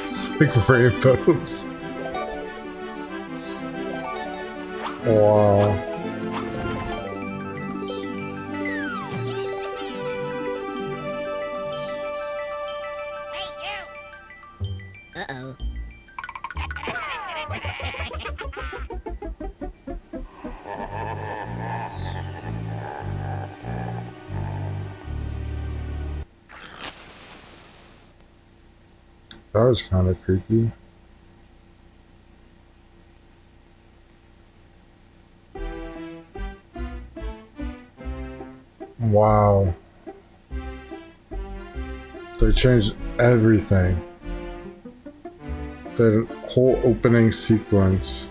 It's like rainbows. Wow. Uh-oh. That was kind of creepy. Wow. They changed everything. The whole opening sequence.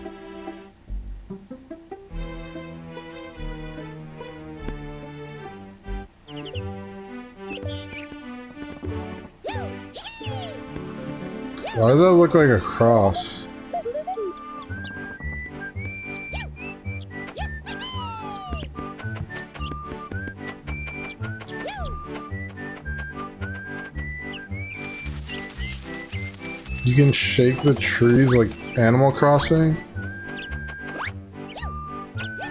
Why does that look like a cross? You can shake the trees like Animal Crossing?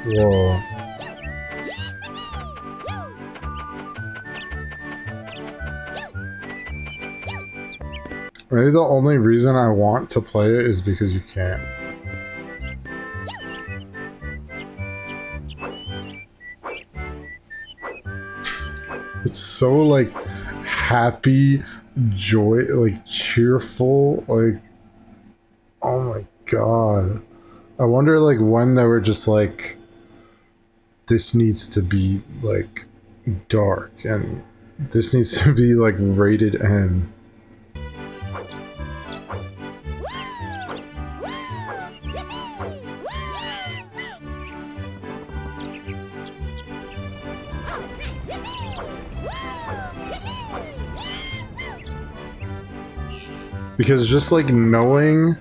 Whoa. Maybe the only reason I want to play it is because you can't. It's so like happy, joy, like cheerful, like oh my god. I wonder like when they were just like this needs to be like dark and this needs to be like rated M. Because just like knowing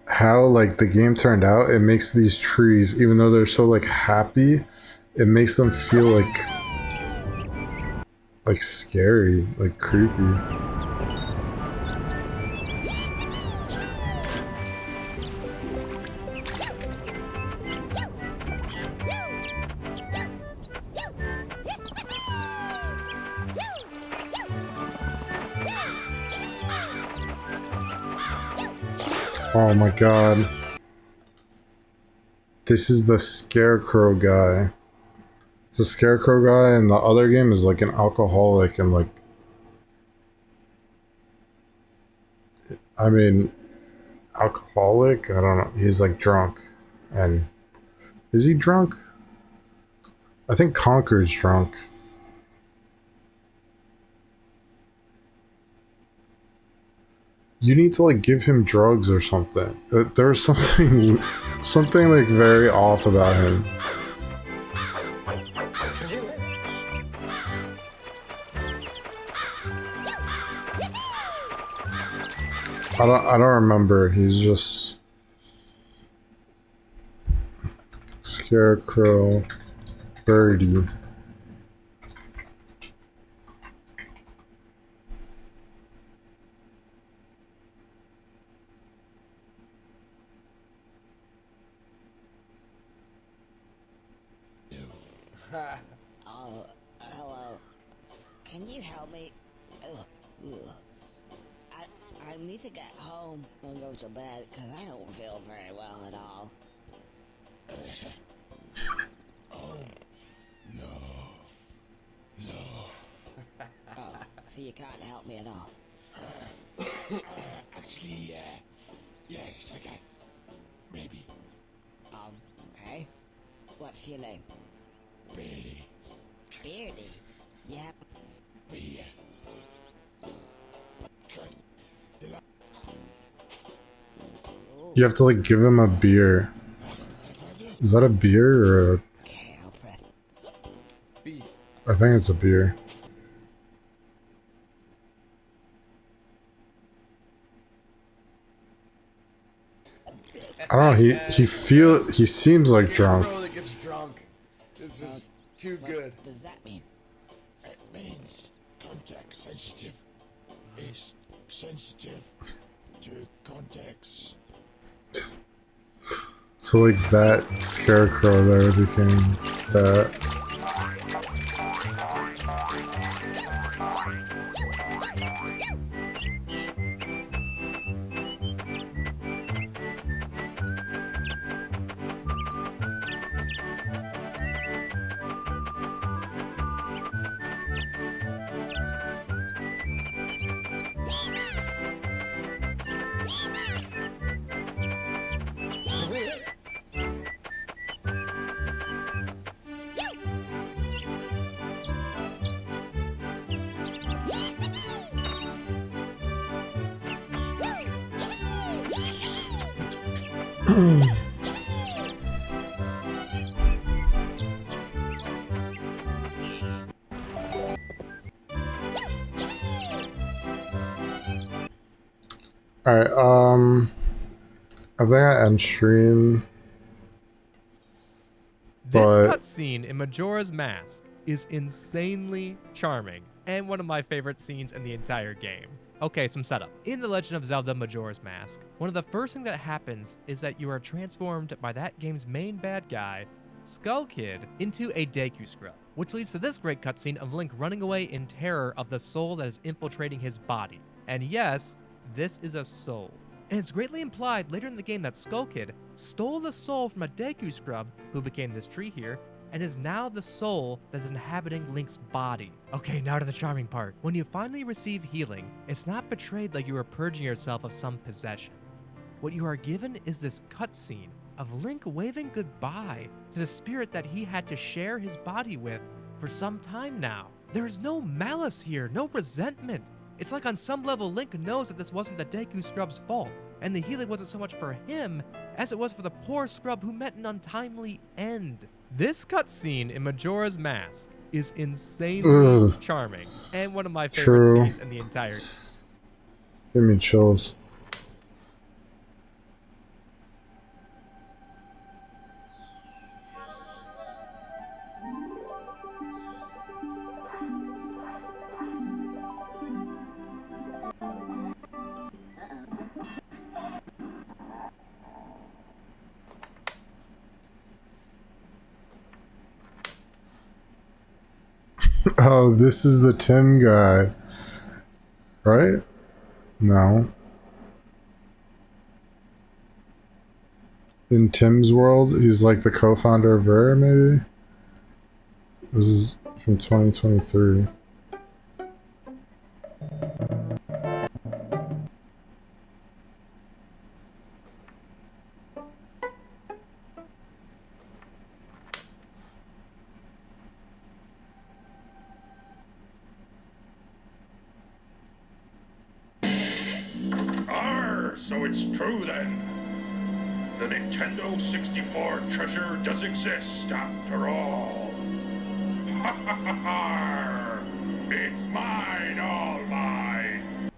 how like the game turned out, it makes these trees, even though they're so like happy, it makes them feel like scary, like creepy. Oh my god. This is the Scarecrow guy. The Scarecrow guy in the other game is like an alcoholic and like... I mean... Alcoholic? I don't know. He's like drunk. And... Is he drunk? I think Conker's drunk. You need to like give him drugs or something. There's something like very off about him. I don't remember. He's just Scarecrow Birdie. Oh, hello. Can you help me? I need to get home and go to bed because I don't feel very well at all. Oh, no. Oh, so you can't help me at all? Actually, yes, I can. Maybe. Okay. What's your name? Beardy. Beardy? Yeah. Yeah. You have to like give him a beer. Is that a beer or a... Okay, I'll press. B. I think it's a beer. I don't know, he seems like drunk. Scarecrow that gets drunk. This is too good. What does that mean? It means context sensitive. Is sensitive to context. So like that Scarecrow there became that. Alright, I think I end stream. This But cutscene in Majora's Mask is insanely charming and one of my favorite scenes in the entire game. Okay, some setup. In The Legend of Zelda Majora's Mask, one of the first things that happens is that you are transformed by that game's main bad guy, Skull Kid, into a Deku Scrub, which leads to this great cutscene of Link running away in terror of the soul that is infiltrating his body. And yes, this is a soul. And it's greatly implied later in the game that Skull Kid stole the soul from a Deku Scrub, who became this tree here, and is now the soul that's inhabiting Link's body. Okay, now to the charming part. When you finally receive healing, it's not betrayed like you are purging yourself of some possession. What you are given is this cutscene of Link waving goodbye to the spirit that he had to share his body with for some time now. There is no malice here, no resentment. It's like on some level Link knows that this wasn't the Deku Scrub's fault, and the healing wasn't so much for him as it was for the poor scrub who met an untimely end. This cutscene in Majora's Mask is insanely charming and one of my favorite True. scenes in the entire. Give me chills. Oh, this is the Tim guy. Right? No. In Tim's world, he's like the co-founder of Rare, maybe? This is from 2023. Arr, so it's true then. The Nintendo 64 treasure does exist after all. Ha ha ha ha! It's mine, all mine.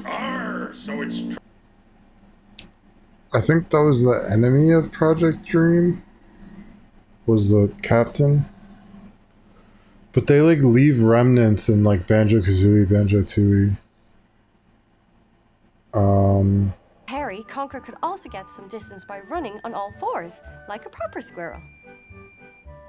Arr, so it's true. I think that was the enemy of Project Dream. Was the captain. But they like leave remnants in like Banjo-Kazooie, Banjo-Tooie. Harry, Conker could also get some distance by running on all fours, like a proper squirrel.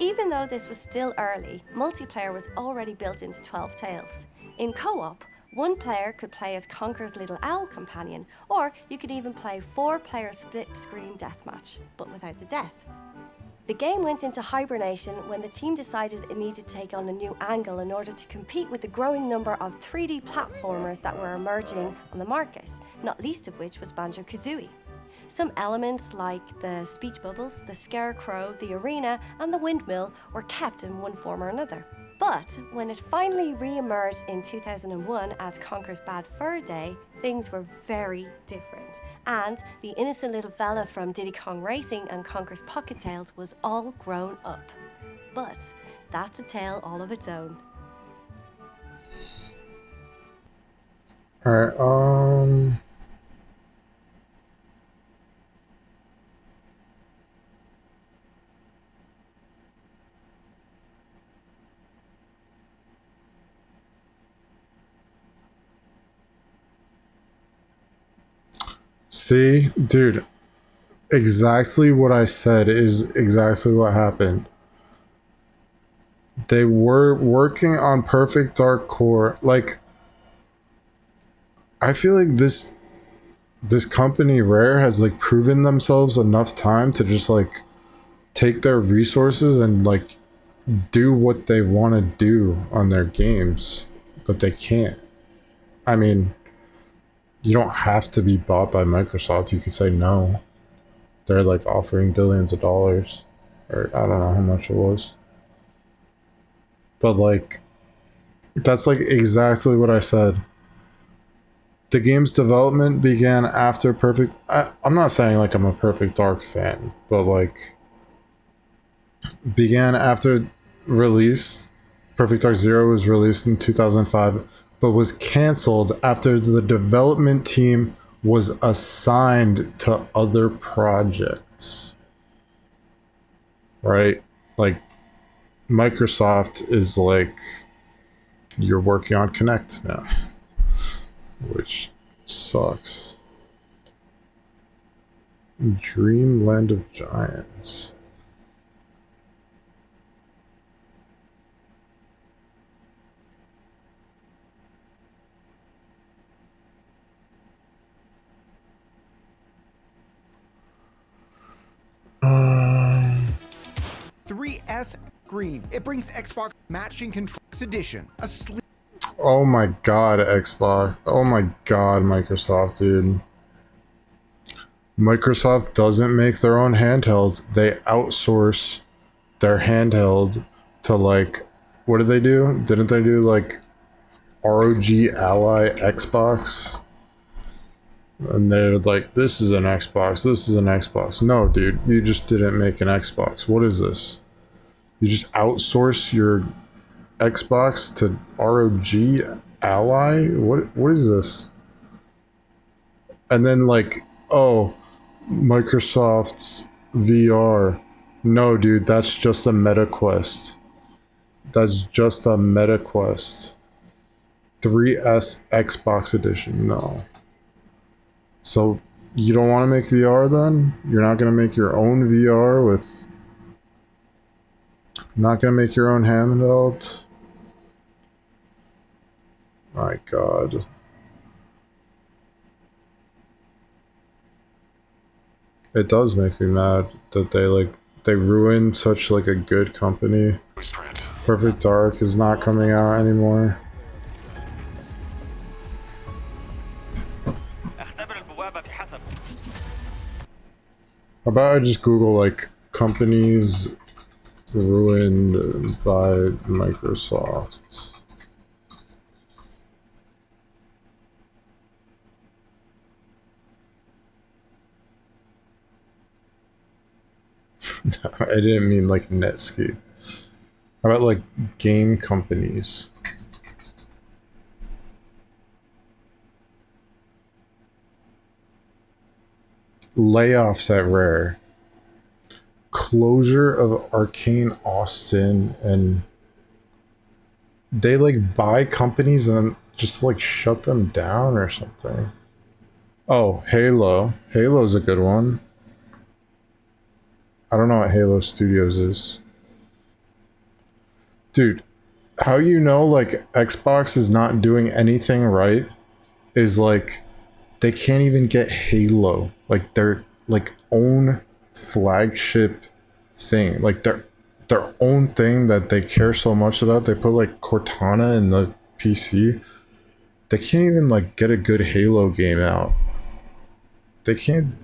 Even though this was still early, multiplayer was already built into 12 Tales. In co-op, one player could play as Conker's little owl companion, or you could even play 4-player split-screen deathmatch, but without the death. The game went into hibernation when the team decided it needed to take on a new angle in order to compete with the growing number of 3D platformers that were emerging on the market, not least of which was Banjo-Kazooie. Some elements like the speech bubbles, the scarecrow, the arena, and the windmill were kept in one form or another. But when it finally re-emerged in 2001 as Conker's Bad Fur Day, things were very different. And the innocent little fella from Diddy Kong Racing and Conker's Pocket Tales was all grown up. But that's a tale all of its own. Alright, see, dude, exactly what I said is exactly what happened. They were working on Perfect Dark Core. Like, I feel like this company Rare has like proven themselves enough time to just like take their resources and like do what they want to do on their games, but they can't. I mean, you don't have to be bought by Microsoft. You could say no. They're like offering billions of dollars, or I don't know how much it was. But like, that's like exactly what I said. The game's development began after Perfect... I'm not saying like I'm a Perfect Dark fan, but like, began after release. Perfect Dark Zero was released in 2005, but was canceled after the development team was assigned to other projects. Right? Like, Microsoft is like, you're working on Kinect now, which sucks. Dreamland of Giants. Um, 3S Green. It brings Xbox matching controls edition. A sleek. Oh my god, Xbox. Oh my god, Microsoft, dude. Microsoft doesn't make their own handhelds. They outsource their handheld to, like, what did they do? Didn't they do like ROG Ally Xbox? And they're like, this is an Xbox, this is an Xbox. No, dude, you just didn't make an Xbox. What is this? You just outsource your Xbox to ROG Ally? What is this? And then, like, oh, Microsoft's VR. No, dude, that's just a MetaQuest. That's just a MetaQuest. 3S Xbox Edition. No. So you don't want to make VR then? You're not going to make your own VR with... Not going to make your own handheld? My god. It does make me mad that they ruined such like a good company. Perfect Dark is not coming out anymore. How about I just Google like companies ruined by Microsoft? I didn't mean like Netscape. How about like game companies? Layoffs at Rare. Closure of Arcane Austin, and they like buy companies and then just like shut them down or something. Oh, Halo. Halo's a good one. I don't know what Halo Studios is. Dude, how you know like Xbox is not doing anything right is like they can't even get Halo, like their like own flagship thing, like their own thing that they care so much about. They put like Cortana in the PC. They can't even like get a good Halo game out. They can't.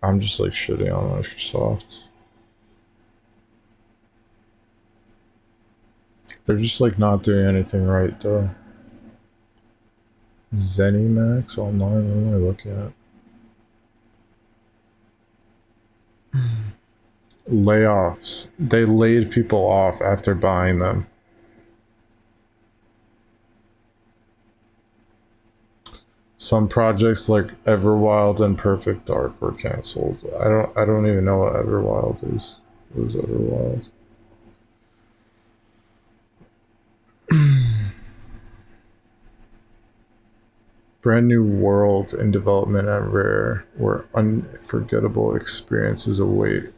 I'm just like shitting on Microsoft. They're just like not doing anything right though. ZeniMax Online, what am I looking at? Layoffs. They laid people off after buying them. Some projects like Everwild and Perfect Dark were canceled. I don't even know what Everwild is. What is Everwild? Brand new world in development at Rare, where unforgettable experiences await.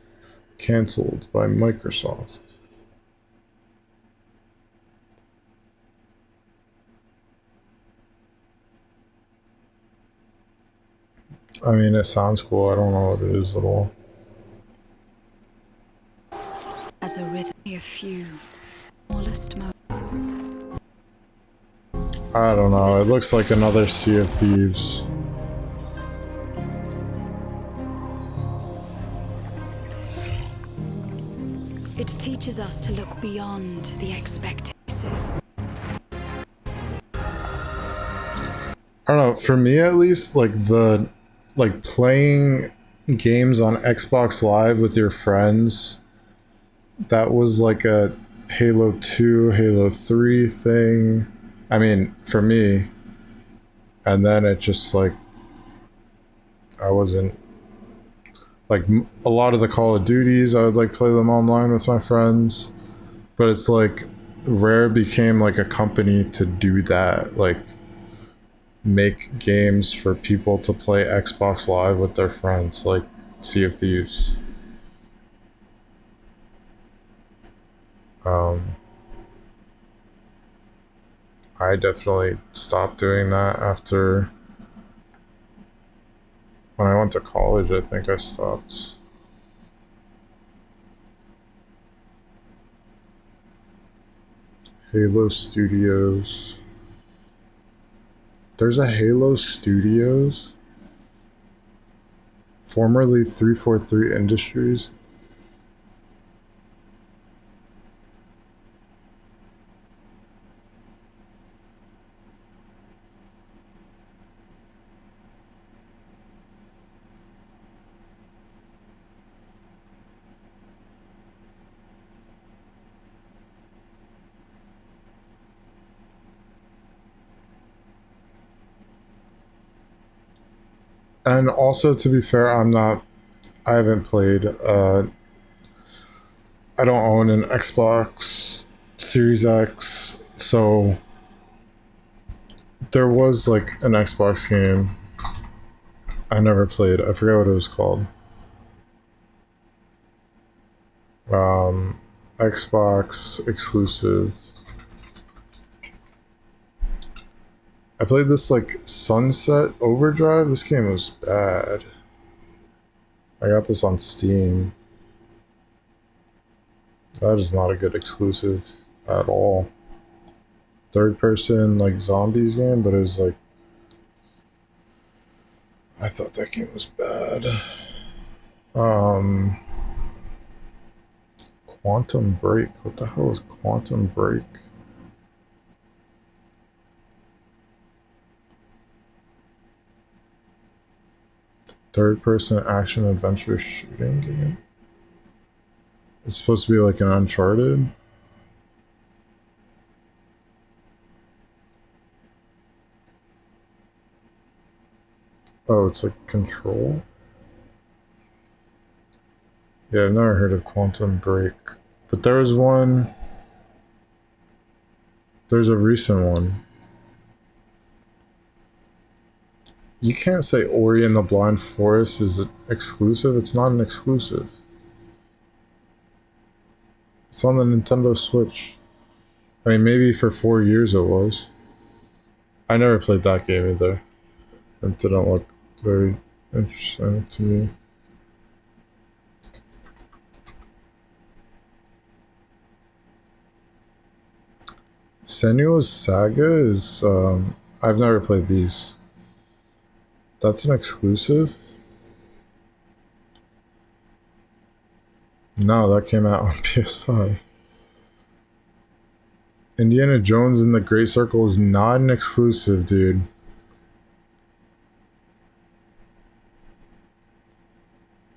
Canceled by Microsoft. I mean, it sounds cool. I don't know what it is at all. As a rhythm, a few smallest moments. I don't know. It looks like another Sea of Thieves. It teaches us to look beyond the expectations. I don't know, for me at least, like playing games on Xbox Live with your friends, that was like a Halo 2, Halo 3 thing. I mean, for me. And then it just like, I wasn't like a lot of the Call of Duties, I would like play them online with my friends. But it's like Rare became like a company to do that, like make games for people to play Xbox Live with their friends, like Sea of Thieves. I definitely stopped doing that after when I went to college. I think I stopped. Halo Studios. There's a Halo Studios, formerly 343 Industries. And also, to be fair, I haven't played, I don't own an Xbox Series X, so there was like an Xbox game I never played. I forget what it was called. Xbox exclusive. I played this like Sunset Overdrive. This game was bad. I got this on Steam. That is not a good exclusive at all. Third person like zombies game, but it was like, I thought that game was bad. Quantum Break. What the hell is Quantum Break? Third person action adventure shooting game. It's supposed to be like an Uncharted. Oh, it's like Control. Yeah, I've never heard of Quantum Break. But there was one. There's a recent one. You can't say Ori and the Blind Forest is exclusive. It's not an exclusive. It's on the Nintendo Switch. I mean, maybe for 4 years it was. I never played that game either. It didn't look very interesting to me. Senua's Saga is, I've never played these. That's an exclusive? No, that came out on PS5. Indiana Jones and the Great Circle is not an exclusive, dude.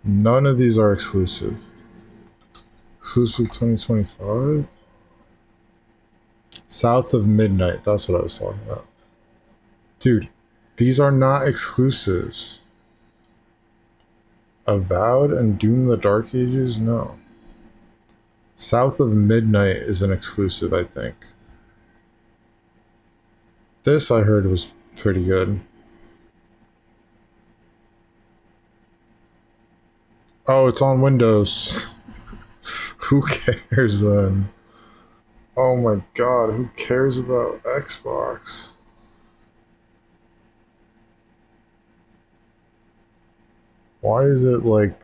None of these are exclusive. Exclusive 2025? South of Midnight, that's what I was talking about. Dude, these are not exclusives. Avowed and Doom the Dark Ages? No. South of Midnight is an exclusive, I think. This I heard was pretty good. Oh, it's on Windows. Who cares then? Oh my god, who cares about Xbox? Why is it like...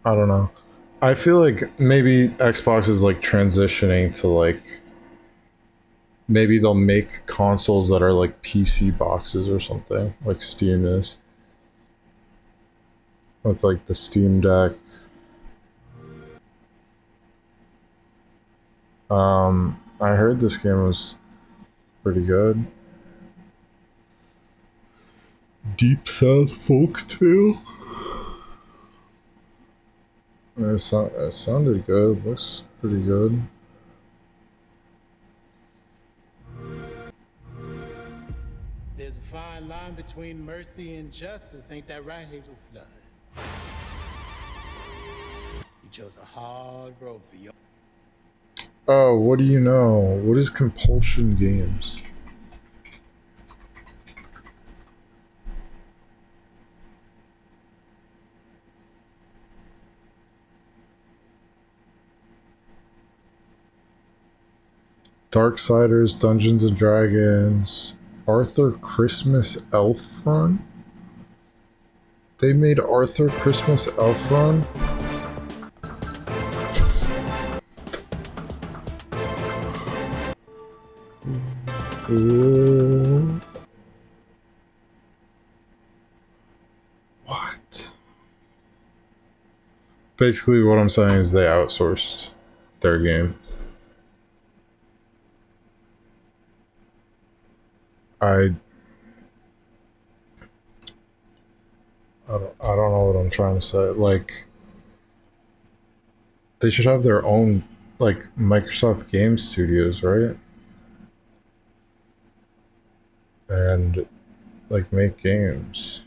I don't know. I feel like maybe Xbox is like transitioning to like... Maybe they'll make consoles that are like PC boxes or something, like Steam is. With like the Steam Deck. I heard this game was pretty good. Deep South Folktale. It sounded good. Looks pretty good. There's a fine line between mercy and justice, ain't that right, Hazel Flood? You chose a hard road for your. Oh, what do you know? What is Compulsion Games? Darksiders, Dungeons and Dragons, Arthur Christmas Elf Run? They made Arthur Christmas Elf Run? Ooh. What? Basically, what I'm saying is they outsourced their game. I don't know what I'm trying to say. Like, they should have their own, like, Microsoft Game Studios, right? And, like, make games.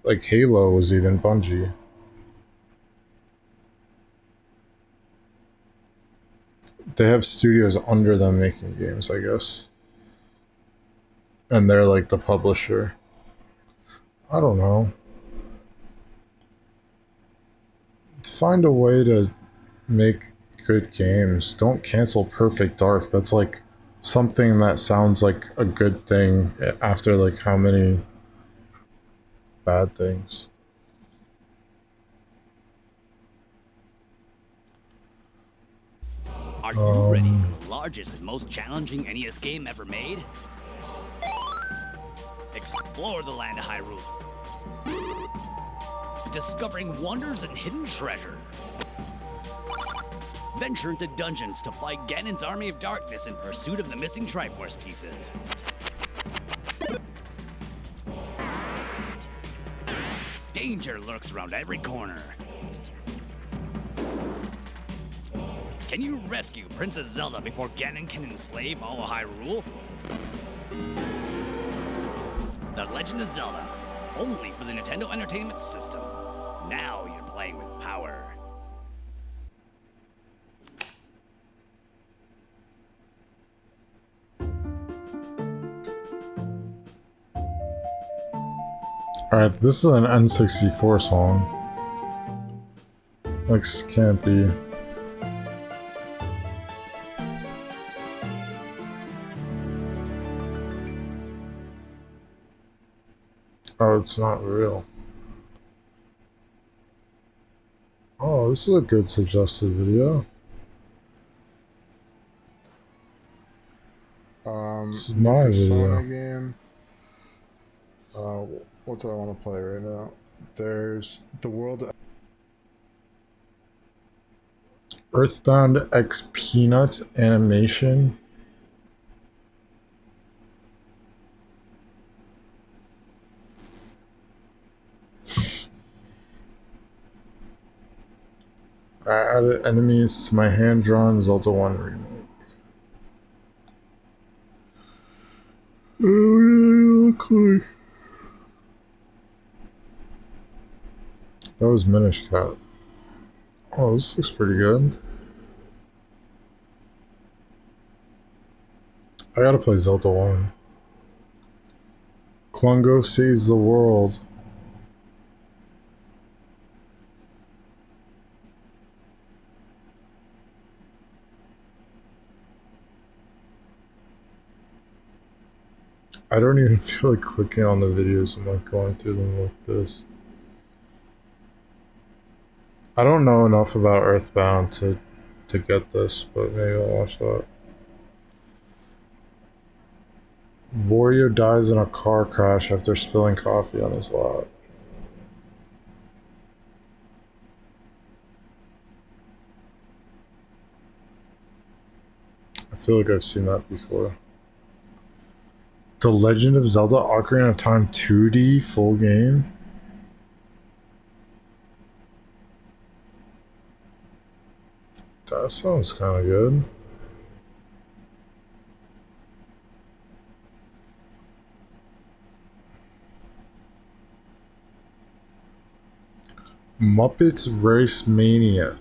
Like, Halo was even Bungie. They have studios under them making games, I guess. And they're, like, the publisher. I don't know. Find a way to make good games. Don't cancel Perfect Dark. That's like something that sounds like a good thing after like how many bad things. Are you ready for the largest and most challenging NES game ever made? Explore the land of Hyrule. Discovering wonders and hidden treasure. Venture into dungeons to fight Ganon's army of darkness in pursuit of the missing Triforce pieces. Danger lurks around every corner. Can you rescue Princess Zelda before Ganon can enslave all of Hyrule? The Legend of Zelda, only for the Nintendo Entertainment System. Now you're playing with power. Alright, this is an N64 song. Like, can't be. Oh, it's not real. Oh, this is a good suggested video. This is my video. Game. What do I want to play right now? There's the world. Earthbound X Peanuts animation. I added enemies to my hand-drawn Zelda 1 remake. Oh, yeah, okay. That was Minish Cap. Oh, this looks pretty good. I gotta play Zelda 1. Klungo saves the world. I don't even feel like clicking on the videos. I'm like going through them like this. I don't know enough about Earthbound to get this, but maybe I'll watch that. Wario dies in a car crash after spilling coffee on his lap. feel like I've seen that before. The Legend of Zelda Ocarina of Time 2D full game? That sounds kind of good. Muppets Race Mania.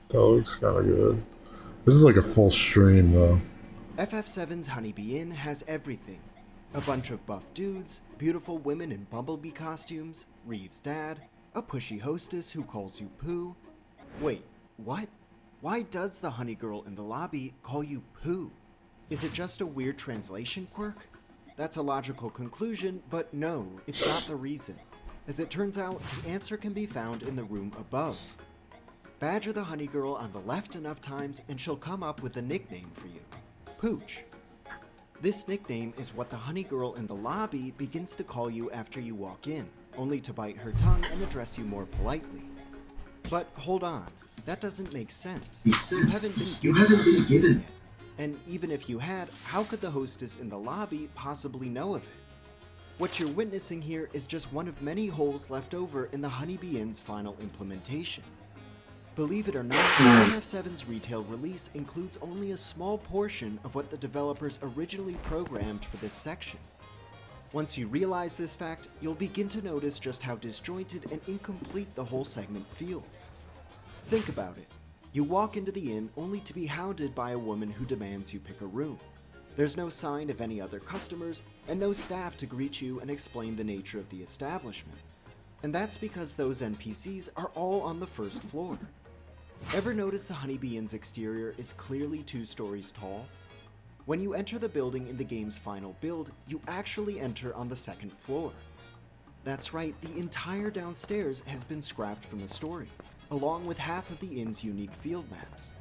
That looks kind of good. This is like a full stream though. FF7's Honeybee Inn has everything. A bunch of buff dudes, beautiful women in bumblebee costumes, Reeve's dad, a pushy hostess who calls you Pooh. Wait, what? Why does the honey girl in the lobby call you Pooh? Is it just a weird translation quirk? That's a logical conclusion, but no, it's not the reason. As it turns out, the answer can be found in the room above. Badger the honey girl on the left enough times and she'll come up with a nickname for you. Pooch. This nickname is what the honey girl in the lobby begins to call you after you walk in, only to bite her tongue and address you more politely. But hold on, that doesn't make sense. You haven't been given yet. And even if you had, how could the hostess in the lobby possibly know of it? What you're witnessing here is just one of many holes left over in the Honeybee Inn's final implementation. Believe it or not, FF7's retail release includes only a small portion of what the developers originally programmed for this section. Once you realize this fact, you'll begin to notice just how disjointed and incomplete the whole segment feels. Think about it. You walk into the inn only to be hounded by a woman who demands you pick a room. There's no sign of any other customers, and no staff to greet you and explain the nature of the establishment. And that's because those NPCs are all on the first floor. Ever notice the Honeybee Inn's exterior is clearly 2 stories tall? When you enter the building in the game's final build, you actually enter on the 2nd floor. That's right, the entire downstairs has been scrapped from the story, along with half of the inn's unique field maps.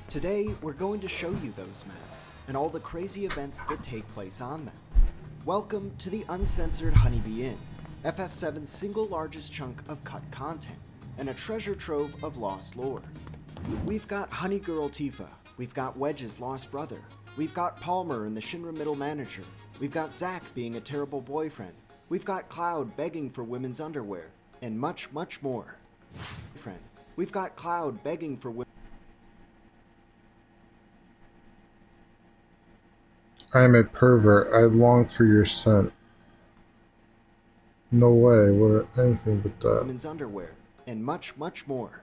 Today, we're going to show you those maps, and all the crazy events that take place on them. Welcome to the uncensored Honeybee Inn, FF7's single largest chunk of cut content, and a treasure trove of lost lore. We've got Honey Girl Tifa, we've got Wedge's lost brother, we've got Palmer and the Shinra middle manager, we've got Zack being a terrible boyfriend, we've got Cloud begging for women's underwear, and much, much more. We've got Cloud begging for women. I am a pervert. I long for your scent. No way. What anything but that. Women's underwear, and much, much more.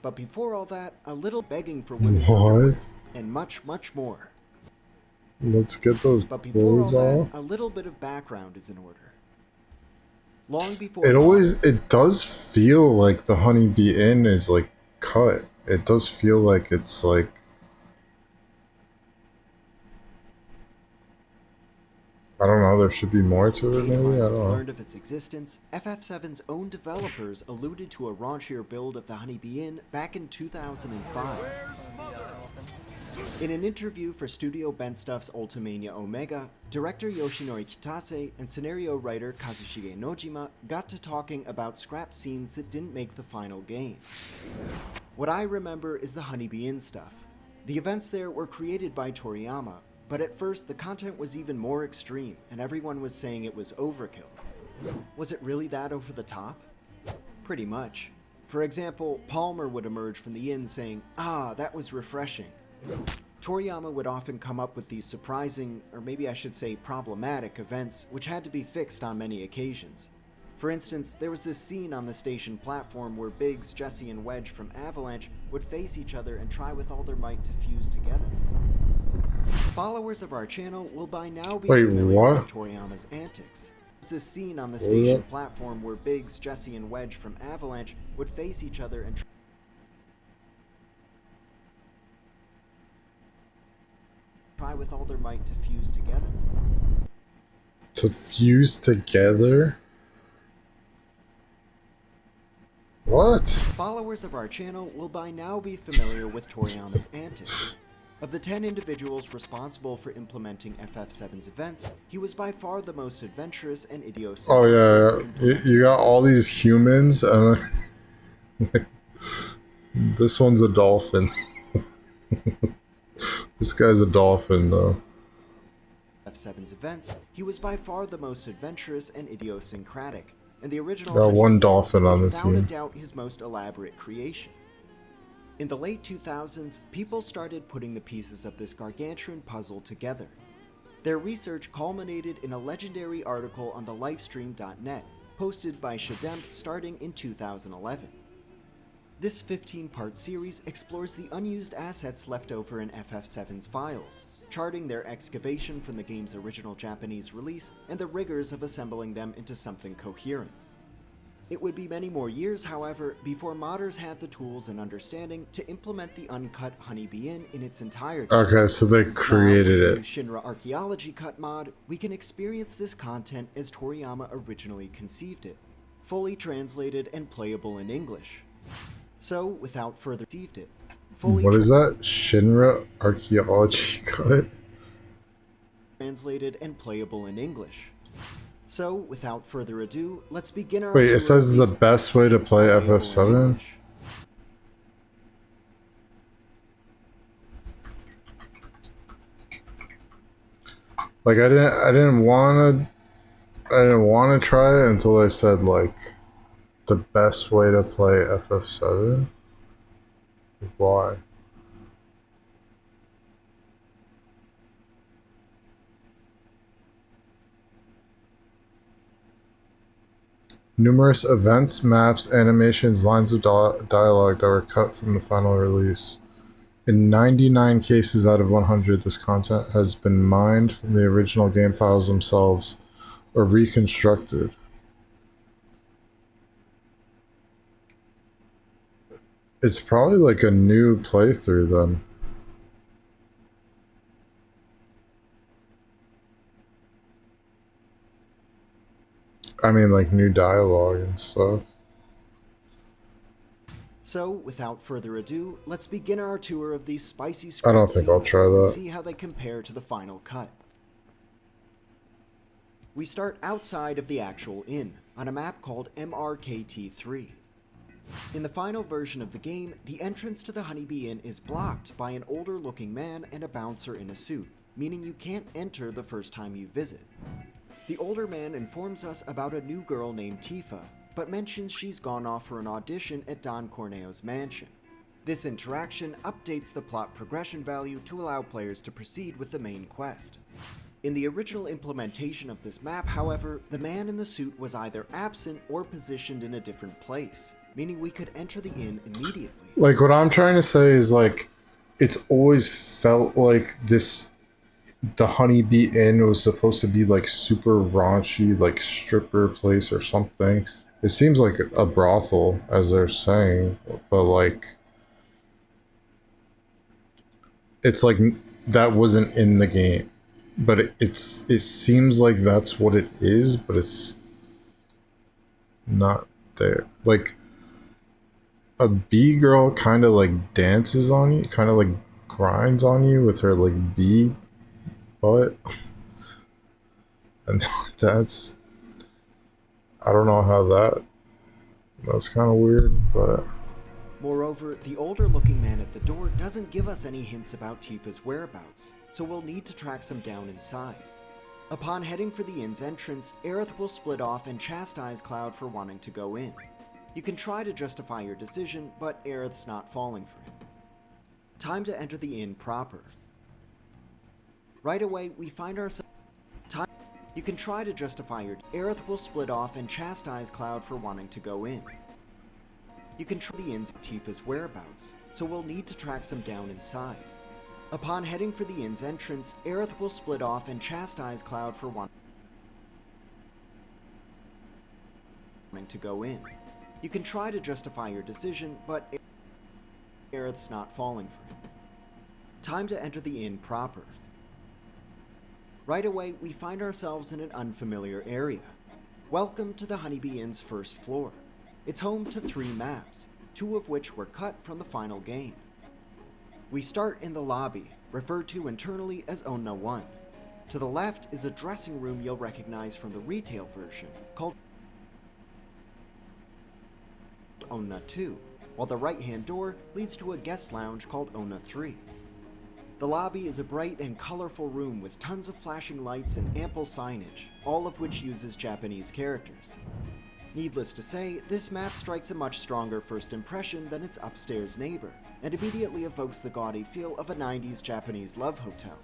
But before all that, a little begging for women's underwear, and much, much more. Let's get those But before clothes all off. that, a little bit of background is in order. Long before It does feel like the Honeybee Inn is like cut. It does feel like it's like I don't know, there should be more to it maybe? I don't know. learned of its existence, FF7's own developers alluded to a raunchier build of the Honeybee Inn back in 2005. In an interview for Studio Bentstuff's Ultimania Omega, director Yoshinori Kitase and scenario writer Kazushige Nojima got to talking about scrap scenes that didn't make the final game. What I remember is the Honeybee Inn stuff. The events there were created by Toriyama, but at first the content was even more extreme and everyone was saying it was overkill. Was it really that over the top? Pretty much. For example, Palmer would emerge from the inn saying, "Ah, that was refreshing." Toriyama would often come up with these surprising, or maybe I should say problematic, events which had to be fixed on many occasions. For instance, there was this scene on the station platform where Biggs, Jesse, and Wedge from Avalanche would face each other and try with all their might to fuse together. Followers of our channel will by now be familiar with Toriyama's antics. There's this scene on the station platform where Biggs, Jesse, and Wedge from Avalanche would face each other and try with all their might to fuse together. To fuse together? What? Followers of our channel will by now be familiar with Toriyama's antics. Of the 10 individuals responsible for implementing FF7's events, he was by far the most adventurous and idiosyncratic. Oh yeah, you got all these humans, and this one's a dolphin. This guy's a dolphin, though. FF7's events, he was by far the most adventurous and idiosyncratic, and the original Got one dolphin on the was without a team. doubt his most elaborate creation. In the late 2000s, people started putting the pieces of this gargantuan puzzle together. Their research culminated in a legendary article on the Lifestream.net, posted by Shademp starting in 2011. This 15-part series explores the unused assets left over in FF7's files, charting their excavation from the game's original Japanese release and the rigors of assembling them into something coherent. It would be many more years, however, before modders had the tools and understanding to implement the uncut Honeybee Inn in its entirety. Okay, so they created now, it. with the Shinra Archaeology Cut mod, we can experience this content as Toriyama originally conceived it, fully translated and playable in English. So, without further ado, What is that? Shinra Archaeology Cut? translated and playable in English. So, without further ado, let's begin our Wait, tour it says of the these best way to play FF7? Like I didn't want to try it until they said like the best way to play FF7. Why? Numerous events, maps, animations, lines of dialogue that were cut from the final release. In 99 cases out of 100, this content has been mined from the original game files themselves or reconstructed. It's probably like a new playthrough then. I mean, like new dialogue and stuff. So, without further ado, let's begin our tour of these spicy I don't think I'll scenes try and that. see how they compare to the final cut. We start outside of the actual inn, on a map called MRKT3. In the final version of the game, the entrance to the Honeybee Inn is blocked by an older-looking man and a bouncer in a suit, meaning you can't enter the first time you visit. The older man informs us about a new girl named Tifa, but mentions she's gone off for an audition at Don Corneo's mansion. This interaction updates the plot progression value to allow players to proceed with the main quest. In the original implementation of this map, however, the man in the suit was either absent or positioned in a different place, meaning we could enter the inn immediately. Like what I'm trying to say is like, it's always felt like the Honeybee Inn was supposed to be like super raunchy, like stripper place or something. It seems like a brothel, as they're saying, but like, it's like that wasn't in the game, but it seems like that's what it is, but it's not there. Like a bee girl kind of like dances on you, kind of like grinds on you with her like bee butt, and that's, I don't know how that's kind of weird, but Moreover, the older-looking man at the door doesn't give us any hints about Tifa's whereabouts, so we'll need to track some down inside. Upon heading for the inn's entrance, Aerith will split off and chastise Cloud for wanting to go in. You can try to justify your decision, but Aerith's not falling for him. Time to enter the inn proper. Right away, we find ourselves... You can try to justify your... Aerith will split off and chastise Cloud for wanting to go in. You can try the inn's Tifa's whereabouts, so we'll need to track some down inside. Upon heading for the inn's entrance, Aerith will split off and chastise Cloud for wanting to go in. You can try to justify your decision, but Aerith's not falling for him. Time to enter the inn proper. Right away, we find ourselves in an unfamiliar area. Welcome to the Honeybee Inn's first floor. It's home to 3 maps, 2 of which were cut from the final game. We start in the lobby, referred to internally as Onna 1. To the left is a dressing room you'll recognize from the retail version, called Onna 2, while the right-hand door leads to a guest lounge called Onna 3. The lobby is a bright and colorful room with tons of flashing lights and ample signage, all of which uses Japanese characters. Needless to say, this map strikes a much stronger first impression than its upstairs neighbor, and immediately evokes the gaudy feel of a 90s Japanese love hotel.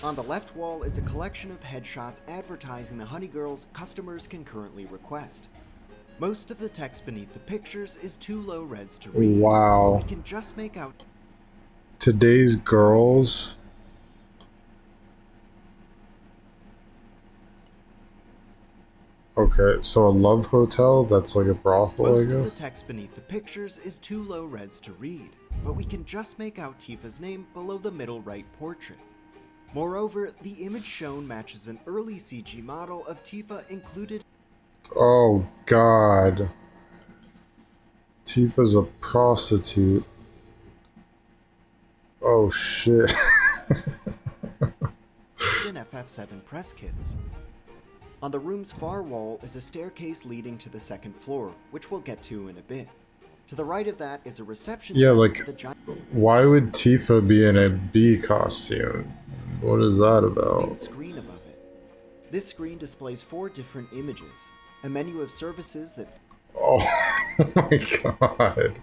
On the left wall is a collection of headshots advertising the Honey Girls customers can currently request. Most of the text beneath the pictures is too low res to read. Wow. We can just make out Today's girls. Okay, so a love hotel that's like a brothel, I Most of guess. the text beneath the pictures is too low res to read, but we can just make out Tifa's name below the middle right portrait. Moreover, the image shown matches an early CG model of Tifa included. Oh God. Tifa's a prostitute. Oh shit. in FF7 press kits. On the room's far wall is a staircase leading to the second floor, which we'll get to in a bit. To the right of that is a reception Yeah, desk like, with a giant why would Tifa be in a bee costume? What is that about? screen above it. This screen displays 4 different images, a menu of services that Oh my God.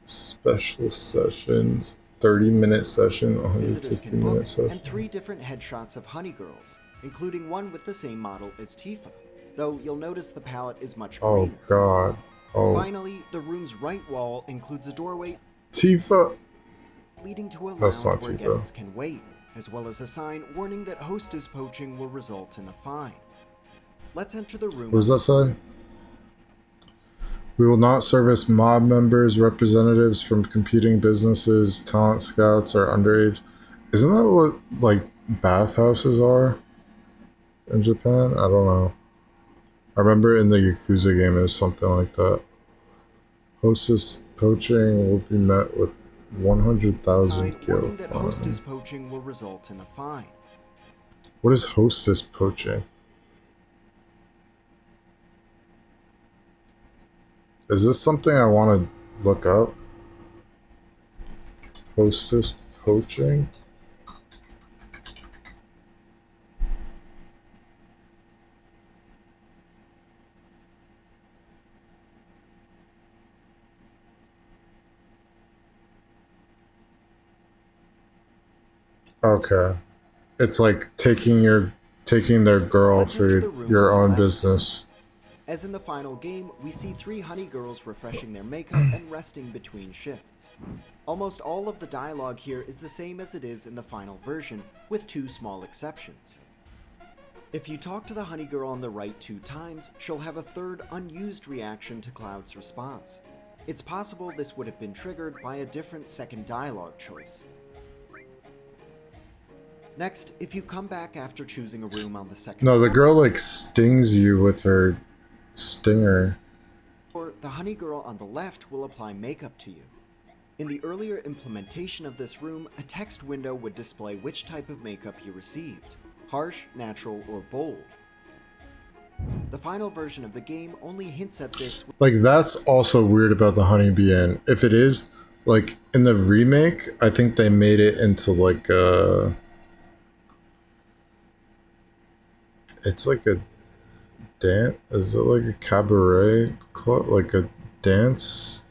Special sessions, 30-minute session, visitors can 150-minute book, session. and 3 different headshots of Honey Girls, including one with the same model as Tifa, though you'll notice the palette is much Oh greener. God. Oh. Finally, the room's right wall includes a doorway Tifa. leading to a That's lounge not where Tifa. guests can wait, as well as a sign warning that hostess poaching will result in a fine. Let's enter the room. What does that say? We will not service mob members, representatives from competing businesses, talent scouts, or underage. Isn't that what, like, bathhouses are in Japan? I don't know. I remember in the Yakuza game it was something like that. Hostess poaching will be met with 100,000 Sign gil warning that fine. hostess poaching will result in a fine. What is hostess poaching? Is this something I want to look up? Hostess poaching? Okay. It's like taking their girl Let's for enter the room your on the own left. business. As in the final game, we see 3 Honey Girls refreshing their makeup and resting between shifts. Almost all of the dialogue here is the same as it is in the final version, with 2 small exceptions. If you talk to the Honey Girl on the right 2 times, she'll have a third unused reaction to Cloud's response. It's possible this would have been triggered by a different second dialogue choice. Next, if you come back after choosing a room on the second No, the floor, girl like stings you with her stinger. the Honey Girl on the left will apply makeup to you. In the earlier implementation of this room, a text window would display which type of makeup you received: harsh, natural, or bold. The final version of the game only hints at this. Like, that's also weird about the Honeybee Inn. If it is, like, in the remake, I think they made it into like a... It's like a dance. Is it like a cabaret club? Like a dance?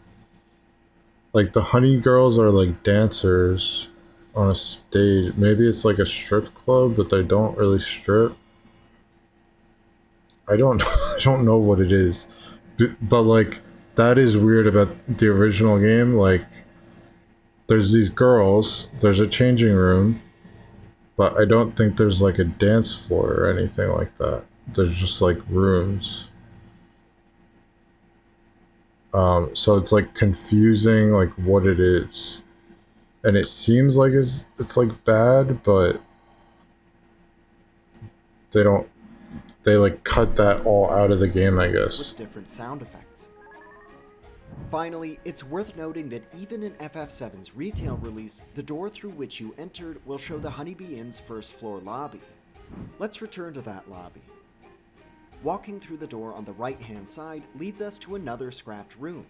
Like, the Honey Girls are like dancers on a stage. Maybe it's like a strip club, but they don't really strip. I don't know what it is. But like, that is weird about the original game. Like, there's these girls, there's a changing room, but I don't think there's like a dance floor or anything like that. There's just like rooms. So it's like confusing like what it is. And it seems like it's like bad, but they like cut that all out of the game, I guess. With different sound effects. Finally, it's worth noting that even in FF7's retail release, the door through which you entered will show the Honeybee Inn's first floor lobby. Let's return to that lobby. Walking through the door on the right-hand side leads us to another scrapped room.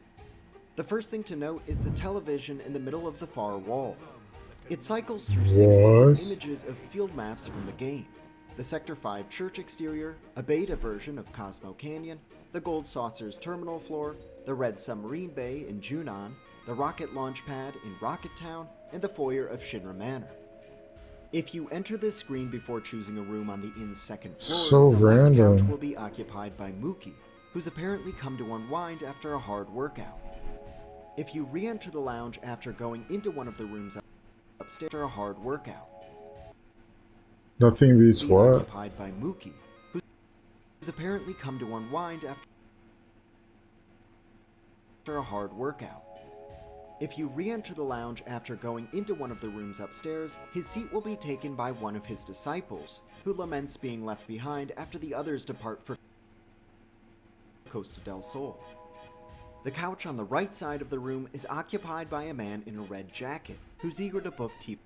The first thing to note is the television in the middle of the far wall. It cycles through 6 different images of field maps from the game. The Sector 5 church exterior, a beta version of Cosmo Canyon, the Gold Saucer's terminal floor, the Red Submarine Bay in Junon, the rocket launch pad in Rocket Town, and the foyer of Shinra Manor. If you enter this screen before choosing a room on the inn's second floor, So the left random. couch will be occupied by Mookie, who's apparently come to unwind after a hard workout. If you re-enter the lounge after going into one of the rooms upstairs after a hard workout, Nothing beats what? occupied by Mookie, who's apparently come to unwind after a hard workout. If you re-enter the lounge after going into one of the rooms upstairs, his seat will be taken by one of his disciples, who laments being left behind after the others depart for Costa del Sol. The couch on the right side of the room is occupied by a man in a red jacket, who's eager to book Tifa.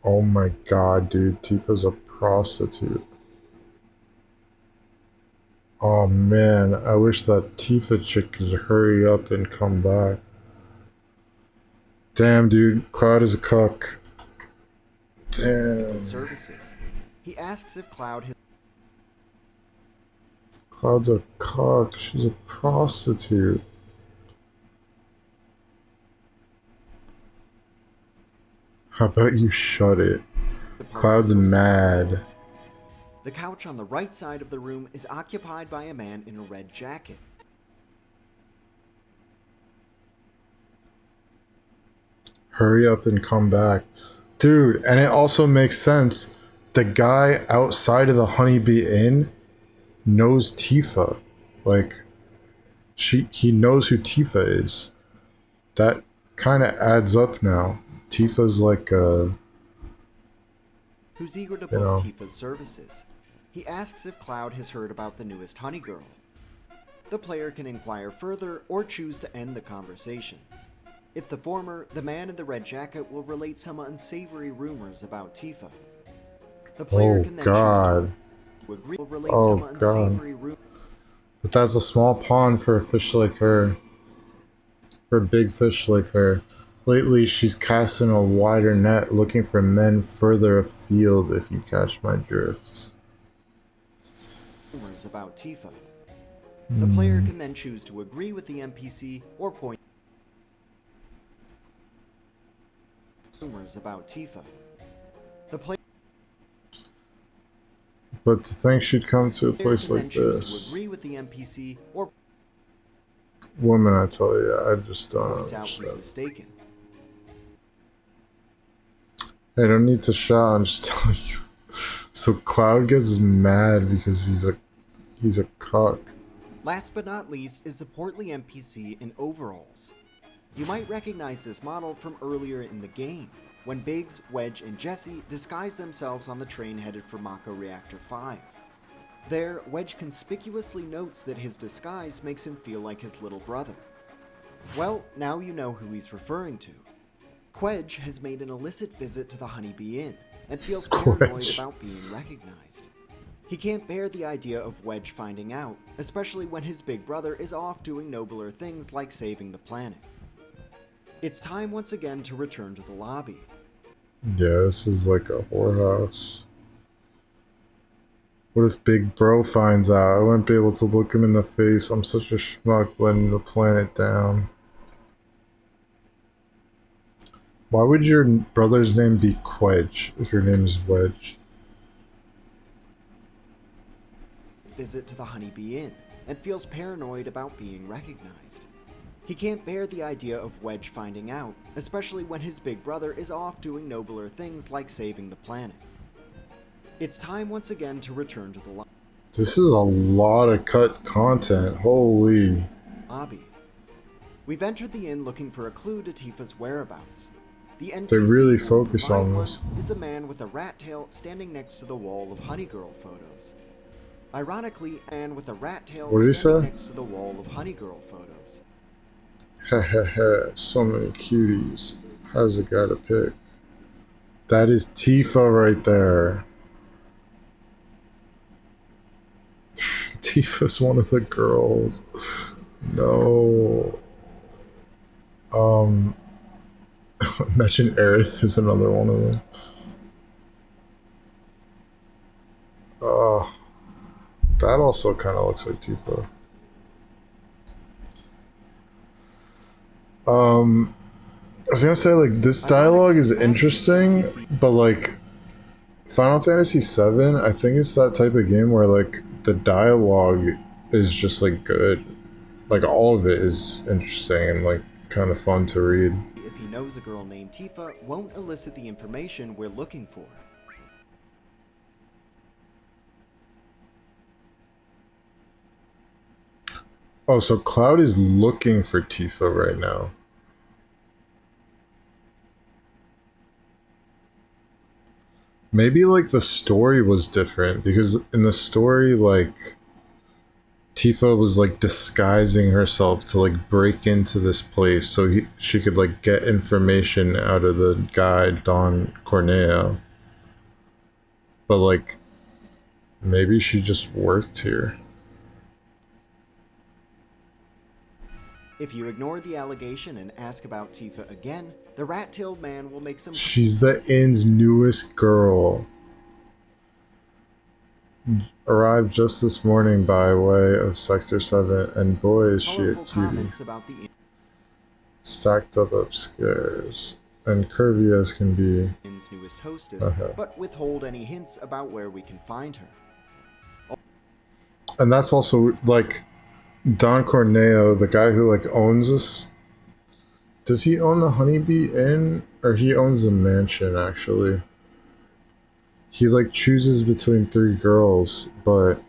Oh my god, dude. Tifa's a prostitute. Oh man, I wish that Tifa chick could hurry up and come back. Damn, dude. Cloud is a cuck. Damn. Services. He asks if Cloud has Cloud's a cuck. She's a prostitute. How about you shut it? Cloud's mad. The couch on the right side of the room is occupied by a man in a red jacket. Hurry up and come back. Dude, and it also makes sense. The guy outside of the Honeybee Inn knows Tifa. Like, he knows who Tifa is. That kind of adds up now. Tifa's like who's eager to you book know. Tifa's services. He asks if Cloud has heard about the newest Honey Girl. The player can inquire further or choose to end the conversation. If the former, the man in the red jacket will relate some unsavory rumors about Tifa. The player Oh can then god. choose to agree or relate Oh some god. unsavory rumors. But that's a small pond for a fish like her. For a big fish like her. Lately, she's casting a wider net looking for men further afield, if you catch my drifts. Rumors about Tifa. The player can then choose to agree with the NPC or point rumors about Tifa. The player But to think she'd come to a can place then like choose to this. agree with the NPC or Woman, I tell you, I just don't point out he's understand. mistaken. I don't need to shout, I'm just telling you. So Cloud gets mad because he's a cuck. Last but not least is the portly NPC in overalls. You might recognize this model from earlier in the game, when Biggs, Wedge, and Jesse disguise themselves on the train headed for Mako Reactor 5. There, Wedge conspicuously notes that his disguise makes him feel like his little brother. Well, now you know who he's referring to. Quedge has made an illicit visit to the Honeybee Inn, and feels paranoid Quedge. about being recognized. He can't bear the idea of Wedge finding out, especially when his big brother is off doing nobler things like saving the planet. It's time once again to return to the lobby. Yeah, this is like a whorehouse. What if Big Bro finds out? I wouldn't be able to look him in the face. I'm such a schmuck letting the planet down. Why would your brother's name be Quedge if your name is Wedge? Visit to the Honeybee Inn, and feels paranoid about being recognized. He can't bear the idea of Wedge finding out, especially when his big brother is off doing nobler things like saving the planet. It's time once again to return to the This is a lot of cut content. Holy. lobby. We've entered the inn looking for a clue to Tifa's whereabouts. The NPC They really who will focus on provide this. one is the man with a rat tail standing next to the wall of Honey Girl photos. Ironically, and with a rat tail What did he standing say? next to the wall of Honey Girl photos. Heh, so many cuties. How's a guy to pick? That is Tifa right there. Tifa's one of the girls. No. Imagine Aerith is another one of them. That also kind of looks like Tifa. I was gonna say, like, this dialogue is interesting, but like Final Fantasy VII, I think it's that type of game where like the dialogue is just like good. Like all of it is interesting and like kind of fun to read. If he knows a girl named Tifa, won't elicit the information we're looking for. Oh, so Cloud is looking for Tifa right now. Maybe like the story was different because in the story, like Tifa was like disguising herself to like break into this place so she could like get information out of the guy Don Corneo. But like maybe she just worked here. If you ignore the allegation and ask about Tifa again, the rat-tailed man will make some... She's the inn's newest girl. Arrived just this morning by way of Sector 7, and boy is she a cutie. About the Stacked up upstairs, and curvy as can be. inn's newest hostess, but withhold any hints about where we can find her. And that's also like Don Corneo, the guy who like owns us. Does he own the Honeybee Inn, or he owns the mansion? Actually, he like chooses between 3 girls, but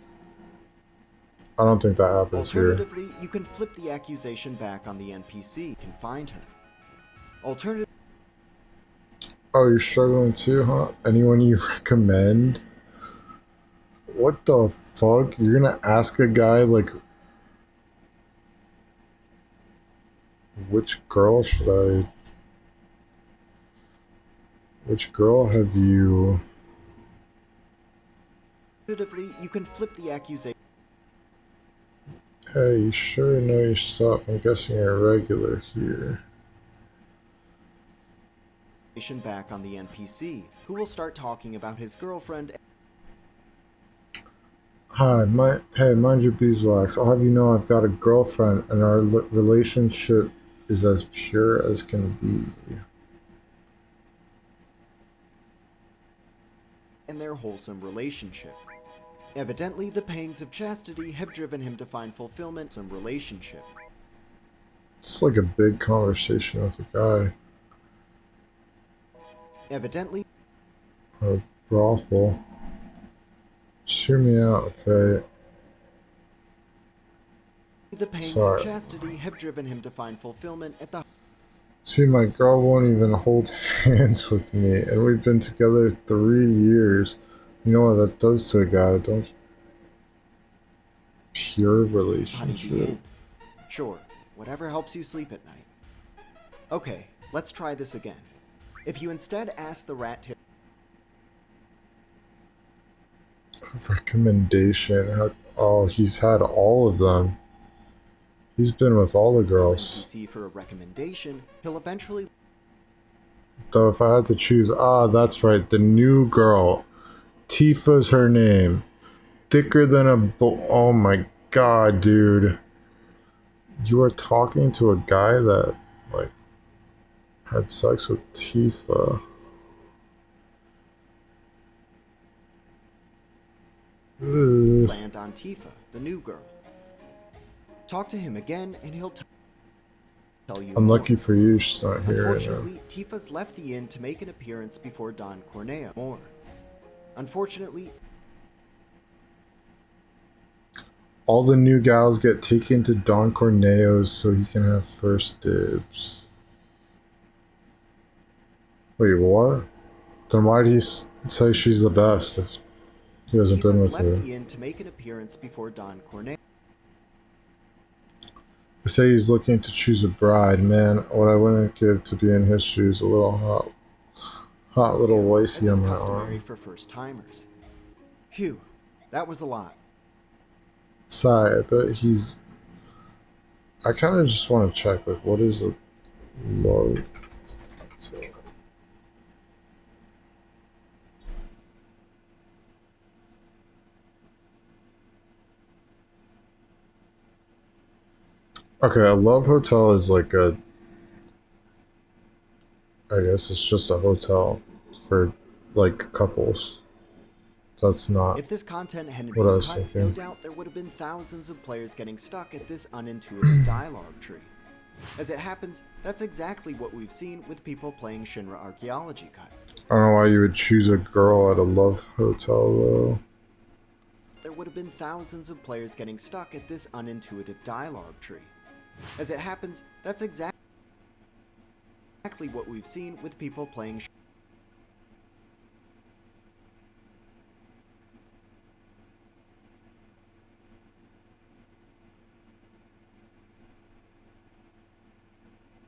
I don't think that happens here. Alternatively, you can flip the accusation back on the NPC and find her. Alternatively, oh, you're struggling too, huh? Anyone you recommend? What the fuck? You're gonna ask a guy like, which girl which girl have you... alternatively, you can flip the accusation Hey, you sure know your stuff. I'm guessing you're a regular here. back on the NPC, who will start talking about his girlfriend. Hi, mind your beeswax. I'll have you know I've got a girlfriend, and our relationship is as pure as can be. And their wholesome relationship. Evidently, the pangs of chastity have driven him to find fulfillment in relationship. It's like a big conversation with a guy. Evidently, A brothel. Just hear me out, okay? the pangs Sorry. of chastity have driven him to find fulfillment at the... See, my girl won't even hold hands with me, and we've been together 3 years. You know what that does to a guy, don't you? Pure relationship. Sure, whatever helps you sleep at night. Okay, let's try this again. If you instead ask the rat tail... Recommendation. Oh, he's had all of them. He's been with all the girls. NPC for a recommendation, he'll eventually... Though if I had to choose, that's right, the new girl. Tifa's her name. Thicker than a oh my god, dude. You are talking to a guy that, like, had sex with Tifa. Ugh. land on Tifa, the new girl. Talk to him again, and he'll tell you Unlucky for you, she's not here right now. Unfortunately, Tifa's left the inn to make an appearance before Don Corneo. More. Unfortunately, All the new gals get taken to Don Corneo's so he can have first dibs. Wait, what? Then why did he say she's the best if He hasn't been with left her. the inn to make an appearance before Don Cornell. They say he's looking to choose a bride. Man, what I wouldn't give to be in his shoes. A little hot little wifey As is on my customary arm. for first timers. Phew, that was a lot. Sigh, I bet he's... I kind of just want to check, like, what is a low... Okay, a love hotel is like a... I guess it's just a hotel for, like, couples. That's not If this content hadn't what I been was cut, thinking. no doubt there would have been thousands of players getting stuck at this unintuitive dialogue tree. As it happens, that's exactly what we've seen with people playing Shinra Archaeology Cut. I don't know why you would choose a girl at a love hotel, though. There would have been thousands of players getting stuck at this unintuitive dialogue tree. As it happens, that's exactly what we've seen with people playing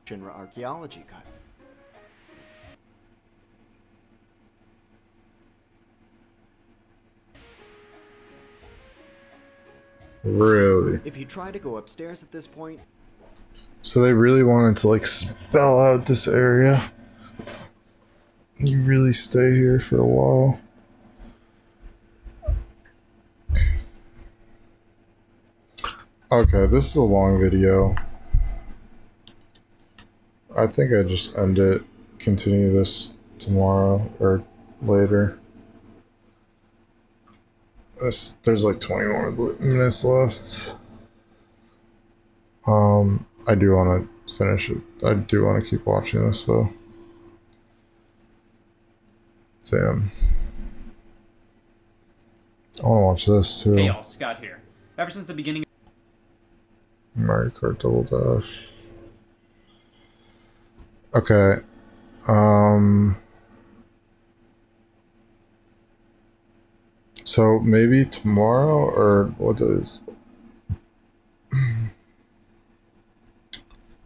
Shinra Archaeology Cut. Really? If you try to go upstairs at this point, So they really wanted to, like, spell out this area. You really stay here for a while. Okay, this is a long video. I think I just end it, continue this tomorrow or later. There's like 20 more minutes left. I do want to finish it. I do want to keep watching this though. Damn. I want to watch this too. Hey y'all, Scott here. Ever since the beginning Mario Kart Double Dash. Okay. So maybe tomorrow or what is?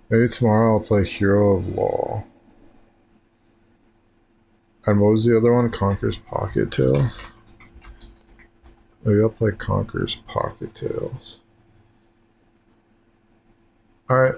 Maybe tomorrow I'll play Hero of Law. And what was the other one? Conker's Pocket Tales? Maybe I'll play Conker's Pocket Tales. Alright.